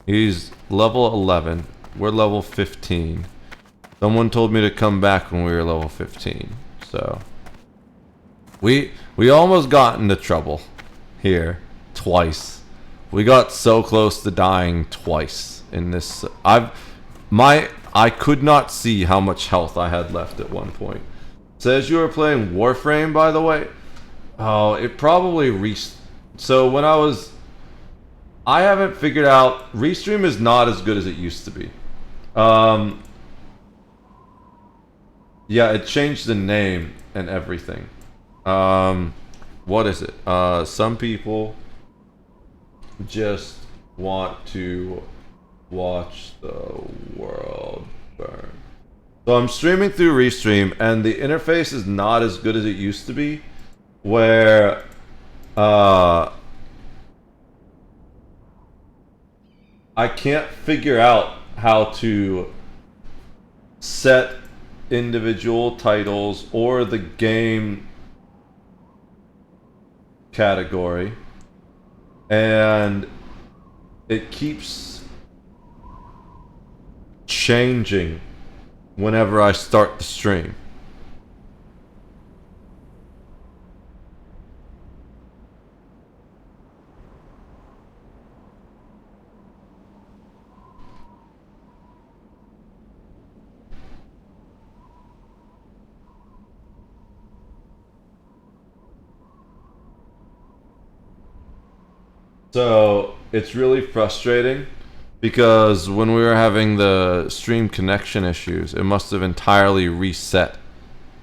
He's level 11. We're level 15. Someone told me to come back when we were level 15. So we almost got into trouble here twice. We got so close to dying twice in this. I could not see how much health I had left at one point. Says you were playing Warframe, by the way. Oh, it probably so when I haven't figured out. Restream is not as good as it used to be. Yeah, it changed the name and everything. What is it? Some people just want to watch the world burn. So I'm streaming through Restream, and the interface is not as good as it used to be, where I can't figure out how to set individual titles or the game category, and it keeps changing whenever I start the stream. So it's really frustrating because when we were having the stream connection issues, it must have entirely reset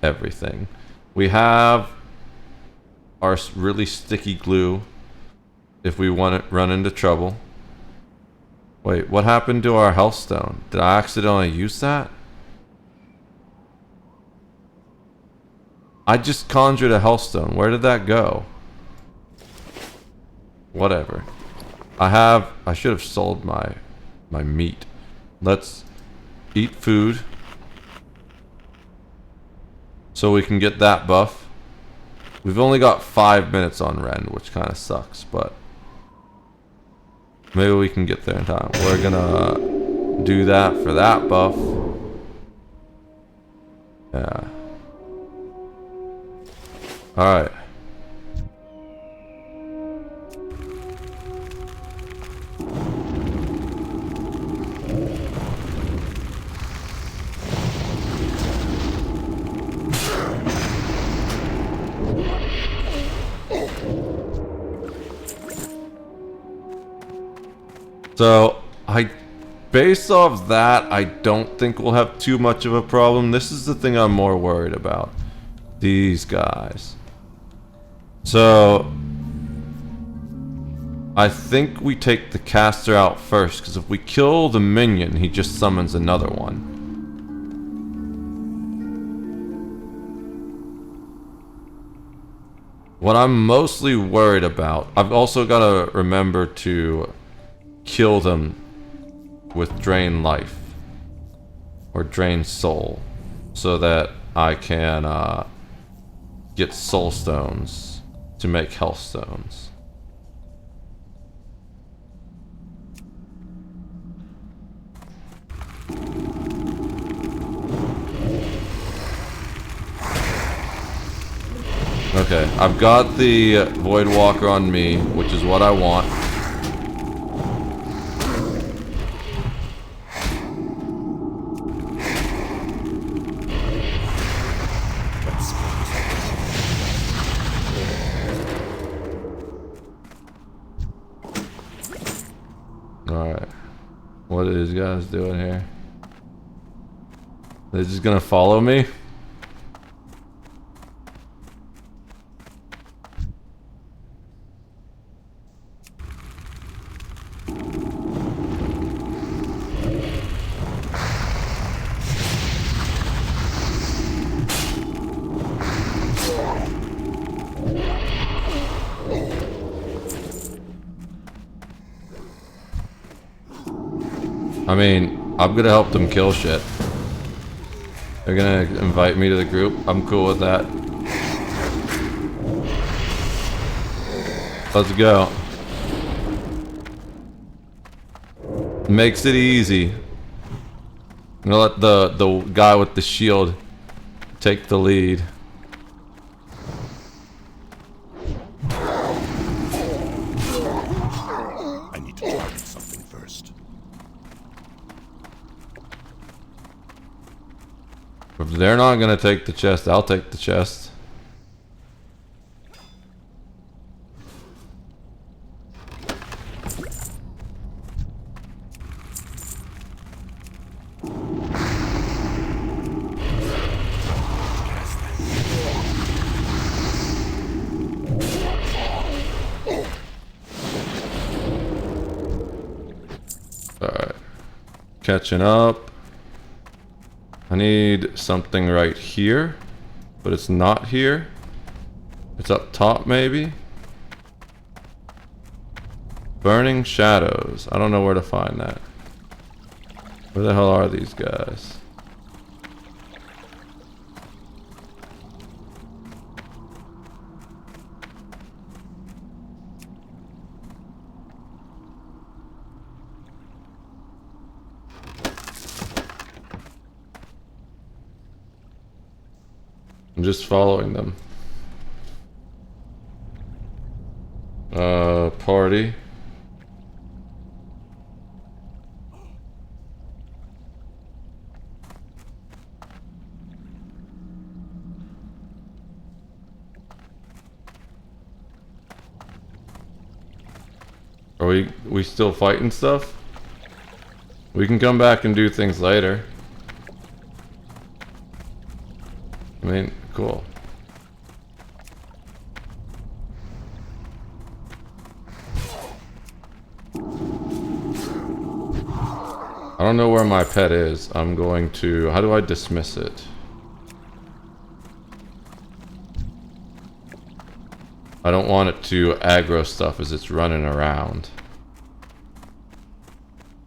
everything. We have our really sticky glue if we want to run into trouble. Wait, what happened to our health stone? Did I accidentally use that? I just conjured a health stone. Where did that go? whatever. I should have sold my meat. Let's eat food so we can get that buff. We've only got 5 minutes on Ren, which kind of sucks, but maybe we can get there in time. We're gonna do that for that buff. Yeah. Alright. So, based off that, I don't think we'll have too much of a problem. This is the thing I'm more worried about. These guys. So, I think we take the caster out first, because if we kill the minion, he just summons another one. What I'm mostly worried about, I've also got to remember to kill them with drain life or drain soul so that I can get soul stones to make health stones. Okay, I've got the Void Walker on me, which is what I want. Alright. What are these guys doing here? They're just gonna follow me? I mean, I'm gonna help them kill shit. They're gonna invite me to the group. I'm cool with that. Let's go. Makes it easy. I'm gonna let the guy with the shield take the lead. I need to target something first. If they're not gonna take the chest, I'll take the chest. Alright. Catching up. I need something right here, but it's not here. It's up top, maybe? Burning Shadows. I don't know where to find that. Where the hell are these guys? I'm just following them. Party. Are we still fighting stuff? We can come back and do things later. I mean, cool. I don't know where my pet is. I'm going to... How do I dismiss it? I don't want it to aggro stuff as it's running around.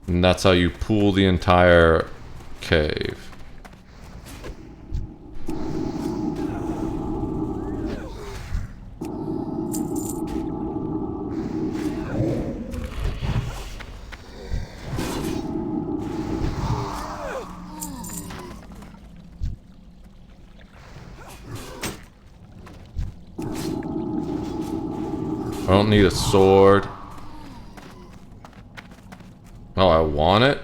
And that's how you pool the entire cave. I don't need a sword. Oh, I want it?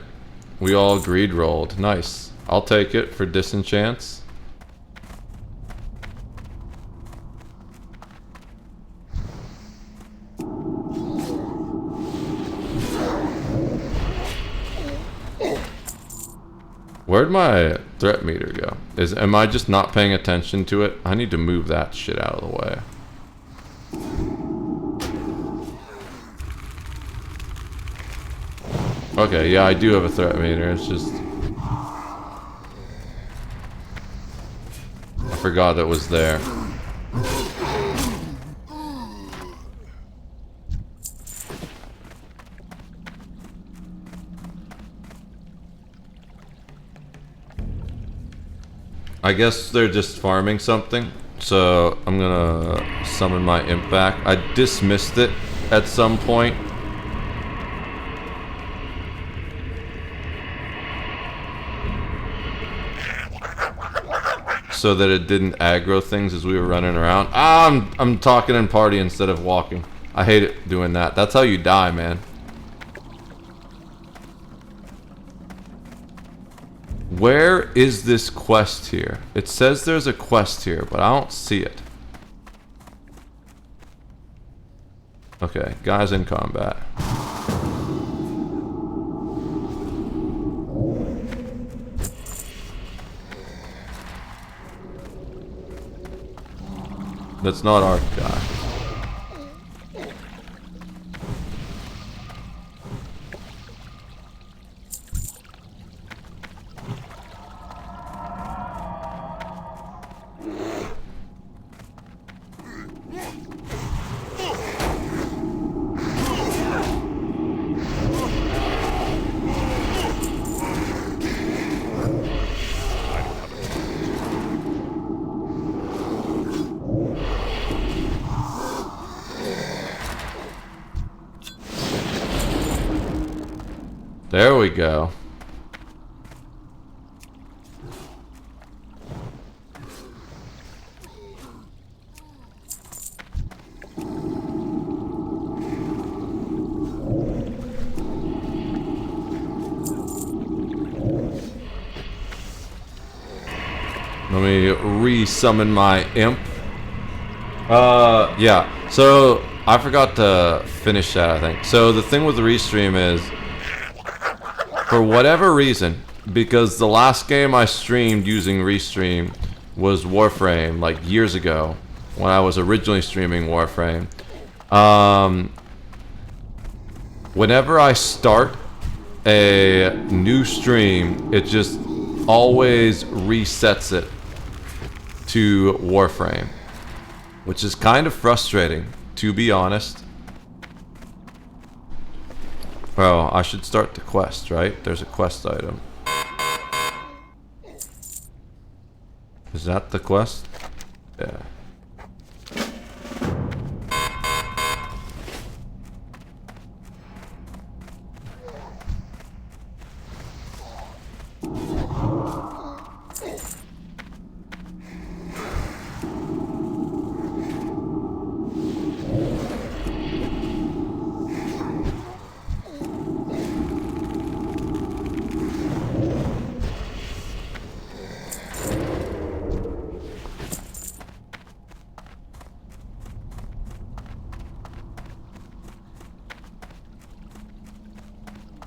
We all agreed rolled. Nice. I'll take it for disenchants. Where'd my threat meter go? Am I just not paying attention to it? I need to move that shit out of the way. Okay, yeah, I do have a threat meter. It's just... I forgot it was there. I guess they're just farming something. So I'm gonna summon my imp back. I dismissed it at some point. So that it didn't aggro things as we were running around. I'm talking in party instead of walking. I hate it doing that. That's how you die, man. Where is this quest here? It says there's a quest here, but I don't see it. Okay, guys in combat. That's not our guy. There we go. Let me re-summon my imp. Yeah. So I forgot to finish that, I think. So the thing with the restream is, for whatever reason, because the last game I streamed using Restream was Warframe, like years ago, when I was originally streaming Warframe. Whenever I start a new stream, it just always resets it to Warframe, which is kind of frustrating, to be honest. Well, I should start the quest, right? There's a quest item. Is that the quest? Yeah.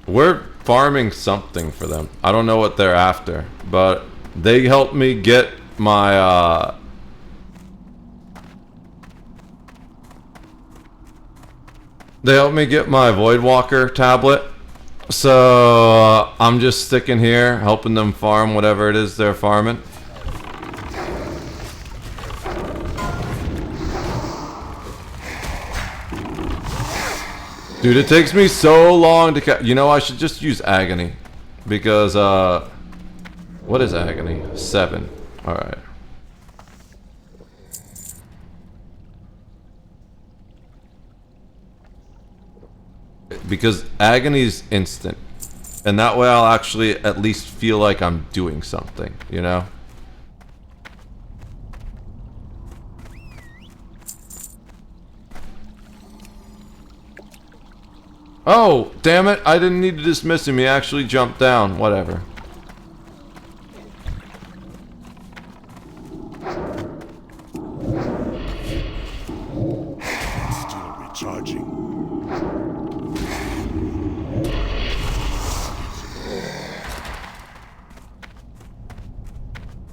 We're farming something for them. I don't know what they're after, but they helped me get my Voidwalker tablet. So I'm just sticking here, helping them farm whatever it is they're farming. Dude, it takes me so long to you know, I should just use agony. Because, what is agony? 7. Alright. Because agony's instant. And that way I'll actually at least feel like I'm doing something, you know? Oh, damn it. I didn't need to dismiss him. He actually jumped down. Whatever. Still recharging.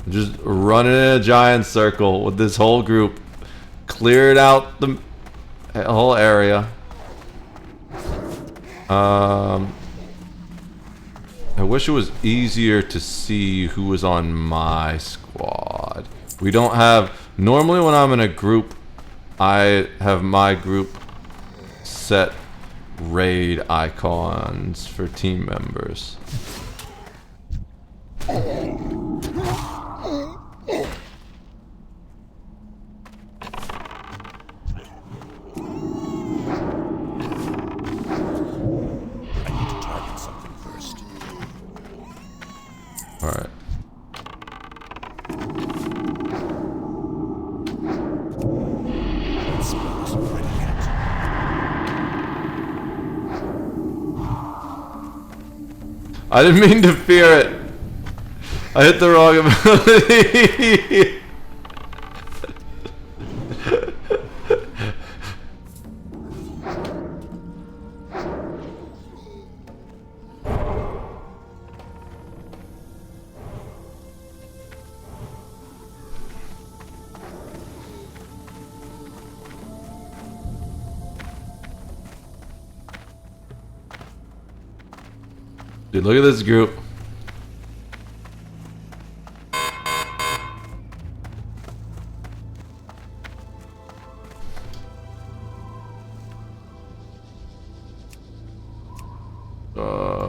Just running in a giant circle with this whole group. Cleared out the whole area. I wish it was easier to see who was on my squad. We don't have... Normally when I'm in a group, I have my group set raid icons for team members. Alright. I didn't mean to fear it. I hit the wrong ability. Dude, look at this group.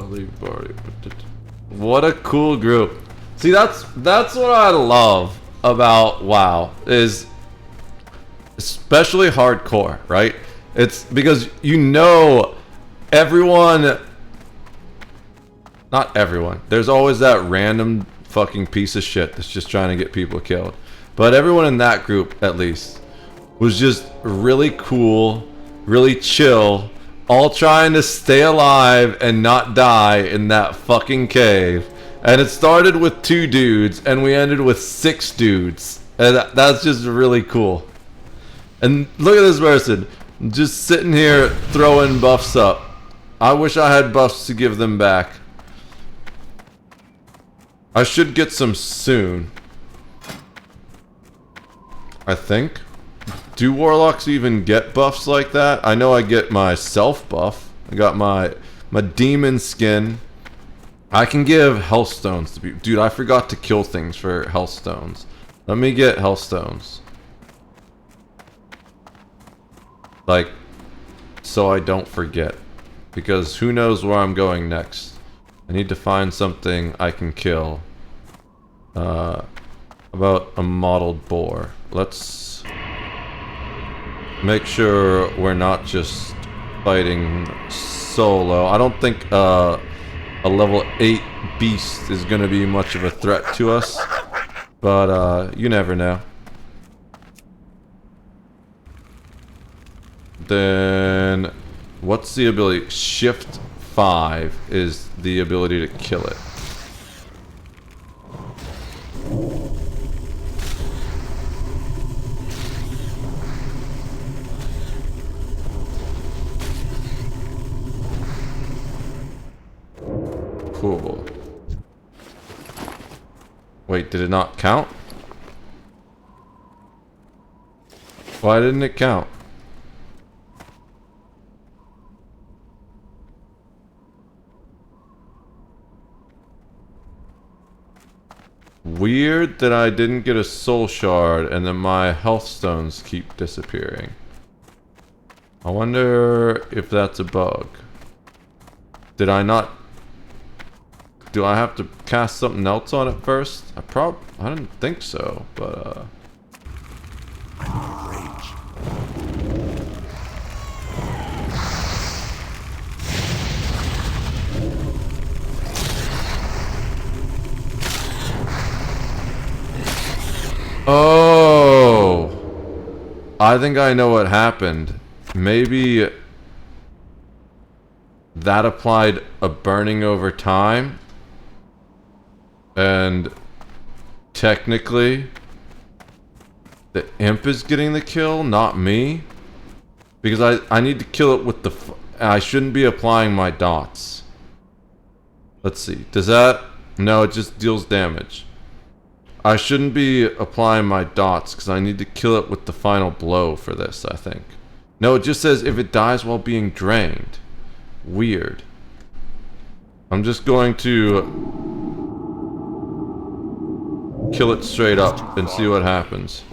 Leave party. What a cool group. See, that's what I love about WoW, is especially hardcore, right? It's because you know everyone... Not everyone. There's always that random fucking piece of shit that's just trying to get people killed. But everyone in that group, at least, was just really cool, really chill, all trying to stay alive and not die in that fucking cave. And it started with 2 dudes, and we ended with 6 dudes. And that's just really cool. And look at this person, just sitting here throwing buffs up. I wish I had buffs to give them back. I should get some soon. I think. Do warlocks even get buffs like that? I know I get my self buff. I got my demon skin. I can give hellstones to people. Dude, I forgot to kill things for hellstones. Let me get hellstones. Like, so I don't forget. Because who knows where I'm going next. I need to find something I can kill. About a modeled boar. Let's make sure we're not just fighting solo. I don't think a level 8 beast is going to be much of a threat to us. But you never know. Then what's the ability? Shift 5 is the ability to kill it. Cool. Wait, did it not count? Why didn't it count? Weird that I didn't get a soul shard and then my health stones keep disappearing. I wonder if that's a bug. Did I not... Do I have to cast something else on it first? I didn't think so, but Oh! I think I know what happened. Maybe that applied a burning over time, and technically the imp is getting the kill, not me, because I need to kill it with the I shouldn't be applying my dots. Let's see, does that... No, it just deals damage. I shouldn't be applying my dots because I need to kill it with the final blow for this, I think. No, it just says if it dies while being drained. Weird. I'm just going to kill it straight up and see what happens.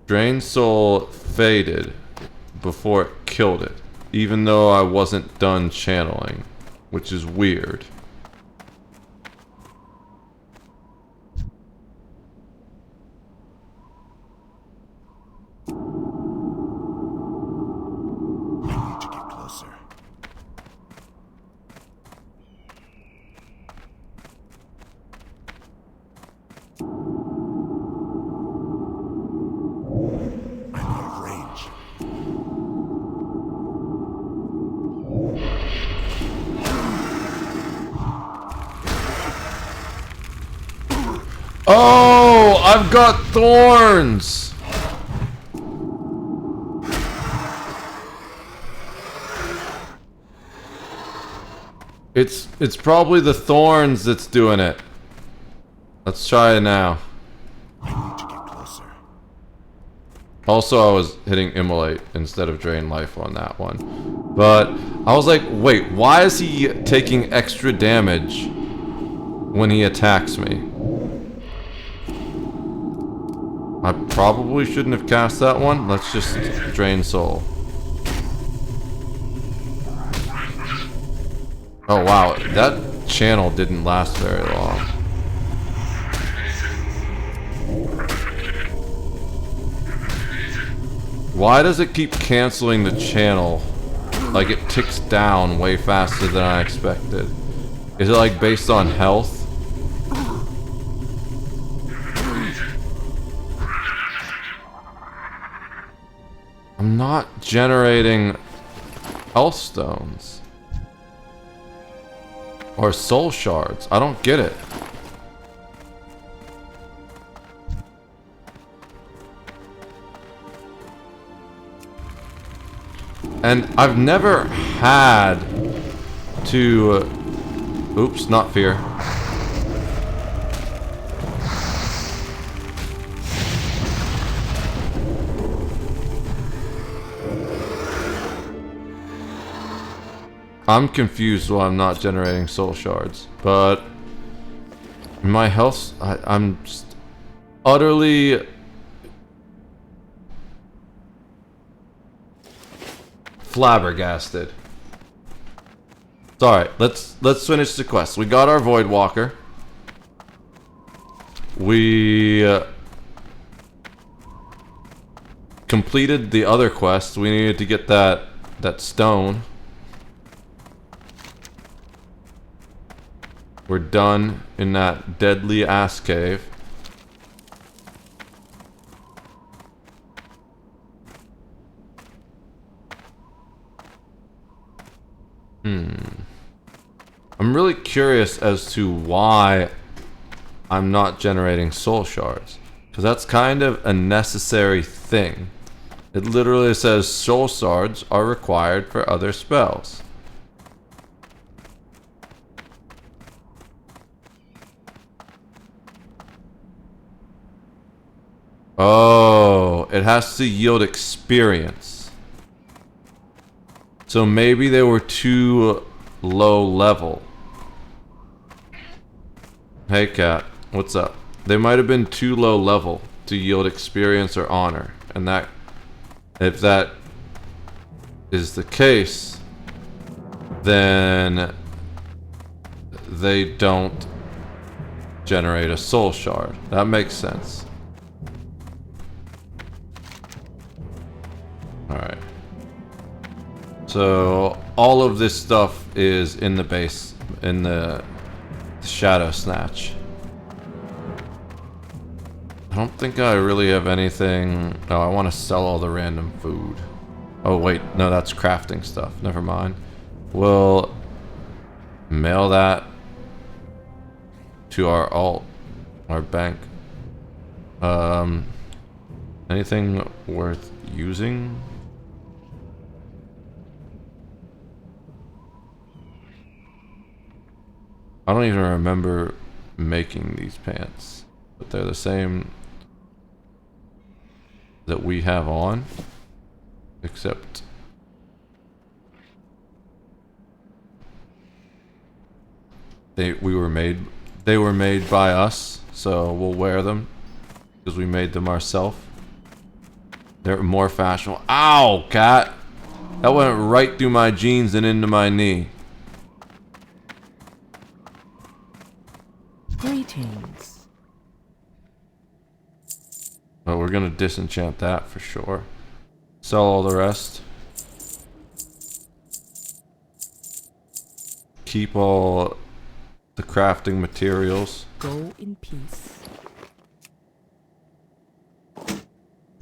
Drain Soul faded before it killed it, even though I wasn't done channeling, which is weird. Oh, I've got thorns. It's probably the thorns that's doing it. Let's try it now. Also, I was hitting Immolate instead of Drain Life on that one. But I was like, wait, why is he taking extra damage when he attacks me? I probably shouldn't have cast that one. Let's just Drain Soul. Oh wow, that channel didn't last very long. Why does it keep canceling the channel? Like it ticks down way faster than I expected. Is it like based on health? I'm not generating health stones. Or soul shards. I don't get it. And I've never had to... oops, not fear. I'm confused why I'm not generating soul shards, but my health, I'm just utterly flabbergasted. It's alright, let's finish the quest. We got our Void Walker. We completed the other quest. We needed to get that stone. We're done in that deadly ass cave. I'm really curious as to why I'm not generating soul shards. Because that's kind of a necessary thing. It literally says soul shards are required for other spells. Oh, it has to yield experience. So maybe they were too low level. Hey cat, what's up? They might have been too low level to yield experience or honor, and that, if that is the case, then they don't generate a soul shard. That makes sense. Alright. So all of this stuff is in the base, in the Shadow Snatch. I don't think I really have anything. Oh, I want to sell all the random food. Oh wait, no, that's crafting stuff. Never mind. We'll mail that to our alt, our bank. Anything worth using? I don't even remember making these pants, but they're the same that we have on, except they were made by us, so we'll wear them because we made them ourselves. They're more fashionable. Ow, cat! That went right through my jeans and into my knee. Greetings. Well, we're gonna disenchant that for sure. Sell all the rest. Keep all the crafting materials. Go in peace.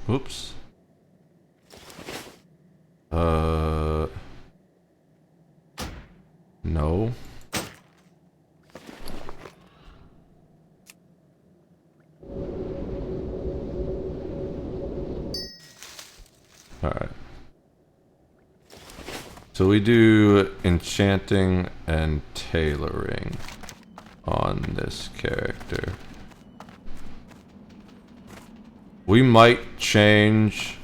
Oops. No. Alright. So we do enchanting and tailoring on this character. We might change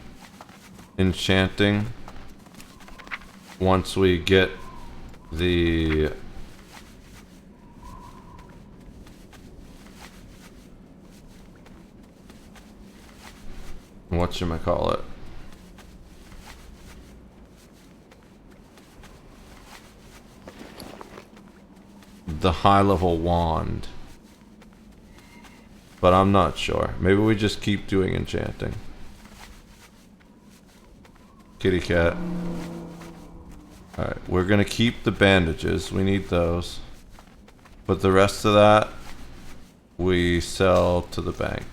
enchanting once we get the whatchamacallit. The high level wand. But I'm not sure. Maybe we just keep doing enchanting. Kitty cat. Alright, we're gonna keep the bandages. We need those. But the rest of that, we sell to the bank.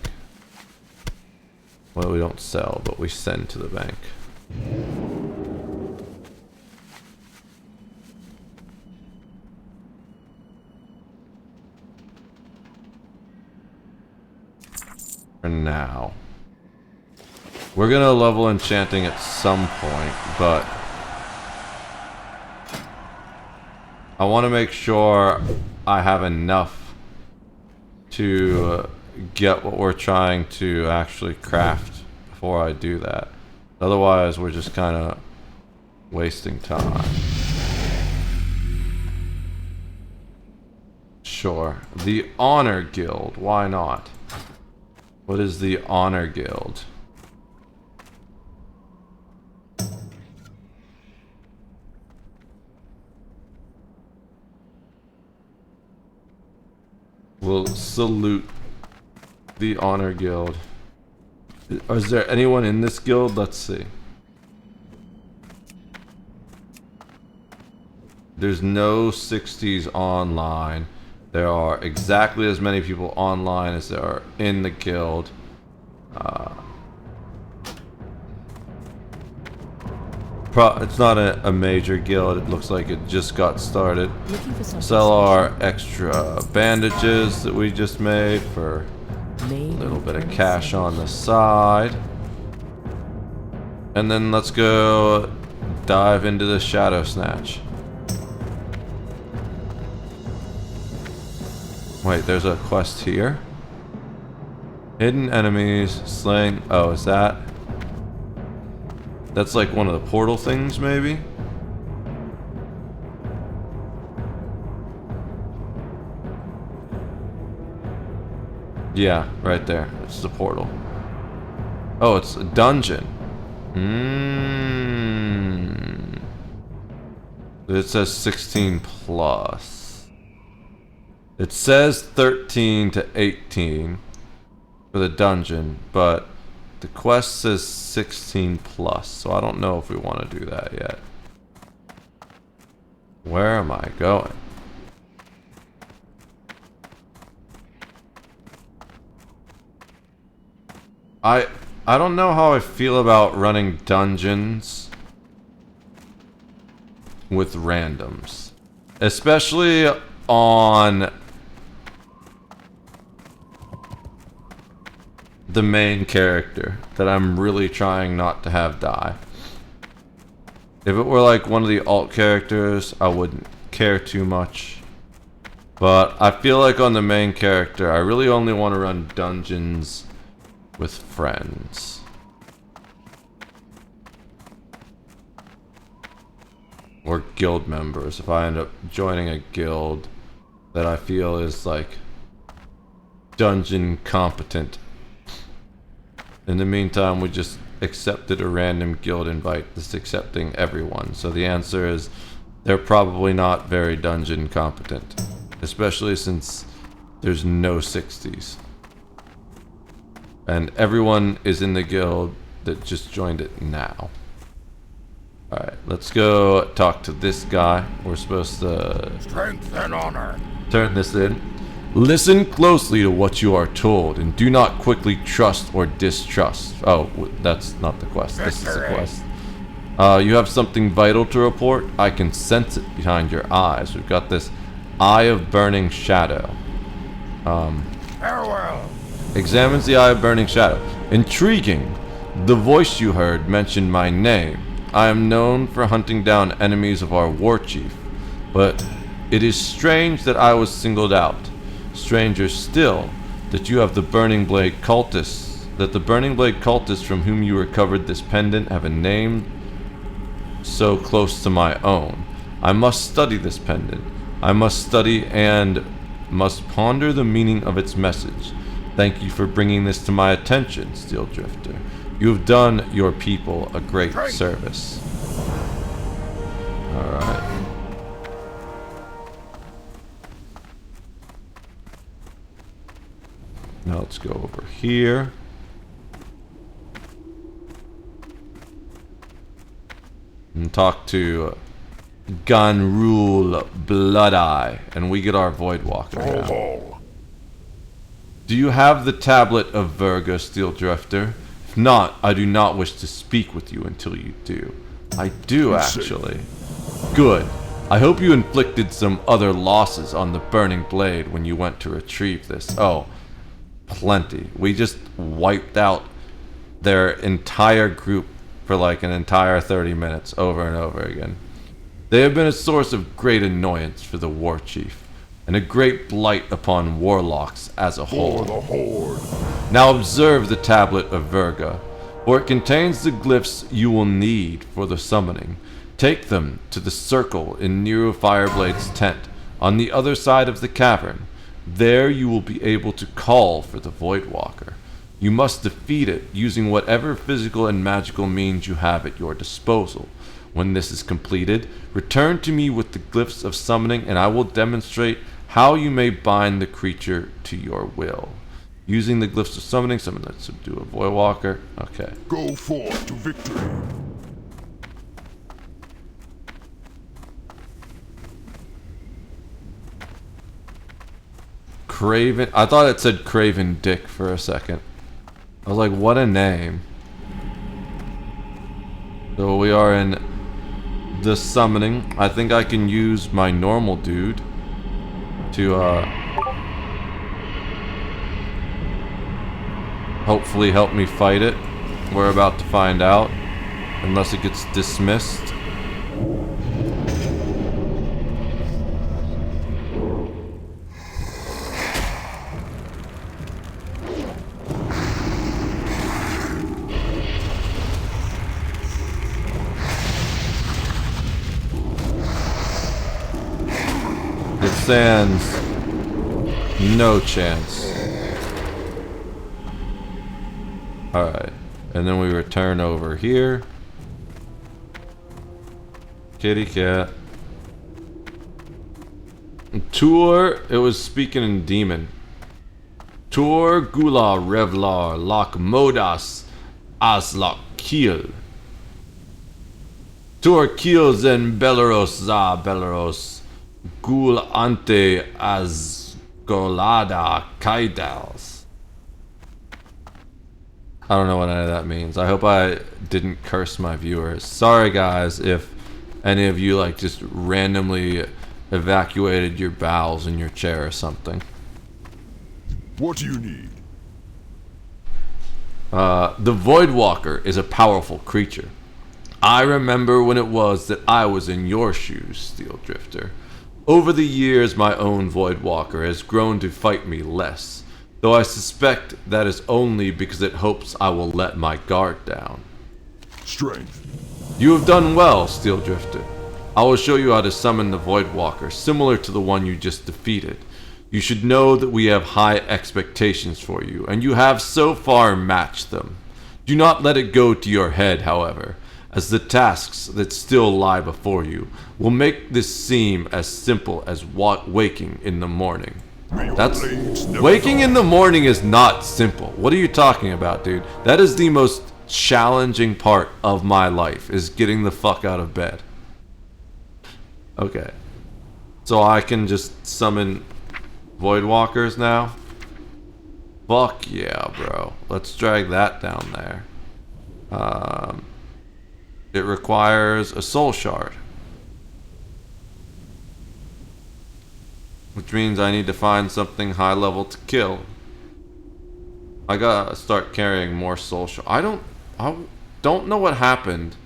Well, we don't sell, but we send to the bank. For now. We're gonna level enchanting at some point, but I want to make sure I have enough to get what we're trying to actually craft before I do that. Otherwise, we're just kind of wasting time. Sure. The Honor Guild. Why not? What is the Honor Guild? We'll salute the Honor Guild. Is there anyone in this guild? Let's see. There's no 60s online. There are exactly as many people online as there are in the guild. It's not a major guild. It looks like it just got started. Sell our extra bandages that we just made for a little bit of cash on the side. And then let's go dive into the Shadow Snatch. Wait, there's a quest here? Hidden enemies, slain. Oh, is that? That's like one of the portal things, maybe? Yeah, right there. It's the portal. Oh, it's a dungeon. It says 16 plus. It says 13 to 18 for the dungeon, but the quest says 16 plus, so I don't know if we want to do that yet. Where am I going? I don't know how I feel about running dungeons with randoms, especially on the main character that I'm really trying not to have die. If it were like one of the alt characters, I wouldn't care too much. But I feel like on the main character, I really only want to run dungeons with friends. Or guild members. If I end up joining a guild that I feel is like dungeon competent. In the meantime, we just accepted a random guild invite that's accepting everyone. So the answer is they're probably not very dungeon competent. Especially since there's no 60s. And everyone is in the guild that just joined it now. Alright, let's go talk to this guy. We're supposed to... Strength and honor. Turn this in. Listen closely to what you are told, and do not quickly trust or distrust. Oh, that's not the quest. This is the quest. You have something vital to report? I can sense it behind your eyes. We've got this Eye of Burning Shadow. Farewell. Examines the Eye of Burning Shadow. Intriguing. The voice you heard mentioned my name. I am known for hunting down enemies of our war chief, but it is strange that I was singled out. Stranger still, that you have the Burning Blade cultists, that the Burning Blade cultists from whom you recovered this pendant have a name so close to my own. I must study this pendant. I must study and must ponder the meaning of its message. Thank you for bringing this to my attention, Steel Drifter. You have done your people a great service. Alright. Now let's go over here. And talk to Gunrul Bloodeye. And we get our Void Walker now. Do you have the tablet of Virga, Steel Drifter? If not, I do not wish to speak with you until you do. I do, actually. Good. I hope you inflicted some other losses on the Burning Blade when you went to retrieve this. Oh, plenty. We just wiped out their entire group for like an entire 30 minutes over and over again. They have been a source of great annoyance for the war chief, and a great blight upon warlocks as a whole. For the Horde. Now observe the tablet of Virga, for it contains the glyphs you will need for the summoning. Take them to the circle in Nero Fireblade's tent on the other side of the cavern. There you will be able to call for the Void Walker. You must defeat it using whatever physical and magical means you have at your disposal. When this is completed, return to me with the glyphs of summoning, and I will demonstrate how you may bind the creature to your will. Using the glyphs of summoning, summon that subdue a Void Walker. Okay. Go forth to victory. Craven. I thought it said Craven Dick for a second. I was like, what a name. So we are in the summoning. I think I can use my normal dude to hopefully help me fight it. We're about to find out, unless it gets dismissed. It stands no chance. Alright. And then we return over here. Kitty cat. Tour, it was speaking in demon. Tor Gula Revlar Lok Modas Aslok Kiel. Tor Kiel Zen Belaros Za Belaros Gul Ante Azgolada Kaidals. I don't know what any of that means. I hope I didn't curse my viewers. Sorry guys if any of you like just randomly evacuated your bowels in your chair or something. What do you need? The Voidwalker is a powerful creature. I remember when it was that I was in your shoes, Steel Drifter. Over the years, my own Voidwalker has grown to fight me less, though I suspect that is only because it hopes I will let my guard down. Strength. You have done well, Steel Drifter. I will show you how to summon the Voidwalker, similar to the one you just defeated. You should know that we have high expectations for you, and you have so far matched them. Do not let it go to your head, however, as the tasks that still lie before you will make this seem as simple as waking in the morning. Waking in the morning is not simple. What are you talking about, dude? That is the most challenging part of my life, is getting the fuck out of bed. Okay. So I can just summon Voidwalkers now? Fuck yeah, bro. Let's drag that down there. It requires a soul shard. Which means I need to find something high level to kill. I gotta start carrying more soul shard. I don't know what happened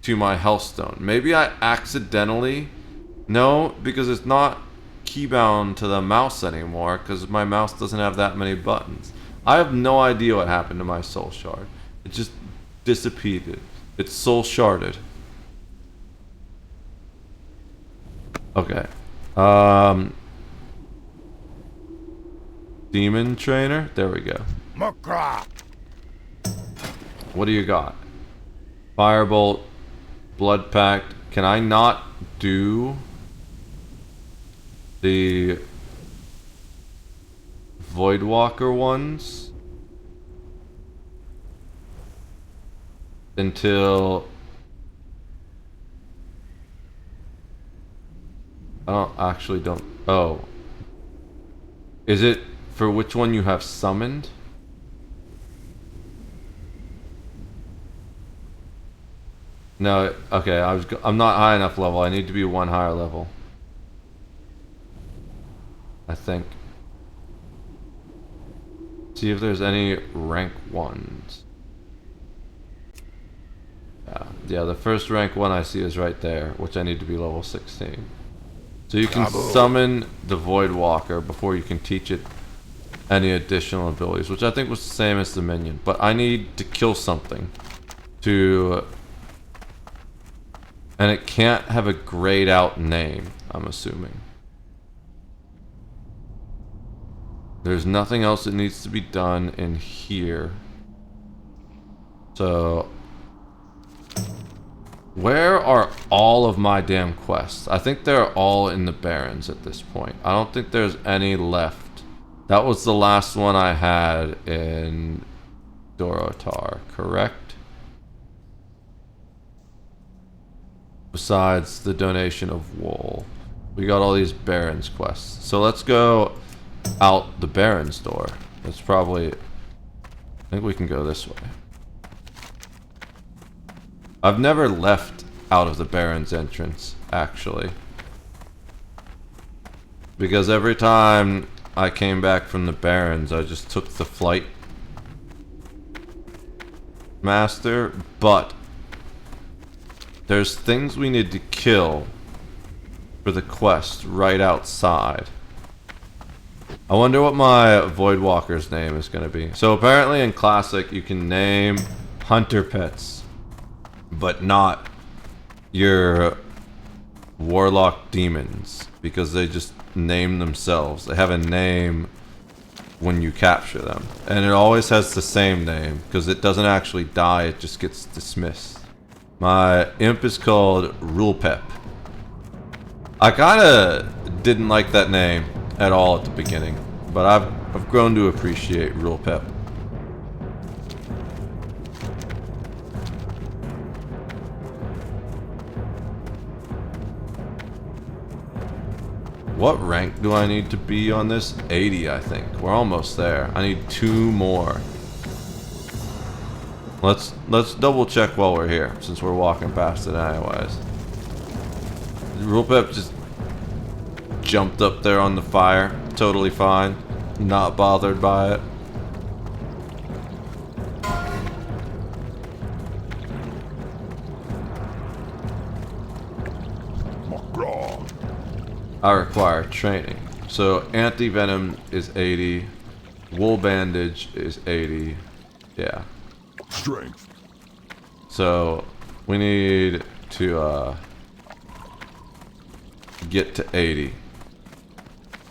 to my healthstone. Maybe I accidentally... No, because it's not keybound to the mouse anymore, because my mouse doesn't have that many buttons. I have no idea what happened to my soul shard. It just dissipated. It's soul sharded. Okay. Demon trainer? There we go. Makra. What do you got? Firebolt, Blood Pact. Can I not do the Voidwalker ones until don't. Oh, is it for which one you have summoned? No, okay, I'm not high enough level. I need to be one higher level, I think. See if there's any rank ones. Yeah, the first rank one I see is right there, which I need to be level 16. So you can summon the Voidwalker before you can teach it any additional abilities, which I think was the same as the minion. But I need to kill something to... And it can't have a grayed out name, I'm assuming. There's nothing else that needs to be done in here. So... Where are all of my damn quests? I think they're all in the Barrens at this point. I don't think there's any left. That was the last one I had in Dorotar, correct? Besides the donation of wool. We got all these Barrens quests. So let's go out the Barrens door. That's probably... I think we can go this way. I've never left out of the Barrens entrance, actually. Because every time I came back from the Barrens, I just took the flight master, but there's things we need to kill for the quest right outside. I wonder what my Voidwalker's name is going to be. So apparently in Classic you can name hunter pets, but not your warlock demons, because they just name themselves. They have a name when you capture them. And it always has the same name, because it doesn't actually die, it just gets dismissed. My imp is called Rulpep. I kinda didn't like that name at all at the beginning, but I've grown to appreciate Rulpep. What rank do I need to be on this? 80, I think. We're almost there. I need 2 more. Let's double check while we're here, since we're walking past it anyways. Rulpep just jumped up there on the fire. Totally fine. Not bothered by it. I require training. So anti-venom is 80. Wool bandage is 80. Yeah. Strength. So we need to get to 80.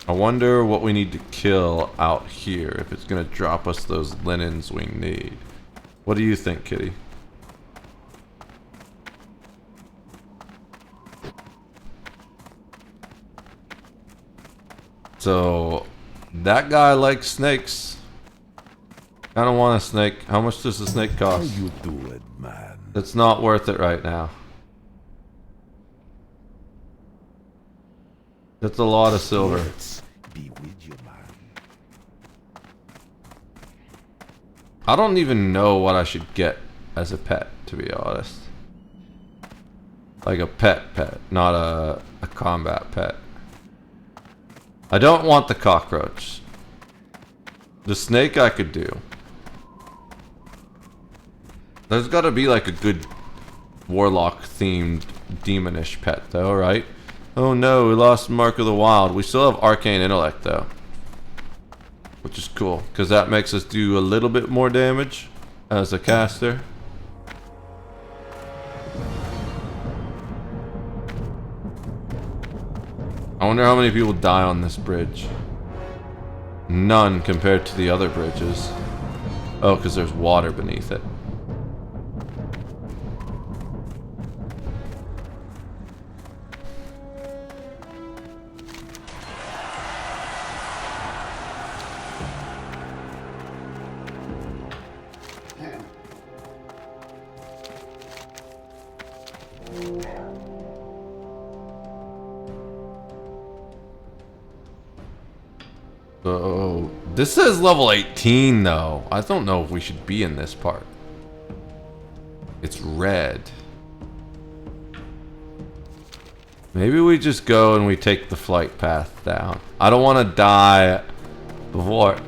I wonder what we need to kill out here if it's gonna drop us those linens we need. What do you think, Kitty? So that guy likes snakes. I don't want a snake. How much does the snake cost? How you do it, man? It's not worth it right now. That's a lot of silver. Let's be with you, man. I don't even know what I should get as a pet, to be honest. Like a pet, not a combat pet. I don't want the cockroach. The snake I could do. There's gotta be like a good warlock themed demonish pet though, right? Oh no, we lost Mark of the Wild. We still have arcane intellect though. Which is cool, because that makes us do a little bit more damage as a caster. I wonder how many people die on this bridge. None compared to the other bridges. Oh, because there's water beneath it. Oh, this says level 18 though. I don't know if we should be in this part. It's red. Maybe we just go and we take the flight path down. I don't want to die before.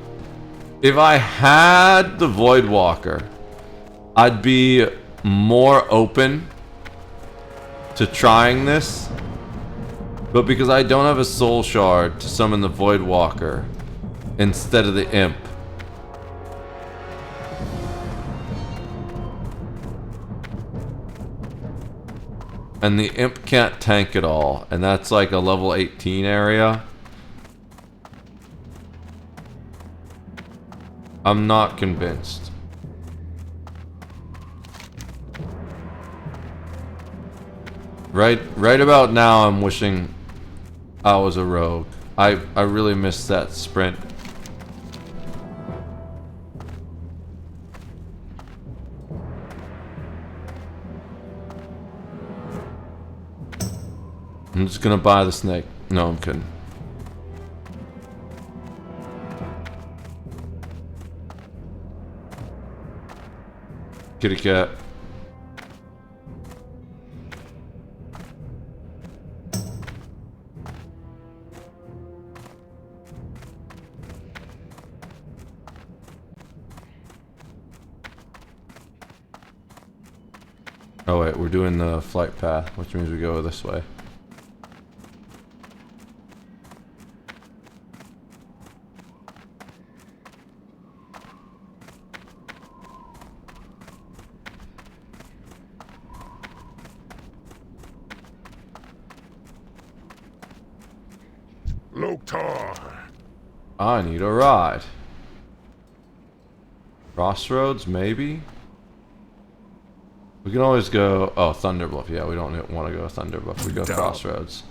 If I had the Void Walker, I'd be more open to trying this. But because I don't have a soul shard to summon the Void Walker instead of the imp, and the imp can't tank at all, and that's like a level 18 area, I'm not convinced. Right about now I'm wishing I was a rogue. I really missed that sprint. I'm just gonna buy the snake. No, I'm kidding. Kitty cat. Oh wait, we're doing the flight path, which means we go this way. Loktar. I need a ride. Crossroads, maybe? We can always go... Oh, Thunderbluff. Yeah, we don't want to go Thunderbluff. We go Crossroads.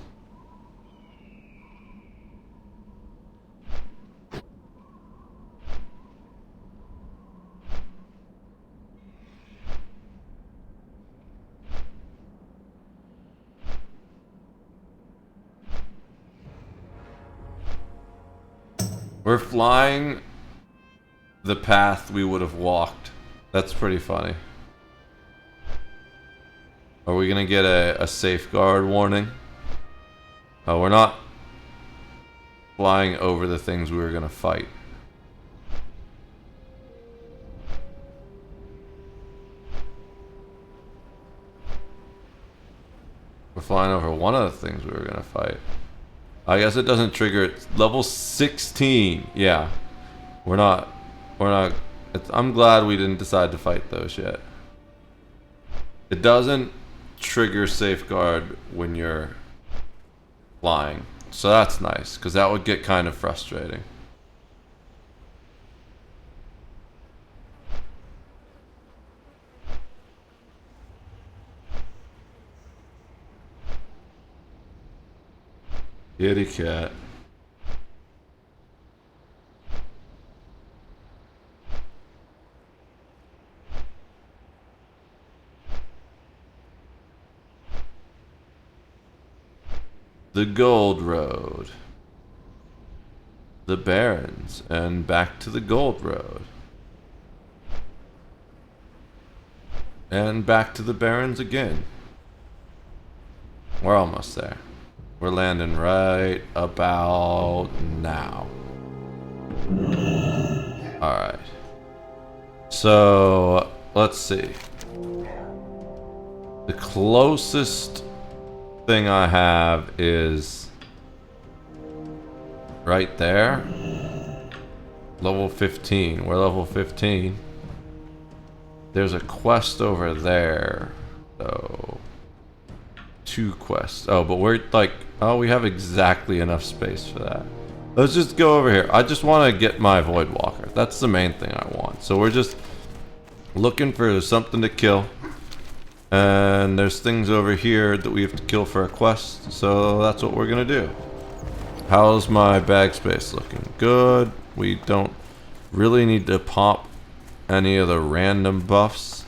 We're flying the path we would have walked. That's pretty funny. Are we gonna get a safeguard warning? Oh, we're not flying over the things we were gonna fight. We're flying over one of the things we were gonna fight. I guess it doesn't trigger it. Level 16. Yeah. We're not... I'm glad we didn't decide to fight those yet. It doesn't trigger safeguard when you're flying. So that's nice, because that would get kind of frustrating. Kitty cat. The Gold Road. The Barrens. And back to the Gold Road. And back to the Barrens again. We're almost there. We're landing right about now. Alright. So, let's see. The closest thing I have is right there. Level 15. We're level 15. There's a quest over there. So 2 quests. Oh, but we're like, oh, we have exactly enough space for that. Let's just go over here. I just want to get my Void Walker. That's the main thing I want. So we're just looking for something to kill. And there's things over here that we have to kill for a quest. So that's what we're going to do. How's my bag space looking? Good. We don't really need to pop any of the random buffs.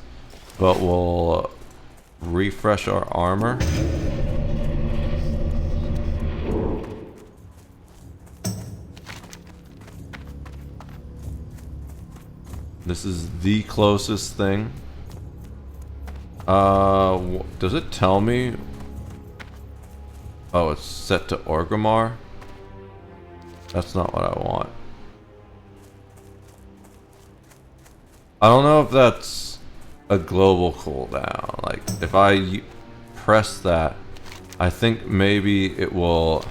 But we'll refresh our armor. This is the closest thing. Does it tell me? Oh, it's set to Orgrimmar? That's not what I want. I don't know if that's a global cooldown. Like, if I press that, I think maybe it will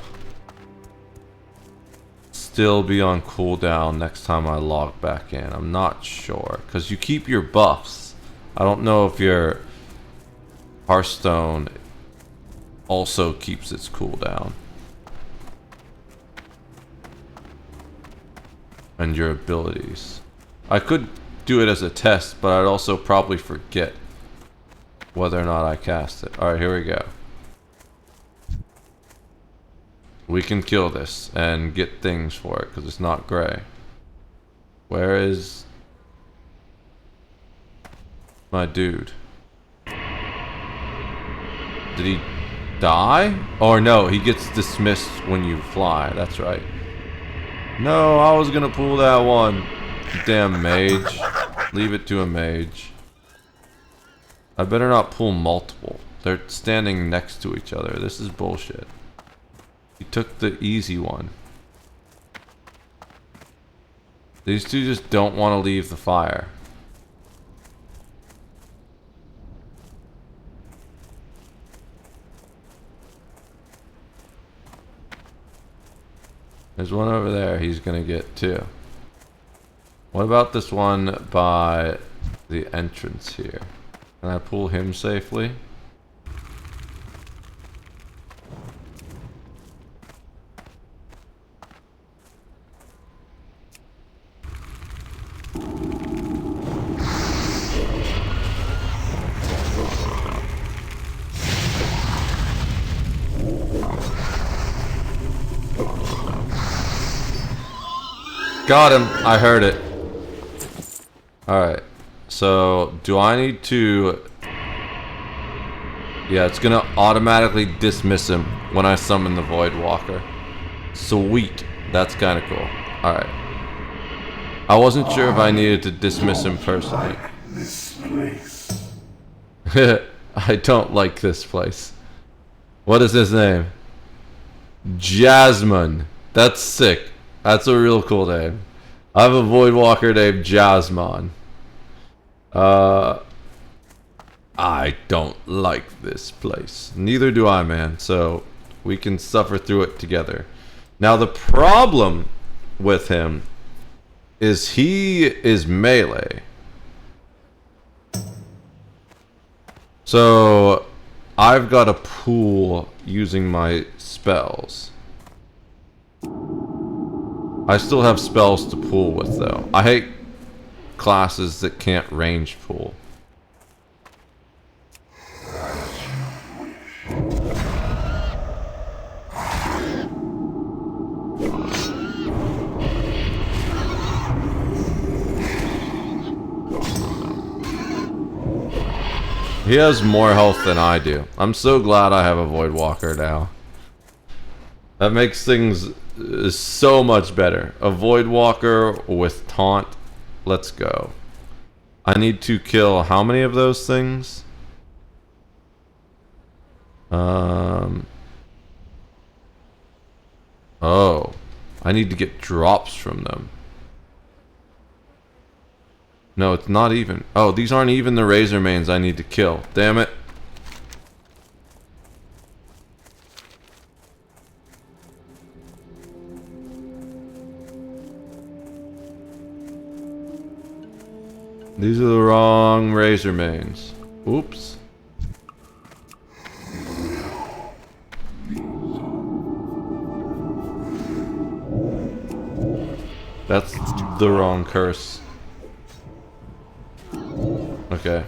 still be on cooldown next time I log back in. I'm not sure, because you keep your buffs. I don't know if your Hearthstone also keeps its cooldown. And your abilities. I could do it as a test, but I'd also probably forget whether or not I cast it. Alright, here we go. We can kill this and get things for it, because it's not gray. Where is my dude? Did he die? Or no, he gets dismissed when you fly. That's right. No, I was gonna pull that one. Damn mage. Leave it to a mage. I better not pull multiple. They're standing next to each other. This is bullshit. He took the easy one. These two just don't want to leave the fire. There's one over there he's gonna get too. What about this one by the entrance here? Can I pull him safely? Got him. I heard it. Alright. So, do I need to... Yeah, it's gonna automatically dismiss him when I summon the Void Walker. Sweet. That's kind of cool. Alright. I wasn't sure if I needed to dismiss him personally. This place. I don't like this place. What is his name? Jasmine. That's sick. That's a real cool name. I have a Void Walker named Jasmine. I don't like this place. Neither do I, man. So we can suffer through it together. Now the problem with him is he is melee. So I've got a pool using my spells. I still have spells to pool with though. I hate classes that can't range pool. He has more health than I do. I'm so glad I have a Void Walker now. That makes things so much better. A Void Walker with taunt. Let's go. I need to kill how many of those things? Oh. I need to get drops from them. No, it's not even. Oh, these aren't even the Razor Mains I need to kill. Damn it. These are the wrong Razor Mains. Oops. That's the wrong curse. Okay.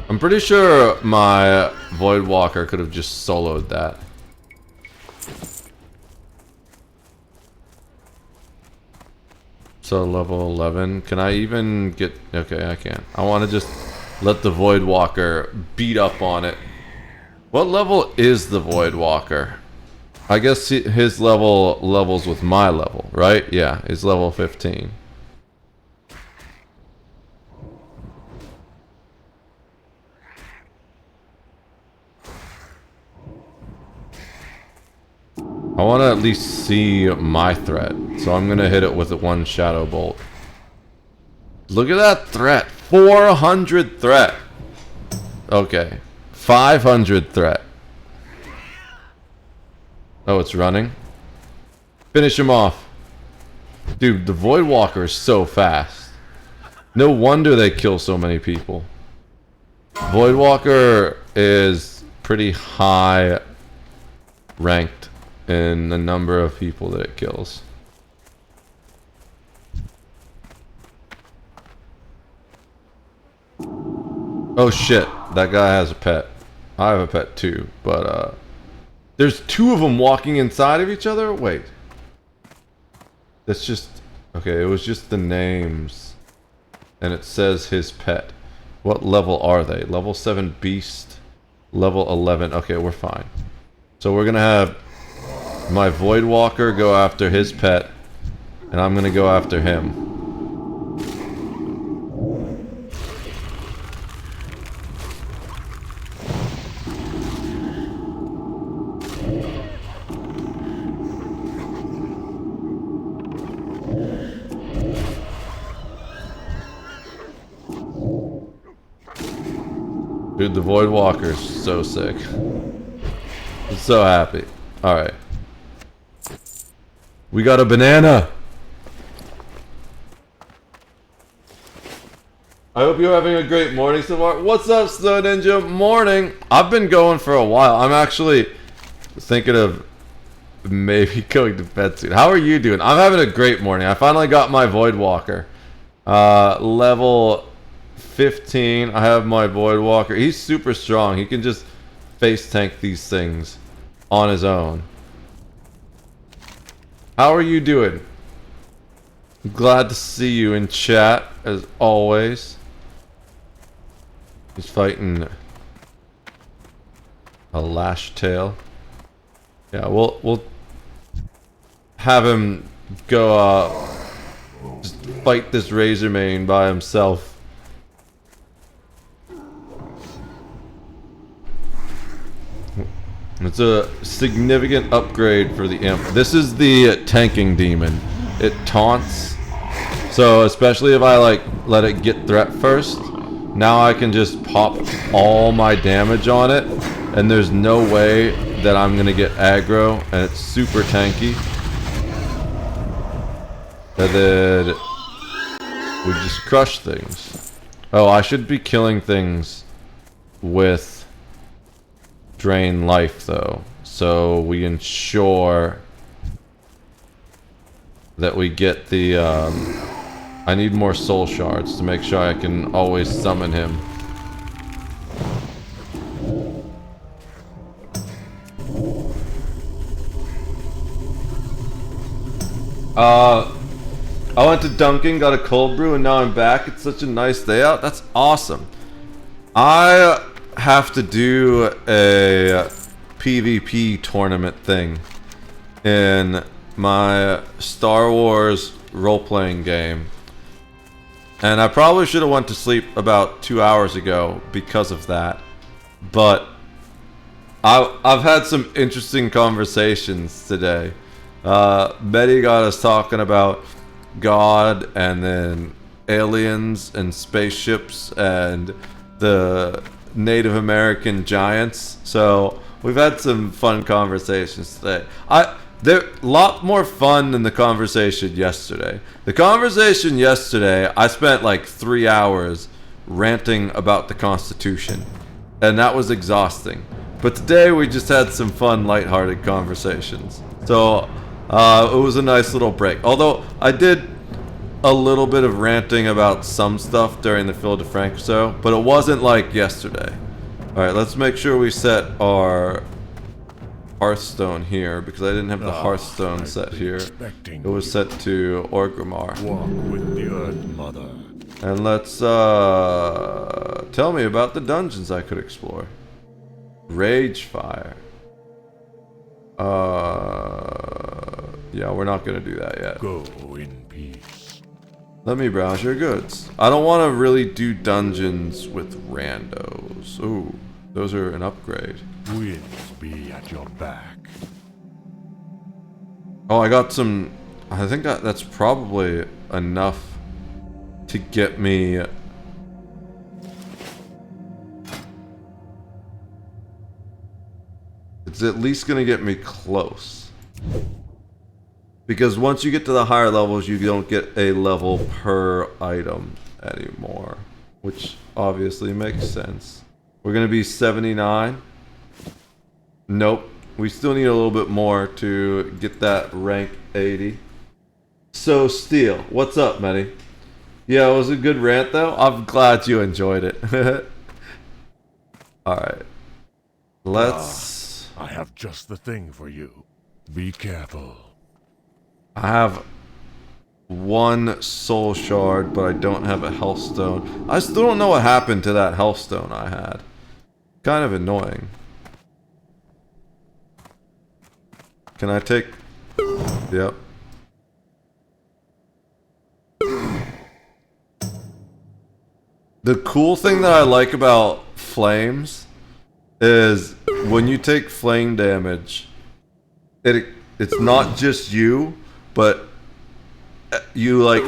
I'm pretty sure my Void Walker could have just soloed that. So level 11. Can I even get... Okay, I can. I want to just let the Void Walker beat up on it. What level is the Void Walker? I guess his level levels with my level, right? Yeah, he's level 15. I want to at least see my threat, so I'm going to hit it with one Shadow Bolt. Look at that threat! 400 threat! Okay. 500 threat. Oh, it's running? Finish him off. Dude, the Void Walker is so fast. No wonder they kill so many people. Void Walker is pretty high ranked in the number of people that it kills. Oh shit, that guy has a pet. I have a pet too, but there's two of them walking inside of each other? Wait. That's just... Okay, it was just the names. And it says his pet. What level are they? Level 7 beast. Level 11. Okay, we're fine. So we're gonna have my Void Walker go after his pet. And I'm gonna go after him. Dude, the Void Walker is so sick. I'm so happy. Alright. We got a banana! I hope you're having a great morning so far. What's up, Snow Ninja? Morning! I've been going for a while. I'm actually thinking of maybe going to bed soon. How are you doing? I'm having a great morning. I finally got my Void Walker. Level 15. I have my Void Walker. He's super strong. He can just face tank these things on his own. How are you doing? Glad to see you in chat as always. He's fighting a lash tail. Yeah, we'll have him go just fight this razor mane by himself. It's a significant upgrade for the imp. This is the tanking demon. It taunts. So especially if I like let it get threat first, now I can just pop all my damage on it, and there's no way that I'm gonna get aggro, and it's super tanky. And then we just crush things. Oh, I should be killing things with drain life though, so we ensure that we get the I need more soul shards to make sure I can always summon him. I went to Dunkin', got a cold brew, and now I'm back. It's such a nice day out. That's awesome. I have to do a PvP tournament thing in my Star Wars role-playing game, and I probably should have went to sleep about 2 hours ago because of that, but I've had some interesting conversations today. Betty got us talking about God and then aliens and spaceships and the Native American giants. So we've had some fun conversations today. They're a lot more fun than the conversation yesterday. The conversation yesterday, I spent like 3 hours ranting about the Constitution, and that was exhausting. But today we just had some fun, lighthearted conversations. So it was a nice little break. Although I did a little bit of ranting about some stuff during the Phil DeFranco, but it wasn't like yesterday. Alright, let's make sure we set our Hearthstone here, because I didn't have the Hearthstone set here. It was set to Orgrimmar. Walk with the Earth Mother. And let's tell me about the dungeons I could explore. Ragefire. Yeah, we're not gonna do that yet. Go in peace. Let me browse your goods. I don't want to really do dungeons with randos. Ooh, those are an upgrade. Winds be at your back. Oh, I got some. I think that's probably enough to get me. It's at least gonna get me close. Because once you get to the higher levels, you don't get a level per item anymore. Which obviously makes sense. We're going to be 79. Nope. We still need a little bit more to get that rank 80. So, Steel, what's up, Manny? Yeah, it was a good rant, though. I'm glad you enjoyed it. Alright. Let's... I have just the thing for you. Be careful. I have one soul shard, but I don't have a health stone. I still don't know what happened to that health stone I had. Kind of annoying. Can I take... Yep. The cool thing that I like about flames is when you take flame damage, it's not just you, but you like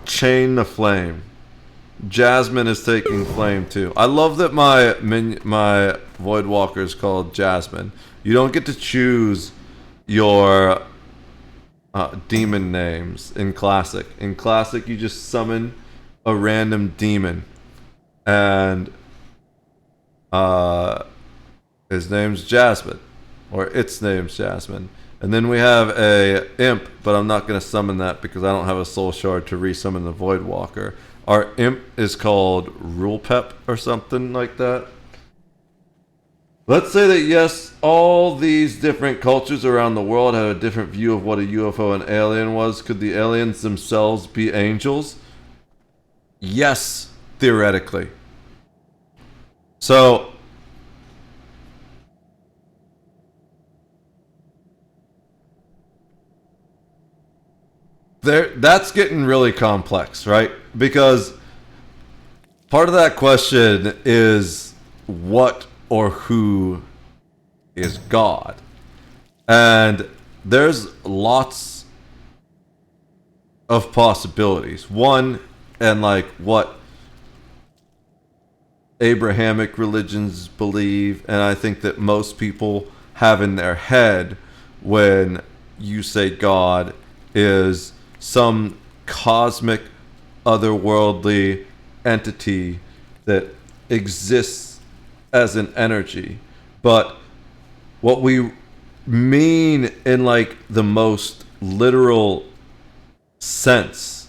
chain the flame. Jasmine is taking flame too. I love that my Voidwalker is called Jasmine. You don't get to choose your demon names in Classic. In Classic, you just summon a random demon, and his name's Jasmine, or its name's Jasmine. And then we have a imp, but I'm not going to summon that because I don't have a soul shard to resummon the Voidwalker. Our imp is called Rule Pep or something like that. Let's say that yes, all these different cultures around the world had a different view of what a UFO and alien was. Could the aliens themselves be angels? Yes, theoretically. So, that's getting really complex, right? Because part of that question is what or who is God? And there's lots of possibilities. One, and like what Abrahamic religions believe, and I think that most people have in their head when you say God, is some cosmic, otherworldly entity that exists as an energy. But what we mean in like the most literal sense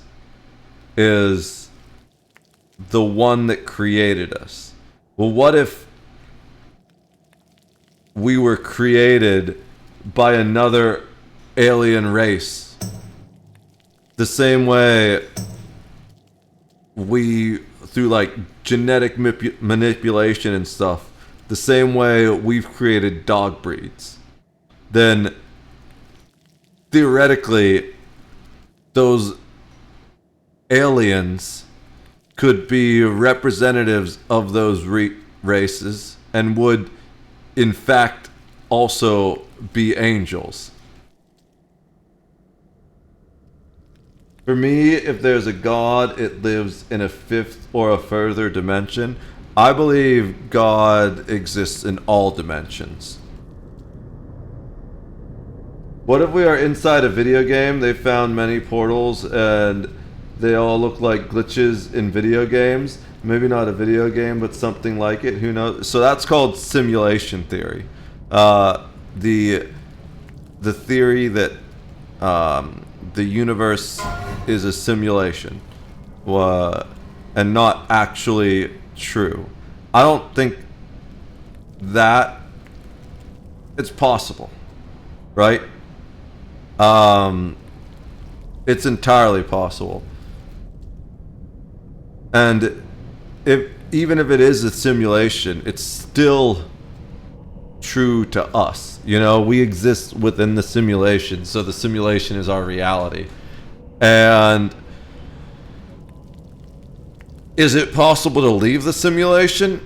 is the one that created us. Well, what if we were created by another alien race? The same way we, through like genetic manipulation and stuff, the same way we've created dog breeds, then theoretically those aliens could be representatives of those races and would in fact also be angels. For me, if there's a God, it lives in a fifth or a further dimension. I believe God exists in all dimensions. What if we are inside a video game? They found many portals and they all look like glitches in video games. Maybe not a video game, but something like it. Who knows? So that's called simulation theory. The theory that the universe is a simulation and not actually true. I don't think that it's possible, right? It's entirely possible. And even if it is a simulation, it's still true to us. You know, we exist within the simulation, so the simulation is our reality. And is it possible to leave the simulation?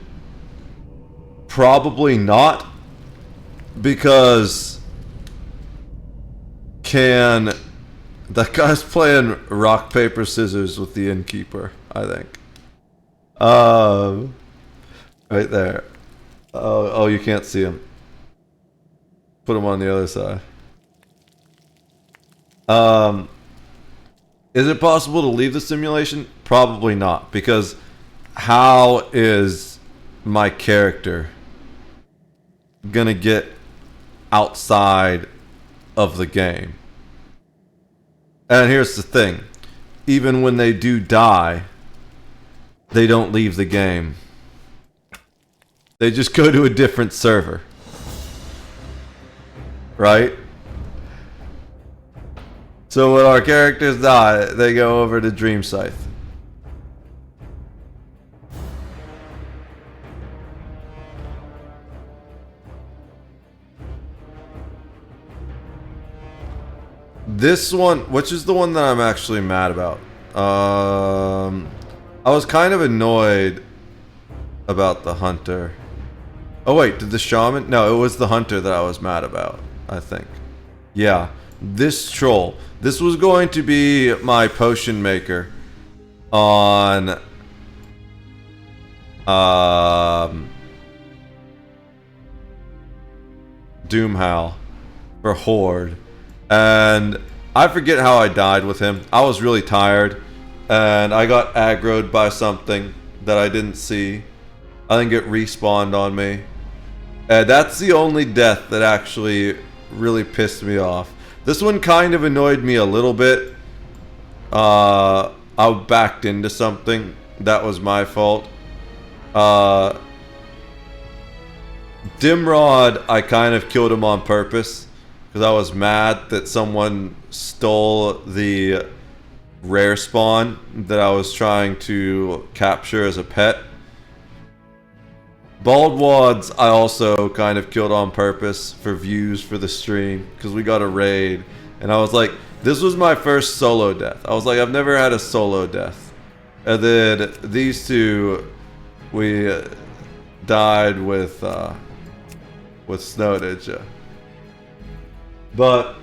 Probably not, because that guy's playing rock, paper, scissors with the innkeeper, I think. Right there. Oh, you can't see him. Put him on the other side. Is it possible to leave the simulation? Probably not, because how is my character gonna get outside of the game? And here's the thing. Even when they do die, they don't leave the game. They just go to a different server. Right? So when our characters die, they go over to Dream Scythe. This one, which is the one that I'm actually mad about. I was kind of annoyed about the hunter. Oh wait, did the shaman? No, it was the hunter that I was mad about, I think. Yeah, this troll. This was going to be my potion maker on Doomhowl for Horde. And I forget how I died with him. I was really tired and I got aggroed by something that I didn't see. I think it respawned on me. And that's the only death that actually really pissed me off. This one kind of annoyed me a little bit. I backed into something. That was my fault. Dimrod, I kind of killed him on purpose because I was mad that someone stole the rare spawn that I was trying to capture as a pet. Baldwads, I also kind of killed on purpose for views for the stream because we got a raid, and I was like, this was my first solo death. I was like, I've never had a solo death. And then these two, we died with Snow Ninja. But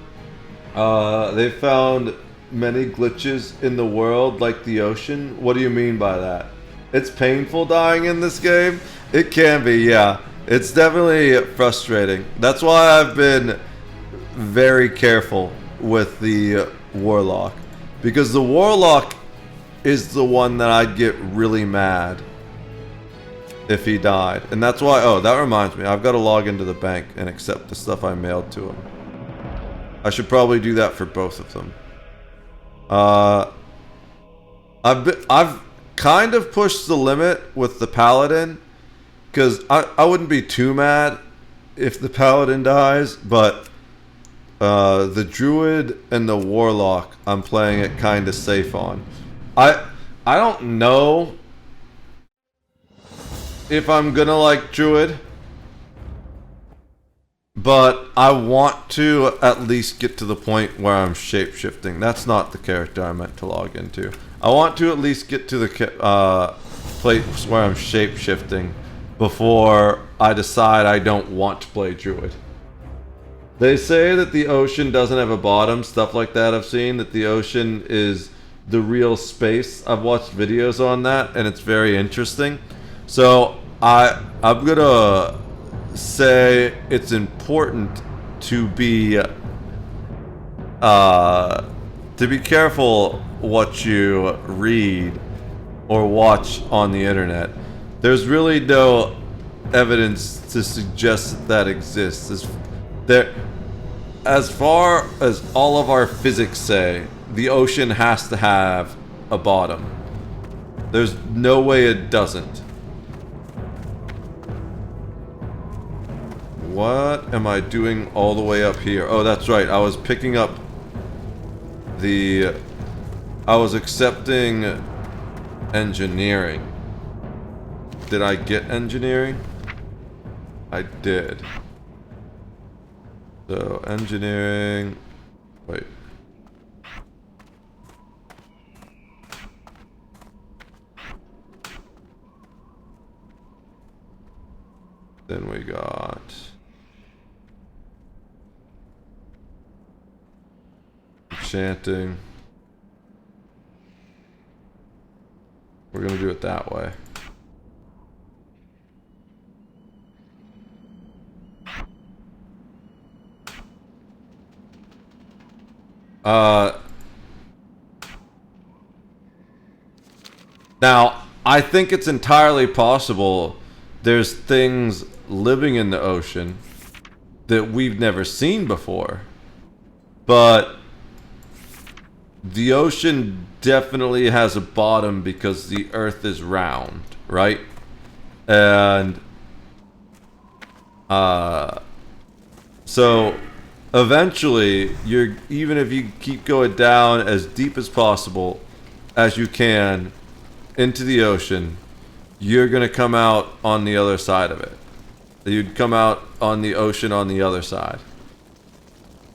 they found many glitches in the world, like the ocean. What do you mean by that? It's painful dying in this game? It can be, yeah. It's definitely frustrating. That's why I've been very careful with the Warlock. Because the Warlock is the one that I'd get really mad if he died. And that's why, oh, that reminds me. I've got to log into the bank and accept the stuff I mailed to him. I should probably do that for both of them. I've kind of pushed the limit with the Paladin. Because I wouldn't be too mad if the Paladin dies, but the Druid and the Warlock, I'm playing it kind of safe on. I don't know if I'm gonna like Druid, but I want to at least get to the point where I'm shape-shifting. That's not the character I meant to log into. I want to at least get to the place where I'm shape-shifting before I decide I don't want to play Druid. They say that the ocean doesn't have a bottom, stuff like that I've seen, that the ocean is the real space. I've watched videos on that, and it's very interesting. So I'm gonna say it's important to be careful what you read or watch on the internet. There's really no evidence to suggest that exists. As far as all of our physics say, the ocean has to have a bottom. There's no way it doesn't. What am I doing all the way up here? Oh, that's right. I was picking up I was accepting engineering. Did I get engineering? I did. So, engineering... Wait. Then we got... enchanting. We're gonna do it that way. Now, I think it's entirely possible there's things living in the ocean that we've never seen before. But the ocean definitely has a bottom because the Earth is round, right? And so eventually, even if you keep going down as deep as possible as you can into the ocean, you're gonna come out on the other side of it. You'd come out on the ocean on the other side.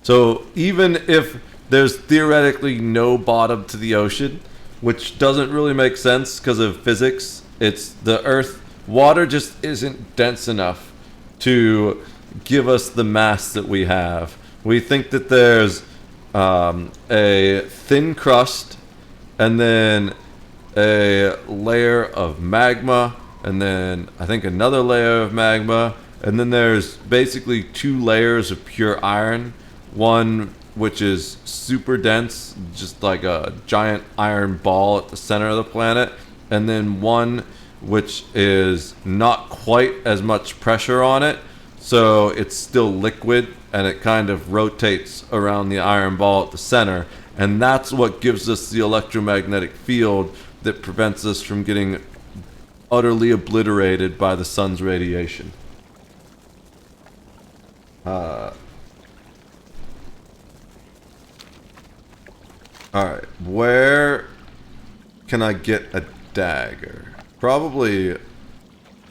So even if there's theoretically no bottom to the ocean, which doesn't really make sense because of physics, it's the Earth, water just isn't dense enough to give us the mass that we have. We think that there's a thin crust and then a layer of magma, and then I think another layer of magma, and then there's basically 2 layers of pure iron. One which is super dense, just like a giant iron ball at the center of the planet, and then one which is not quite as much pressure on it, so it's still liquid and it kind of rotates around the iron ball at the center, and that's what gives us the electromagnetic field that prevents us from getting utterly obliterated by the sun's radiation. Alright, where can I get a dagger? Probably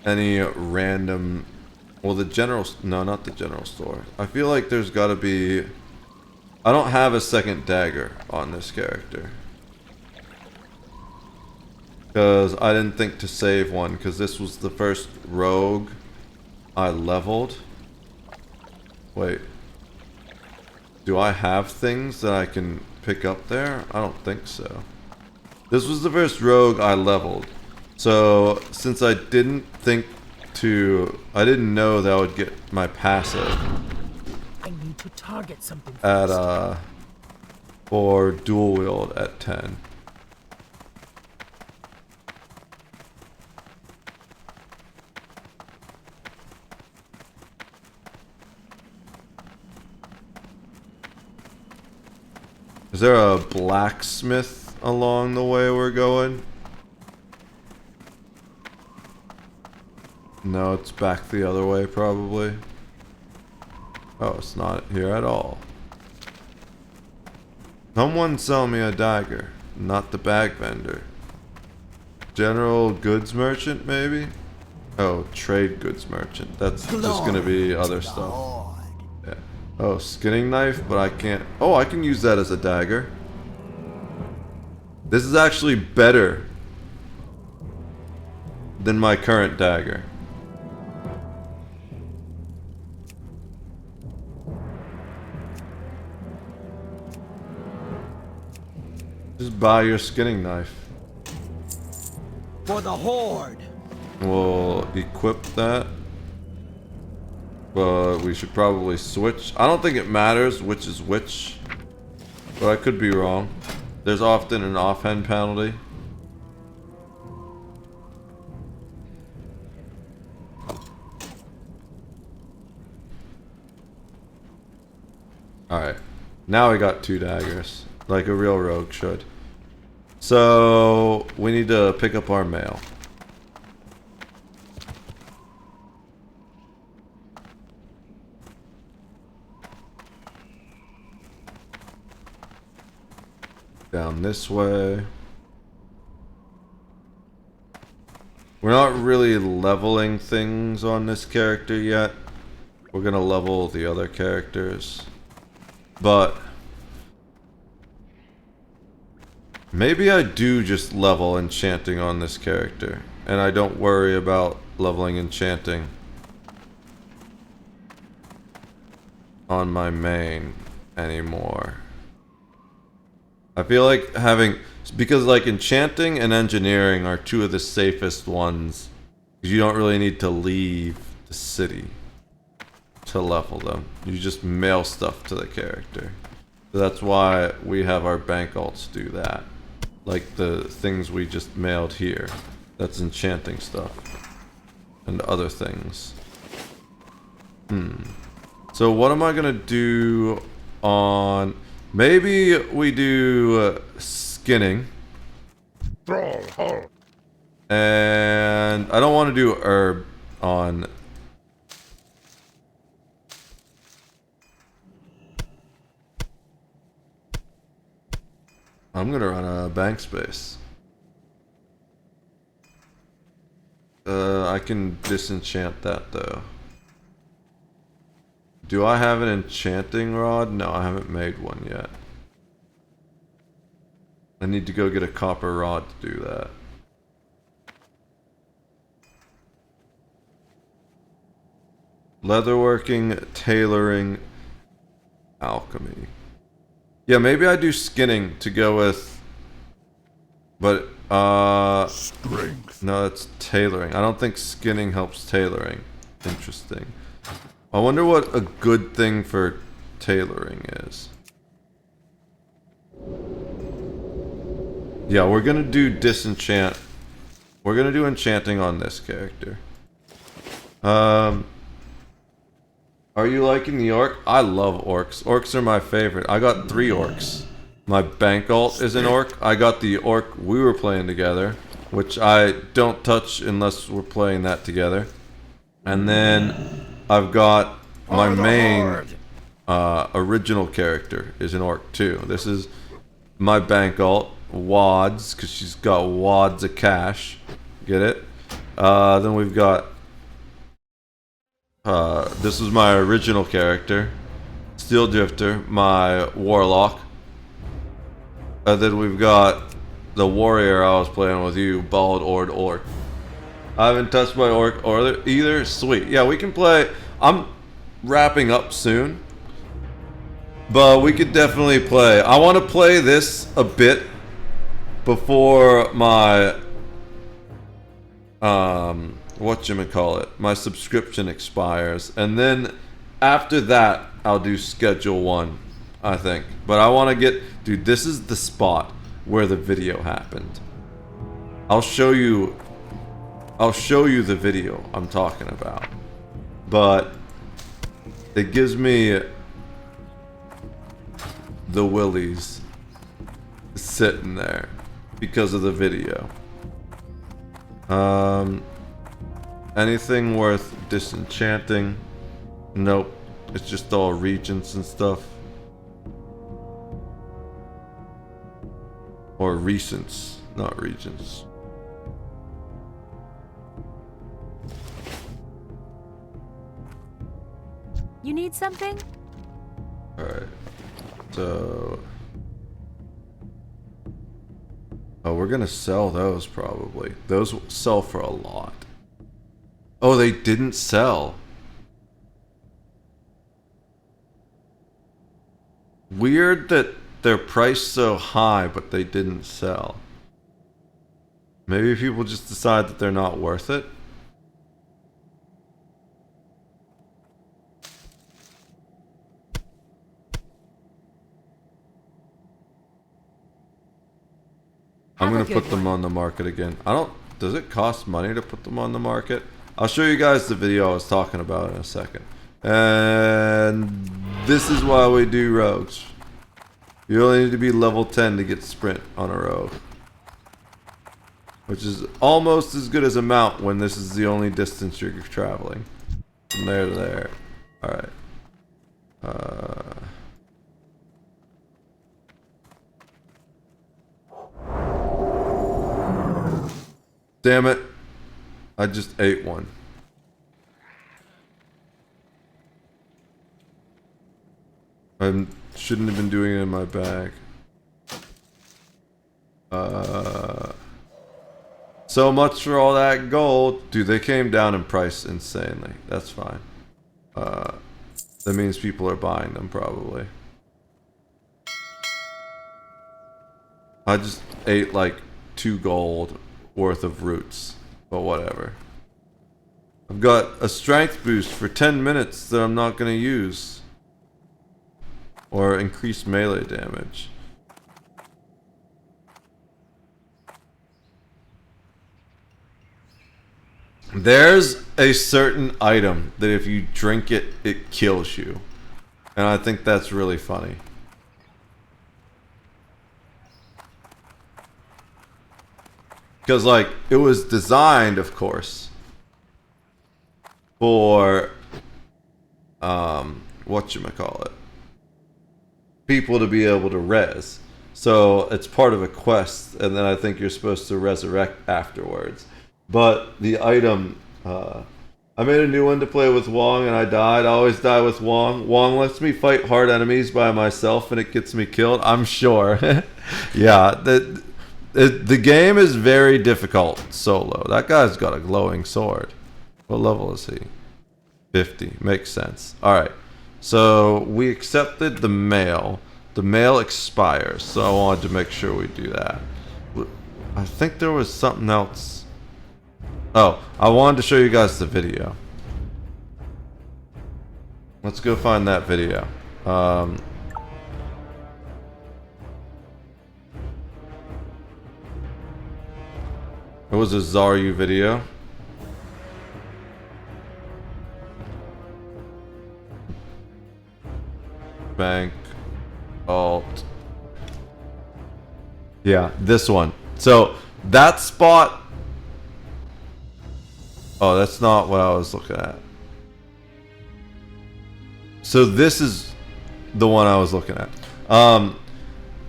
any random... Well, the general... No, not the general store. I feel like there's gotta be... I don't have a second dagger on this character. Because I didn't think to save one, because this was the first rogue I leveled. Wait. Do I have things that I can pick up there? I don't think so. This was the first rogue I leveled. So, since I didn't think to... I didn't know that I would get my passive I need to target something at, for dual wield at 10. Is there a blacksmith along the way we're going? No, it's back the other way probably. Oh, it's not here at all. Someone sell me a dagger, not the bag vendor. General goods merchant, maybe? Oh, trade goods merchant. That's just gonna be other stuff. Yeah. Oh, skinning knife, but I can't... Oh, I can use that as a dagger. This is actually better than my current dagger. Just buy your skinning knife. For the Horde. We'll equip that. But we should probably switch. I don't think it matters which is which. But I could be wrong. There's often an offhand penalty. Alright. Now we got 2 daggers. Like a real rogue should. So, we need to pick up our mail. Down this way. We're not really leveling things on this character yet. We're gonna level the other characters. But maybe I do just level enchanting on this character, and I don't worry about leveling enchanting on my main anymore. I feel like having... Because like enchanting and engineering are 2 of the safest ones. Because you don't really need to leave the city to level them. You just mail stuff to the character. So that's why we have our bank alts do that. Like the things we just mailed here. That's enchanting stuff. And other things. So what am I gonna do on... Maybe we do skinning. And I don't want to do herb on... I'm gonna run a bank space. I can disenchant that though. Do I have an enchanting rod? No, I haven't made one yet. I need to go get a copper rod to do that. Leatherworking, tailoring, alchemy. Yeah, maybe I do skinning to go with... But, strength. No, that's tailoring. I don't think skinning helps tailoring. Interesting. I wonder what a good thing for tailoring is. Yeah, we're gonna do disenchant. We're gonna do enchanting on this character. Are you liking the orc? I love orcs. Orcs are my favorite. I got 3 orcs. My bank alt is an orc. I got the orc we were playing together, which I don't touch unless we're playing that together. And then I've got my main original character is an orc too. This is my bank alt, wads, because she's got wads of cash. Get it? Then we've got this is my original character, Steel Drifter, my warlock. And then we've got the warrior I was playing with you, Bald Ord Orc. I haven't touched my orc or either. Sweet. Yeah, we can play. I'm wrapping up soon, but we could definitely play. I want to play this a bit before my whatchamacallit, my subscription expires, and then after that I'll do schedule 1, I think. But I want to get, dude, this is the spot where the video happened. I'll show you the video I'm talking about, but it gives me the willies sitting there because of the video. Anything worth disenchanting? Nope. It's just all regents and stuff. Or recents, not regents. You need something? Alright. So... oh, we're gonna sell those probably. Those will sell for a lot. Oh, they didn't sell. Weird that they're priced so high, but they didn't sell. Maybe people just decide that they're not worth it. I'm gonna put them on the market again. I don't... does it cost money to put them on the market? I'll show you guys the video I was talking about in a second. And this is why we do rogues. You only need to be level 10 to get sprint on a rogue. Which is almost as good as a mount when this is the only distance you're traveling. From there to there. Alright. Damn it. I just ate one. I shouldn't have been doing it in my bag. So much for all that gold. Dude, they came down in price insanely. That's fine. That means people are buying them probably. I just ate like 2 gold worth of roots, but whatever. I've got a strength boost for 10 minutes that I'm not going to use. Or increased melee damage. There's a certain item that if you drink it, it kills you. And I think that's really funny. Because, like, it was designed, of course, for, whatchamacallit, people to be able to res. So, it's part of a quest, and then I think you're supposed to resurrect afterwards. But the item, I made a new one to play with Wong, and I died. I always die with Wong. Wong lets me fight hard enemies by myself, and it gets me killed. I'm sure. Yeah, the game is very difficult solo. That guy's got a glowing sword. What level is he? 50. Makes sense. Alright. So, we accepted the mail. The mail expires, so I wanted to make sure we do that. I think there was something else. Oh, I wanted to show you guys the video. Let's go find that video. It was a Zaryu video. Bank. Alt. Yeah, this one. So, that spot... oh, that's not what I was looking at. So this is the one I was looking at.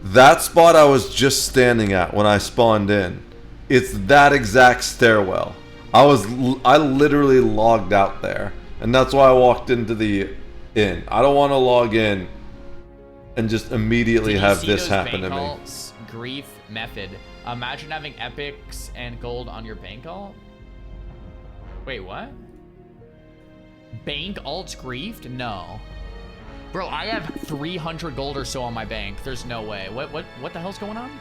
That spot I was just standing at when I spawned in, it's that exact stairwell. I literally logged out there, and that's why I walked into the inn. I don't want to log in and just immediately have this happen to me. Grief method. Imagine having epics and gold on your bank alt. Wait, what? Bank alts griefed? No. Bro, I have 300 gold or so on my bank. There's no way. What the hell's going on?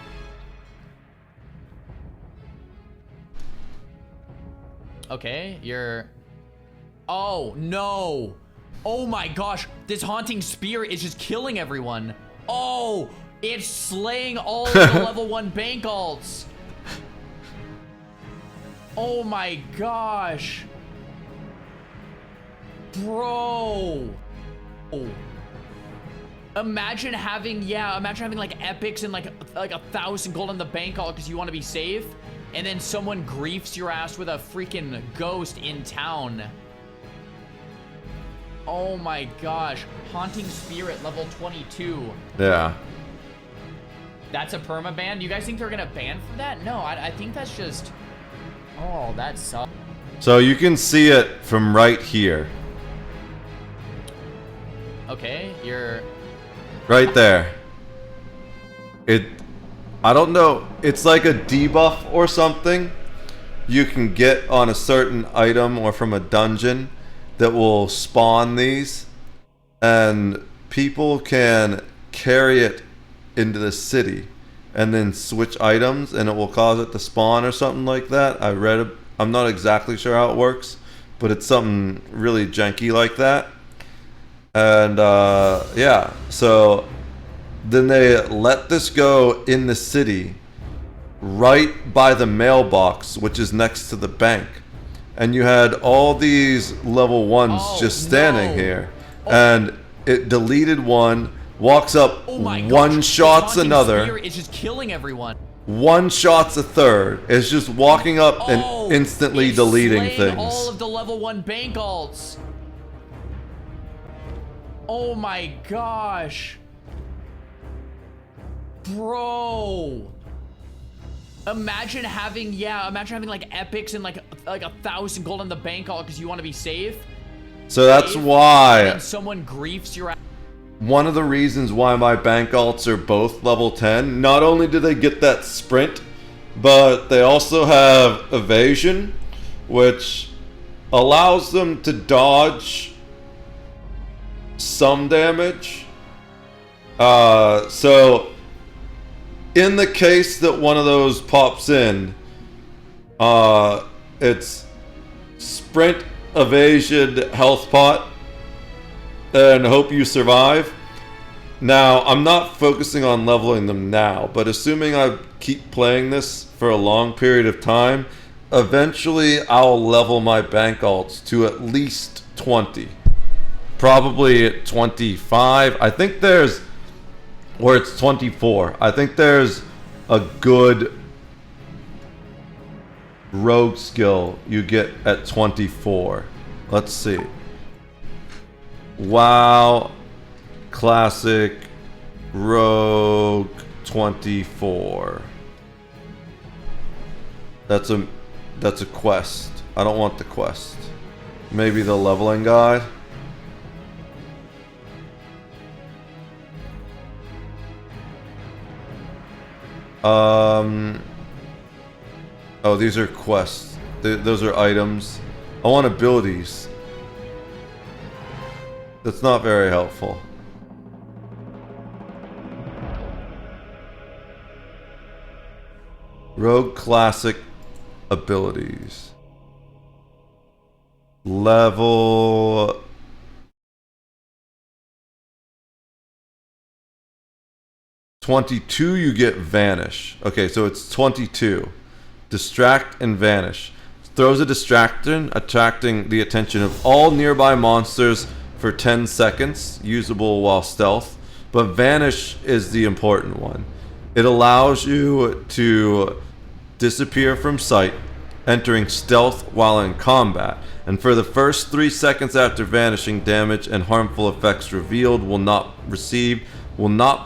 Okay, you're... Oh, no. Oh my gosh. This haunting spear is just killing everyone. Oh, it's slaying all of the level 1 bank alts. Oh my gosh. Bro. Oh. Imagine having like epics and like 1,000 gold on the bank alt because you want to be safe, and then someone griefs your ass with a freaking ghost in town. Oh my gosh. Haunting Spirit level 22. Yeah. That's a permaban? You guys think they're gonna ban for that? No, I think that's just... Oh, that sucks. So you can see it from right here. Okay, you're... Right there. I don't know, it's like a debuff or something you can get on a certain item or from a dungeon that will spawn these, and people can carry it into the city and then switch items and it will cause it to spawn or something like that. I'm not exactly sure how it works, but it's something really janky like that. And yeah, so then they let this go in the city right by the mailbox, which is next to the bank. And you had all these level 1s just standing here. And it deleted one, walks up, one shots another. It's just killing everyone. One shots a third. It's just walking up and instantly deleting things. All of the level 1 bank alts. Oh my gosh. Bro. Imagine having like epics and like 1,000 gold on the bank alt because you want to be safe. So that's why. And someone griefs your ass. One of the reasons why my bank alts are both level 10, not only do they get that sprint, but they also have evasion, which allows them to dodge some damage. So in the case that one of those pops in, it's sprint, evasion, health pot, and hope you survive. Now, I'm not focusing on leveling them now, but assuming I keep playing this for a long period of time, eventually I'll level my bank alts to at least 20. Probably at 25. I think there's... Or it's 24. I think there's a good rogue skill you get at 24. Let's see. WoW Classic Rogue 24. That's a quest. I don't want the quest. Maybe the leveling guide. Oh, these are quests. Those are items. I want abilities. That's not very helpful. Rogue Classic abilities. Level... (22) you get Vanish. Okay, so it's 22. Distract and Vanish. Throws a distraction, attracting the attention of all nearby monsters for 10 seconds, usable while stealth. But Vanish is the important one. It allows you to disappear from sight entering stealth while in combat, and for the first 3 seconds after vanishing, damage and harmful effects revealed will not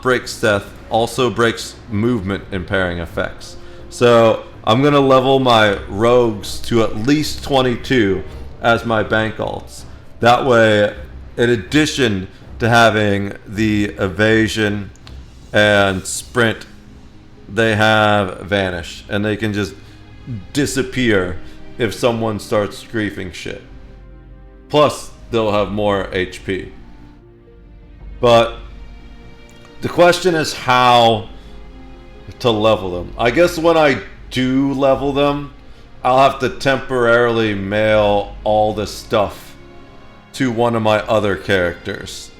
break stealth, also breaks movement impairing effects. So I'm going to level my rogues to at least 22 as my bank alts. That way, in addition to having the evasion and sprint, they have vanish, and they can just disappear if someone starts griefing shit. Plus, they'll have more HP. But the question is how to level them. I guess when I do level them, I'll have to temporarily mail all the stuff to one of my other characters.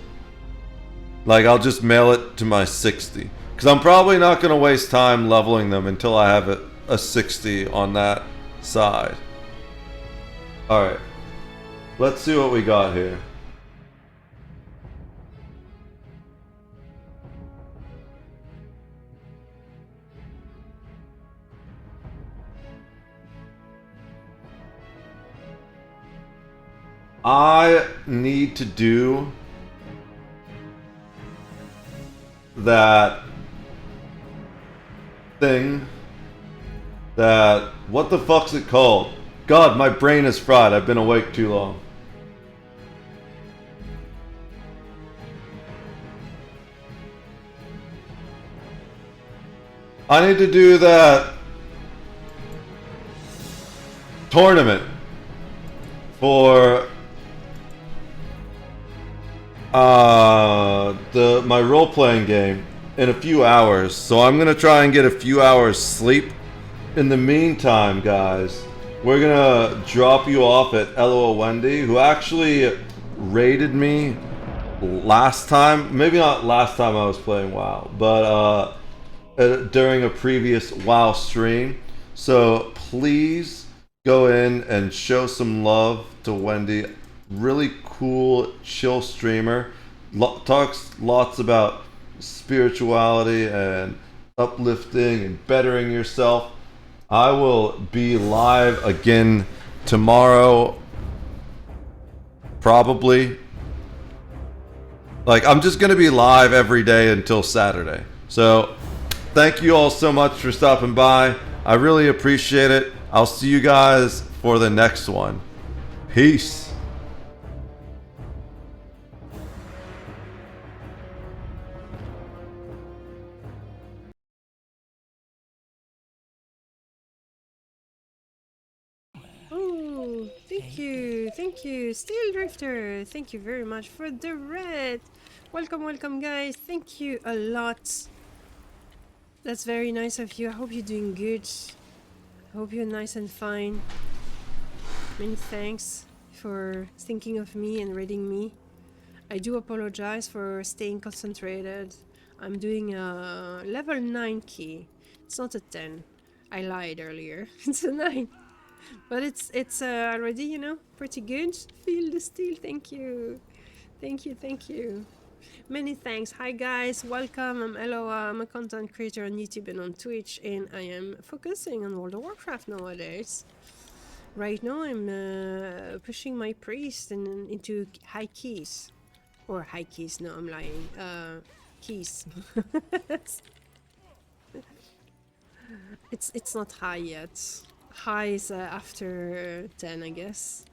Like, I'll just mail it to my 60. Because I'm probably not going to waste time leveling them until I have a 60 on that side. Alright. Let's see what we got here. I need to do that thing that, what the fuck's it called? God, my brain is fried. I've been awake too long. I need to do that tournament for my role-playing game in a few hours, so I'm gonna try and get a few hours sleep. In the meantime, guys, we're gonna drop you off at LOL Wendy, who actually raided me last time. Maybe not last time I was playing WoW, but during a previous WoW stream. So please go in and show some love to Wendy. Really cool, chill streamer. Talks lots about spirituality and uplifting and bettering yourself. I will be live again tomorrow, probably. Like, I'm just gonna be live every day until Saturday. So thank you all so much for stopping by. I really appreciate it. I'll see you guys for the next one. Peace. Oh, thank you, Steel Drifter. Thank you very much for the red. Welcome, guys. Thank you a lot. That's very nice of you. I hope you're doing good. I hope you're nice and fine. Many thanks for thinking of me and reading me. I do apologize for staying concentrated. I'm doing a level 9 key. It's not a 10. I lied earlier. It's a 9. But it's already, you know, pretty good. Feel the steel. Thank you. Thank you. Many thanks. Hi guys, welcome. I'm Eloa. I'm a content creator on YouTube and on Twitch, and I am focusing on World of Warcraft nowadays. Right now I'm pushing my priest into high keys. Or high keys, no, I'm lying. Keys. It's not high yet. High is after 10, I guess.